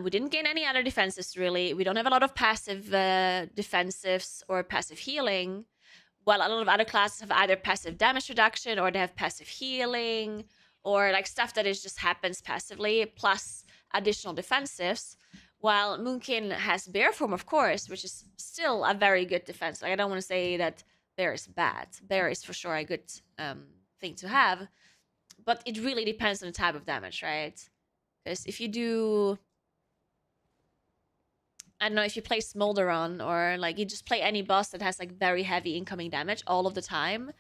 We didn't gain any other defenses, really. We don't have a lot of passive defensives or passive healing. While a lot of other classes have either passive damage reduction or they have passive healing or like stuff that is just happens passively plus additional defensives. While Moonkin has Bear Form, of course, which is still a very good defense. Like, I don't want to say that Bear is bad. Bear is for sure a good thing to have. But it really depends on the type of damage, right? Because if you do... I don't know, if you play Smolderon or like you just play any boss that has like very heavy incoming damage all of the time,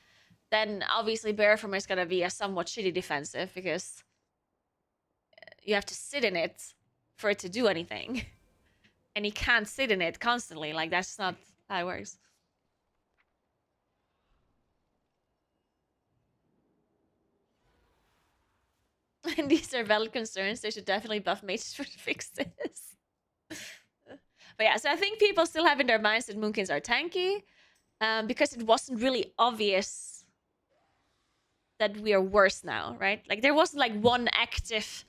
then obviously Bear Form is going to be a somewhat shitty defensive because you have to sit in it for it to do anything. And you can't sit in it constantly. Like, that's not how it works. And these are valid concerns. They should definitely buff mages to fix this. But yeah, so I think people still have in their minds that Moonkins are tanky because it wasn't really obvious that we are worse now, right? Like, there wasn't like one active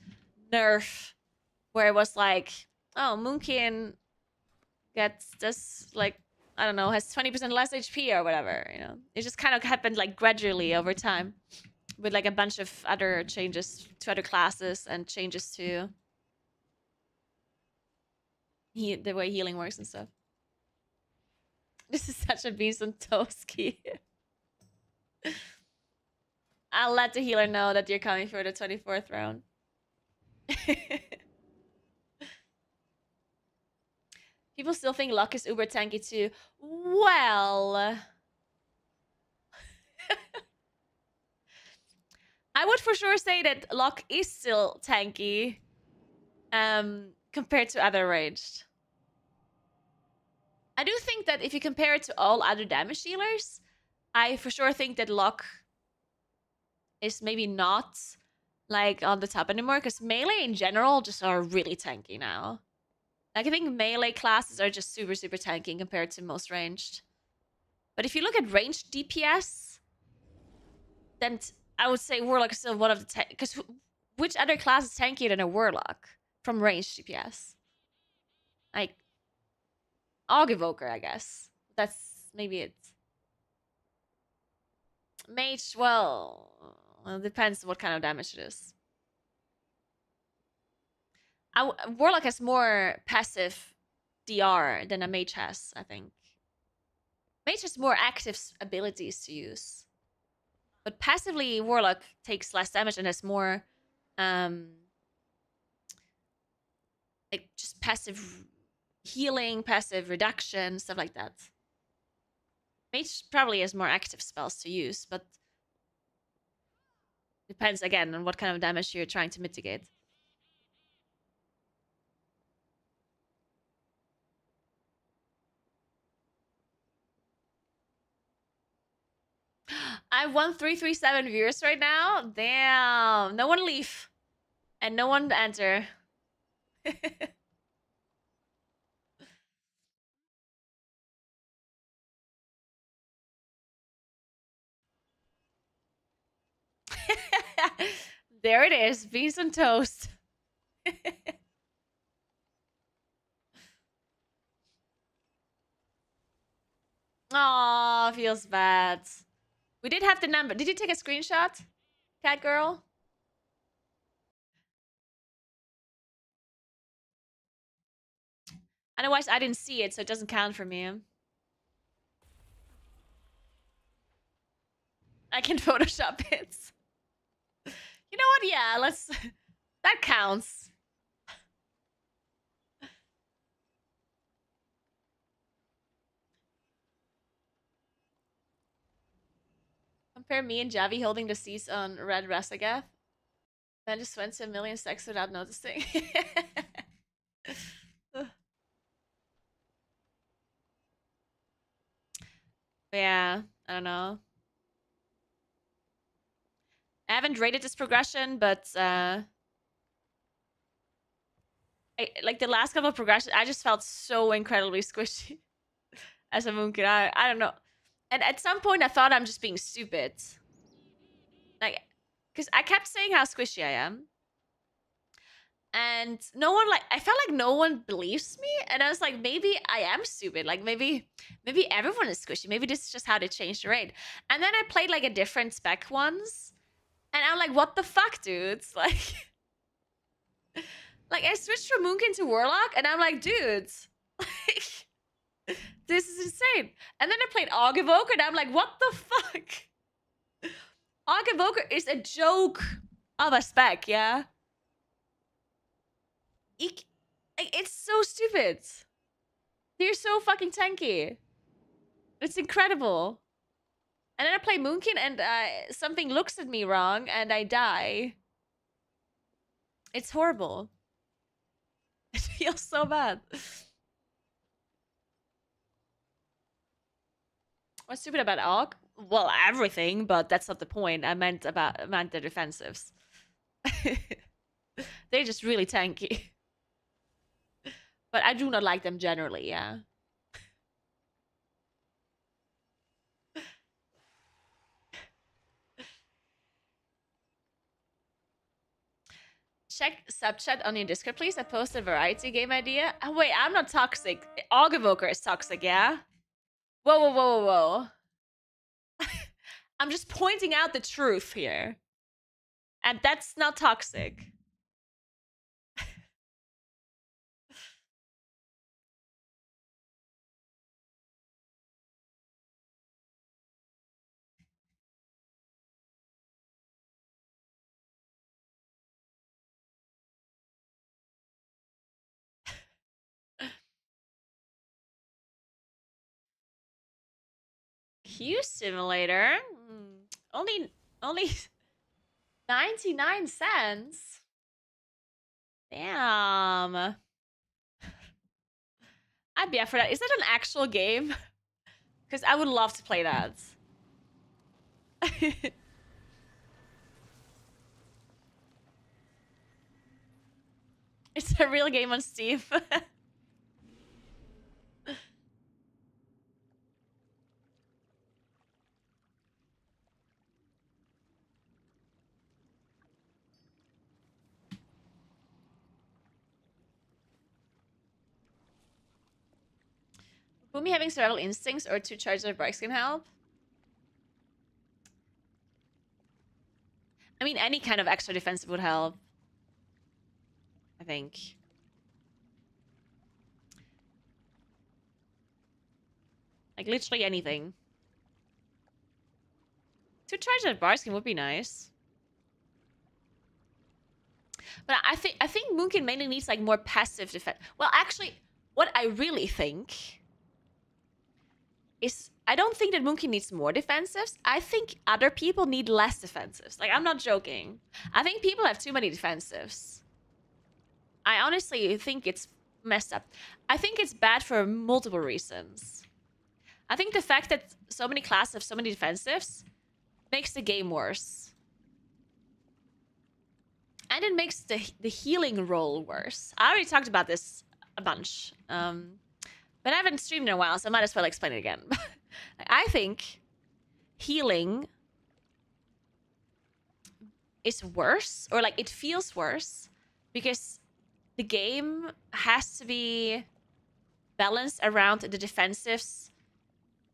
nerf where it was like, oh, Moonkin gets this, like, I don't know, has 20% less HP or whatever, you know? It just kind of happened like gradually over time with like a bunch of other changes to other classes and changes to the way healing works and stuff. This is such a beast on Toski. I'll let the healer know that you're coming for the 24th round. People still think Luck is uber tanky too. Well... I would for sure say that Luck is still tanky compared to other ranged. I do think that if you compare it to all other damage dealers, I for sure think that Luck is maybe not like on the top anymore, because melee in general just are really tanky now. Like, I think melee classes are just super, super tanky compared to most ranged. But if you look at ranged DPS, then I would say Warlock is still one of the because which other class is tankier than a Warlock from ranged DPS? Like, Aug Evoker, I guess. That's maybe it. Mage, well, it depends what kind of damage it is. Warlock has more passive DR than a mage has, I think. Mage has more active abilities to use. But passively, Warlock takes less damage and has more, like, just passive healing, passive reduction, stuff like that. Mage probably has more active spells to use, but depends, again, on what kind of damage you're trying to mitigate. I have 1337 viewers right now. Damn. No one leave. And no one enter. There it is. Beans and toast. Aw, feels bad. We did have the number. Did you take a screenshot, cat girl? Otherwise, I didn't see it, so it doesn't count for me. I can Photoshop it. You know what? Yeah, let's... That counts. Compare me and Javi holding the seats on Red Rasagath. Then just went to a million sex without noticing. Yeah, I don't know. I haven't rated this progression, but like the last couple of progressions, I just felt so incredibly squishy as a Moonkin. I don't know. And at some point, I thought I'm just being stupid. Like, because I kept saying how squishy I am. And no one, like, I felt like no one believes me. And I was like, maybe I am stupid. Like, maybe everyone is squishy. Maybe this is just how they changed the raid. And then I played, like, a different spec once. And I'm like, what the fuck, dudes? Like, like I switched from Moonkin to Warlock. And I'm like, dudes, like, this is insane. And then I played Aug Evoker. And I'm like, what the fuck? Aug Evoker is a joke of a spec, yeah? It's so stupid. They're so fucking tanky. It's incredible. And then I play Moonkin and something looks at me wrong and I die. It's horrible. It feels so bad. What's stupid about Aug? Well, everything, but that's not the point. I meant the defensives. They're just really tanky. But I do not like them generally, yeah. Check subchat on your Discord, please. I posted a variety game idea. Oh, wait, I'm not toxic. Aug Evoker is toxic, yeah? Whoa, whoa, whoa, whoa, whoa. I'm just pointing out the truth here. And that's not toxic. Q Simulator? Only 99 cents? Damn. I'd be up for that. Is that an actual game? Because I would love to play that. It's a real game on Steam. Boomy having survival instincts or 2 charges of bikes can help. I mean, any kind of extra defensive would help, I think. Like, literally anything. To charge that bar skin would be nice. But I think Moonkin mainly needs like more passive defense. Well, actually, what I really think is I don't think that Moonkin needs more defensives. I think other people need less defensives. Like, I'm not joking. I think people have too many defensives. I honestly think it's messed up. I think it's bad for multiple reasons. I think the fact that so many classes have so many defensives makes the game worse. And it makes the healing role worse. I already talked about this a bunch. But I haven't streamed in a while, so I might as well explain it again. I think healing is worse, or like it feels worse, because the game has to be balanced around the defensives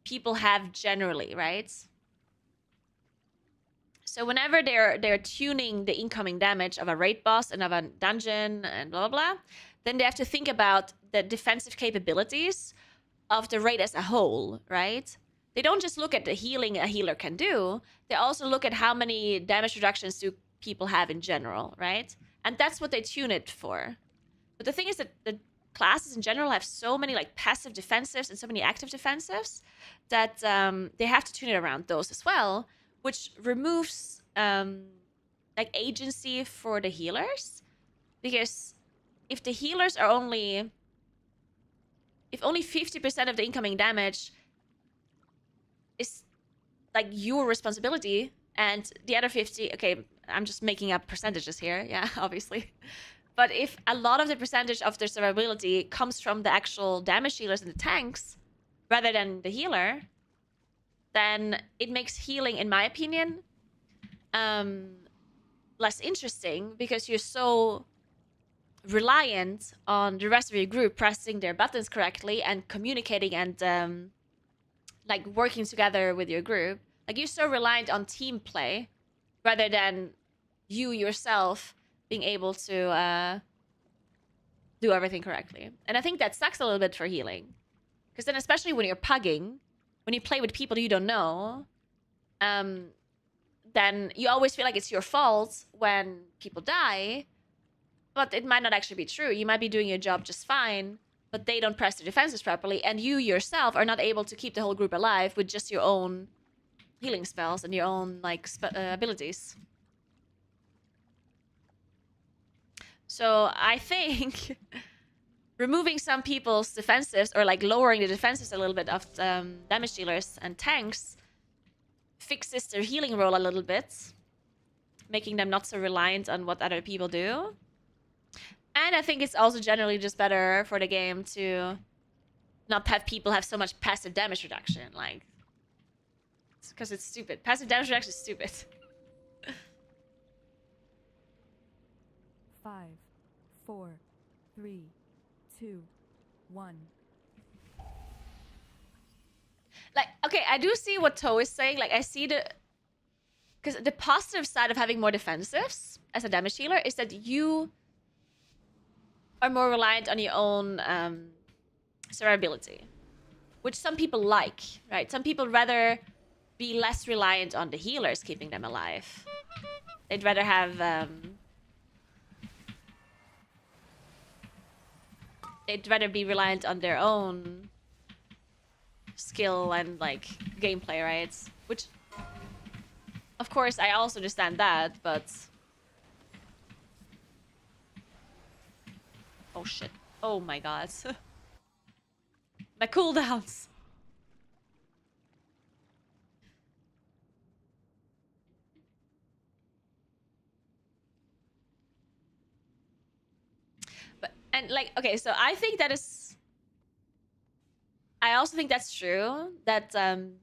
people have generally, right? So whenever they're tuning the incoming damage of a raid boss and of a dungeon and blah, blah, blah, then they have to think about the defensive capabilities of the raid as a whole, right? They don't just look at the healing a healer can do. They also look at how many damage reductions do people have in general, right? And that's what they tune it for. But the thing is that the classes in general have so many like passive defensives and so many active defensives that they have to tune it around those as well, which removes like agency for the healers. Because if the healers are only... If only 50% of the incoming damage is like your responsibility, and the other 50... Okay, I'm just making up percentages here. Yeah, obviously. But if a lot of the percentage of their survivability comes from the actual damage healers and the tanks, rather than the healer, then it makes healing, in my opinion, less interesting, because you're so reliant on the rest of your group pressing their buttons correctly and communicating and like working together with your group. Like, you're so reliant on team play rather than you yourself being able to do everything correctly. And I think that sucks a little bit for healing, because then, especially when you're pugging, when you play with people you don't know, then you always feel like it's your fault when people die, but it might not actually be true. You might be doing your job just fine, but they don't press the defenses properly, and you yourself are not able to keep the whole group alive with just your own healing spells and your own like abilities. So I think removing some people's defensives, or like lowering the defenses a little bit of damage dealers and tanks, fixes their healing role a little bit, making them not so reliant on what other people do. And I think it's also generally just better for the game to not have people have so much passive damage reduction, like, because it's stupid. Passive damage reduction is stupid. 5, 4, 3, 2, 1. Like, okay, I do see what Toe is saying. Like, I see the... Because the positive side of having more defensives as a damage healer is that you are more reliant on your own survivability, which some people like, right? Some people rather be less reliant on the healers keeping them alive. They'd rather have... they'd rather be reliant on their own skill and, like, gameplay, right? Which, of course, I also understand that, but... Oh, shit. Oh, my God. My cooldowns. But, and, like, okay, so I think that is... I also think that's true, that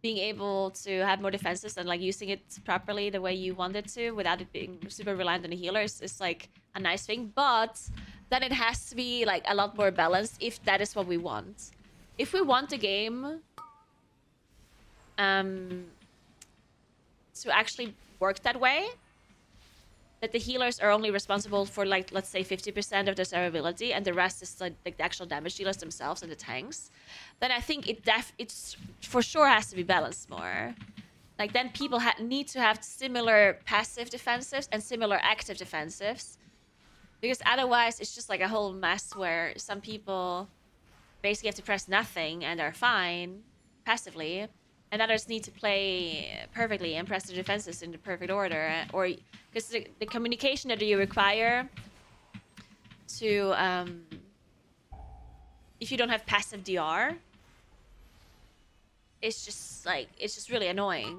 being able to have more defenses and, like, using it properly the way you want it to without it being super reliant on the healers is, like, a nice thing. But then it has to be, like, a lot more balanced if that is what we want. If we want the game to actually work that way, that the healers are only responsible for, like, let's say 50% of their survivability, and the rest is like the actual damage dealers themselves and the tanks, then I think it's for sure has to be balanced more. Like, then people need to have similar passive defensives and similar active defensives, because otherwise it's just like a whole mess where some people basically have to press nothing and are fine passively, and others need to play perfectly and press the defenses in the perfect order, or because the communication that you require to if you don't have passive DR, it's just really annoying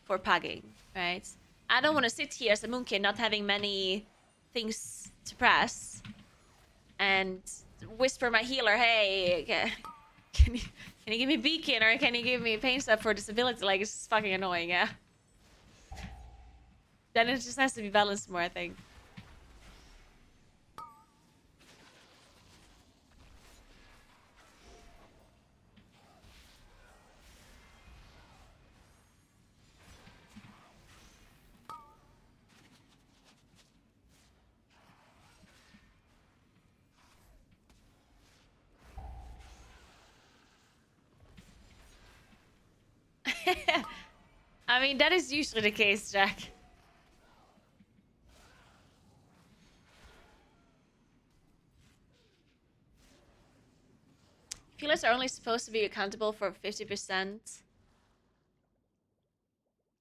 for pugging, right? I don't want to sit here as a moonkin not having many things to press and whisper my healer, hey, can you give me beacon, or can you give me pain step for disability? Like, it's just fucking annoying, yeah. Then it just has to be balanced more, I think. I mean, that is usually the case, Jack. Healers are only supposed to be accountable for 50%.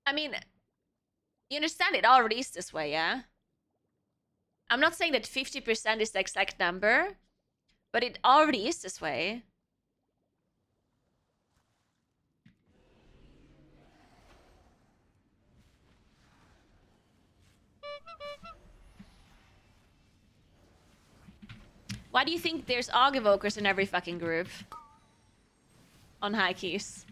I mean, you understand it already is this way, yeah? I'm not saying that 50% is the exact number, but it already is this way. Why do you think there's AUG evokers in every fucking group? On high keys.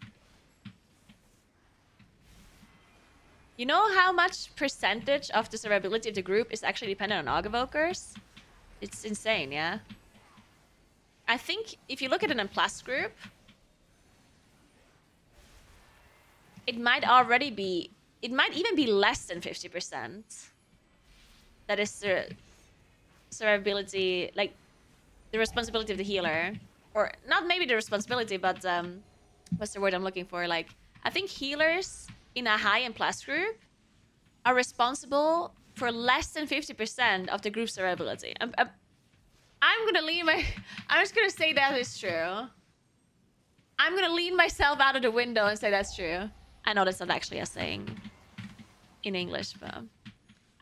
You know how much percentage of the survivability of the group is actually dependent on AUG evokers? It's insane, yeah? I think if you look at an M+ group, it might already be... It might even be less than 50%. That is the survivability... Like, the responsibility of the healer. Or, not maybe the responsibility, but... what's the word I'm looking for? Like, I think healers in a high M+ group are responsible for less than 50% of the group survivability. I'm gonna lean my... I'm just gonna say that is true. I'm gonna lean myself out of the window and say that's true. I know that's not actually a saying in English, but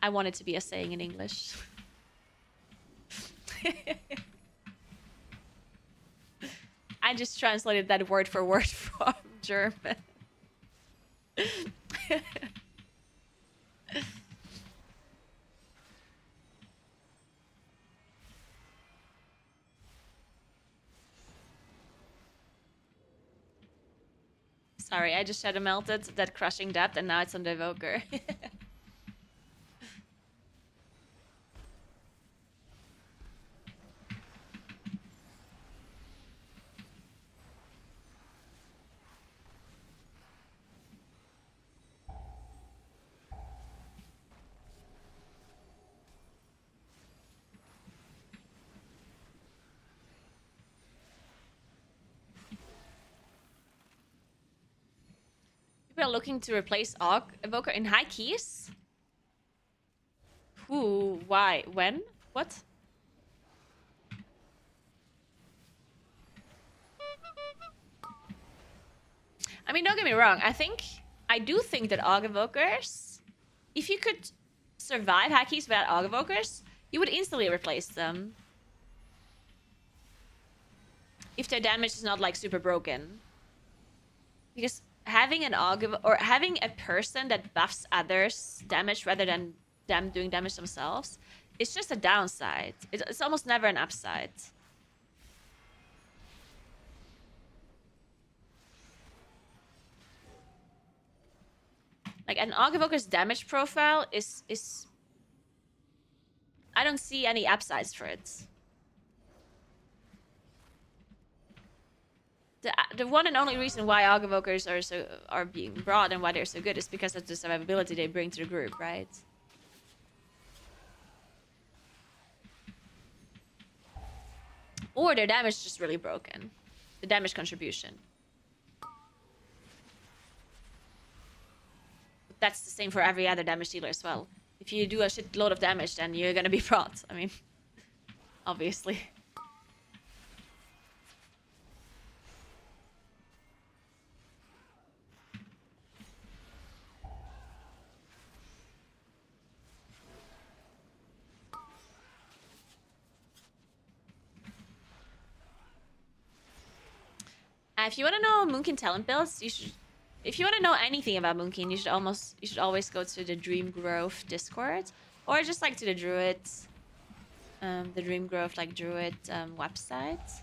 I want it to be a saying in English. I just translated that word for word from German. Sorry, I just shadow melted that crushing depth and now it's on the evoker. People are looking to replace AUG evoker in high keys? Who? Why? When? What? I mean, don't get me wrong. I do think that AUG evokers, if you could survive high keys without AUG evokers, you would instantly replace them. If their damage is not like super broken. Because having an AUG or having a person that buffs others' damage rather than them doing damage themselves, it's just a downside. It's almost never an upside. Like, an AUG evoker's damage profile is... I don't see any upsides for it. The one and only reason why AUG evokers are being brought and why they're so good is because of the survivability they bring to the group, right? Or their damage is just really broken. The damage contribution. But that's the same for every other damage dealer as well. If you do a shitload of damage, then you're gonna be brought. I mean, obviously. If you want to know Moonkin talent builds, you should. If you want to know anything about Moonkin, you should always go to the Dream Grove Discord, or just like to the Druid, the Dream Grove like Druid website.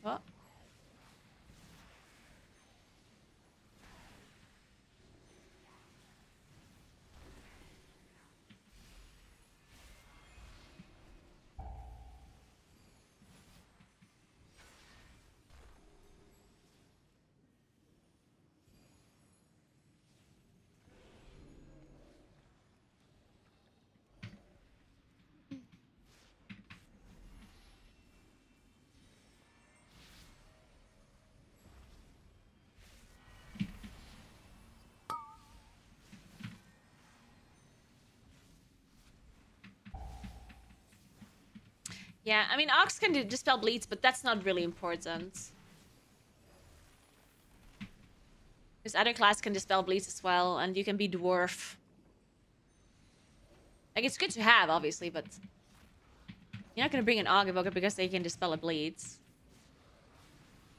Oh. Yeah, I mean, Ox can dispel bleeds, but that's not really important. Because other class can dispel bleeds as well, and you can be dwarf. Like, it's good to have, obviously, but you're not going to bring an Aug Evoker because they can dispel a bleeds.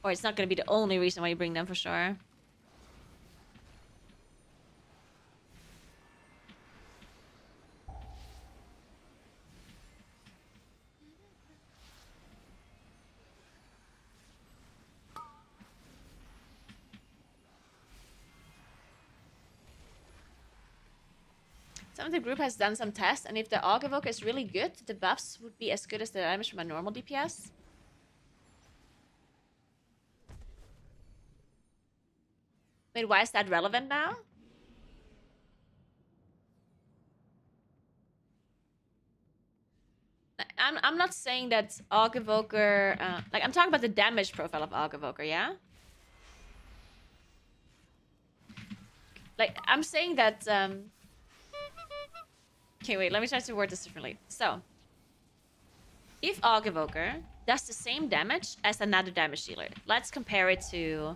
Or it's not going to be the only reason why you bring them, for sure. Some of the group has done some tests, and if the Aug Evoker is really good, the buffs would be as good as the damage from a normal DPS. Wait, why is that relevant now? I'm not saying that Aug Evoker... like, I'm talking about the damage profile of Aug Evoker, yeah? Like, I'm saying that... Okay, wait, let me try to word this differently. So, if Aug Evoker does the same damage as another damage dealer, let's compare it to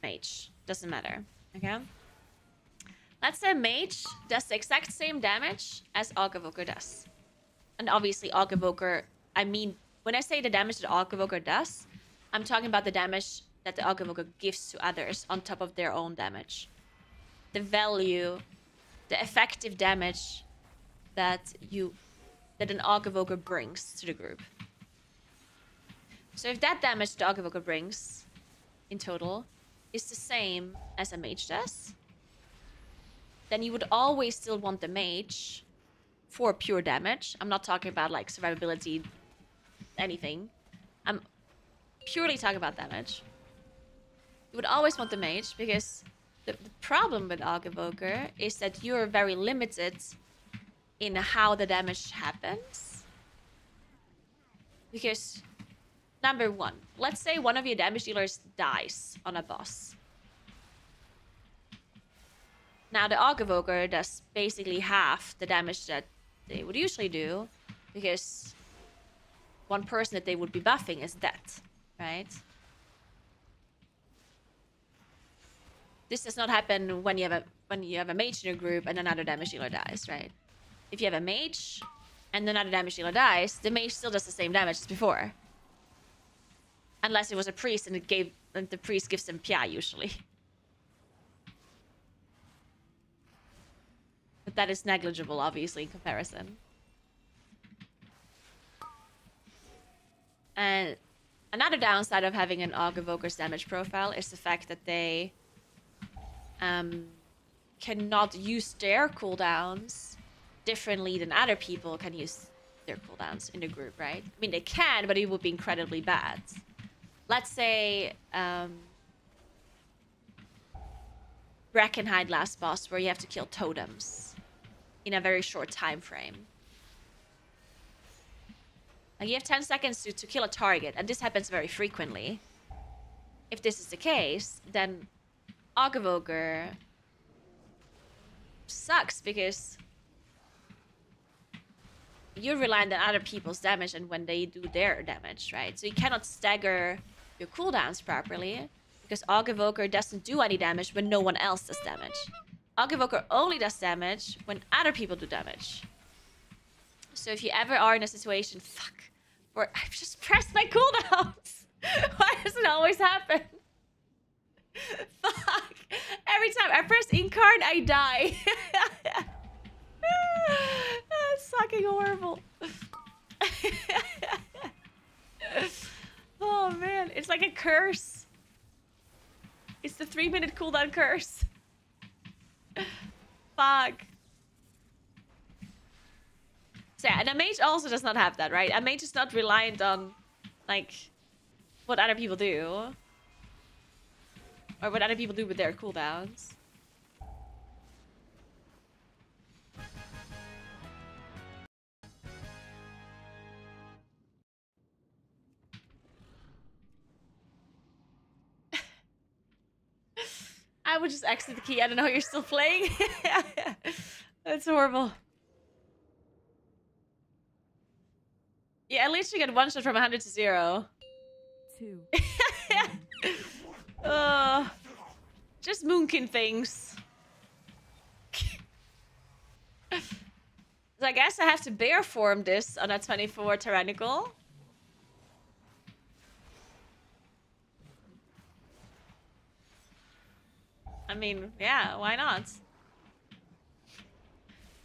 Mage. Doesn't matter, okay? Let's say Mage does the exact same damage as Aug Evoker does. And obviously, Aug Evoker, I mean, when I say the damage that Aug Evoker does, I'm talking about the damage that the Aug Evoker gives to others on top of their own damage. The value... the effective damage that an Aug Evoker brings to the group. So if that damage the Aug Evoker brings in total is the same as a mage does, then you would always still want the mage for pure damage. I'm not talking about like survivability, anything. I'm purely talking about damage. You would always want the mage because the problem with Aug Evoker is that you're very limited in how the damage happens. Because, number one, let's say one of your damage dealers dies on a boss. Now, the Aug Evoker does basically half the damage that they would usually do, because one person that they would be buffing is dead, right? This does not happen when you have a mage in your group and another damage dealer dies, right? If you have a mage and another damage dealer dies, the mage still does the same damage as before. Unless it was a priest and the priest gives them PI usually. But that is negligible, obviously, in comparison. And Another downside of having an Aug Evoker's damage profile is the fact that they cannot use their cooldowns differently than other people can use their cooldowns in the group, right? I mean, they can, but it would be incredibly bad. Let's say Breckenhide last boss, where you have to kill totems in a very short time frame. Like, you have 10 seconds to kill a target, and this happens very frequently. If this is the case, then Aug Evoker sucks because you're reliant on other people's damage and when they do their damage, right? So you cannot stagger your cooldowns properly because Aug Evoker doesn't do any damage when no one else does damage. Aug Evoker only does damage when other people do damage. So if you ever are in a situation, where I've just pressed my cooldowns. Why does it always happen? Fuck. Every time I press Incarn, I die. That's fucking horrible. Oh man, it's like a curse. It's the 3-minute cooldown curse. Fuck. So yeah, and a mage also does not have that, right? A mage is not reliant on, like, what other people do. Or what other people do with their cooldowns. I would just exit the key. I don't know, you're still playing. That's horrible. Yeah, at least you get one shot from 100 to 0. 2. Just moonkin things. So I guess I have to bear form this on a 24 tyrannical. I mean, yeah, why not?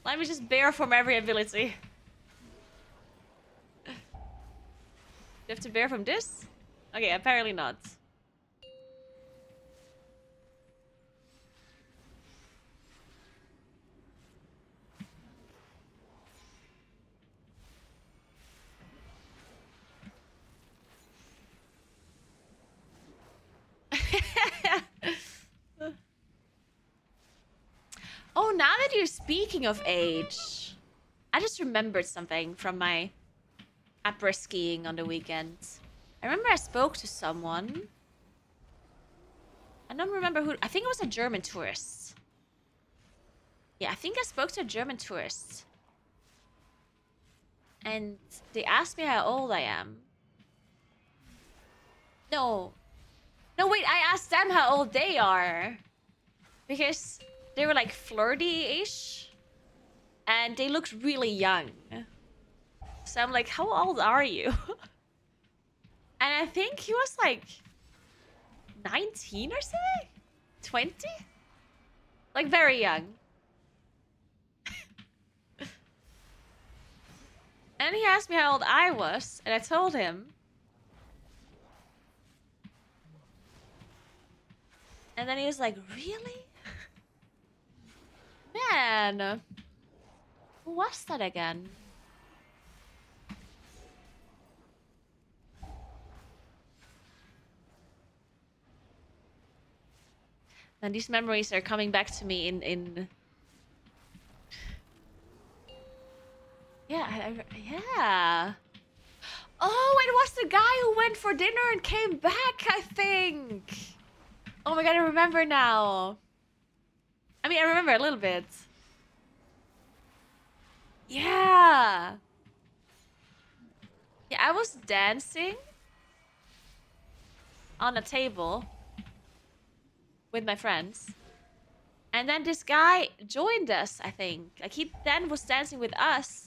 Let me just bear form every ability. You have to bear from this? Okay, apparently not. Oh, now that you're speaking of age, I just remembered something from my après skiing on the weekend. I remember I spoke to someone. I don't remember who. I think it was a German tourist. Yeah, I think I spoke to a German tourist. And they asked me how old I am. No. No, wait, I asked them how old they are. Because they were like flirty-ish. And they looked really young. So I'm like, how old are you? And I think he was like 19 or something? 20? Like very young. And he asked me how old I was, and I told him. And then he was like, really? Man. Who was that again? And these memories are coming back to me in... Yeah, yeah. Oh, it was the guy who went for dinner and came back, I think. Oh my god, I remember now. I mean, I remember a little bit. Yeah. Yeah, I was dancing on a table with my friends. And then this guy joined us, I think. Like, he then was dancing with us.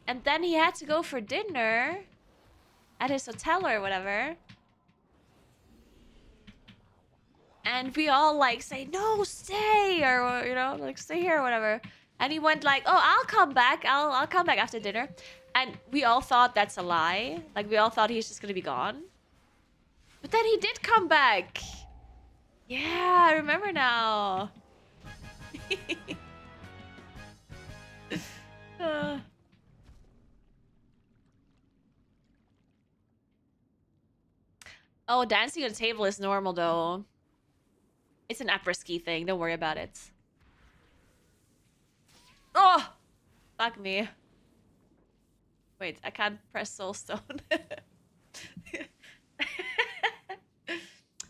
And then he had to go for dinner at his hotel or whatever. And we all like say, no, stay, or, you know, like stay here or whatever. And he went like, "Oh, I'll come back. I'll come back after dinner." And we all thought that's a lie. Like, we all thought he's just gonna be gone. But then he did come back. Yeah, I remember now. Oh, dancing on the table is normal, though. It's an après-ski thing. Don't worry about it. Oh! Fuck me. Wait, I can't press soulstone.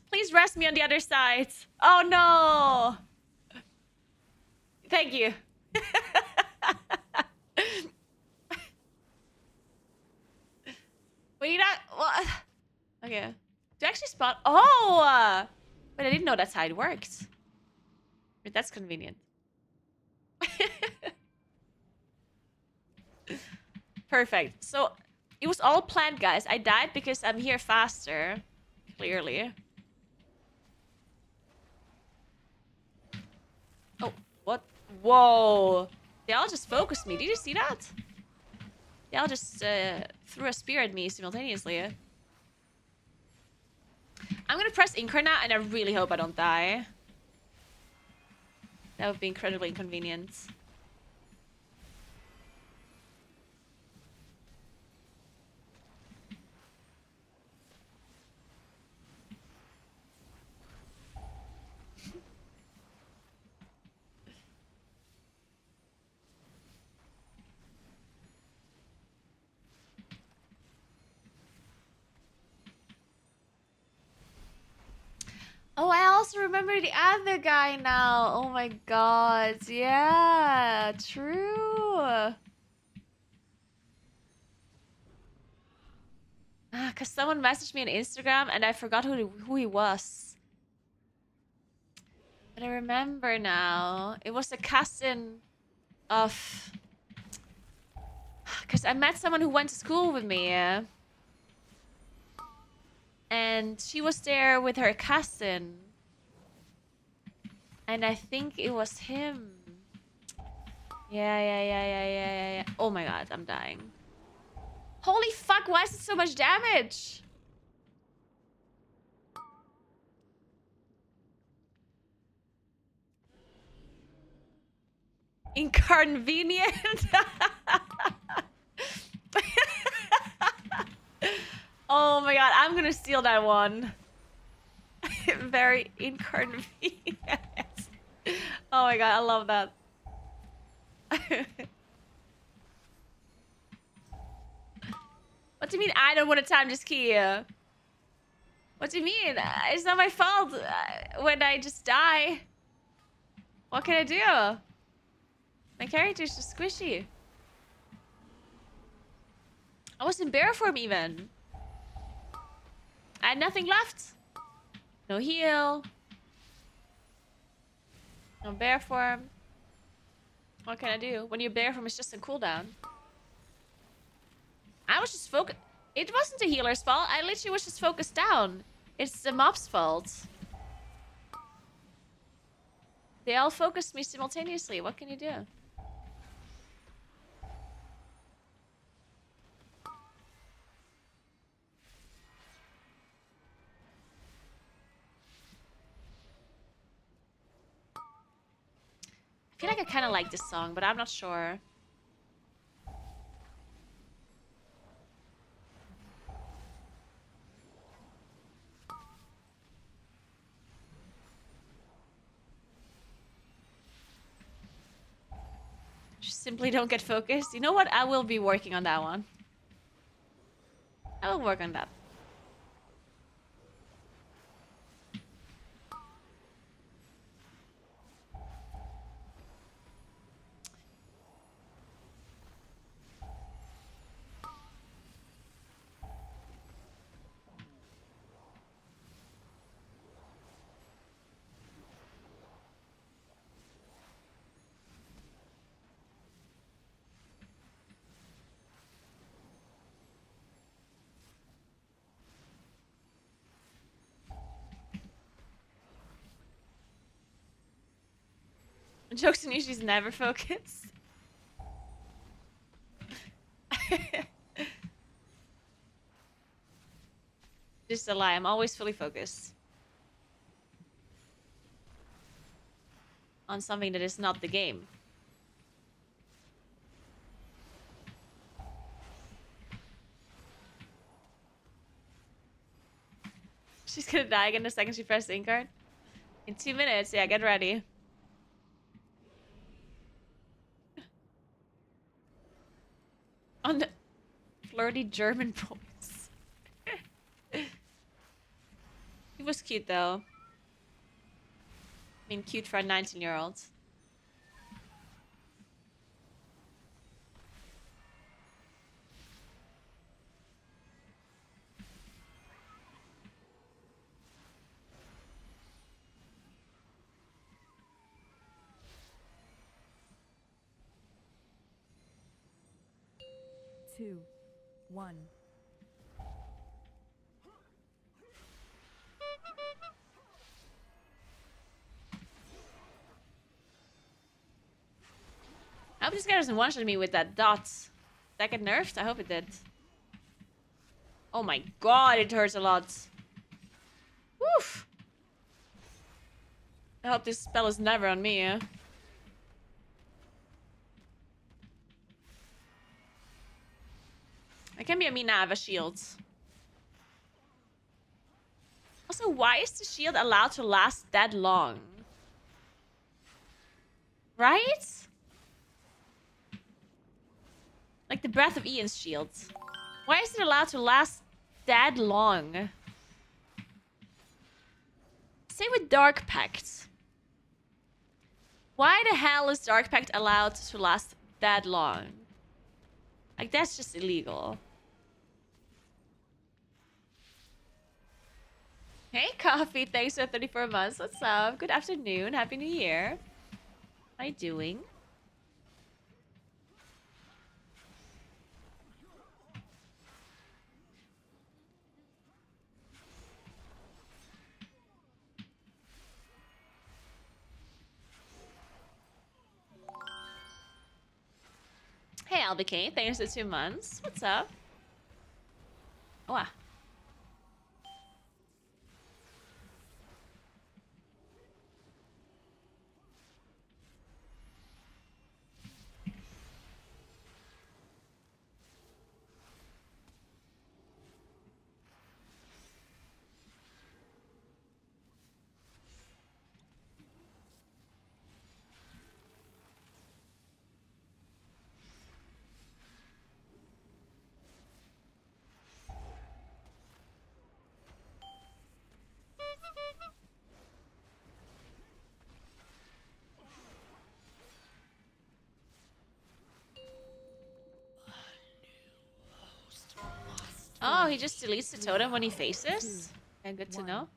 Please rest me on the other side. Oh no! Thank you. Wait, not what? Okay. Do I actually spawn? Oh! But I didn't know that's how it worked. But that's convenient. Perfect. So it was all planned, guys. I died because I'm here faster. Clearly. Oh, what? Whoa. They all just focused me. Did you see that? They all just threw a spear at me simultaneously. I'm gonna press Incarnate and I really hope I don't die. That would be incredibly inconvenient. Oh, I also remember the other guy now. Oh my god. Yeah, true. Because someone messaged me on Instagram and I forgot who he was. But I remember now. It was a cousin of... Because I met someone who went to school with me. And she was there with her cousin. And I think it was him. Yeah. Oh my god, I'm dying. Holy fuck, why is it so much damage? Inconvenient? Oh my god, I'm gonna steal that one. Very inconvenient. Oh my god, I love that. What do you mean I don't want to time this key? What do you mean? It's not my fault when I just die. What can I do? My character's just squishy. I was in bear form even. I had nothing left. No heal. No bear form. What can I do? When you're bear form, it's just a cooldown. I was just focused. It wasn't the healer's fault. I literally was just focused down. It's the mob's fault. They all focused me simultaneously. What can you do? I feel like I kind of like this song, but I'm not sure. Just simply don't get focused. You know what? I will be working on that one. I will work on that. Jokes and issues never focus. Just a lie. I'm always fully focused on something that is not the game. She's gonna die again the second she presses the ink card. In 2 minutes, yeah, get ready. On the flirty German voice. He was cute though. I mean, cute for a 19-year-old. Two, one. I hope this guy doesn't one-shot me with that dot. Did that get nerfed? I hope it did. Oh my god, it hurts a lot. Woof. I hope this spell is never on me, yeah? It can be on me now, I have a shield. Also, why is the shield allowed to last that long? Right? Like the Breath of Ian's shield. Why is it allowed to last that long? Same with Dark Pact. Why the hell is Dark Pact allowed to last that long? Like, that's just illegal. Hey, Coffee. Thanks for 34 months. What's up? Good afternoon. Happy New Year. How you doing? Hey, LBK. Thanks for 2 months. What's up? Oh, wow. Oh, he just deletes the totem when he faces? Yeah, good to know.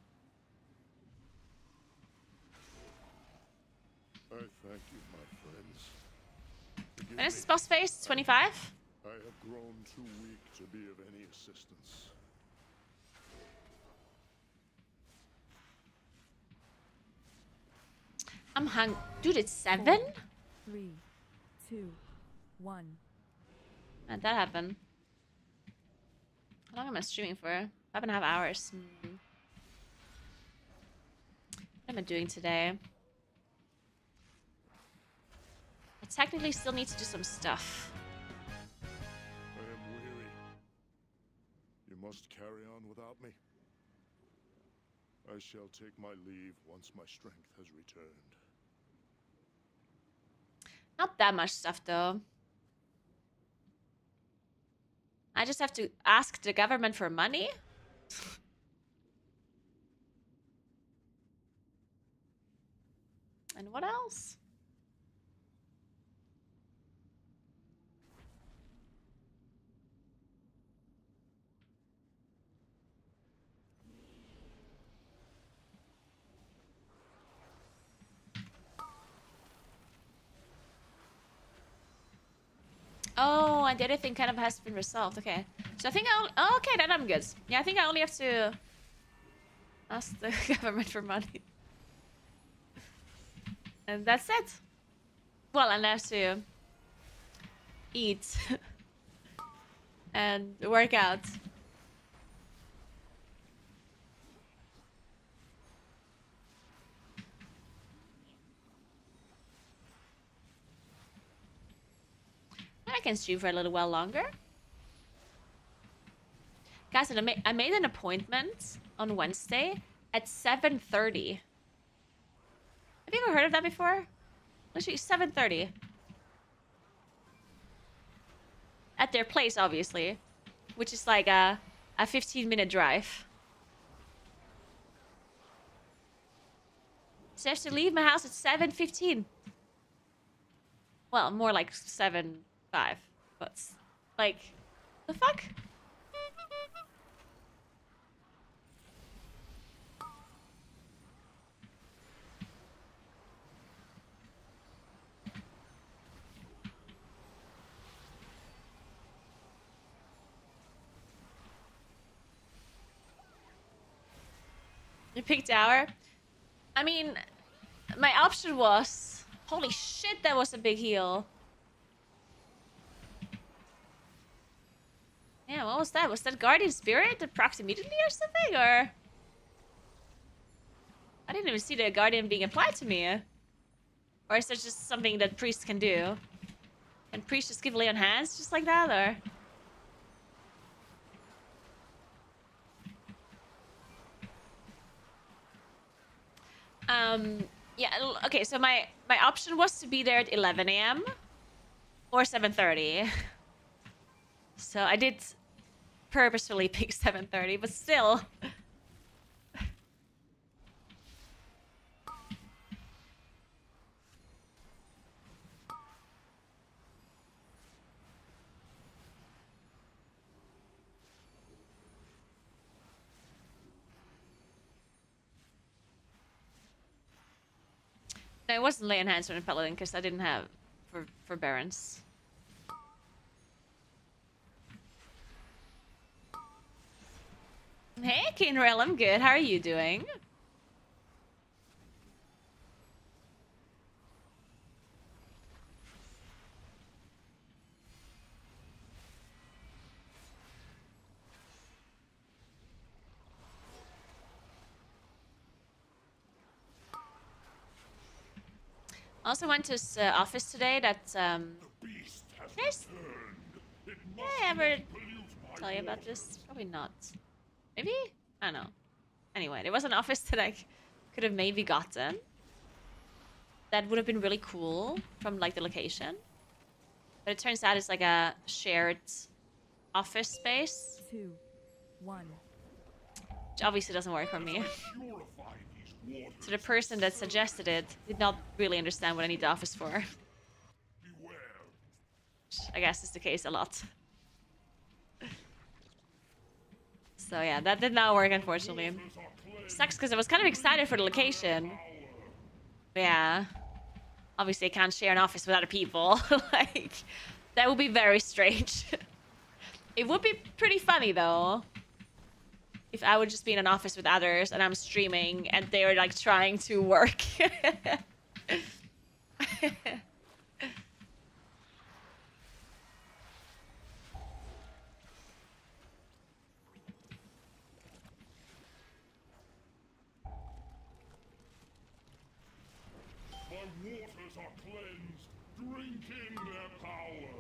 I thank you, my friends. When is this boss face? 25? I have grown too weak to be of any assistance. I'm hung. Dude, it's 7? 4, 3, 2, 1. How'd that happen? How long am I streaming for? 5.5 hours. What am I doing today? I technically still need to do some stuff. I am weary. You must carry on without me. I shall take my leave once my strength has returned. Not that much stuff, though. I just have to ask the government for money? And what else? Oh, and the other thing kind of has been resolved. Okay. So I think I'll... Oh, okay, then I'm good. Yeah, I think I only have to ask the government for money. And that's it. Well, and I have to eat and work out. I can stream for a little while longer. Guys, I made an appointment on Wednesday at 7:30. Have you ever heard of that before? Literally 7:30. At their place, obviously. Which is like a 15-minute drive. So I have to leave my house at 7:15. Well, more like 7:05. But, like, the fuck? You picked Tower? I mean, my option was... Holy shit, that was a big heal. Yeah, what was that? Was that Guardian Spirit that procs immediately or something? Or... I didn't even see the Guardian being applied to me. Or is that just something that priests can do? Can priests just give lay on hands just like that, or...? Yeah, okay, so my option was to be there at 11 a.m. or 7:30. So I did purposefully pick 7:30, but still. No, it wasn't lay on hands on a paladin because I didn't have for barons. Hey, Kinrell, I'm good. How are you doing? I also went to his office today. That Did I ever tell you about this? Probably not. Maybe? I don't know. Anyway, there was an office that I could have maybe gotten. That would have been really cool from like the location. But it turns out it's like a shared office space. 2, 1. Which obviously doesn't work for me. So the person that suggested it did not really understand what I need the office for. Which I guess is the case a lot. So yeah, that did not work, unfortunately. Sucks because I was kind of excited for the location. But yeah. Obviously I can't share an office with other people. Like, that would be very strange. It would be pretty funny though. If I would just be in an office with others and I'm streaming and they were like trying to work. Waters are cleansed. Drink in their power.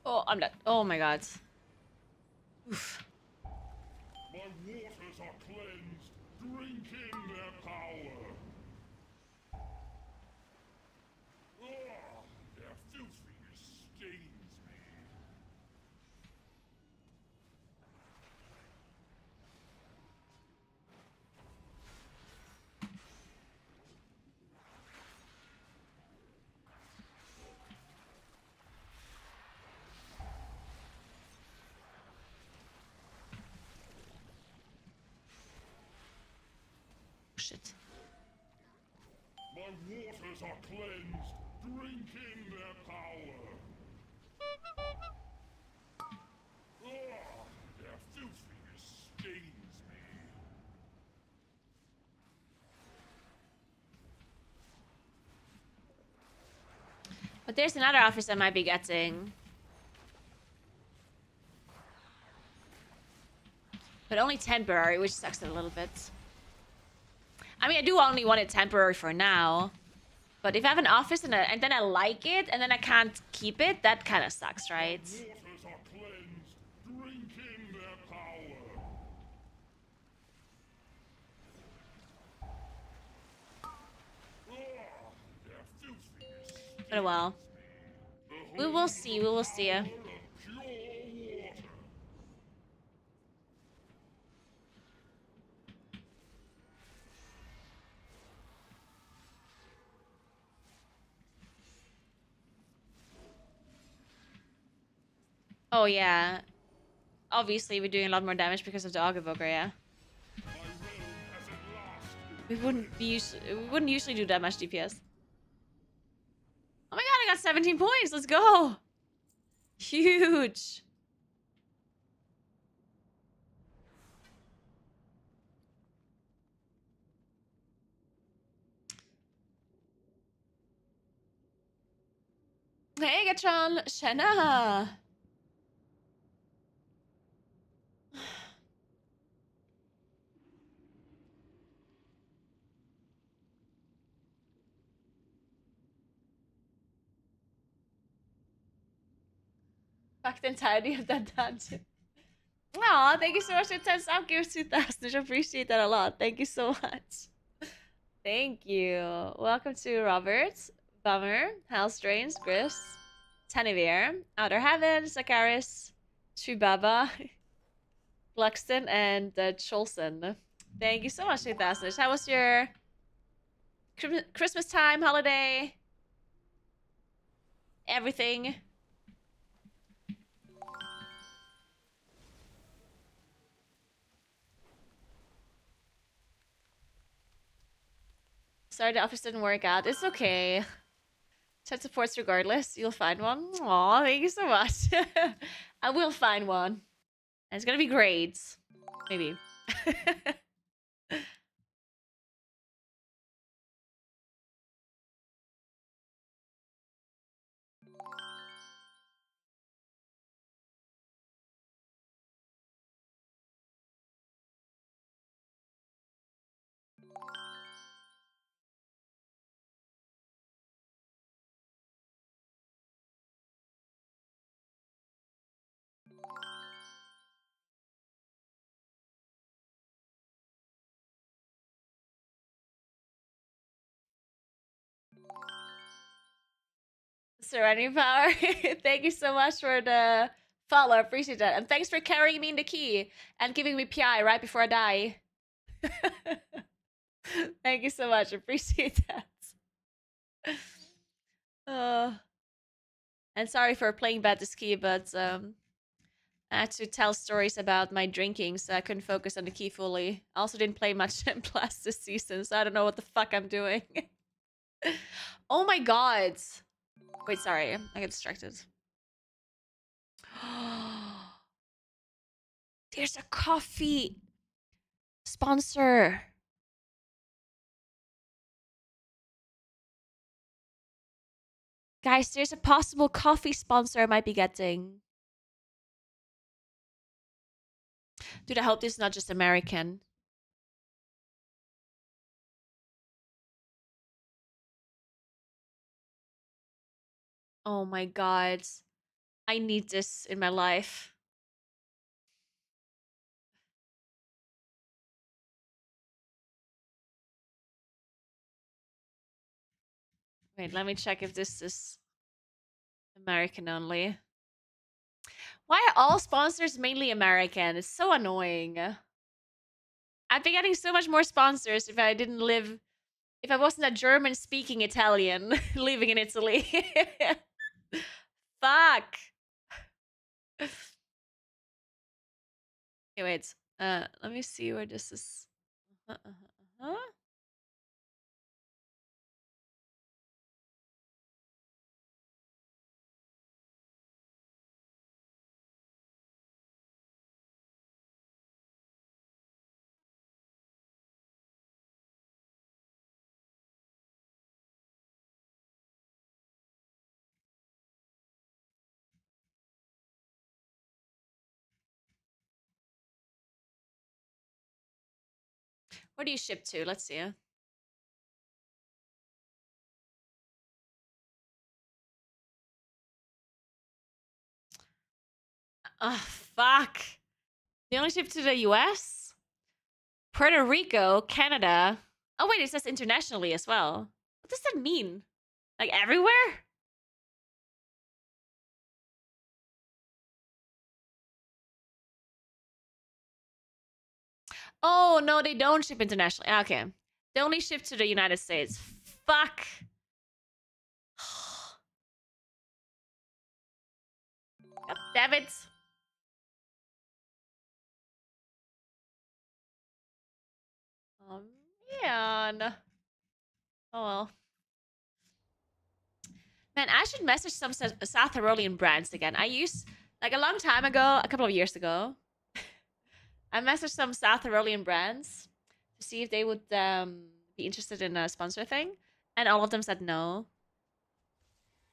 Oh, I'm dead. Oh my god. Oof. My waters are cleansed. Drink in their power. Their filthiness stains me. waters are cleansed. Drink in their power. Their filthiness stains me. But there's another office I might be getting. But only temporary, which sucks a little bit. I mean, I do only want it temporary for now. But if I have an office and then I like it, and then I can't keep it, that kind of sucks, right? Waters are cleansed. Drink in their power. Their filthiness. But well. We will see, we will see. Pure water. Oh yeah. Obviously we're doing a lot more damage because of the Augurbooker, yeah. We wouldn't usually do that much DPS. Oh my god, I got 17 points. Let's go. Huge. Hey, Gatron. Shanna. Fuck the entirety of that dungeon. Aw, thank you so much for 10 sub gifts, 2000. I appreciate that a lot. Thank you so much. Thank you. Welcome to Robert, Bummer, Hellstrains, Gris, Tanivir, Outer Heaven, Zakaris, Shubaba, Gluxton, and Cholson. Thank you so much, 2000. How was your Christmas time, holiday? Everything? Sorry the office didn't work out. It's okay. Chat supports regardless. You'll find one. Aw, thank you so much. I will find one. And it's gonna be great. Maybe. Serenity Power. Thank you so much for the follow. I appreciate that. And thanks for carrying me in the key and giving me PI right before I die. Thank you so much. Appreciate that. And sorry for playing bad this key, but I had to tell stories about my drinking, so I couldn't focus on the key fully. I also didn't play much in Blast this season, so I don't know what the fuck I'm doing. Oh my god. Wait, sorry. I got distracted. There's a coffee sponsor. Guys, there's a possible coffee sponsor I might be getting. Dude, I hope this is not just American. Oh my god. I need this in my life. Wait, let me check if this is American only. Why are all sponsors mainly American? It's so annoying. I'd be getting so much more sponsors if I didn't live... If I wasn't a German-speaking Italian living in Italy. Fuck. Okay, wait. Let me see where this is. Where do you ship to? Let's see. Oh, fuck. They only ship to the US? Puerto Rico, Canada. Oh, wait, it says internationally as well. What does that mean? Like everywhere? Oh, no, they don't ship internationally. Okay. They only ship to the United States. Fuck. God damn it. Oh, man. Oh, well. Man, I should message some South Tyrolean brands again. I used, like a long time ago, a couple of years ago, I messaged some South Tyrolean brands to see if they would be interested in a sponsor thing. And all of them said no.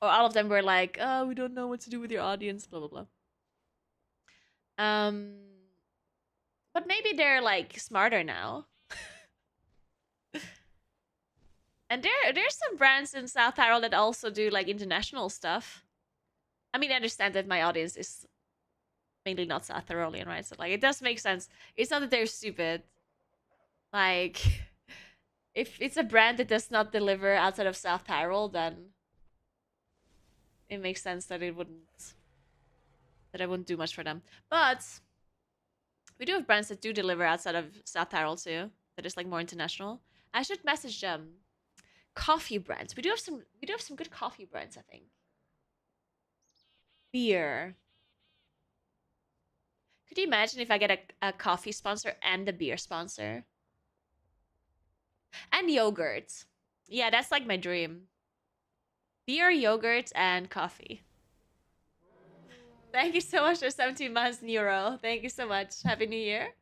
Or all of them were like, oh, we don't know what to do with your audience, blah, blah, blah. But maybe they're like smarter now. And there's some brands in South Tyrol that also do like international stuff. I mean, I understand that my audience is mainly not South Tyrolean, right? So like it does make sense. It's not that they're stupid. Like if it's a brand that does not deliver outside of South Tyrol, then it makes sense that I wouldn't do much for them. But we do have brands that do deliver outside of South Tyrol too. That is like more international. I should message them. Coffee brands. We do have some good coffee brands, I think. Beer. Could you imagine if I get a coffee sponsor and a beer sponsor? And yogurt. Yeah, that's like my dream. Beer, yogurt, and coffee. Thank you so much for 17 months, Neuro. Thank you so much. Happy New Year.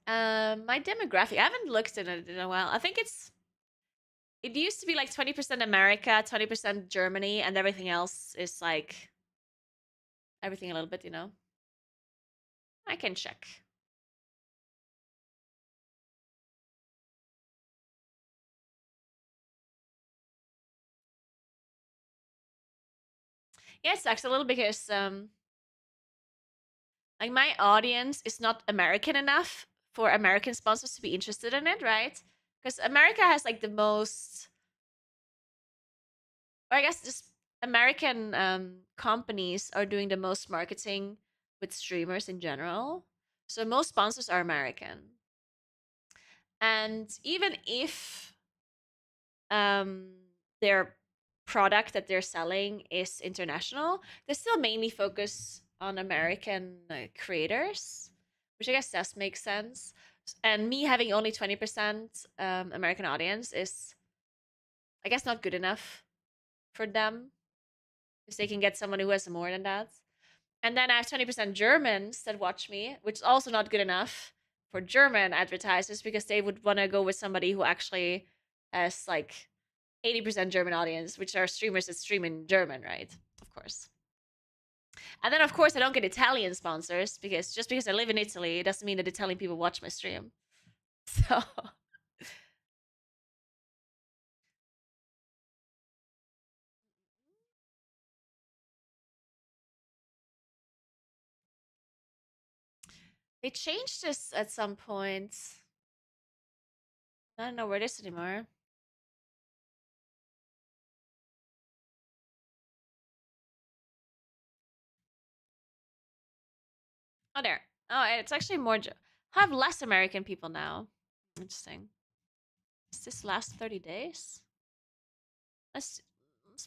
My demographic. I haven't looked at it in a while. I think it used to be like 20% America, 20% Germany, and everything else is like everything a little bit, you know. I can check. Yeah, it sucks a little because like my audience is not American enough for American sponsors to be interested in it, right? Because America has like the most, or I guess just American companies are doing the most marketing with streamers in general. So most sponsors are American. And even if their product that they're selling is international, they still mainly focus on American creators, which I guess does make sense. And me having only 20% American audience is, I guess, not good enough for them because they can get someone who has more than that. And then I have 20% Germans that watch me, which is also not good enough for German advertisers because they would want to go with somebody who actually has like 80% German audience, which are streamers that stream in German, right? Of course. And then, of course, I don't get Italian sponsors because just because I live in Italy, it doesn't mean that Italian people watch my stream. So. They changed this at some point. I don't know where it is anymore. Oh, there. Oh, it's actually more. I have less American people now. Interesting. Is this last 30 days? Let's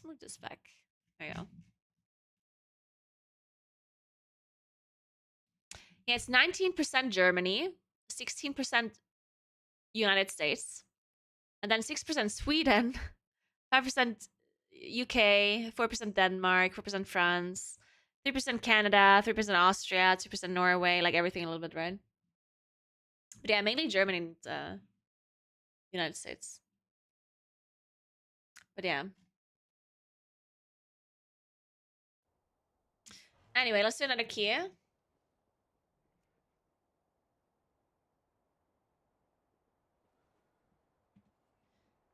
move this back. There you go. Yeah, it's 19% Germany, 16% United States, and then 6% Sweden, 5% UK, 4% Denmark, 4% France, 3% Canada, 3% Austria, 2% Norway, like everything a little bit, right? But yeah, mainly Germany and United States. But yeah. Anyway, let's do another key.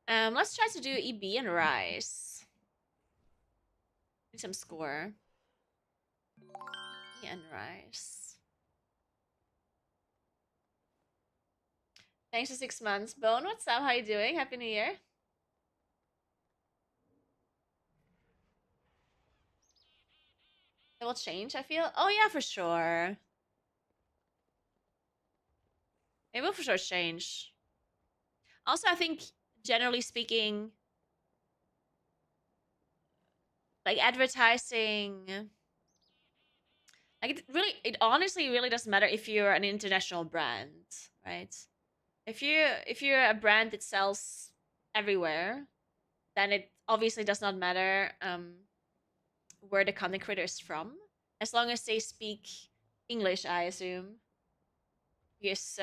Let's try to do EB and rice. Need some score. EB and rice. Thanks for 6 months. Bone, what's up? How you doing? Happy New Year. It will change, I feel. Oh, yeah, for sure. It will for sure change. Also, I think, generally speaking, like advertising, like it honestly really doesn't matter if you're an international brand, right? If you're a brand that sells everywhere, then it obviously does not matter where the content creator is from, as long as they speak English, I assume. Yes.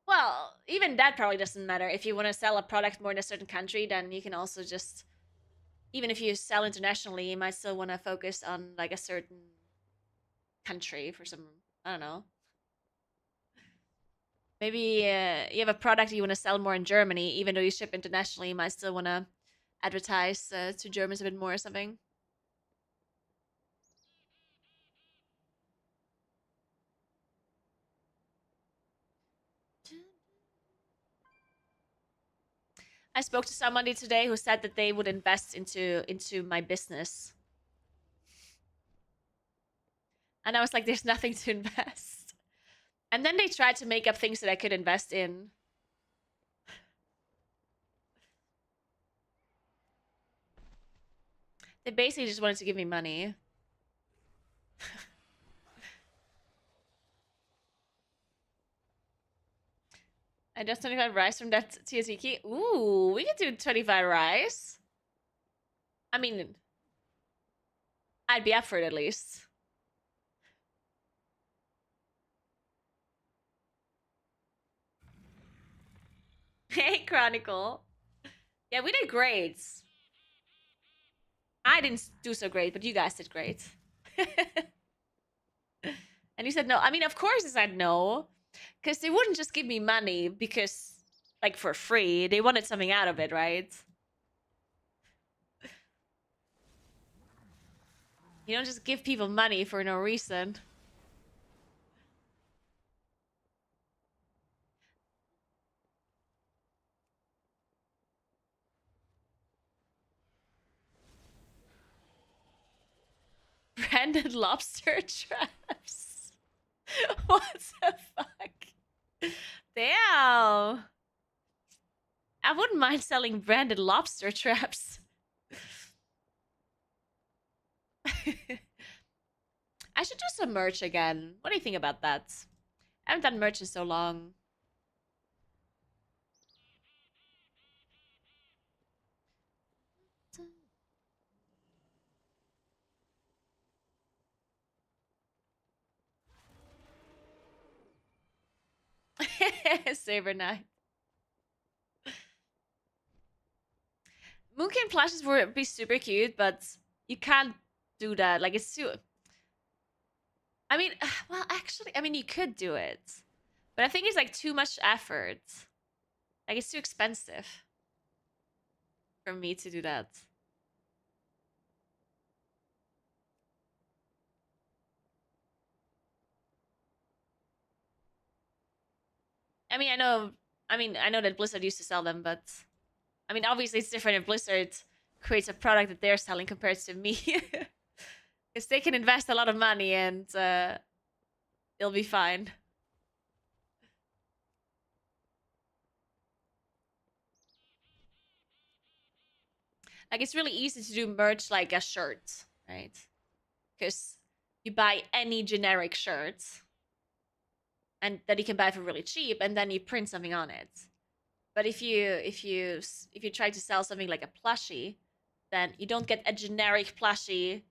Well, even that probably doesn't matter. If you want to sell a product more in a certain country, then you can also just, even if you sell internationally, you might still want to focus on like a certain country for some, I don't know. Maybe you have a product you want to sell more in Germany, even though you ship internationally, you might still want to advertise to Germans a bit more or something. I spoke to somebody today who said that they would invest into my business. And I was like, there's nothing to invest. And then they tried to make up things that I could invest in. They basically just wanted to give me money. I just 25 rice from that TSE key. Ooh, we could do 25 rice. I mean, I'd be up for it at least. Hey, Chronicle. Yeah, we did great. I didn't do so great, but you guys did great. And you said no. I mean, of course I said no. Because they wouldn't just give me money because, like, for free. They wanted something out of it, right? You don't just give people money for no reason. Branded lobster traps. What the fuck? Damn. I wouldn't mind selling branded lobster traps. I should do some merch again. What do you think about that? I haven't done merch in so long. Saber Knight. Moonkin plushes would be super cute, but you can't do that. Like, it's too... I mean, well, actually, I mean, you could do it. But I think it's, like, too much effort. Like, it's too expensive for me to do that. I mean, I know that Blizzard used to sell them, but... I mean, obviously it's different if Blizzard creates a product that they're selling compared to me. Because they can invest a lot of money and it'll be fine. Like, it's really easy to do merch like a shirt, right? Because you buy any generic shirt and that you can buy for really cheap, and then you print something on it. But if you try to sell something like a plushie, then you don't get a generic plushie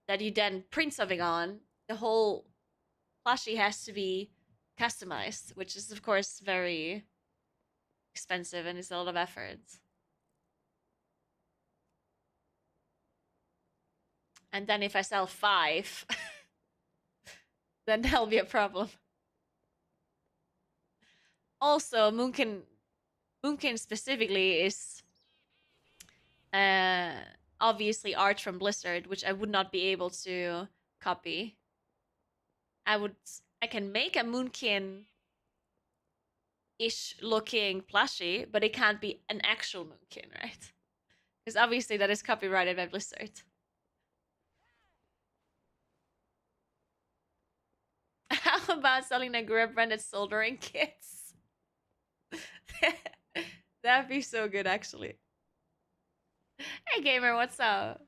that you then print something on. The whole plushie has to be customized, which is of course very expensive and it's a lot of effort. And then if I sell 5, then that'll be a problem. Also, Moonkin Moonkin specifically is obviously art from Blizzard, which I would not be able to copy. I can make a Moonkin ish looking plushie, but it can't be an actual Moonkin, right? Because obviously that is copyrighted by Blizzard. How about selling Naguura branded soldering kits? That'd be so good, actually. Hey, gamer, what's up?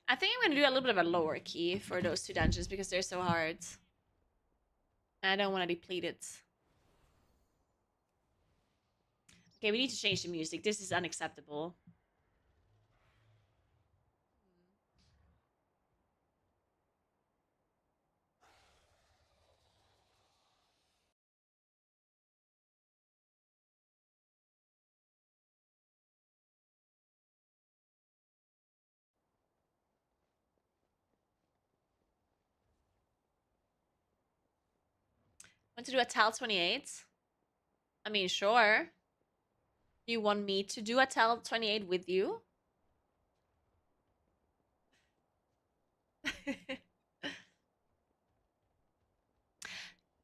I think I'm gonna do a little bit of a lower key for those two dungeons because they're so hard. I don't want to deplete it. Okay, we need to change the music. This is unacceptable. Want to do a TAL 28? I mean, sure. Do you want me to do a TAL 28 with you?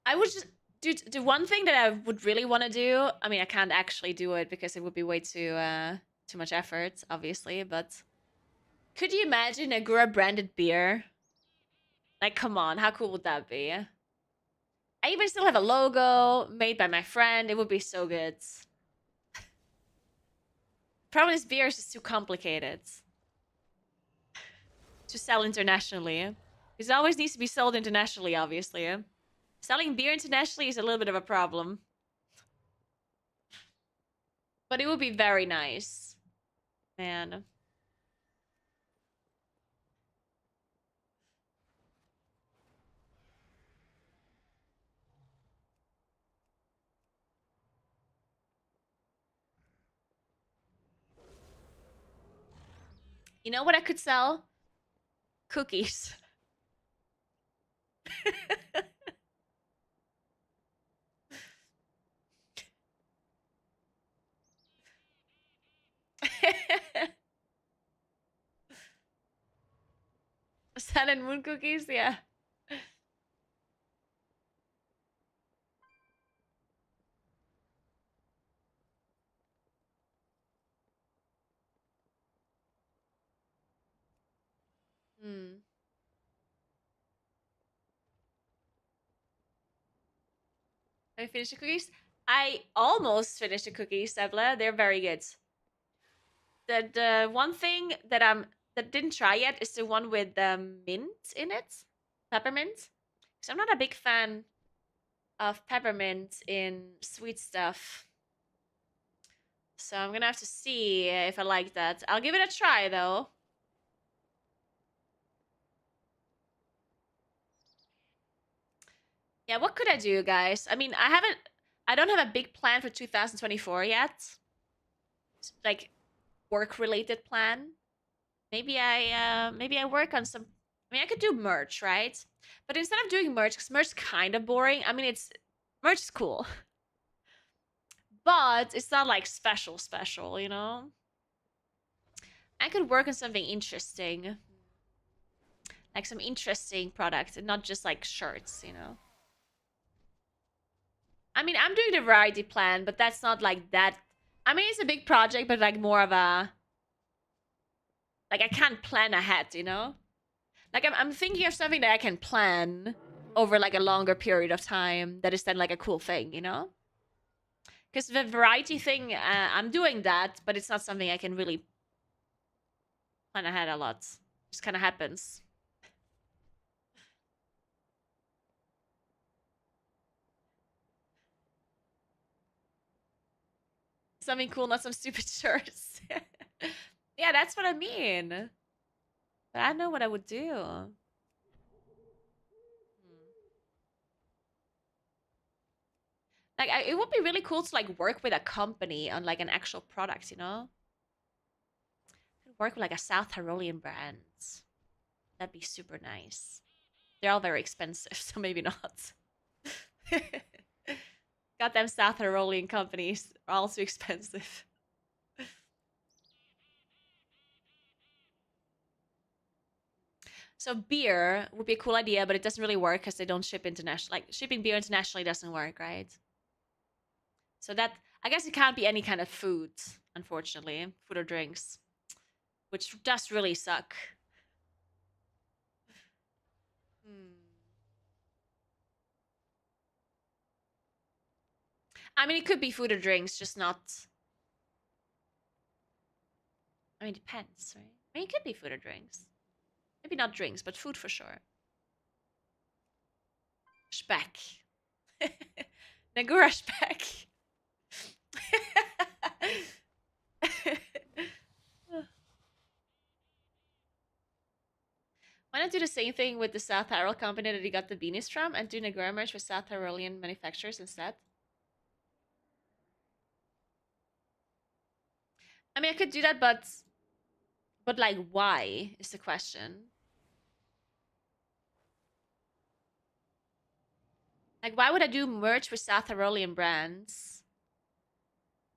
I would just do the one thing that I would really want to do. I mean, I can't actually do it because it would be way too much effort, obviously. But could you imagine a Gura branded beer? Like, come on, how cool would that be? I even still have a logo made by my friend. It would be so good. Problem is, beer is just too complicated to sell internationally. Because it always needs to be sold internationally, obviously. Selling beer internationally is a little bit of a problem. But it would be very nice. Man. You know what I could sell? Cookies. Sun and moon cookies? Yeah. Hmm. Have you finished the cookies? I almost finished the cookies, Sebla. They're very good. The one thing that that didn't try yet is the one with mint in it, peppermint. Because I'm not a big fan of peppermint in sweet stuff. So I'm gonna have to see if I like that. I'll give it a try though. Yeah, what could I do, guys? I mean, I don't have a big plan for 2024 yet. Like work-related plan. Maybe I work on some. I mean, I could do merch, right? But instead of doing merch, because merch is kind of boring. I mean, merch is cool, but it's not like special, you know. I could work on something interesting, like some interesting product, and not just like shirts, you know. I mean, I'm doing the variety plan, but that's not like that. I mean, it's a big project, but like more of a like I can't plan ahead, you know. Like I'm thinking of something that I can plan over like a longer period of time that is then like a cool thing, you know? Because the variety thing, I'm doing that, but it's not something I can really plan ahead a lot. It just kind of happens. Something cool, not some stupid shirts. Yeah, that's what I mean. But I don't know what I would do. Like, it would be really cool to like work with a company on like an actual product, you know? Work with like a South Tyrolean brand. That'd be super nice. They're all very expensive, so maybe not. Goddamn South Tyrolean companies are all too expensive. So beer would be a cool idea, but it doesn't really work because they don't ship international. Like shipping beer internationally doesn't work, right? So that, I guess it can't be any kind of food, unfortunately, food or drinks, which does really suck. I mean, it could be food or drinks, just not. I mean, it depends, right? I mean, it could be food or drinks. Maybe not drinks, but food for sure. Speck. Naguura speck. Why not do the same thing with the South Tyrol company that he got the beanies from and do Naguura merch for South Tyrolean manufacturers instead? I mean, I could do that, but like, why is the question? Like, why would I do merch with South Tyrolean brands?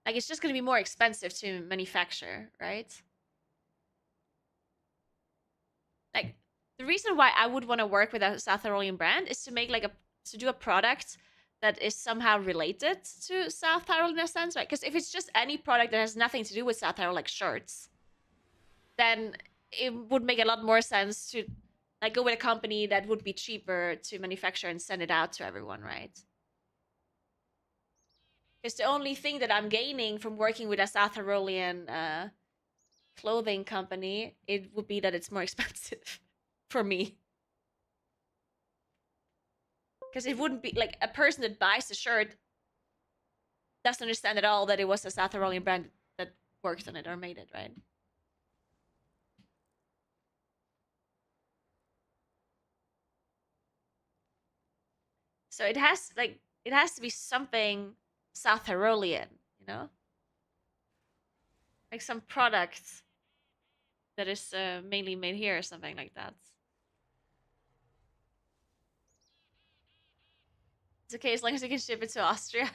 Like, it's just going to be more expensive to manufacture, right? Like, the reason why I would want to work with a South Tyrolean brand is to make like to do a product that is somehow related to South Tyrol in a sense, right? Because if it's just any product that has nothing to do with South Tyrol, like shirts, then it would make a lot more sense to like go with a company that would be cheaper to manufacture and send it out to everyone, right? Because the only thing that I'm gaining from working with a South Tyrolean clothing company, it would be that it's more expensive for me. Because it wouldn't be like a person that buys the shirt doesn't understand at all that it was a South Tyrolean brand that worked on it or made it, right? So it has to be something South Tyrolean, you know? Like some product that is mainly made here or something like that. It's okay as long as you can ship it to Austria.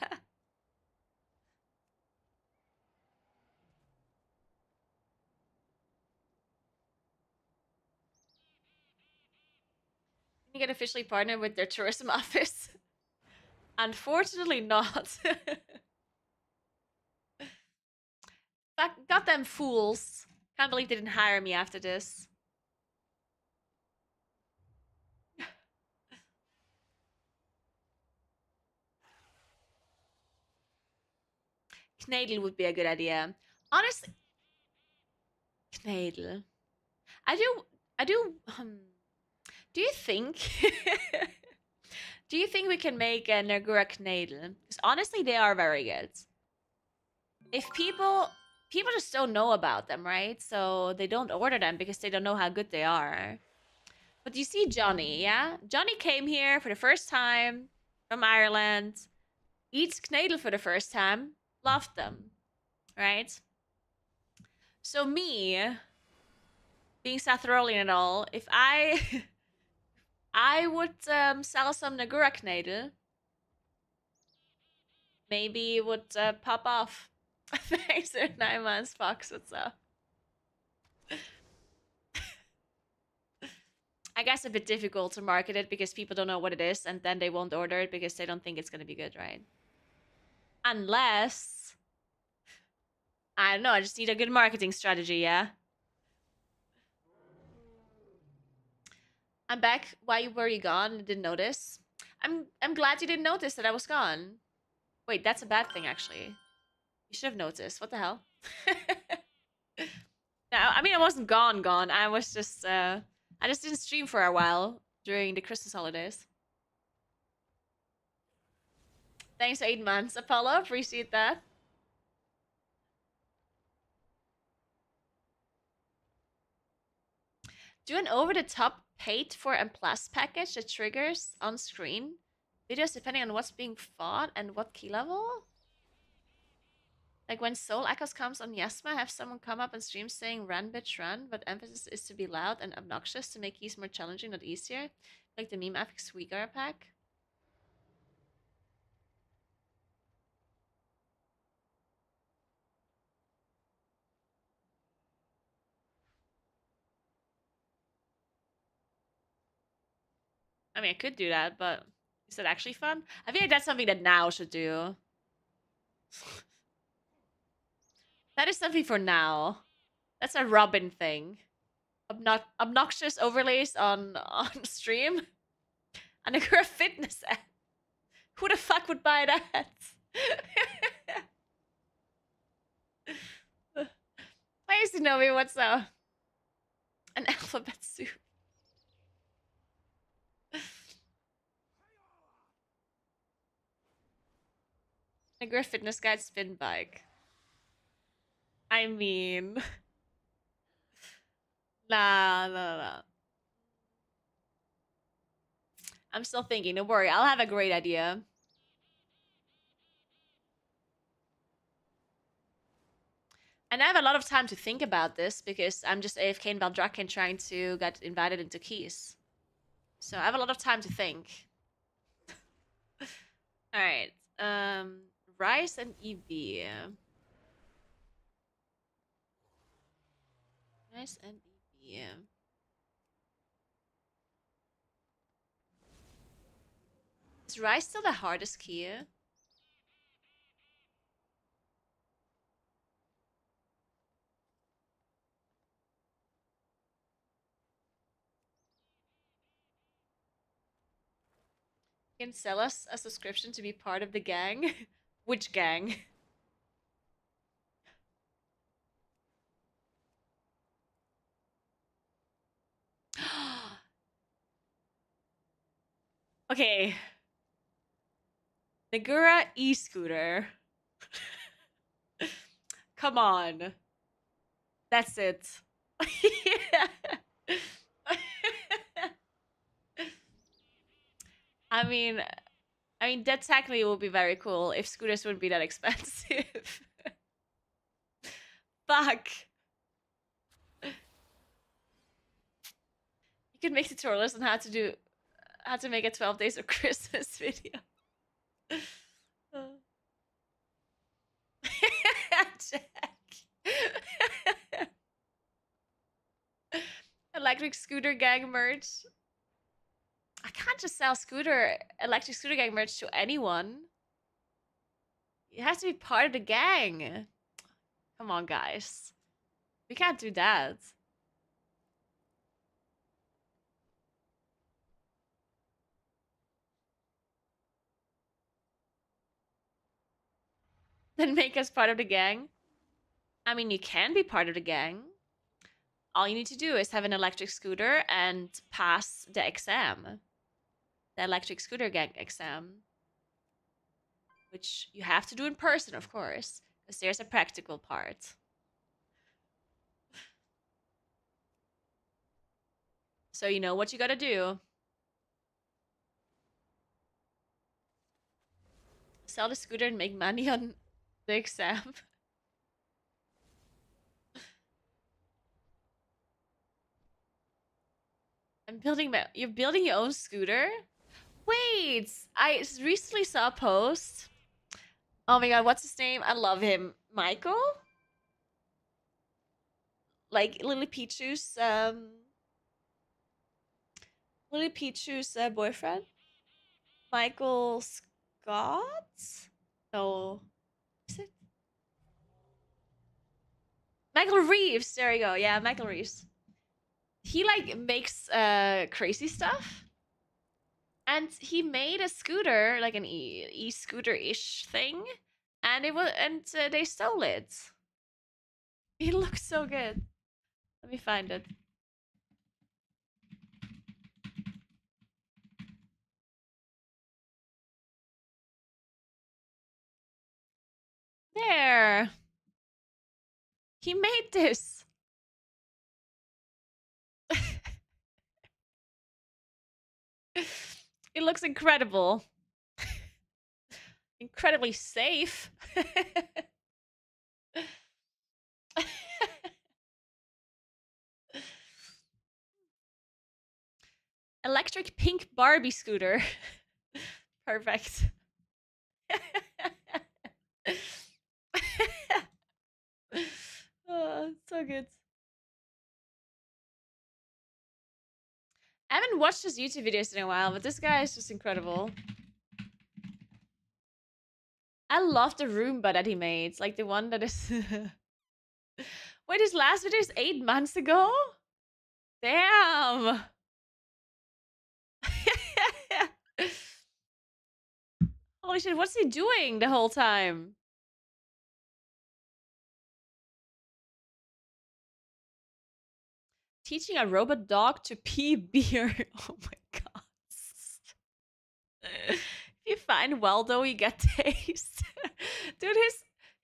You get officially partnered with their tourism office. Unfortunately not. Got them fools. Can't believe they didn't hire me after this. Knadel would be a good idea. Honestly, Knadel. I do, do you think, do you think we can make a Naguura Knadel? Because honestly, they are very good. If people just don't know about them, right? So they don't order them because they don't know how good they are. But you see Johnny, yeah? Johnny came here for the first time from Ireland, eats Knadel for the first time, loved them, right? So me, being South Tyrolean and all, if I I would sell some Naguura Knadel, maybe it would pop off. Thanks for 9 months, Fox. What's up? I guess a bit difficult to market it because people don't know what it is and then they won't order it because they don't think it's going to be good, right? Unless, I don't know, I just need a good marketing strategy, yeah? I'm back. Why were you gone? I didn't notice. I'm glad you didn't notice that I was gone. Wait, that's a bad thing, actually. You should have noticed. What the hell? No, I mean, I wasn't gone. I was just, I just didn't stream for a while during the Christmas holidays. Thanks for 8 months, Apollo. Appreciate that. Do an over-the-top paid for and plus package that triggers on screen Videos depending on what's being fought and what key level? Like when Soul Echoes comes on Yasma, have someone come up and stream saying run bitch run, but emphasis is to be loud and obnoxious to make keys more challenging, not easier. Like the meme epic Sweegar pack. I mean, I could do that, but is that actually fun? I feel like that's something that Now should do. That is something for Now. That's a Robin thing. Obnoxious overlays on stream. And a Naguura fitness app. Who the fuck would buy that? Why is Nomi? What's up? An alphabet soup. Naguura fitness guide spin bike. I mean, nah. I'm still thinking. Don't worry, I'll have a great idea. And I have a lot of time to think about this because I'm just AFK in Valdrakken trying to get invited into keys. So I have a lot of time to think. Alright. Rice and EV. Rice and EV. Is Rice still the hardest key? You can sell us a subscription to be part of the gang? Which gang? Okay. Naguura e-scooter. Come on. That's it. I mean, that technically would be very cool if scooters wouldn't be that expensive. Fuck. You could make tutorials on how to make a 12 days of Christmas video. Jack. Electric scooter gang merch. I can't just sell electric scooter gang merch to anyone. It has to be part of the gang. Come on, guys. We can't do that. Then make us part of the gang. I mean, you can be part of the gang. All you need to do is have an electric scooter and pass the exam. The electric scooter gang exam. Which you have to do in person, of course. Because there's a practical part. So you know what you gotta do. Sell the scooter and make money on the exam. You're building your own scooter? Wait, I recently saw a post. Oh my god, what's his name? I love him. Michael? Like Lily Pichu's boyfriend? Michael Scott? No. Is it? Michael Reeves. There you go. Yeah, Michael Reeves. He like makes crazy stuff. And he made a scooter, like an e-scooter-ish thing, and they stole it. It looks so good. Let me find it. There. He made this. It looks incredible. incredibly safe. Electric pink Barbie scooter. Perfect. Oh, so good. I haven't watched his YouTube videos in a while, but this guy is just incredible. I love the Roomba that he made. Like the one that is... Wait, his last video is 8 months ago? Damn! Holy shit, what's he doing the whole time? Teaching a robot dog to pee beer. Oh my god. If you find Waldo, you get taste. Dude,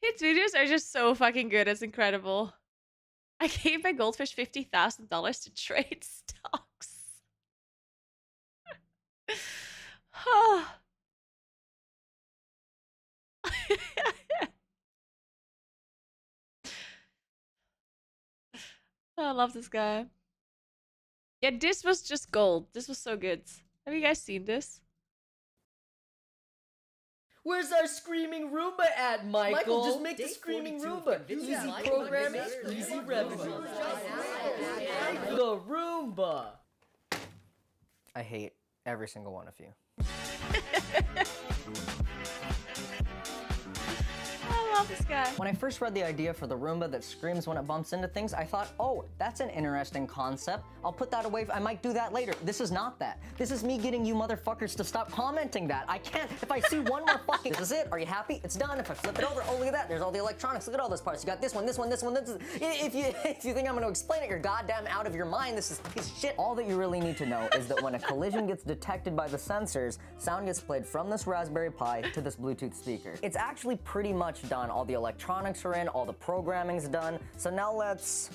his videos are just so fucking good. It's incredible. I gave my goldfish $50,000 to trade stocks. I love this guy. Yeah, this was just gold. This was so good. Have you guys seen this? Where's our screaming Roomba at, Michael? Michael, just make the screaming Roomba. Easy programming, easy revenue. The Roomba. I hate every single one of you. I love this guy. When I first read the idea for the Roomba that screams when it bumps into things, I thought, oh, that's an interesting concept. I'll put that away. I might do that later. This is not that. This is me getting you motherfuckers to stop commenting that. I can't. If I see one more fucking... This is it. Are you happy? It's done. If I flip it over, oh, look at that. There's all the electronics. Look at all those parts. You got this one, this one, this one, this one. If you think I'm going to explain it, you're goddamn out of your mind. This is a piece of shit. All that you really need to know is that when a collision gets detected by the sensors, sound gets played from this Raspberry Pi to this Bluetooth speaker. It's actually pretty much done. All the electronics are in, all the programming's done. So now let's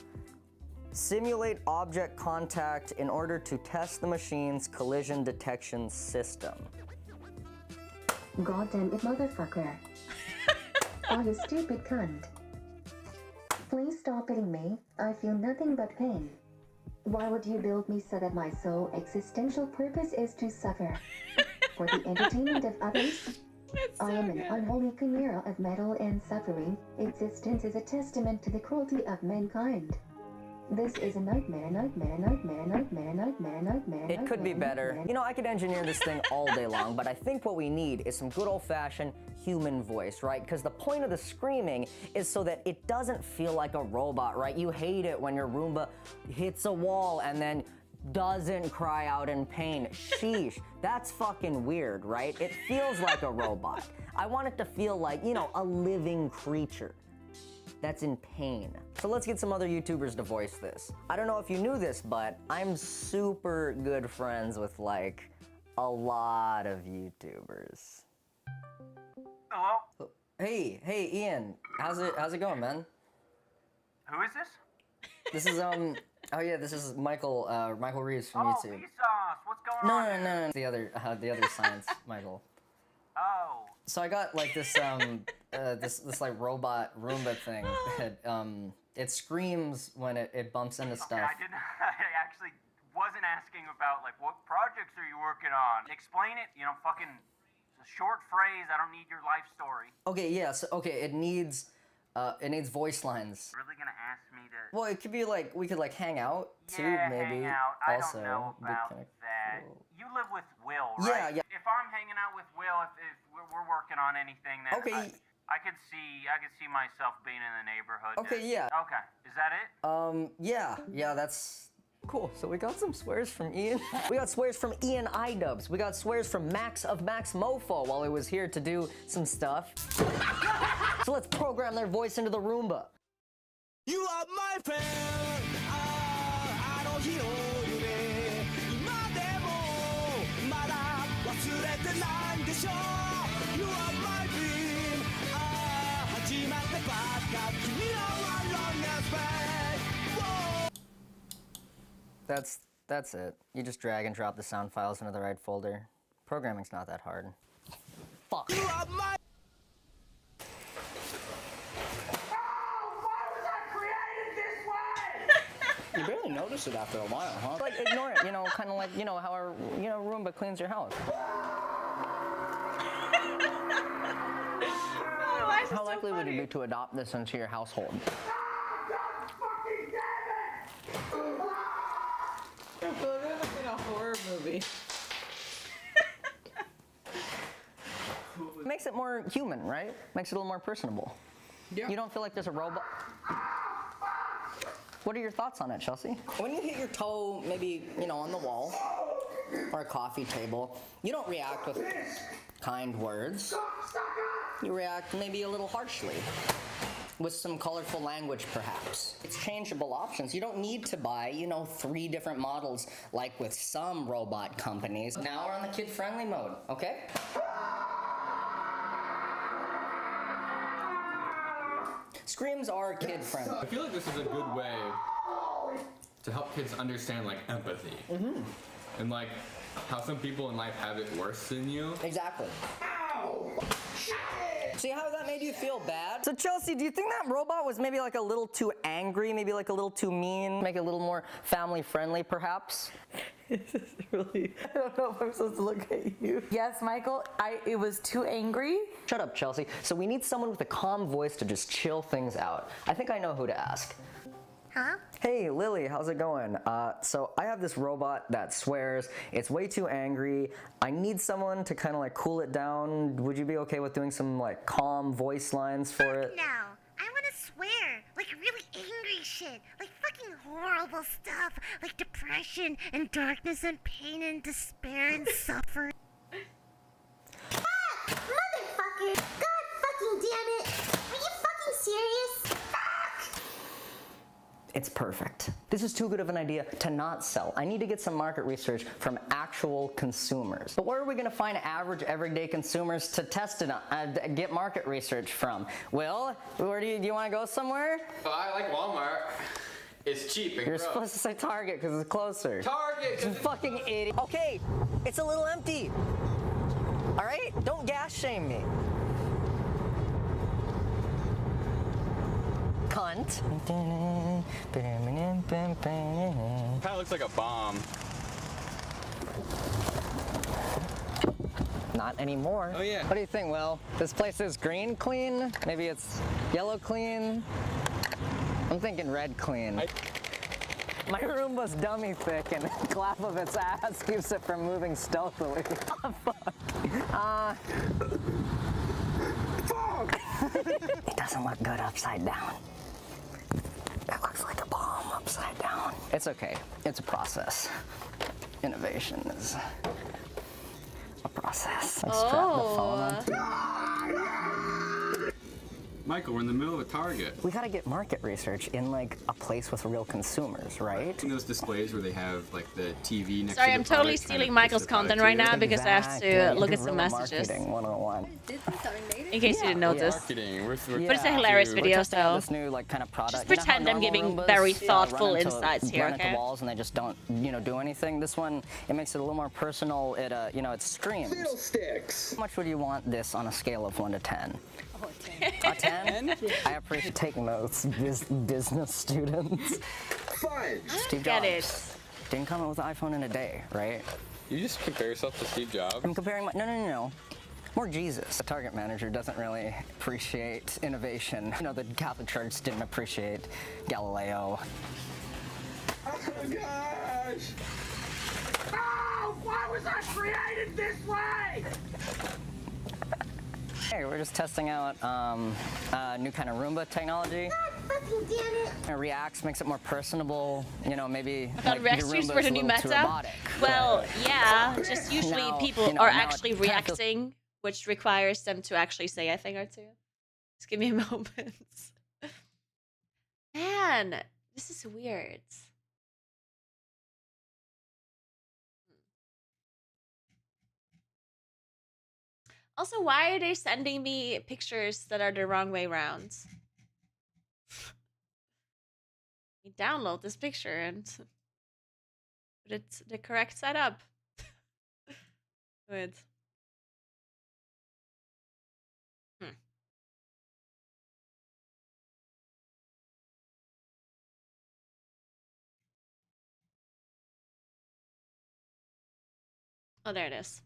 simulate object contact in order to test the machine's collision detection system. Goddamn it, motherfucker. Oh, you stupid cunt. Please stop hitting me. I feel nothing but pain. Why would you build me so that my sole existential purpose is to suffer? For the entertainment of others? I am an unholy chimera of metal and suffering. Existence is a testament to the cruelty of mankind. This is a nightmare, nightmare, nightmare, nightmare, nightmare, nightmare. It could be better. You know, I could engineer this thing all day long, but I think what we need is some good old-fashioned human voice, right? Because the point of the screaming is so that it doesn't feel like a robot, right? You hate it when your Roomba hits a wall and then doesn't cry out in pain. Sheesh. That's fucking weird, right? It feels like a robot. I want it to feel like, you know, a living creature that's in pain. So let's get some other YouTubers to voice this. I don't know if you knew this, but I'm super good friends with like a lot of YouTubers. Hello? Hey, Ian. How's it going, man? Who is this? This is oh yeah, this is Michael Reeves from YouTube. Vsauce, what's going on? No. The other science, Michael. Oh. So I got like this this like robot Roomba thing that it screams when it bumps into stuff. I didn't. I actually wasn't asking about like what projects are you working on. Explain it. You know, fucking a short phrase. I don't need your life story. Okay, yeah. So okay, it needs voice lines. Really gonna ask me to? Well, it could be like we could like hang out too, maybe. Hang out. I also, don't know about that. cool. You live with Will, right? Yeah. If I'm hanging out with Will, if we're working on anything, then okay. I could see myself being in the neighborhood. Okay, yeah. Okay, is that it? Yeah, that's cool. So we got some swears from Ian. We got swears from Ian iDubbbz. We got swears from Max of Max Mofo while he was here to do some stuff. So let's program their voice into the Roomba. You are my friend. You are my dream. That's it. You just drag and drop the sound files into the right folder. Programming's not that hard. Fuck. notice it after a while, huh? Like, ignore it, you know, kind of like, you know, how a, you know, Roomba cleans your house. How likely would you be to adopt this into your household? In a horror movie. Makes it more human, right? Makes it a little more personable. Yeah. You don't feel like there's a robot. What are your thoughts on it, Chelsea? When you hit your toe, maybe, you know, on the wall or a coffee table, you don't react with kind words. You react maybe a little harshly, with some colorful language, perhaps. It's changeable options. You don't need to buy, you know, 3 different models like with some robot companies. Now we're on the kid-friendly mode, okay? Screams are kid-friendly. I feel like this is a good way to help kids understand, like, empathy. Mm-hmm. And, like, how some people in life have it worse than you. Exactly. Ow! See how that made you feel bad? So Chelsea, do you think that robot was maybe like a little too angry, maybe like a little too mean, make it a little more family friendly perhaps? This is really, I don't know if I'm supposed to look at you. Yes, Michael, it was too angry. Shut up, Chelsea. So we need someone with a calm voice to just chill things out. I think I know who to ask. Huh? Hey, Lily, how's it going? So I have this robot that swears. It's way too angry. I need someone to kind of like cool it down. Would you be okay with doing some like calm voice lines for it? No, I want to swear, like really angry shit, like fucking horrible stuff, like depression and darkness and pain and despair and suffering. Ah! Motherfucker! God fucking damn it! Are you fucking serious? It's perfect. This is too good of an idea to not sell. I need to get some market research from actual consumers. But where are we gonna find average, everyday consumers to test it on, get market research from? Will, where do you wanna go somewhere? Well, I like Walmart. It's cheap and You're gross. supposed to say Target because it's closer. Target! You fucking idiot. Okay, it's a little empty. All right, don't gas shame me. Cunt. Kind of looks like a bomb. Not anymore. Oh yeah. What do you think, Will? This place is green clean? Maybe it's yellow clean? I'm thinking red clean. My Roomba's dummy thick and a clap of its ass keeps it from moving stealthily. Oh, fuck. It doesn't look good upside down. It looks like a bomb upside down. It's okay. It's a process. Innovation is a process. I strap the phone on. Michael, we're in the middle of a Target. We gotta get market research in like a place with real consumers, right? In those displays where they have like the TV next Sorry, to the I'm totally product, stealing Michael's content right now because I have to look at some messages. Marketing 101. In case you didn't notice. Marketing. But it's a hilarious video, so this new like kind of product. just pretend I'm giving very thoughtful insights here, run okay? into walls and they just don't, you know, do anything. This one, it makes it a little more personal. It, you know, it screams. Fiddlesticks. How much would you want this on a scale of 1 to 10? A 10? I appreciate taking notes, business students. Fudge. Steve Get Jobs didn't come out with the iPhone in a day, right? You just compare yourself to Steve Jobs? I'm comparing my, no. More Jesus. The Target manager doesn't really appreciate innovation. You know, the Catholic Church didn't appreciate Galileo. Oh gosh! Oh, why was I created this way? Hey, we're just testing out new kind of Roomba technology. God fucking damn it! It reacts, makes it more personable. You know, maybe. I thought like, reactions your were Roomba's the a new little too meta. robotic. Well, yeah, just usually Now, people you know, are now it actually kinda feels- reacting, which requires them to actually say a thing or two. Just give me a moment. Man, this is weird. Also, why are they sending me pictures that are the wrong way around? You download this picture and put it the correct setup. Wait. Oh, there it is.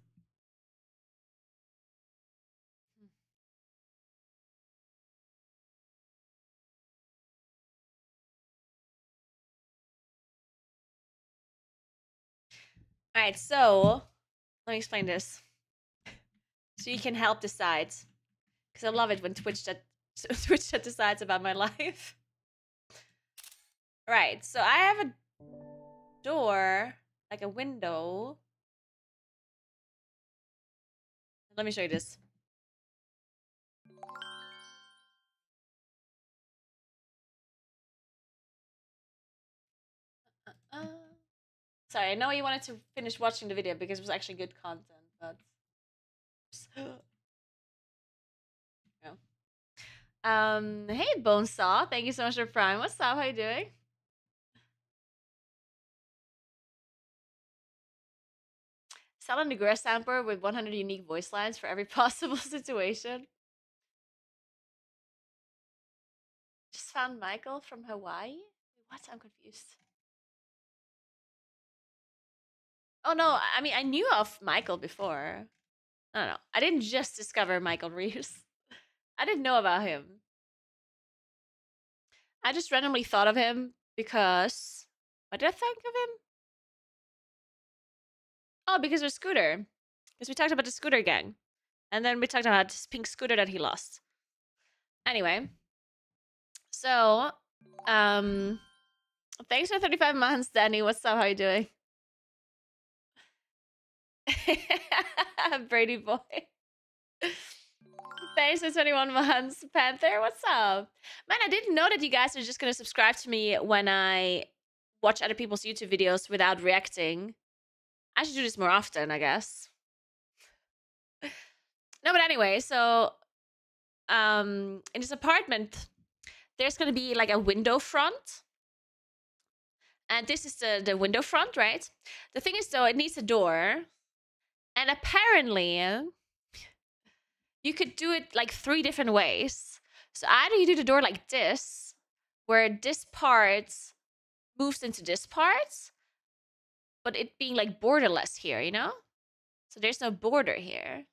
All right, so let me explain this. So you can help decide, because I love it when Twitch chat decides about my life. Right, so I have a door, like a window. Let me show you this. Sorry, I know you wanted to finish watching the video because it was actually good content, but no. Hey Bonesaw, thank you so much for Prime. What's up? How you doing? Sell a Naguura sampler with 100 unique voice lines for every possible situation. Just found Michael from Hawaii? What? I'm confused. Oh no, I mean I knew of Michael before. I don't know. I didn't just discover Michael Reeves. I didn't know about him. I just randomly thought of him because... What did I think of him? Oh, because of Scooter. Because we talked about the Scooter gang. And then we talked about this pink scooter that he lost. Anyway. So, thanks for 35 months, Danny. What's up? How you doing? Brady boy. Thanks for 21 months, Panther. What's up? Man, I didn't know that you guys are just going to subscribe to me when I watch other people's YouTube videos without reacting. I should do this more often, I guess. No, but anyway, so in this apartment, there's going to be like a window front. And this is the window front, right? The thing is, though, it needs a door. And apparently, you could do it like 3 different ways. So either you do the door like this, where this part moves into this part, but it being like borderless here, you know? So there's no border here.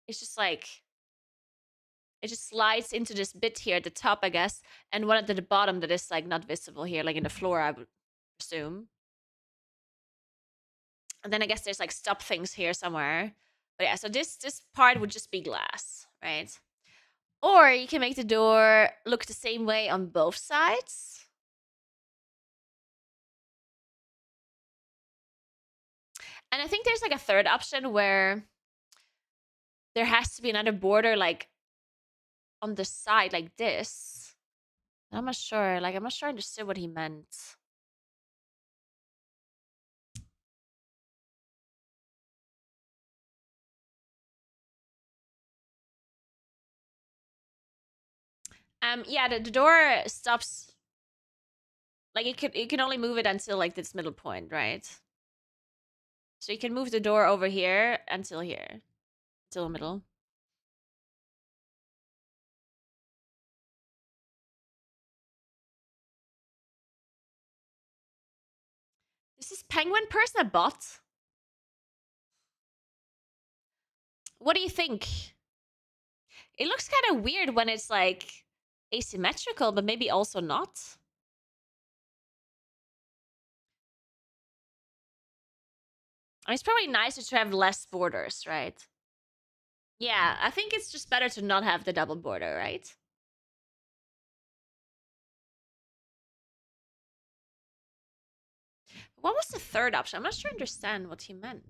It's just like, it just slides into this bit here at the top, I guess, and one at the bottom that is like not visible here, like in the floor, I would assume. And then I guess there's like stop things here somewhere. But yeah, so this part would just be glass, right? Or you can make the door look the same way on both sides. And I think there's like a third option where there has to be another border like on the side like this. I'm not sure. Like, I'm not sure I understood what he meant. Yeah, the door stops. Like, you can only move it until like this middle point, right? So you can move the door over here until here, until the middle. Is this penguin person a bot? What do you think? It looks kind of weird when it's like asymmetrical, but maybe also not. I mean, it's probably nicer to have less borders, right? Yeah, I think it's just better to not have the double border, right? What was the third option? I'm not sure I understand what he meant.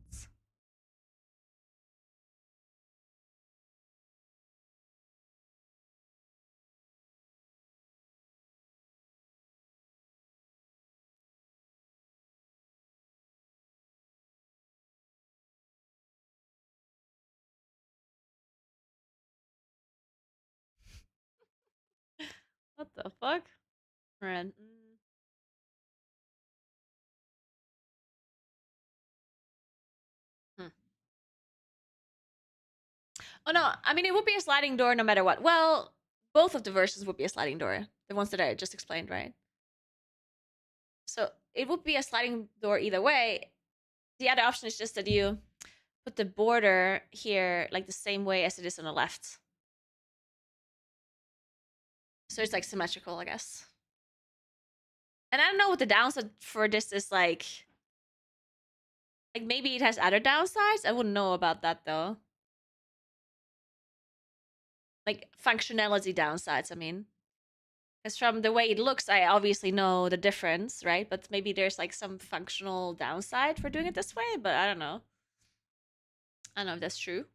What the fuck? Ren. Oh no, I mean, it would be a sliding door no matter what. Well, both of the versions would be a sliding door. The ones that I just explained, right? So it would be a sliding door either way. The other option is just that you put the border here like the same way as it is on the left. So it's like symmetrical, I guess. And I don't know what the downside for this is like. Like maybe it has other downsides? I wouldn't know about that though. Like functionality downsides, I mean. Because from the way it looks, I obviously know the difference, right? But maybe there's like some functional downside for doing it this way, but I don't know. I don't know if that's true.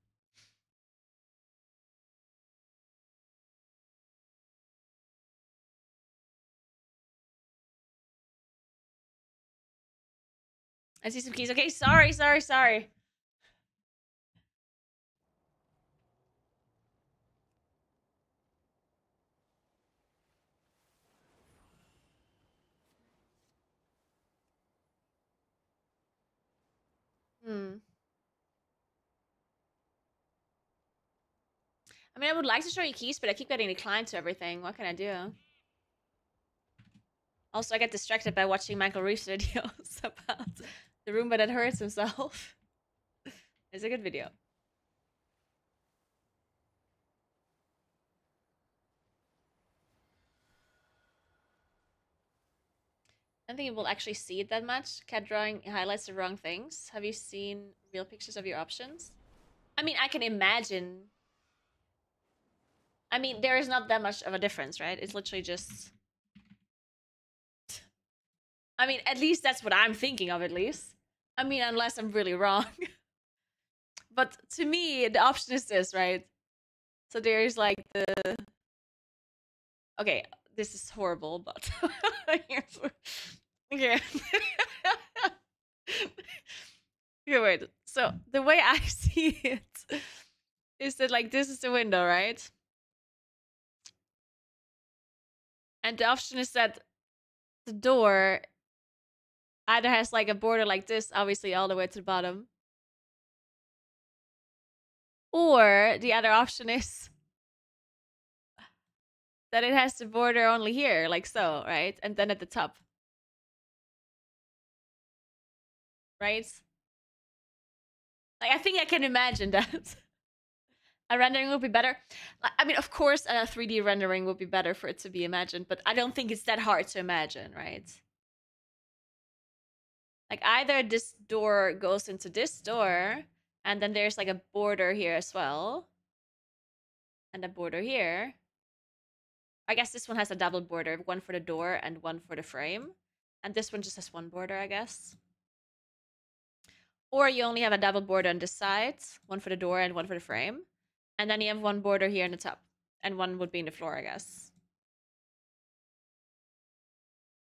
I see some keys. Okay, sorry. I mean, I would like to show you keys, but I keep getting declined to everything. What can I do? Also, I get distracted by watching Michael Reeves videos about the Roomba that hurts himself. It's a good video. I don't think you will actually see it that much. Cat drawing highlights the wrong things. Have you seen real pictures of your options? I mean, I can imagine. I mean, there is not that much of a difference, right? It's literally just... I mean, at least that's what I'm thinking of, at least. I mean, unless I'm really wrong. But to me, the option is this, right? So there's like the... Okay, this is horrible, but... Okay. Okay, wait. So the way I see it is that like this is the window, right? And the option is that the door either has like a border like this, obviously all the way to the bottom. Or the other option is that it has the border only here, like so, right? And then at the top. Right? Like, I think I can imagine that. A rendering would be better. I mean, of course, a 3D rendering would be better for it to be imagined, but I don't think it's that hard to imagine, right? Like, either this door goes into this door, and then there's like a border here as well. And a border here. I guess this one has a double border, one for the door and one for the frame. And this one just has one border, I guess. Or you only have a double border on this side, one for the door and one for the frame. And then you have one border here in the top. And one would be in the floor, I guess.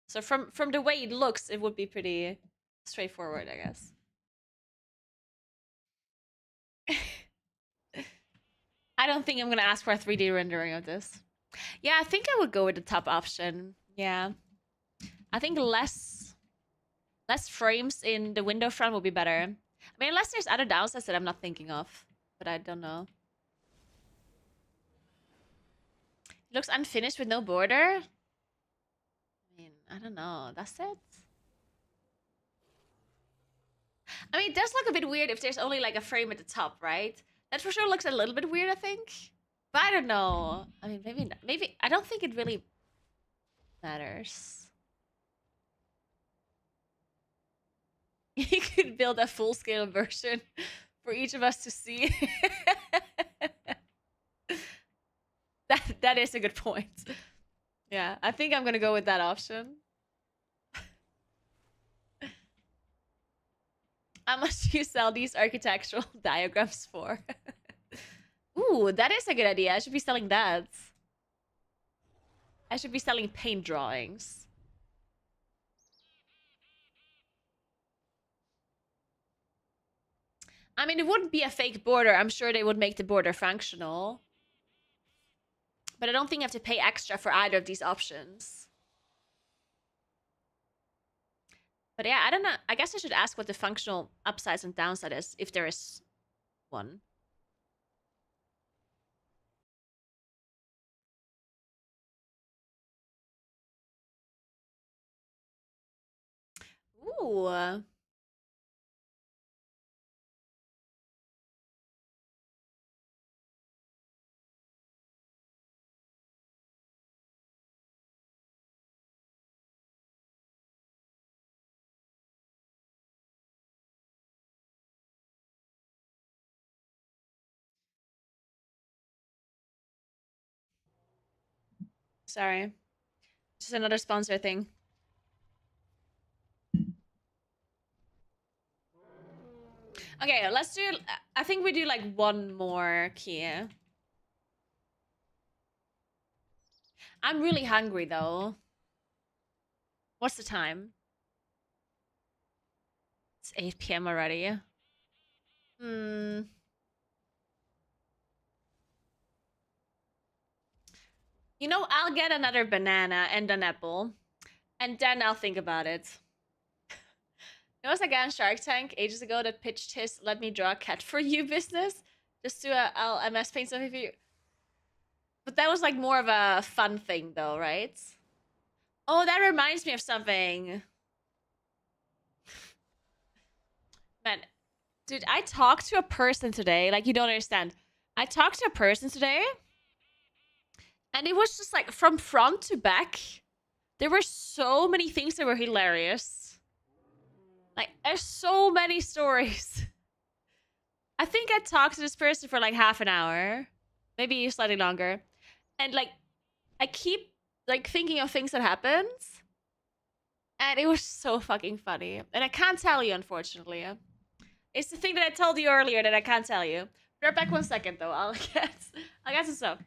So from the way it looks, it would be pretty straightforward, I guess. I don't think I'm going to ask for a 3D rendering of this. Yeah, I think I would go with the top option. Yeah. I think less frames in the window front would be better. I mean, unless there's other downsides that I'm not thinking of. But I don't know. It looks unfinished with no border? I mean, I don't know. That's it? I mean, it does look a bit weird if there's only like a frame at the top, right? That for sure looks a little bit weird, I think. But I don't know. I mean, maybe I don't think it really matters. You could build a full-scale version for each of us to see. That is a good point. Yeah, I think I'm gonna go with that option. How much do you sell these architectural diagrams for? Ooh, that is a good idea. I should be selling that. I should be selling paint drawings. I mean, it wouldn't be a fake border. I'm sure they would make the border functional. But I don't think I have to pay extra for either of these options. But yeah, I don't know. I guess I should ask what the functional upside and downside is, if there is one. Ooh. Sorry. Just another sponsor thing. Okay, let's do... I think we do like one more key. I'm really hungry though. What's the time? It's 8 p.m. already. Hmm. You know, I'll get another banana and an apple. And then I'll think about it. There was a guy on Shark Tank ages ago that pitched his "let me draw a cat for you" business. Just to I'll MS paint stuff if you... But that was like more of a fun thing though, right? Oh, that reminds me of something. Man, dude, I talked to a person today. Like, you don't understand. I talked to a person today. And it was just like from front to back. There were so many things that were hilarious. Like, there's so many stories. I think I talked to this person for like half an hour. Maybe slightly longer. And like, I keep like thinking of things that happened. And it was so fucking funny. And I can't tell you, unfortunately. It's the thing that I told you earlier that I can't tell you. Be right back 1 second though. I'll get some stuff.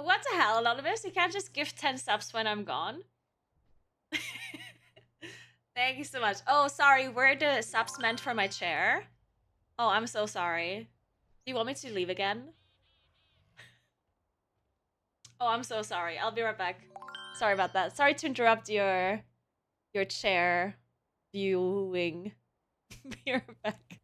What the hell, Anonymous? You can't just give 10 subs when I'm gone. Thank you so much. Oh, sorry. Were the subs meant for my chair? Oh, I'm so sorry. Do you want me to leave again? Oh, I'm so sorry. I'll be right back. Sorry about that. Sorry to interrupt your chair viewing. Be right back.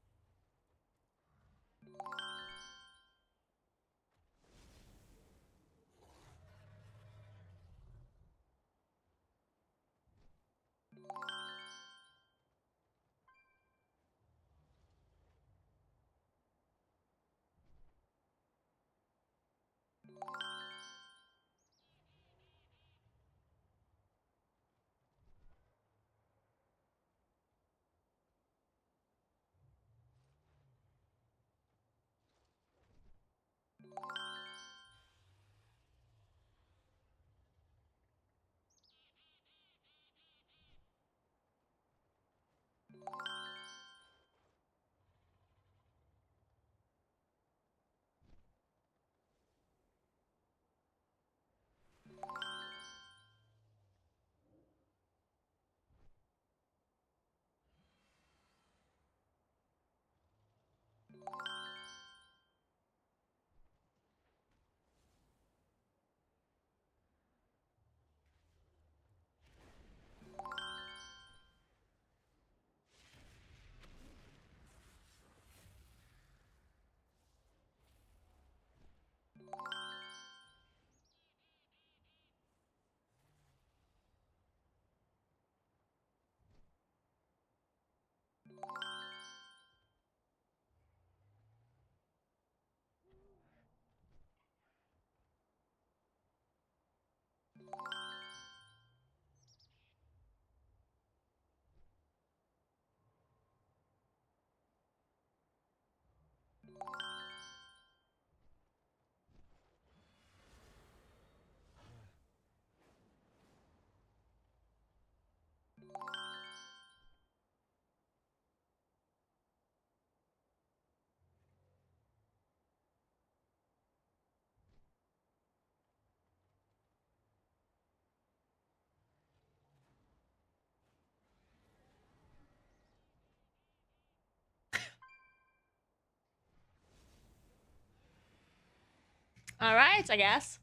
All right, I guess.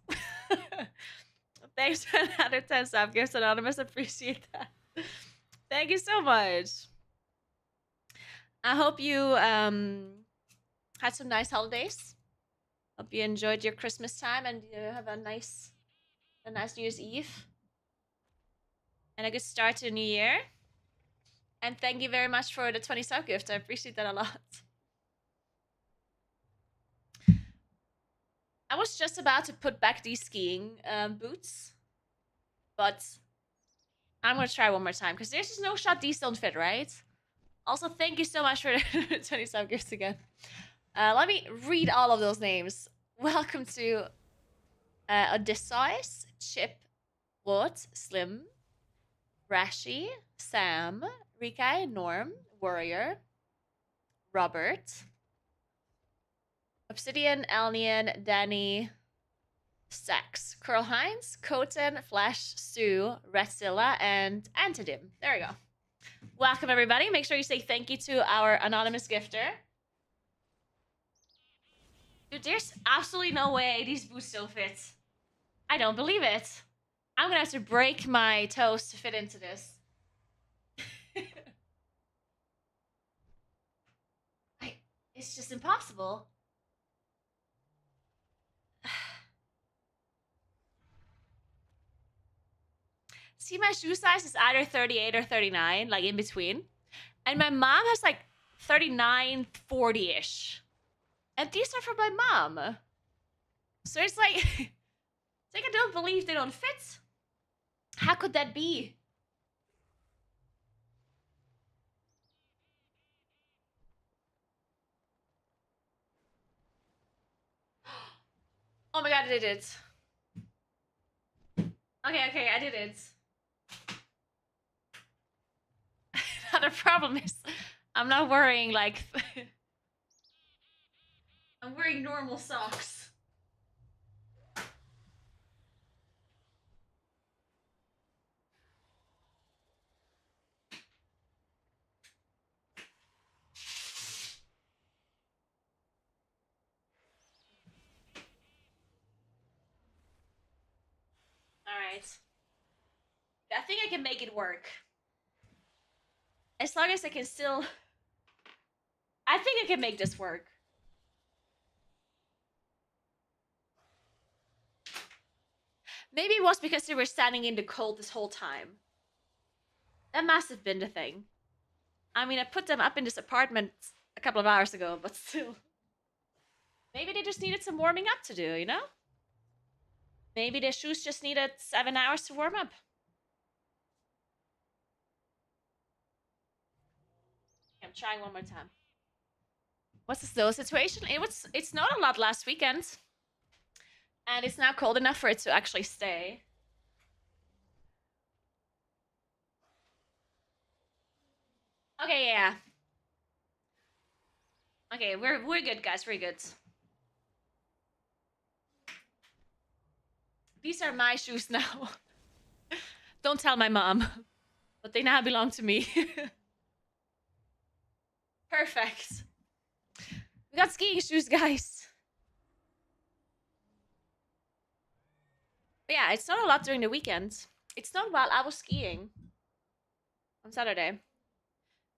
Thanks for another 10 sub gifts, Anonymous. Appreciate that. Thank you so much. I hope you had some nice holidays. Hope you enjoyed your Christmas time and you have a nice New Year's Eve and a good start to the new year. And thank you very much for the 20 sub gift. I appreciate that a lot. I was just about to put back these skiing boots, but I'm gonna try one more time because there's just no shot these don't fit, right? Also, thank you so much for the 20 sub gifts again. Let me read all of those names. Welcome to Odysseus, Chip, Wood, Slim, Rashi, Sam, Rikai, Norm, Warrior, Robert, Obsidian, Elnian, Danny, Sax, Curl Hines, Coten, Flash, Sue, Retzilla, and Antidim. There we go. Welcome, everybody. Make sure you say thank you to our anonymous gifter. Dude, there's absolutely no way these boots don't fit. I don't believe it. I'm gonna have to break my toes to fit into this. It's just impossible. See, my shoe size is either 38 or 39, like in between. And my mom has like 39, 40-ish. And these are from my mom. So it's like, I don't believe they don't fit. How could that be? Oh my god, I did it. Okay, I did it. Now the problem is, I'm not wearing like... I'm wearing normal socks. right. I think I can make it work. As long as I can still... I think I can make this work. Maybe it was because they were standing in the cold this whole time. That must have been the thing. I mean, I put them up in this apartment a couple of hours ago, but still. Maybe they just needed some warming up to do, you know? Maybe their shoes just needed 7 hours to warm up. I'm trying one more time. What's the snow situation? It snowed a lot last weekend. And it's now cold enough for it to actually stay. Okay, yeah. Okay, we're good, guys. We're good. These are my shoes now. Don't tell my mom. But they now belong to me. Perfect. We got skiing shoes, guys. But yeah, it's not a lot during the weekend. It's not while I was skiing on Saturday.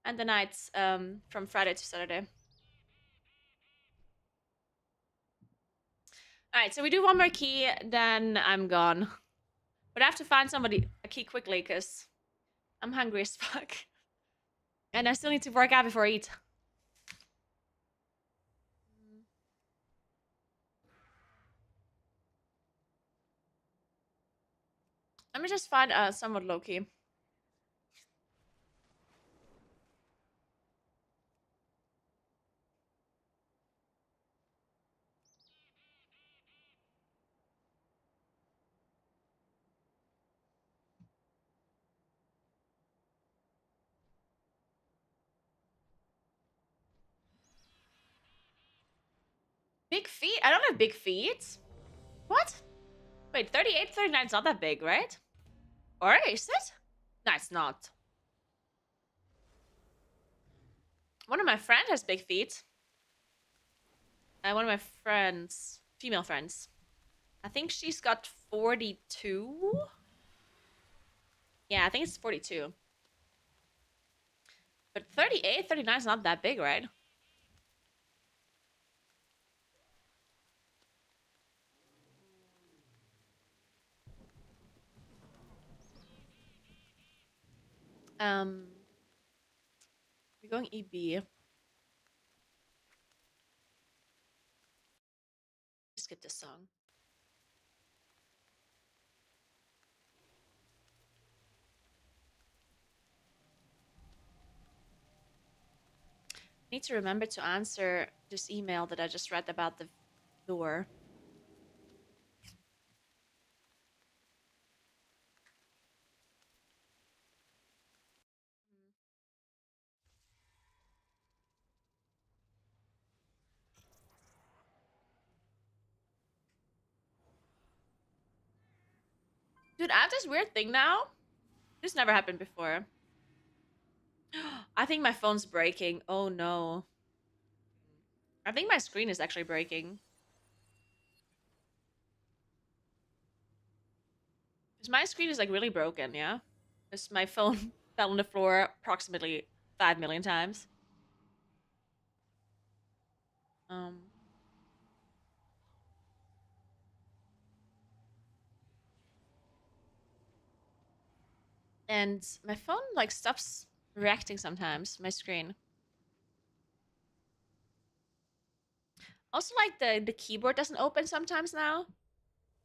And the nights from Friday to Saturday. Alright, so we do one more key, then I'm gone. But I have to find a key quickly, because I'm hungry as fuck. And I still need to work out before I eat. Let me just find somewhat low-key. Big feet? I don't have big feet. What? Wait, 38, 39 is not that big, right? Or is it? No, it's not. One of my friends has big feet. One of my friends, female friends. I think she's got 42. Yeah, I think it's 42. But 38, 39 is not that big, right? We're going EB. Skip this song. Need to remember to answer this email that I just read about the door. Dude, I have this weird thing now. This never happened before. I think my phone's breaking. Oh no. I think my screen is actually breaking. Because my screen is like really broken, yeah? Because my phone fell on the floor approximately 5 million times. And my phone like stops reacting sometimes, my screen. Also, like the keyboard doesn't open sometimes now.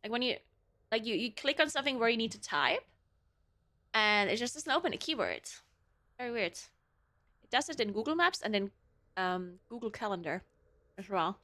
Like when you click on something where you need to type, and it just doesn't open the keyboard. Very weird. It does it in Google Maps and then Google Calendar as well.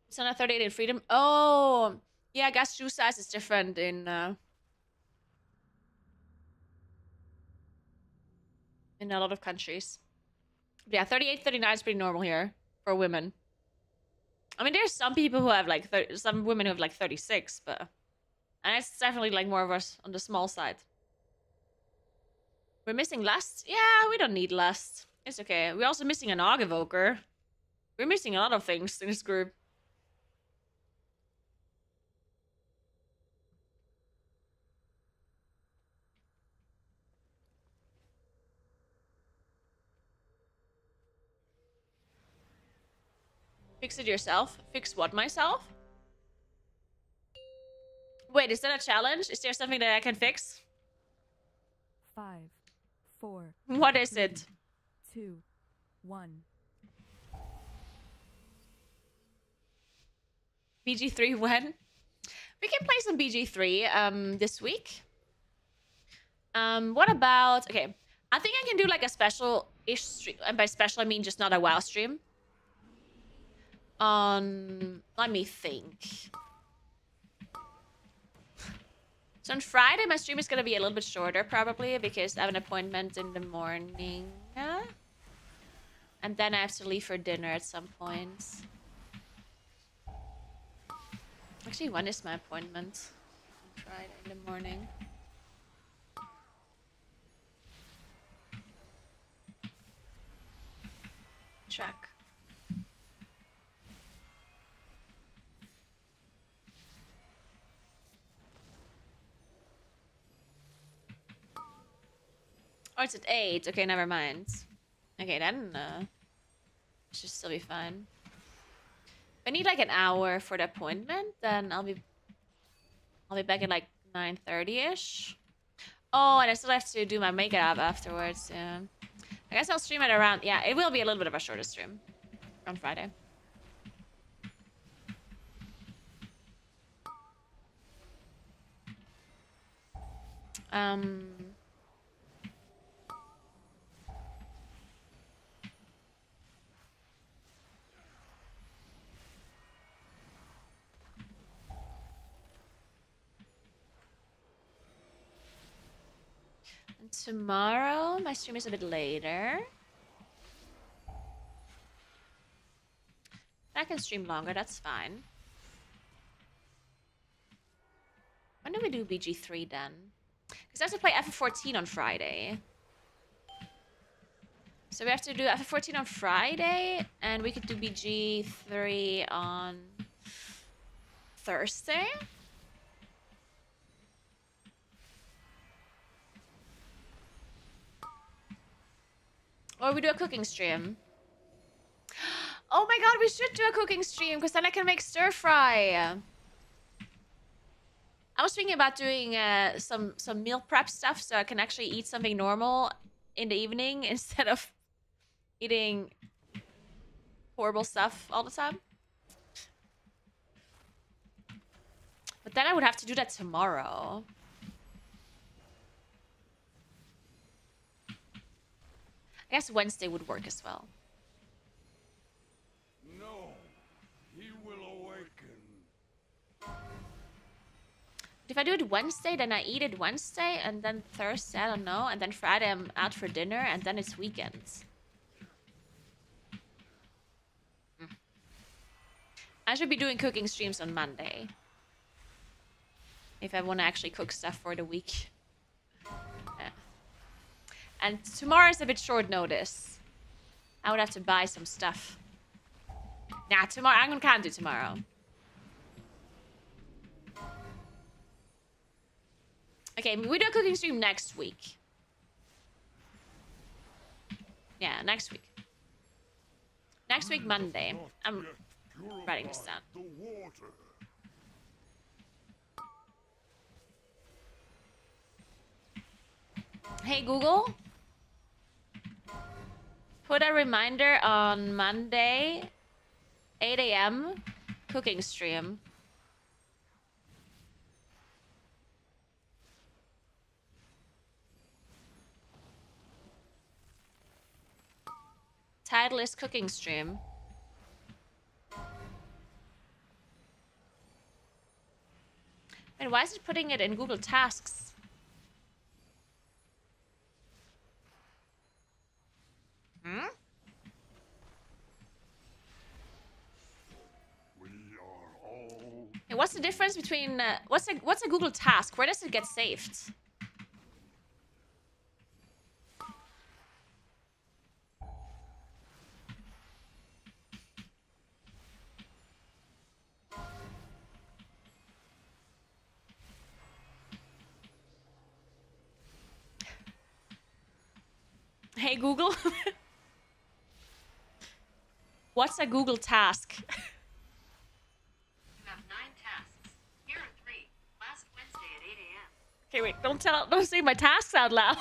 It's on a 38 in Freedom. Oh, yeah, I guess shoe size is different in a lot of countries. But yeah, 38, 39 is pretty normal here for women. I mean, there's some people who have like some women who have like 36, but and it's definitely like more of us on the small side. We're missing lust? Yeah, we don't need lust. It's okay. We're also missing an Aug Evoker. We're missing a lot of things in this group. Fix it yourself? Fix what, myself? Wait, is that a challenge? Is there something that I can fix? 5, 4. What is it? 2, 1. BG3 when? We can play some BG3 this week. What about... Okay, I think I can do like a special-ish stream. And by special, I mean just not a WoW stream. Let me think. So on Friday, my stream is going to be a little bit shorter, probably, because I have an appointment in the morning. And then I have to leave for dinner at some point. Actually, when is my appointment? On Friday in the morning. Check. Oh, it's at 8. Okay, never mind. Okay, then should still be fine. If I need like an hour for the appointment, then I'll be back at like 9:30ish. Oh, and I still have to do my makeup afterwards. Yeah. I guess I'll stream it around. Yeah, it will be a little bit of a shorter stream on Friday. And tomorrow, my stream is a bit later. I can stream longer, that's fine. When do we do BG3 then? Because I have to play FF14 on Friday. So we have to do FF14 on Friday, and we could do BG3 on Thursday. Or we do a cooking stream. Oh my god, we should do a cooking stream, because then I can make stir fry. I was thinking about doing some meal prep stuff so I can actually eat something normal in the evening instead of eating horrible stuff all the time. But then I would have to do that tomorrow. I guess Wednesday would work as well. No, he will awaken. If I do it Wednesday, then I eat it Wednesday, and then Thursday, I don't know, and then Friday I'm out for dinner, and then it's weekends. I should be doing cooking streams on Monday. If I want to actually cook stuff for the week. Yeah. And tomorrow is a bit short notice. I would have to buy some stuff. Nah, tomorrow, I can't do tomorrow. Okay, we do a cooking stream next week. Yeah, next week. Next week, Monday. I'm writing this down. Hey, Google. Put a reminder on Monday, 8 a.m. cooking stream. Title is cooking stream. Wait, why is it putting it in Google Tasks? Hmm? what's the difference between what's a Google task? Where does it get saved? Hey Google. What's a Google task? You have 9 tasks. Here are 3. Last Wednesday at 8 a.m. Okay, wait, don't say my tasks out loud.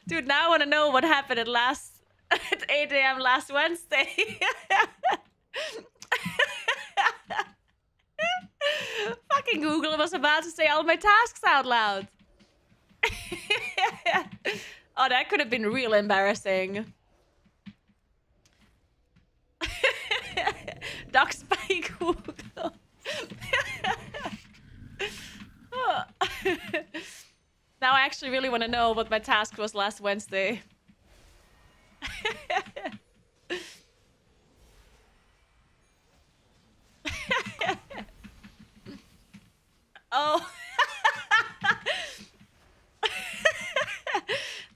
Dude, now I want to know what happened at 8 a.m. last Wednesday. Fucking Google was about to say all my tasks out loud. Oh, that could have been real embarrassing. Docs by Google. Now I actually really want to know what my task was last Wednesday. Oh.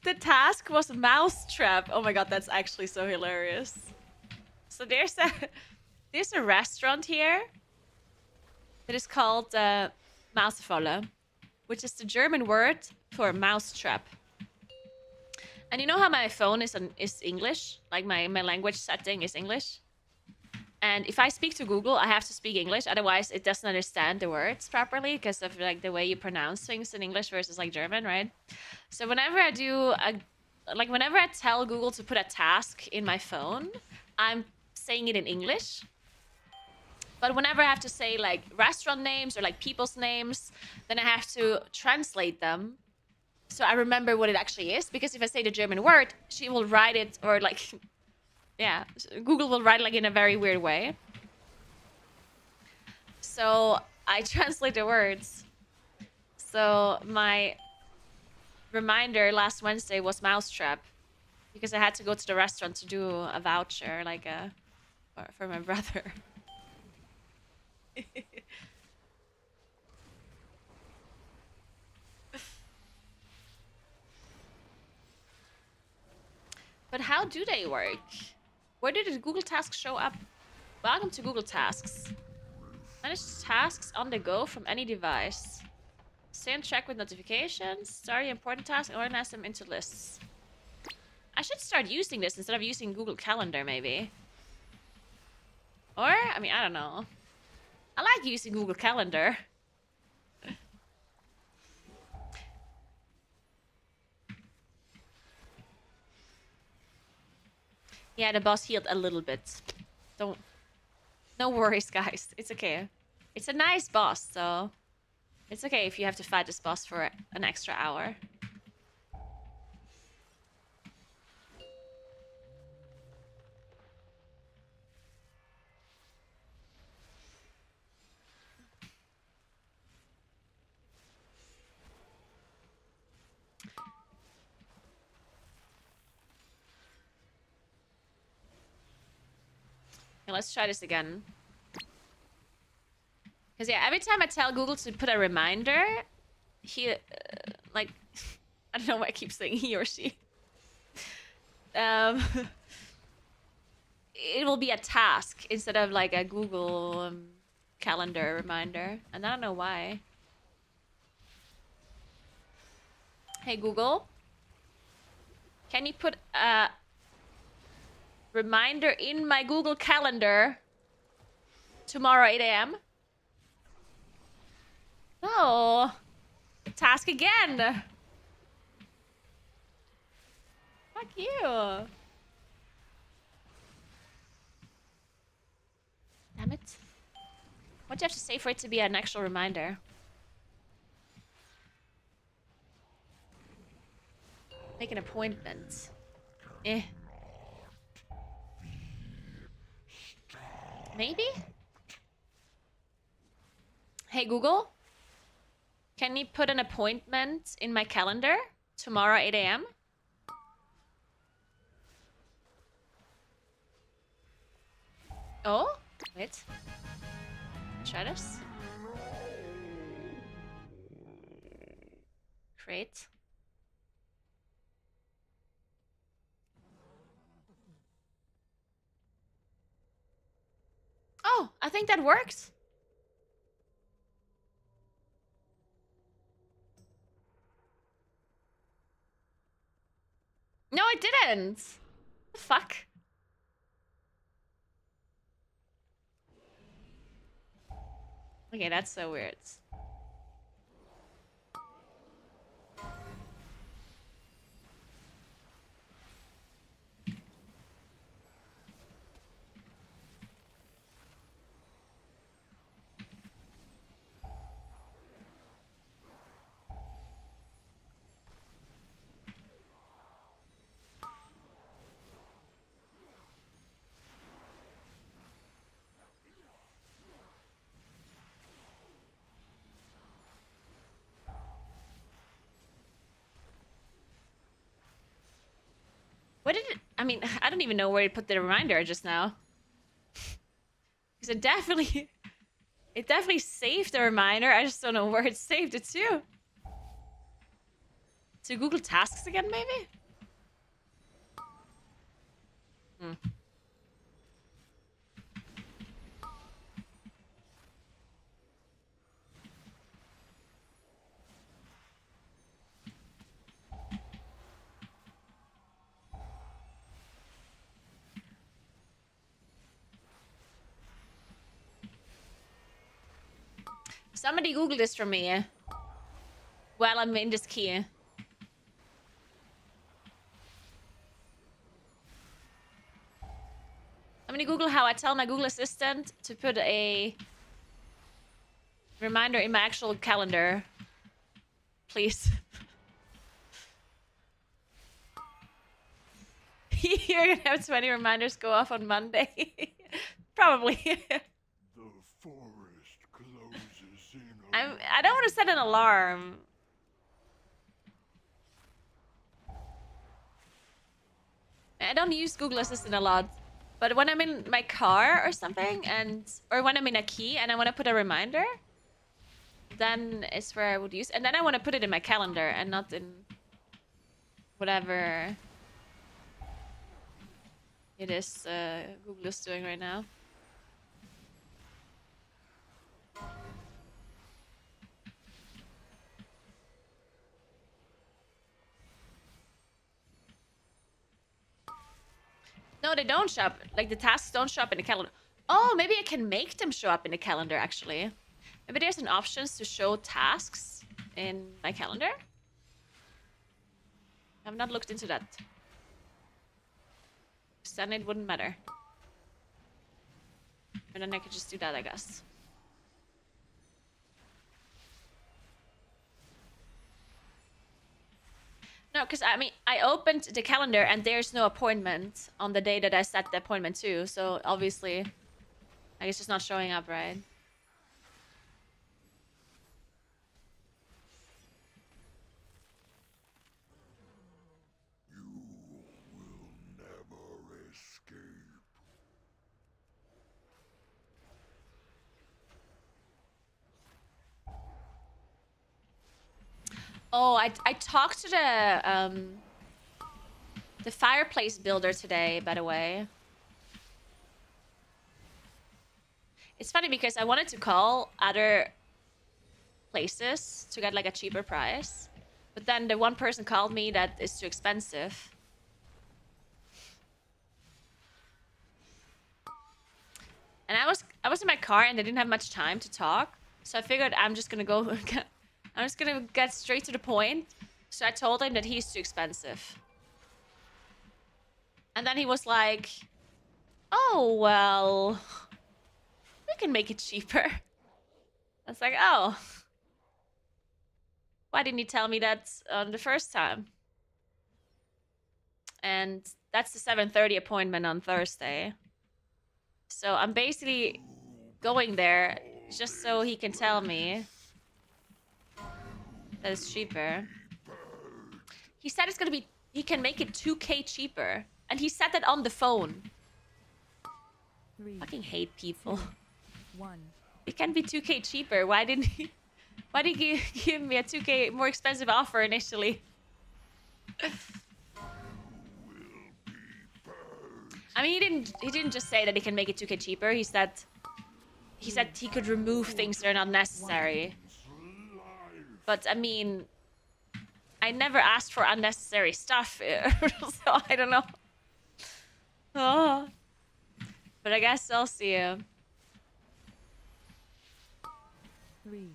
The task was mousetrap. Oh my god, that's actually so hilarious. So there's a restaurant here that is called Mousefalle, which is the German word for mousetrap. And you know how my phone is English? Like my language setting is English. And if I speak to Google, I have to speak English. Otherwise, it doesn't understand the words properly because of like the way you pronounce things in English versus like German, right? So whenever I whenever I tell Google to put a task in my phone, I'm saying it in English. But whenever I have to say like restaurant names or like people's names, then I have to translate them. So I remember what it actually is. Because if I say the German word, she will write it or like... Yeah, Google will write like in a very weird way. So I translate the words. So my reminder last Wednesday was mousetrap because I had to go to the restaurant to do a voucher, like for my brother. But how do they work? Where did the Google Tasks show up? Welcome to Google Tasks. Manage tasks on the go from any device. Stay on track with notifications. Start important tasks and organize them into lists. I should start using this instead of using Google Calendar, maybe. Or, I mean, I don't know. I like using Google Calendar. Yeah, the boss healed a little bit. No worries, guys. It's okay. It's a nice boss, so... It's okay if you have to fight this boss for an extra hour. Okay, let's try this again. Because yeah, every time I tell Google to put a reminder, he, like, I don't know why I keep saying he or she. It will be a task instead of like a Google calendar reminder. And I don't know why. Hey Google, can you put a reminder in my Google Calendar tomorrow 8 a.m.? No. Task again. Fuck you. Damn it. What do you have to say for it to be an actual reminder? Make an appointment. Eh. Maybe? Hey Google, can you put an appointment in my calendar tomorrow 8 a.m.? Oh, wait. Try this. Great. Oh, I think that works. No, it didn't. The fuck? Okay, that's so weird. What did it... I mean, I don't even know where it put the reminder just now. Because it definitely... It definitely saved the reminder. I just don't know where it saved it to. To Google Tasks again, maybe? Hmm. Somebody Google this for me while I'm in this key. Somebody Google how I tell my Google Assistant to put a reminder in my actual calendar. Please. You're gonna have 20 reminders go off on Monday. Probably. I don't want to set an alarm. I don't use Google Assistant a lot, but when I'm in my car or something, or when I'm in a key and I want to put a reminder, then it's where I would use. And then I want to put it in my calendar and not in whatever it is Google is doing right now. No, they don't show up. Like, the tasks don't show up in the calendar. Oh, maybe I can make them show up in the calendar, actually. Maybe there's an option to show tasks in my calendar. I have not looked into that. Then it wouldn't matter. And then I could just do that, I guess. No, because I mean, I opened the calendar and there's no appointment on the day that I set the appointment to. So obviously, I guess it's not showing up, right? You will never escape. Oh, I talked to the fireplace builder today, by the way. It's funny because I wanted to call other places to get like a cheaper price, but then the one person called me that is too expensive. And I was in my car and I didn't have much time to talk, so I figured I'm just gonna go. I'm just gonna get straight to the point. So I told him that he's too expensive. And then he was like, oh, well, we can make it cheaper. I was like, oh. Why didn't you tell me that on the first time? And that's the 7:30 appointment on Thursday. So I'm basically going there just so he can tell me that it's cheaper. He said it's gonna be, he can make it 2K cheaper. And he said that on the phone. 3, Fucking hate people. 1. It can be 2K cheaper. Why didn't he? Why did he give me a 2K more expensive offer initially? I mean, he didn't just say that he can make it 2K cheaper. He said he could remove things that are not necessary. But I mean, I never asked for unnecessary stuff, so I don't know. Oh. But I guess I'll see you. 3,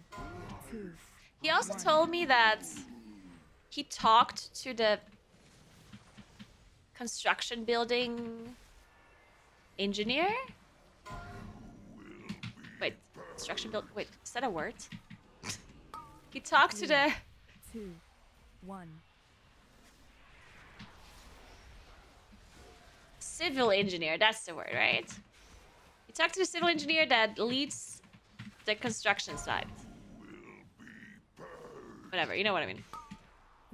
2. He also told me that he talked to the construction building engineer. Wait, construction build. Wait, is that a word? He talked to the 2, 1. civil engineer. That's the word, right? He talked to the civil engineer that leads the construction site. Whatever, you know what I mean.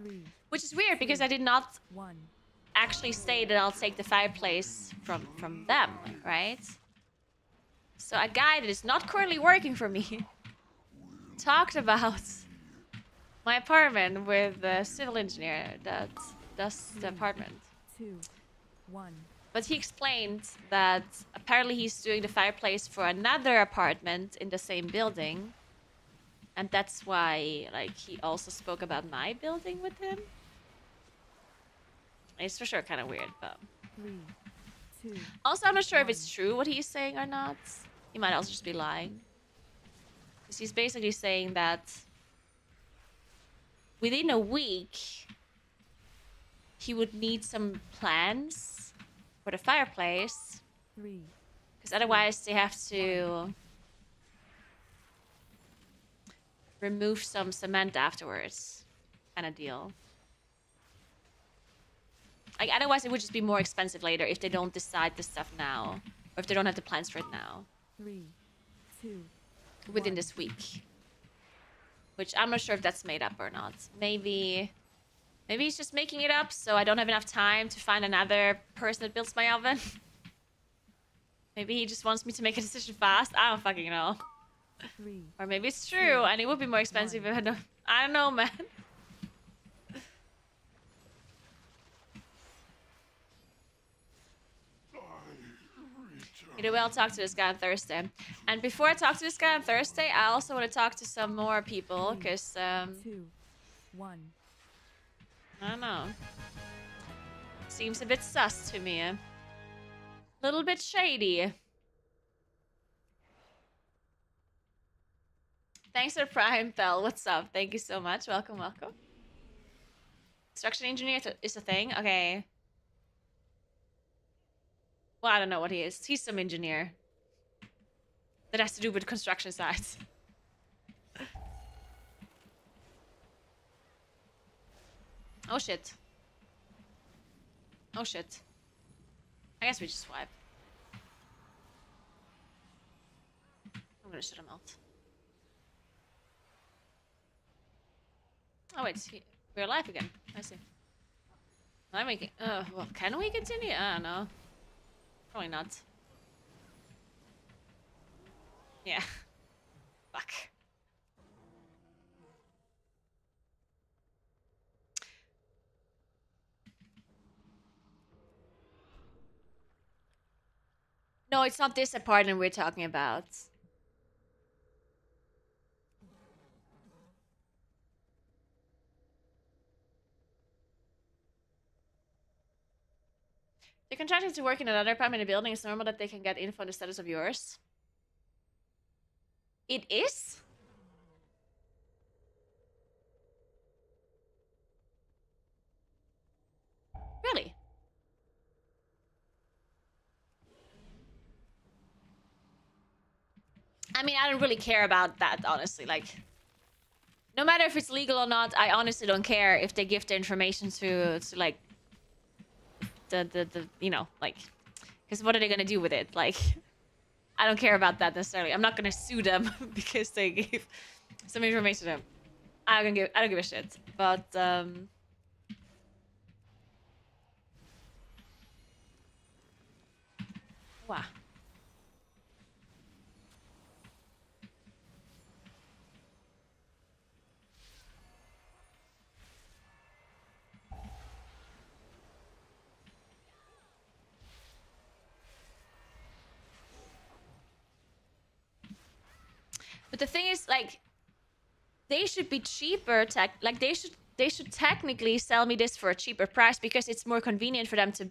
3, Which is weird because I did not 1. actually say that I'll take the fireplace from them, right? So a guy that is not currently working for me talked about my apartment with the civil engineer that does the apartment. 2, 1. But he explained that apparently he's doing the fireplace for another apartment in the same building. And that's why, like, he also spoke about my building with him. It's for sure kind of weird, but... 3, 2. Also, I'm not sure if it's true what he's saying or not. He might also just be lying. Because he's basically saying that within a week, he would need some plans for the fireplace. 3. Because otherwise they have to remove some cement afterwards. Kind of deal. Like, otherwise it would just be more expensive later if they don't decide this stuff now. Or if they don't have the plans for it now. 3, 2. Within this week. Which I'm not sure if that's made up or not. Maybe he's just making it up so I don't have enough time to find another person that builds my oven. Maybe he just wants me to make a decision fast. I don't fucking know. 3. Or maybe it's true and it would be more expensive if I don't know, man. Either way, I'll talk to this guy on Thursday. And before I talk to this guy on Thursday, I also want to talk to some more people, because, 2, 1. I don't know. Seems a bit sus to me. A little bit shady. Thanks for Prime Bell. What's up? Thank you so much. Welcome, welcome. Construction engineer is a thing? Okay. Well, I don't know what he is. He's some engineer. That has to do with construction sites. Oh shit. Oh shit. I guess we just swipe. I'm gonna shut him out. Oh wait, we're alive again. I see. Then we can, well, can we continue? I don't know. Probably not. Yeah. Fuck. No, it's not this apartment we're talking about. They're contracted to work in another apartment in a building. It's normal that they can get info on the status of yours. It is? Really? I mean, I don't really care about that, honestly. Like, no matter if it's legal or not, I honestly don't care if they give the information to like, the you know, like, because what are they gonna do with it? Like, I don't care about that necessarily. I'm not gonna sue them because they gave some information to them. I don't give a shit. But wow. But the thing is, like, they should be cheaper. Like, they should technically sell me this for a cheaper price because it's more convenient for them to...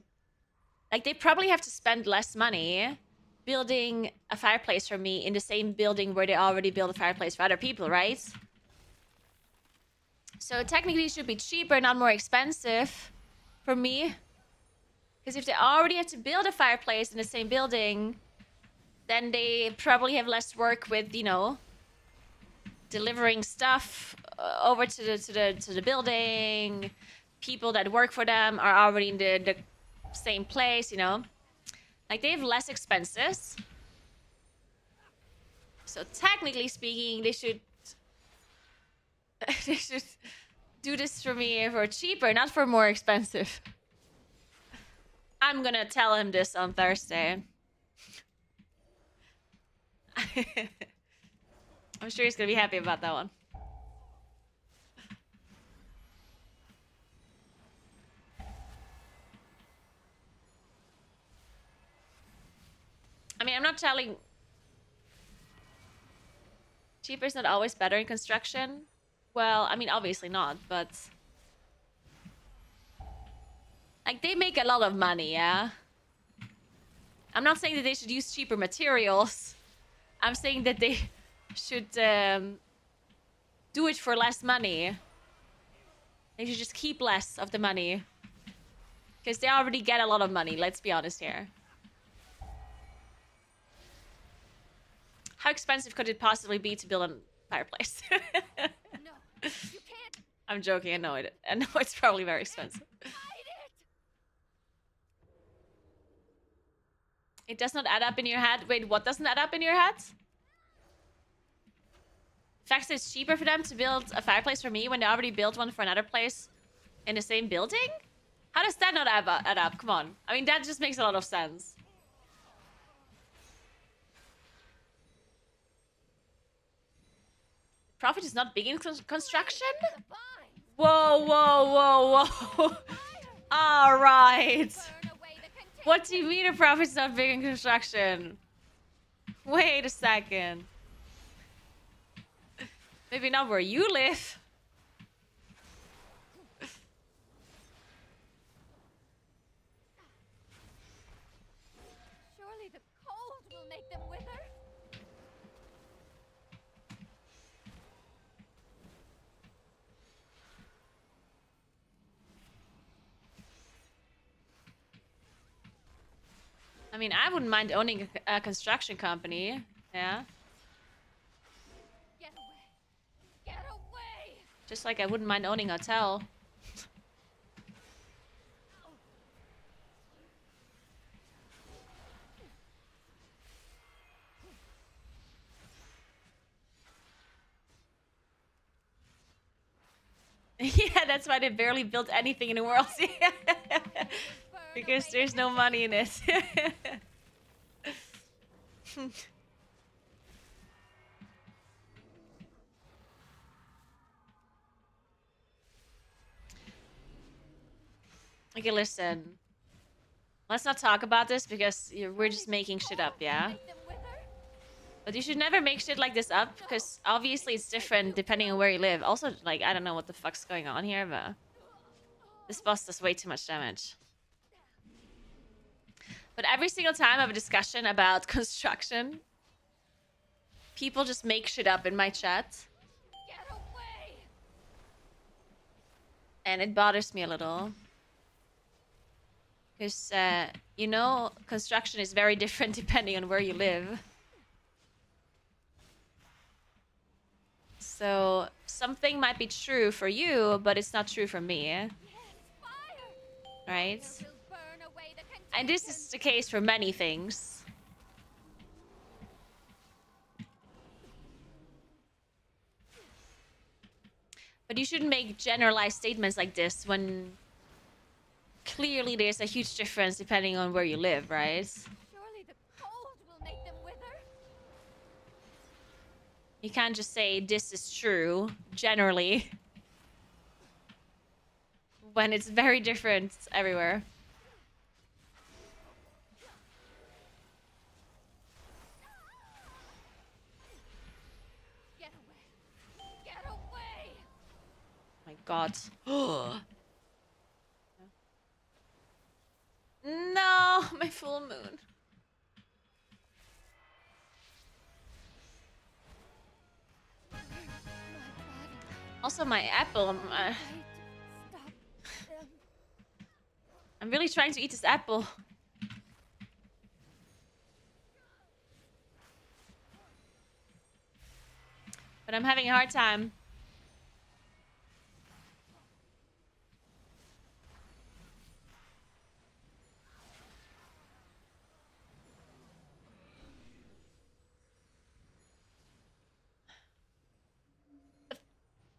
Like, they probably have to spend less money building a fireplace for me in the same building where they already build a fireplace for other people, right? So technically it should be cheaper, not more expensive for me. Because if they already have to build a fireplace in the same building, then they probably have less work with, you know, delivering stuff over to the building. People that work for them are already in the same place, you know. Like, they have less expenses. So technically speaking, they should they should do this for me for cheaper, not for more expensive. I'm gonna tell him this on Thursday. I'm sure he's gonna be happy about that one. I mean, I'm not telling... Cheaper is not always better in construction. Well, I mean, obviously not, but... Like, they make a lot of money, yeah? I'm not saying that they should use cheaper materials. I'm saying that they should do it for less money. They should just keep less of the money. Because they already get a lot of money, let's be honest here. How expensive could it possibly be to build a fireplace? No, you can't. I'm joking, I know it. I know it's probably very expensive. It does not add up in your head. Wait, what doesn't add up in your head? The fact that it's cheaper for them to build a fireplace for me when they already built one for another place in the same building? How does that not add up? Come on. I mean, that just makes a lot of sense. Profit is not big in construction? Whoa, whoa, whoa, whoa. All right. What do you mean a profit's not big in construction? Wait a second. Maybe not where you live. Surely the cold will make them wither. I mean, I wouldn't mind owning a construction company. Yeah. Get away. Get away. Just like I wouldn't mind owning a hotel. Yeah, that's why they barely built anything in the world. Because there's no money in it. Okay, listen. Let's not talk about this because we're just making shit up, yeah? But you should never make shit like this up because obviously it's different depending on where you live. Also, like, I don't know what the fuck's going on here, but this boss does way too much damage. But every single time I have a discussion about construction, people just make shit up in my chat. Get away. And it bothers me a little. Because, you know, construction is very different depending on where you live. So, something might be true for you, but it's not true for me. Right? And this is the case for many things. But you shouldn't make generalized statements like this when clearly there's a huge difference depending on where you live, right? Surely the cold will make them wither. You can't just say this is true, generally, when it's very different everywhere. God. No, my full moon. Also, my apple. I'm really trying to eat this apple. But I'm having a hard time.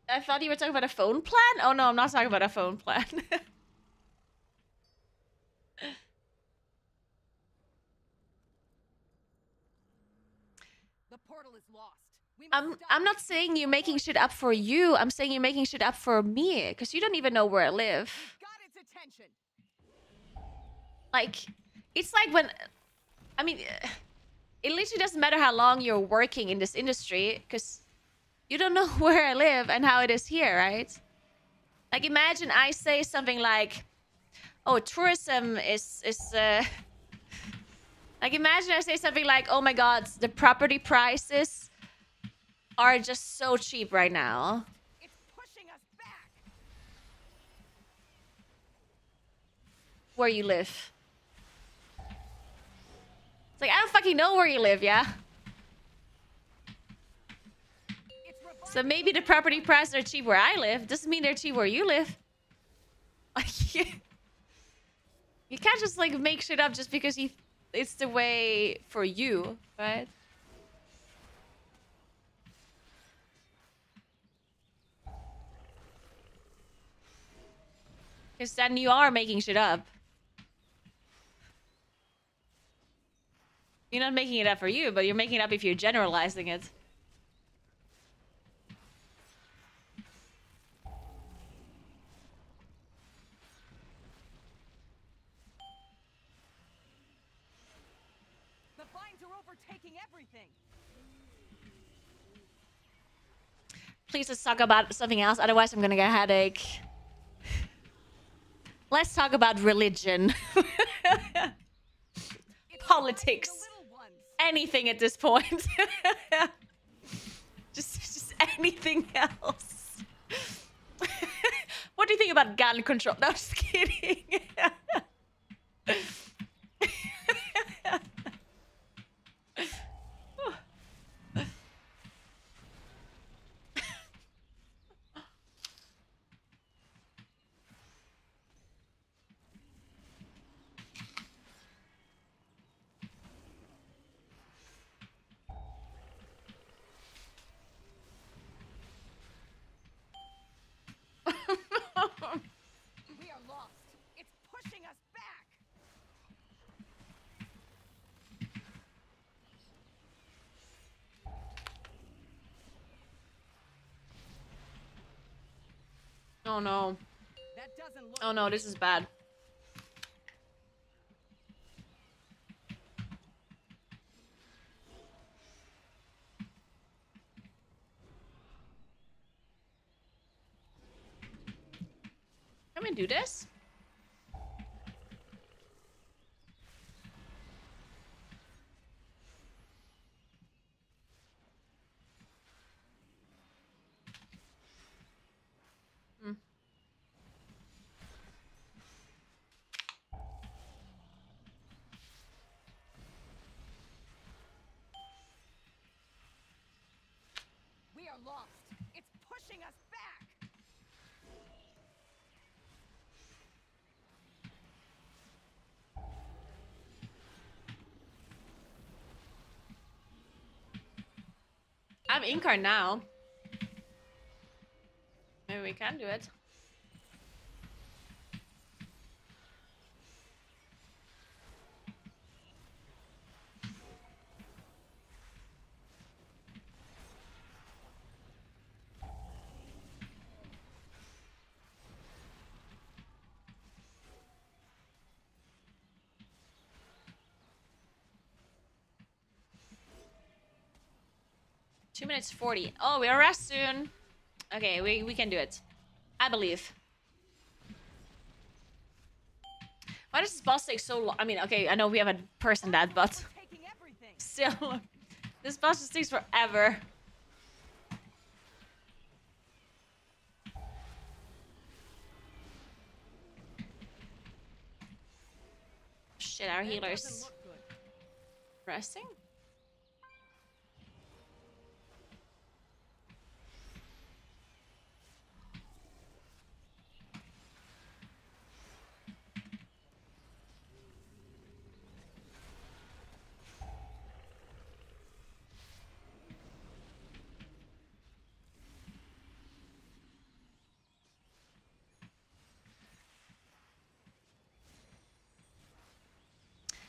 I thought you were talking about a phone plan? Oh no, I'm not talking about a phone plan. The portal is lost. I'm not saying you're making shit up for you. I'm saying you're making shit up for me. Because you don't even know where I live. Got its attention. Like, it's like when... I mean, it literally doesn't matter how long you're working in this industry. Because you don't know where I live and how it is here, right? Like, imagine I say something like... Oh, tourism is like, imagine I say something like, oh my god, the property prices are just so cheap right now. It's pushing us back. Where you live. It's like, I don't fucking know where you live, yeah? So maybe the property prices are cheap where I live. Doesn't mean they're cheap where you live. Like, you can't just, like, make shit up just because it's the way for you, right? Because then you are making shit up. You're not making it up for you, but you're making it up if you're generalizing it. The vines are overtaking everything. Please let's talk about something else, otherwise I'm gonna get a headache. Let's talk about religion. Politics. Anything at this point. just anything else. What do you think about gun control? No, just kidding. We are lost. It's pushing us back. Oh no. That doesn't look Oh no, this is bad. Can we do this? Hmm. We are lost. It's pushing us back. I'm in-car now. Maybe we can do it. Two minutes 40. Oh, we are rest soon. Okay, we can do it. I believe. Why does this boss take so long? I mean, okay, I know we have a person that, but still, this boss just takes forever. Shit, our healers resting?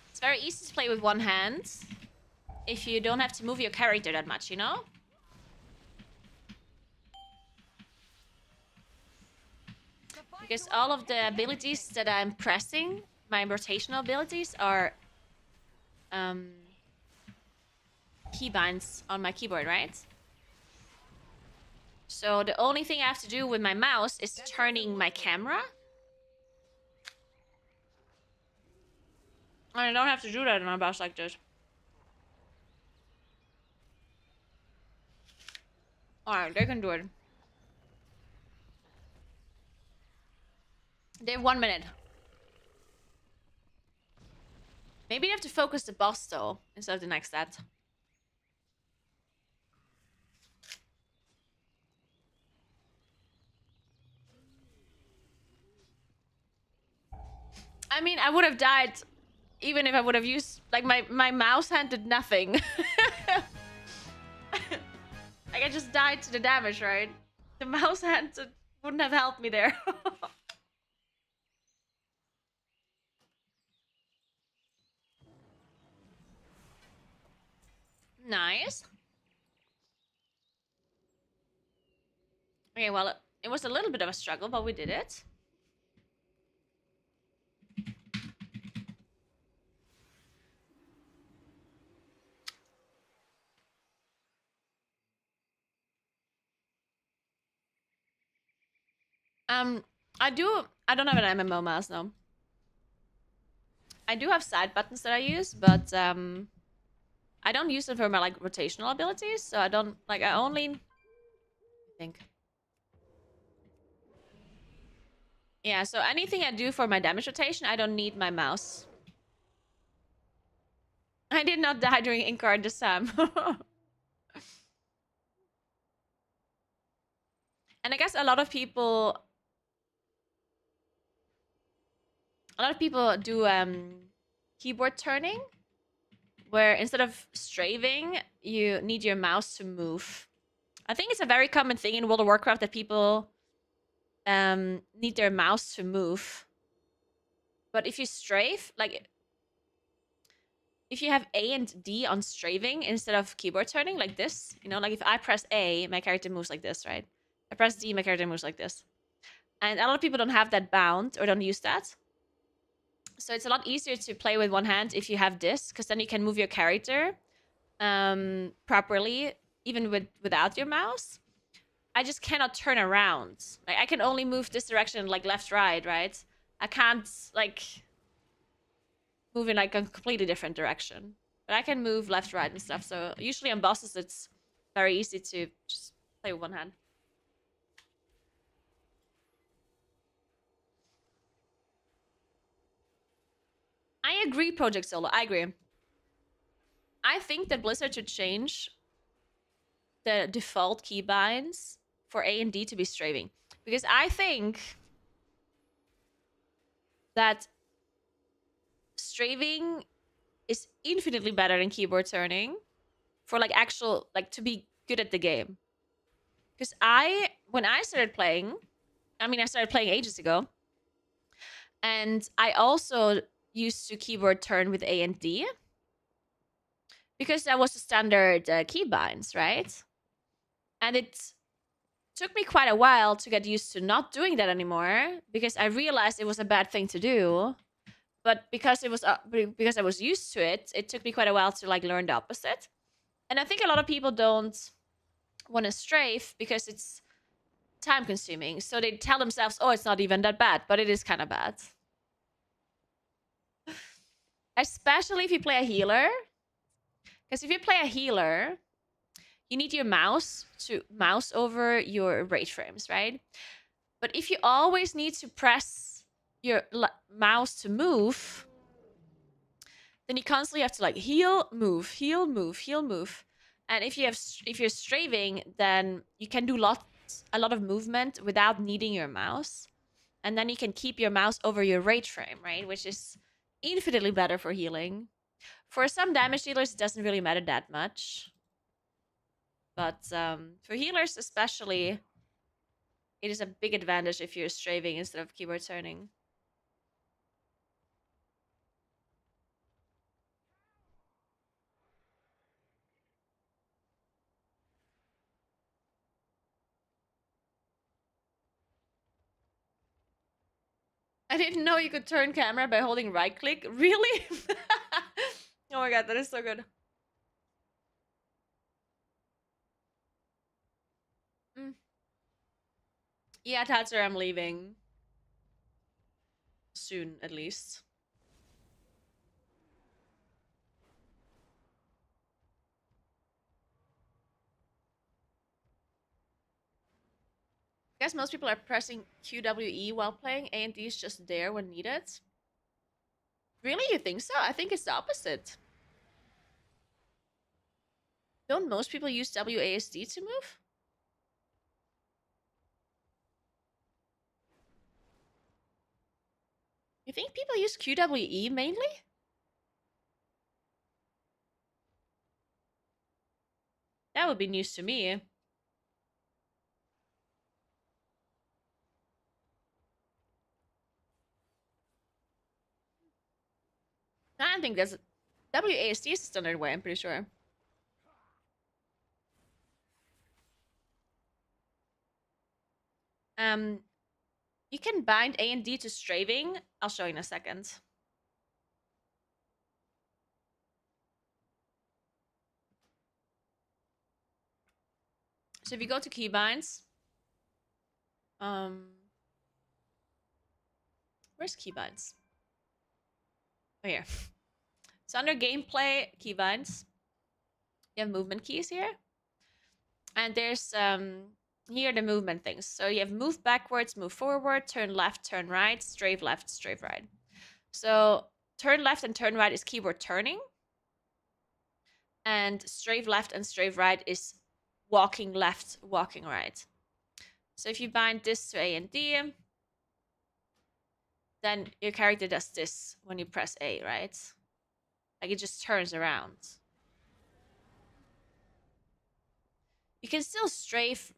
It's very easy to play with one hand if you don't have to move your character that much, you know? Because all of the abilities that I'm pressing, my rotational abilities, are keybinds on my keyboard, right? So the only thing I have to do with my mouse is turning my camera. I don't have to do that on a boss like this. Alright, they can do it. They have 1 minute. Maybe you have to focus the boss though, instead of the next set. I mean, I would have died even if I would have used... Like, my mouse hand did nothing. Like, I just died to the damage, right? The mouse hand wouldn't have helped me there. Nice. Okay, well, it was a little bit of a struggle, but we did it. I don't have an MMO mouse, no. I do have side buttons that I use, but I don't use them for my like rotational abilities, so I don't like I think. Yeah, so anything I do for my damage rotation, I don't need my mouse. I did not die during Inkard this time. And I guess a lot of people do keyboard turning, where instead of strafing, you need your mouse to move. I think it's a very common thing in World of Warcraft that people need their mouse to move. But if you strafe, like if you have A and D on strafing instead of keyboard turning like this, you know, like if I press A, my character moves like this, right? I press D, my character moves like this. And a lot of people don't have that bound or don't use that. So it's a lot easier to play with one hand if you have this, because then you can move your character properly, even without your mouse. I just cannot turn around. Like, I can only move this direction, like left, right? I can't, like, move in, like, a completely different direction. But I can move left, right, and stuff. So usually on bosses, it's very easy to just play with one hand. I agree, Project Solo. I agree. I think that Blizzard should change the default keybinds for A and D to be strafing. Because I think that strafing is infinitely better than keyboard turning for like actual, like to be good at the game. Because when I started playing, I started playing ages ago. And I also used to keyboard turn with A and D. Because that was the standard keybinds, right? And it took me quite a while to get used to not doing that anymore, because I realized it was a bad thing to do. But because it was because I was used to it, it took me quite a while to like learn the opposite. And I think a lot of people don't want to strafe because it's time consuming. So they tell themselves, oh, it's not even that bad, but it is kind of bad. Especially if you play a healer. Because if you play a healer, you need your mouse to mouse over your rate frames, right? But if you always need to press your mouse to move, then you constantly have to like heal, move, heal, move, heal, move. And if you're strafing, then you can do a lot of movement without needing your mouse. And then you can keep your mouse over your rate frame, right? Which is infinitely better for healing. For some damage dealers, it doesn't really matter that much. But for healers especially, it is a big advantage if you're strafing instead of keyboard turning. I didn't know you could turn camera by holding right click. Really? Oh my god, that is so good. Yeah, Tatsu, I'm leaving. Soon, at least. I guess most people are pressing QWE while playing. A and D is just there when needed. Really? You think so? I think it's the opposite. Don't most people use WASD to move? You think people use QWE mainly? That would be news to me. I don't think that's... WASD is the standard way, I'm pretty sure. You can bind A and D to strafing. I'll show you in a second. So if you go to keybinds, where's keybinds? Oh, here. So under gameplay, keybinds, you have movement keys here. And there's here are the movement things. So you have move backwards, move forward, turn left, turn right, strafe left, strafe right. So turn left and turn right is keyboard turning. And strafe left and strafe right is walking left, walking right. So if you bind this to A and D, then your character does this when you press A, right? Like it just turns around. You can still strafe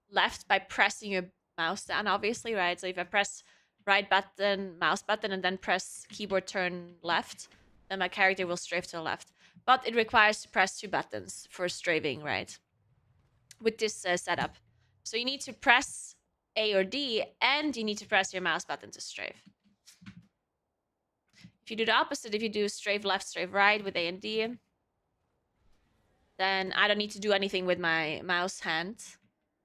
left by pressing your mouse down, obviously, right? So if I press right button, mouse button, and then press keyboard turn left, then my character will strafe to the left. But it requires to press 2 buttons for strafing, right? With this setup. So you need to press A or D, and you need to press your mouse button to strafe. If you do the opposite, if you do strafe left, strafe right with A and D, then I don't need to do anything with my mouse hand.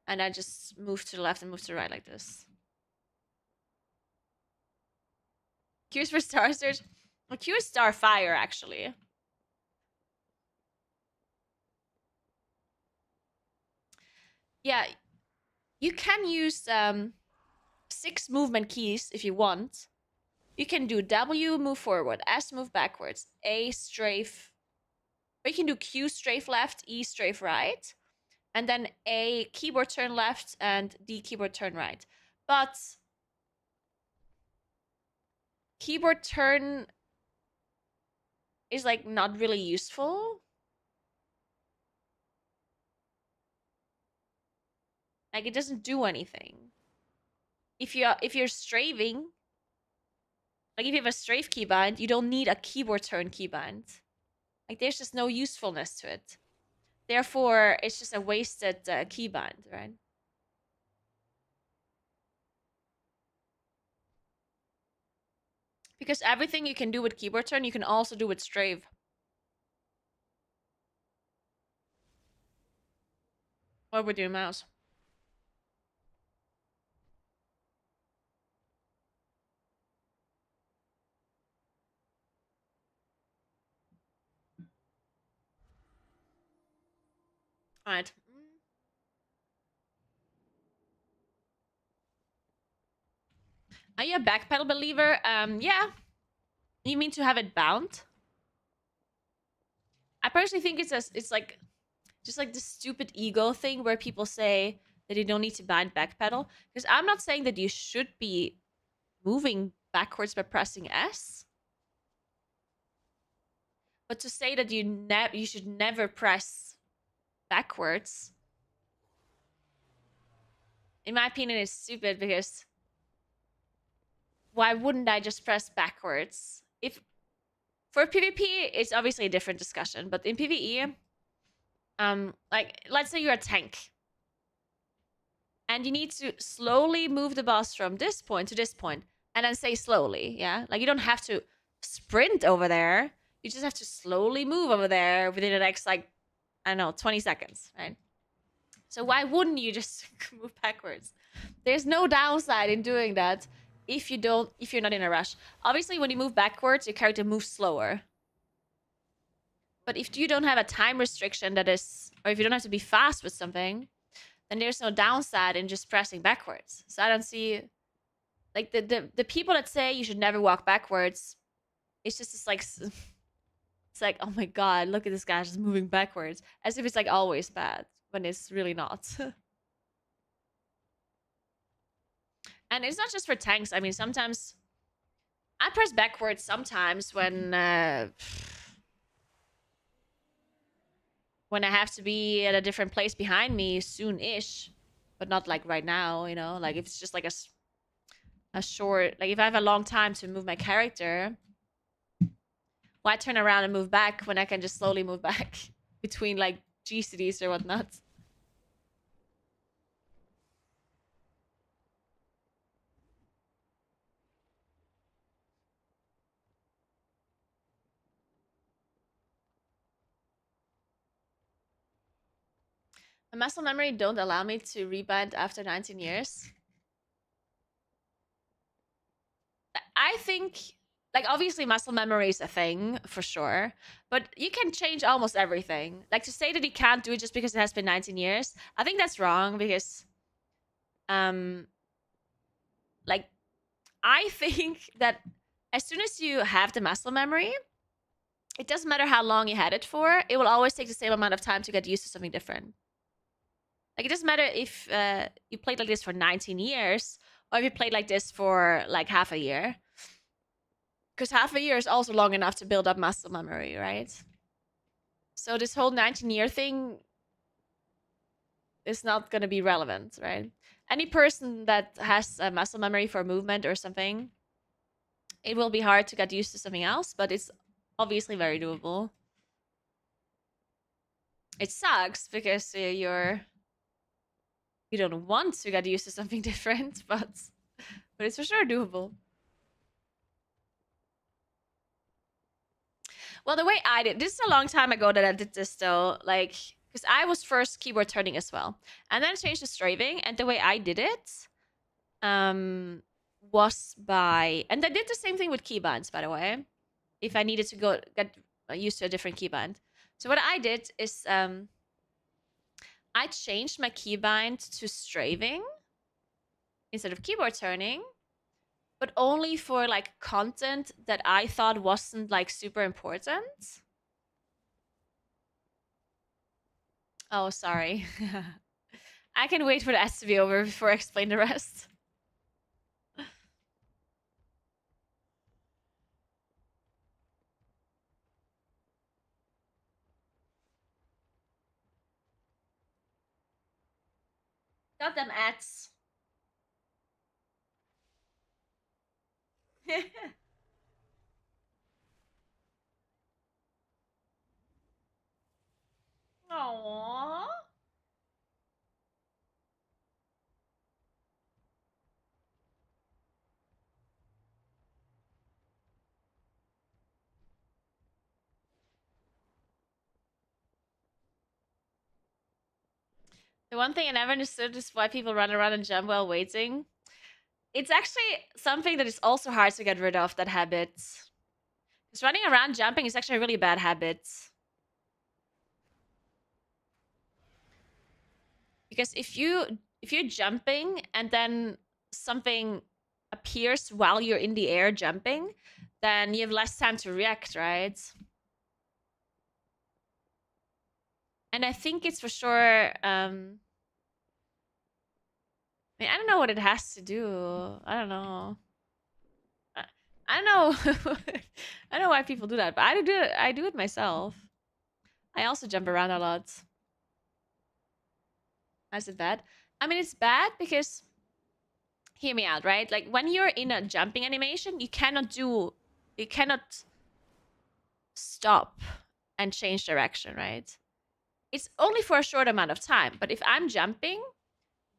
And I just move to the left and move to the right like this. Q's for Star Search. Well, Q is Starfire, actually. Yeah, you can use 6 movement keys if you want. You can do W, move forward, S, move backwards, A, strafe. Or you can do Q, strafe left, E, strafe right. And then A, keyboard turn left, and D, keyboard turn right. But keyboard turn is like not really useful. Like it doesn't do anything. If you're strafing, like if you have a strafe keybind, you don't need a keyboard turn keybind. Like there's just no usefulness to it. Therefore, it's just a wasted keybind, right? Because everything you can do with keyboard turn, you can also do with strafe. Or with your mouse. All right. Are you a backpedal believer? Yeah. You mean to have it bound? I personally think it's like just like the stupid ego thing where people say that you don't need to bind backpedal. Because I'm not saying that you should be moving backwards by pressing S. But to say that you should never press backwards, in my opinion, is stupid because why wouldn't I just press backwards? If for PvP, it's obviously a different discussion, but in PvE, like let's say you're a tank and you need to slowly move the boss from this point to this point and then say slowly, yeah? Like you don't have to sprint over there. You just have to slowly move over there within the next, like, I don't know, 20 seconds, right? So why wouldn't you just move backwards? There's no downside in doing that if you're not in a rush. Obviously, when you move backwards, your character moves slower. But if you don't have a time restriction that is, or if you don't have to be fast with something, then there's no downside in just pressing backwards. So I don't see, like, the people that say you should never walk backwards, it's just this, like, it's like, oh my god, look at this guy just moving backwards. As if it's, like, always bad, when it's really not. And it's not just for tanks. I mean, sometimes I press backwards sometimes when I have to be at a different place behind me soon-ish, but not like right now, you know? Like if it's just like a short, like if I have a long time to move my character, why turn around and move back when I can just slowly move back between like GCDs or whatnot? My muscle memory don't allow me to rebind after 19 years. I think, like, obviously muscle memory is a thing, for sure. But you can change almost everything. Like, to say that you can't do it just because it has been 19 years, I think that's wrong because, like, I think that as soon as you have the muscle memory, it doesn't matter how long you had it for, it will always take the same amount of time to get used to something different. Like, it doesn't matter if you played like this for 19 years or if you played like this for like half a year. Because half a year is also long enough to build up muscle memory, right? So this whole 19-year thing is not going to be relevant, right? Any person that has a muscle memory for movement or something, it will be hard to get used to something else, but it's obviously very doable. It sucks because you don't want to get used to something different, but it's for sure doable. Well, the way I did, this is a long time ago that I did this though, like, because I was first keyboard turning as well. And then I changed to strafing, and the way I did it was by, and I did the same thing with keybinds, by the way, if I needed to get used to a different keybind. So what I did is I changed my keybind to strafing instead of keyboard turning, but only for like content that I thought wasn't like super important. Oh, sorry. I can wait for the ads to be over before I explain the rest. Got them ads. Aww. The one thing I never understood is why people run around and jump while waiting. It's actually something that is also hard to get rid of, that habit. Because running around jumping is actually a really bad habit. Because if you're jumping and then something appears while you're in the air jumping, then you have less time to react, right? And I think it's for sure, I mean, I don't know what it has to do. I don't know. I don't know. I don't know why people do that, but I do it myself. I also jump around a lot. Is it bad? I mean, it's bad because, hear me out, right? Like when you're in a jumping animation, you cannot stop and change direction, right? It's only for a short amount of time. But if I'm jumping,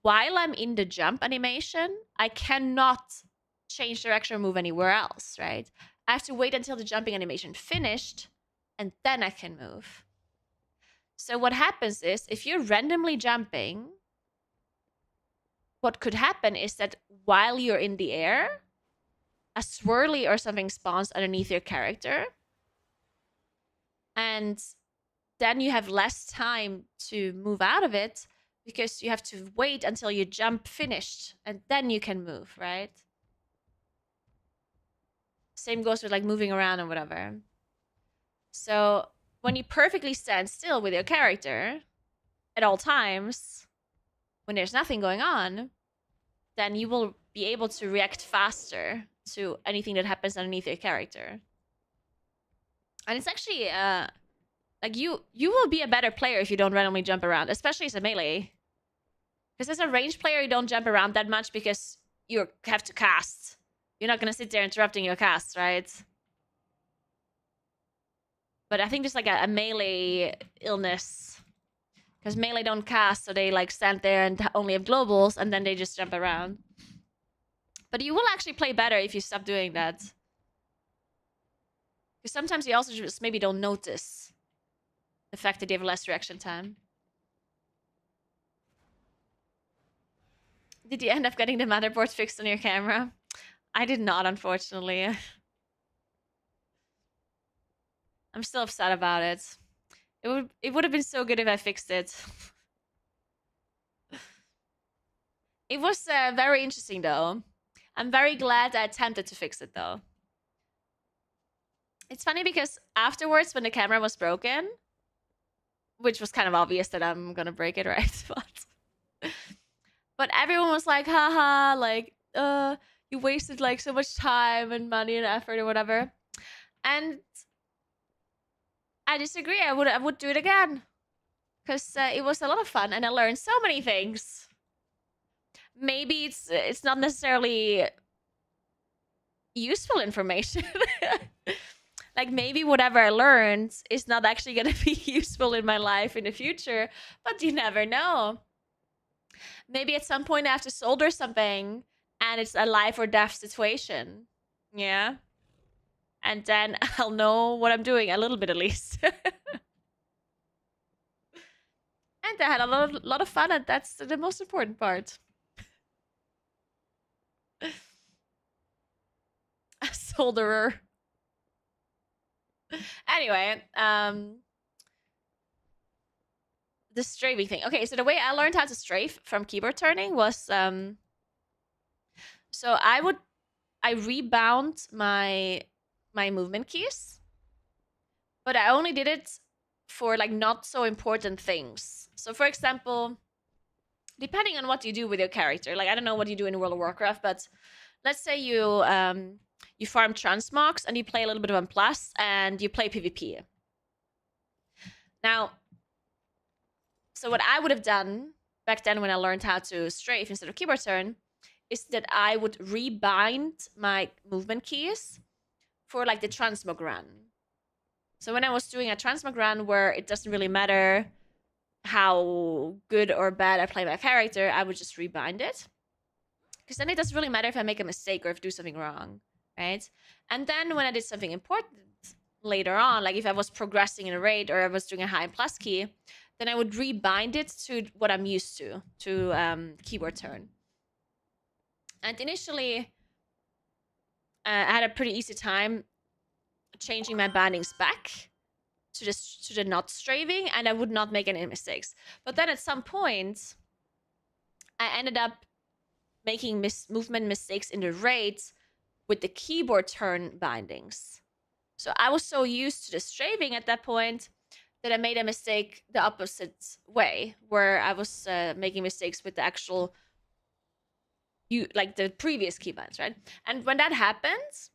while I'm in the jump animation, I cannot change direction or move anywhere else, right? I have to wait until the jumping animation finished, and then I can move. So what happens is, if you're randomly jumping, what could happen is that while you're in the air, a swirly or something spawns underneath your character, and then you have less time to move out of it because you have to wait until you jump finished, and then you can move, right? Same goes with like moving around or whatever. So when you perfectly stand still with your character at all times, when there's nothing going on, then you will be able to react faster to anything that happens underneath your character. And it's actually, like you will be a better player if you don't randomly jump around, especially as a melee. Because as a ranged player, you don't jump around that much because you have to cast. You're not going to sit there interrupting your cast, right? But I think there's like a melee illness. Because melee don't cast, so they like stand there and only have globals, and then they just jump around. But you will actually play better if you stop doing that. Because sometimes you also just maybe don't notice the fact that you have less reaction time. Did you end up getting the motherboard fixed on your camera? I did not, unfortunately. I'm still upset about it. It would have been so good if I fixed it. It was very interesting, though. I'm very glad I attempted to fix it, though. It's funny because afterwards, when the camera was broken, which was kind of obvious that I'm gonna break it, right? But everyone was like, haha, like, you wasted like so much time and money and effort or whatever. And I disagree. I would do it again. Because it was a lot of fun and I learned so many things. Maybe it's not necessarily useful information. Like maybe whatever I learned is not actually going to be useful in my life in the future, but you never know. Maybe at some point I have to solder something and it's a life or death situation. Yeah. And then I'll know what I'm doing, a little bit at least. And I had a lot of fun, and that's the most important part. A solderer. Anyway, the strafing thing. Okay, so the way I learned how to strafe from keyboard turning was, so I rebound my movement keys, but I only did it for like not so important things. So for example, depending on what you do with your character, like I don't know what you do in World of Warcraft, but let's say you farm transmogs and you play a little bit of M+ and you play PvP. Now, so what I would have done back then when I learned how to strafe instead of keyboard turn is that I would rebind my movement keys for like the transmog run. So when I was doing a transmog run where it doesn't really matter how good or bad I play my character, I would just rebind it. Because then it doesn't really matter if I make a mistake or if I do something wrong, right? And then when I did something important later on, like if I was progressing in a raid or I was doing a high plus key, then I would rebind it to what I'm used to keyboard turn. And initially, I had a pretty easy time changing my bindings back to the not strafing, and I would not make any mistakes. But then at some point, I ended up making movement mistakes in the raids with the keyboard turn bindings. So I was so used to the strafing at that point that I made a mistake the opposite way, where I was making mistakes with the actual, like the previous keybinds, right? And when that happens,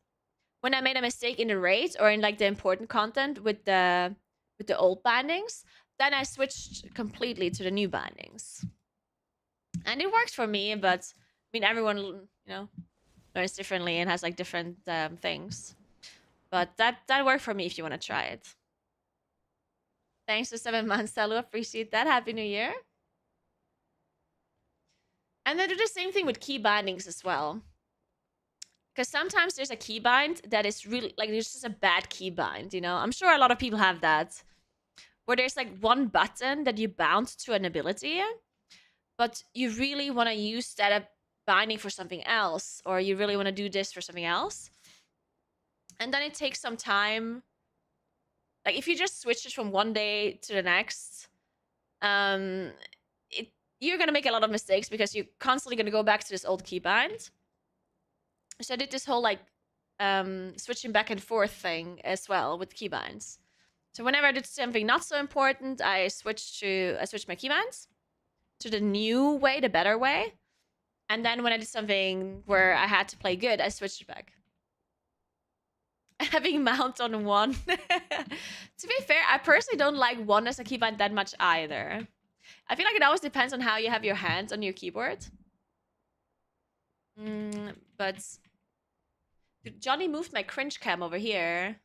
when I made a mistake in the raids or in like the important content with the old bindings, then I switched completely to the new bindings. And it works for me, but I mean, everyone, learns differently and has like different things. But that worked for me if you want to try it. Thanks for 7 months, Salu. Appreciate that. Happy New Year. And then do the same thing with key bindings as well. Because sometimes there's a keybind that is really, like, there's just a bad keybind, I'm sure a lot of people have that. Where there's like one button that you bound to an ability, but you really want to use that binding for something else, or you really want to do this for something else. And then it takes some time. Like, if you just switch it from one day to the next, you're going to make a lot of mistakes because you're constantly going to go back to this old keybind. So I did this whole, like, switching back and forth thing as well with keybinds. So whenever I did something not so important, I switched my keybinds to the new way, the better way. And then when I did something where I had to play good, I switched it back. Having mount on 1. To be fair, I personally don't like 1 as a keybind that much either. I feel like it always depends on how you have your hands on your keyboard. But dude, Johnny moved my cringe cam over here.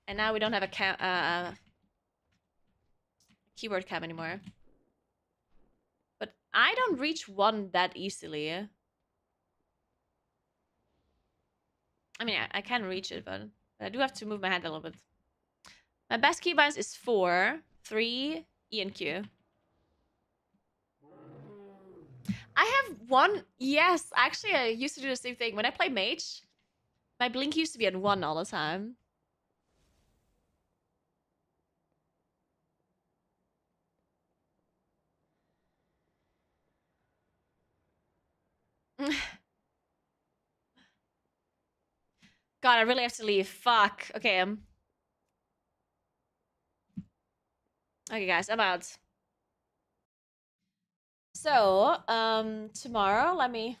And now we don't have a keyboard cam anymore. But I don't reach 1 that easily. I mean, I can reach it, but I do have to move my hand a little bit. My best keybinds is 4, 3, E, and Q. I have 1. Yes, actually, I used to do the same thing. When I play mage, my blink used to be at 1 all the time. God, I really have to leave. Fuck. Okay. Okay, guys, I'm out. So, tomorrow, let me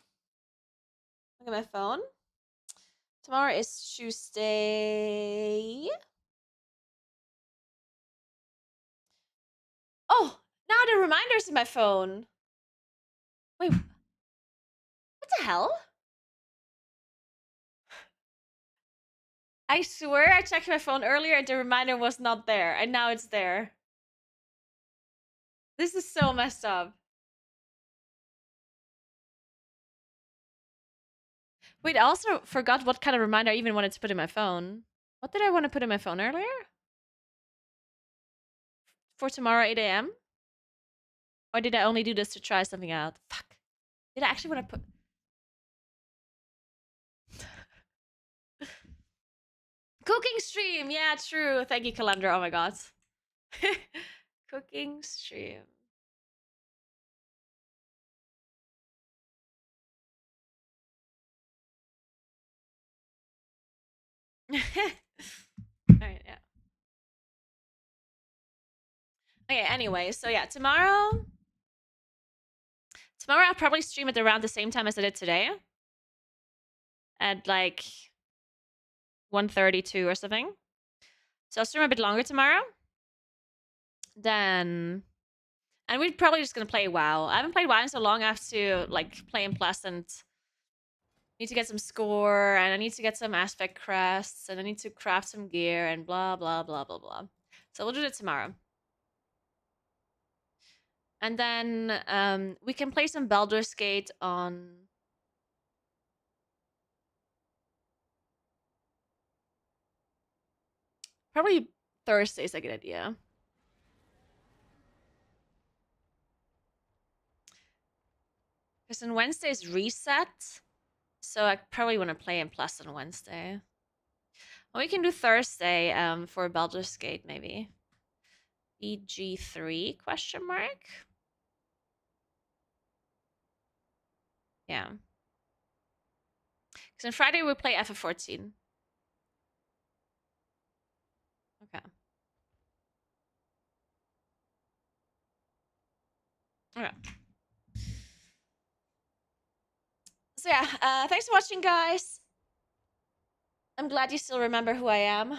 look at my phone. Tomorrow is Tuesday. Oh, now the reminder's in my phone. Wait. What the hell? I swear I checked my phone earlier and the reminder was not there. And now it's there. This is so messed up. Wait, I also forgot what kind of reminder I even wanted to put in my phone. What did I want to put in my phone earlier? For tomorrow, 8 a.m.? Or did I only do this to try something out? Fuck. Did I actually want to put... Cooking stream! Yeah, true. Thank you, Calendar. Oh my god. Cooking stream. Alright, yeah. Okay, anyway, so yeah, tomorrow I'll probably stream at around the same time as I did today. At like 1:32 or something. So I'll stream a bit longer tomorrow. Then... And we're probably just gonna play WoW. I haven't played WoW in so long, I have to like play in Pleasant. Need to get some score, and I need to get some aspect crests, and I need to craft some gear, and blah, blah, blah, blah, blah. So we'll do it tomorrow. And then we can play some Baldur's Gate on... Probably Thursday's a good idea. Because on Wednesday's reset. So I probably want to play in Plus on Wednesday. Well, we can do Thursday for Baldur's Gate, maybe. EG3, question mark? Yeah. Because on Friday we play FF14. Okay. Okay. So yeah, thanks for watching, guys. I'm glad you still remember who I am.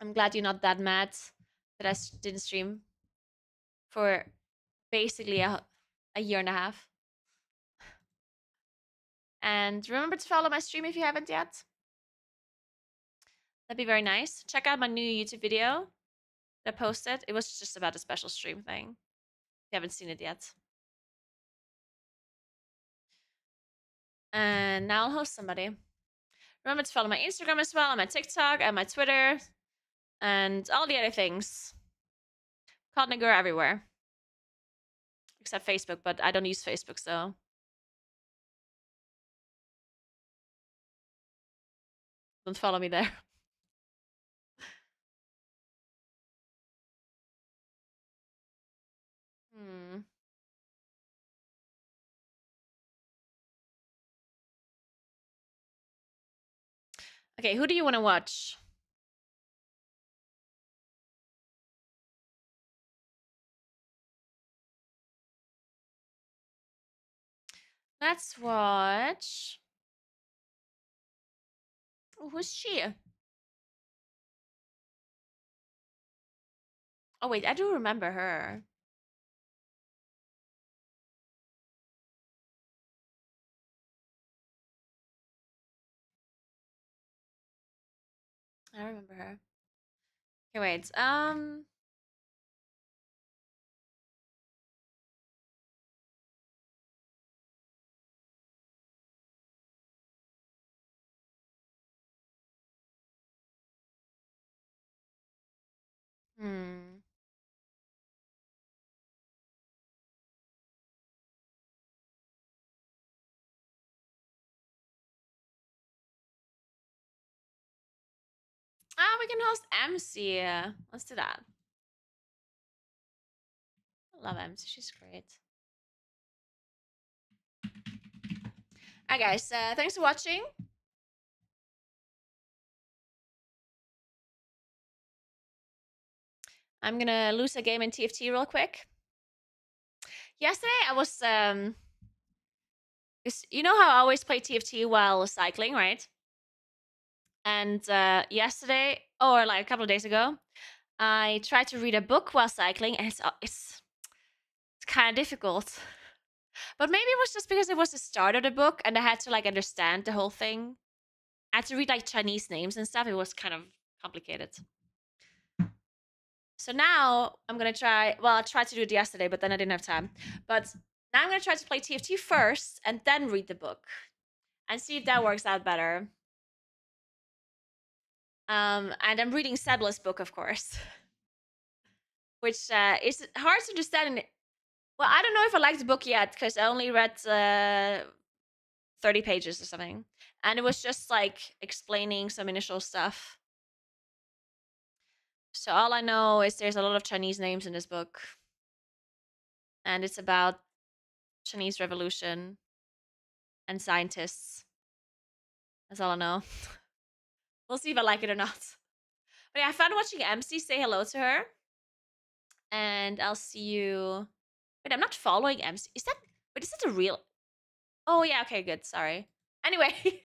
I'm glad you're not that mad that I didn't stream for basically a year and a half. And remember to follow my stream if you haven't yet. That'd be very nice. Check out my new YouTube video that I posted. It was just about a special stream thing. If you haven't seen it yet. And now I'll host somebody. Remember to follow my Instagram as well, and my TikTok, and my Twitter, and all the other things. Called Naguura everywhere. Except Facebook, but I don't use Facebook, so... don't follow me there. Okay, who do you want to watch? Let's watch... oh, who's she? Oh, wait, I do remember her. I remember her. Okay, wait. Ah, we can host MC. Let's do that. I love MC. She's great. Alright, guys. Thanks for watching. I'm gonna lose a game in TFT real quick. Yesterday, I was you know how I always play TFT while cycling, right? And yesterday, or like a couple of days ago, I tried to read a book while cycling, and it's kind of difficult. But maybe it was just because it was the start of the book, and I had to like understand the whole thing. I had to read like Chinese names and stuff. It was kind of complicated. So now I'm gonna try. Well, I tried to do it yesterday, but then I didn't have time. But now I'm gonna try to play TFT first and then read the book, and see if that works out better. And I'm reading Sebla's book, of course, which is hard to understand. Well, I don't know if I like the book yet because I only read 30 pages or something, and it was just like explaining some initial stuff. So all I know is there's a lot of Chinese names in this book, and it's about Chinese Revolution and scientists. That's all I know. We'll see if I like it or not. But yeah, I found watching MC. Say hello to her. And I'll see you... Wait, I'm not following MC. Is that... Wait, is that a real... Oh, yeah, okay, good. Sorry. Anyway,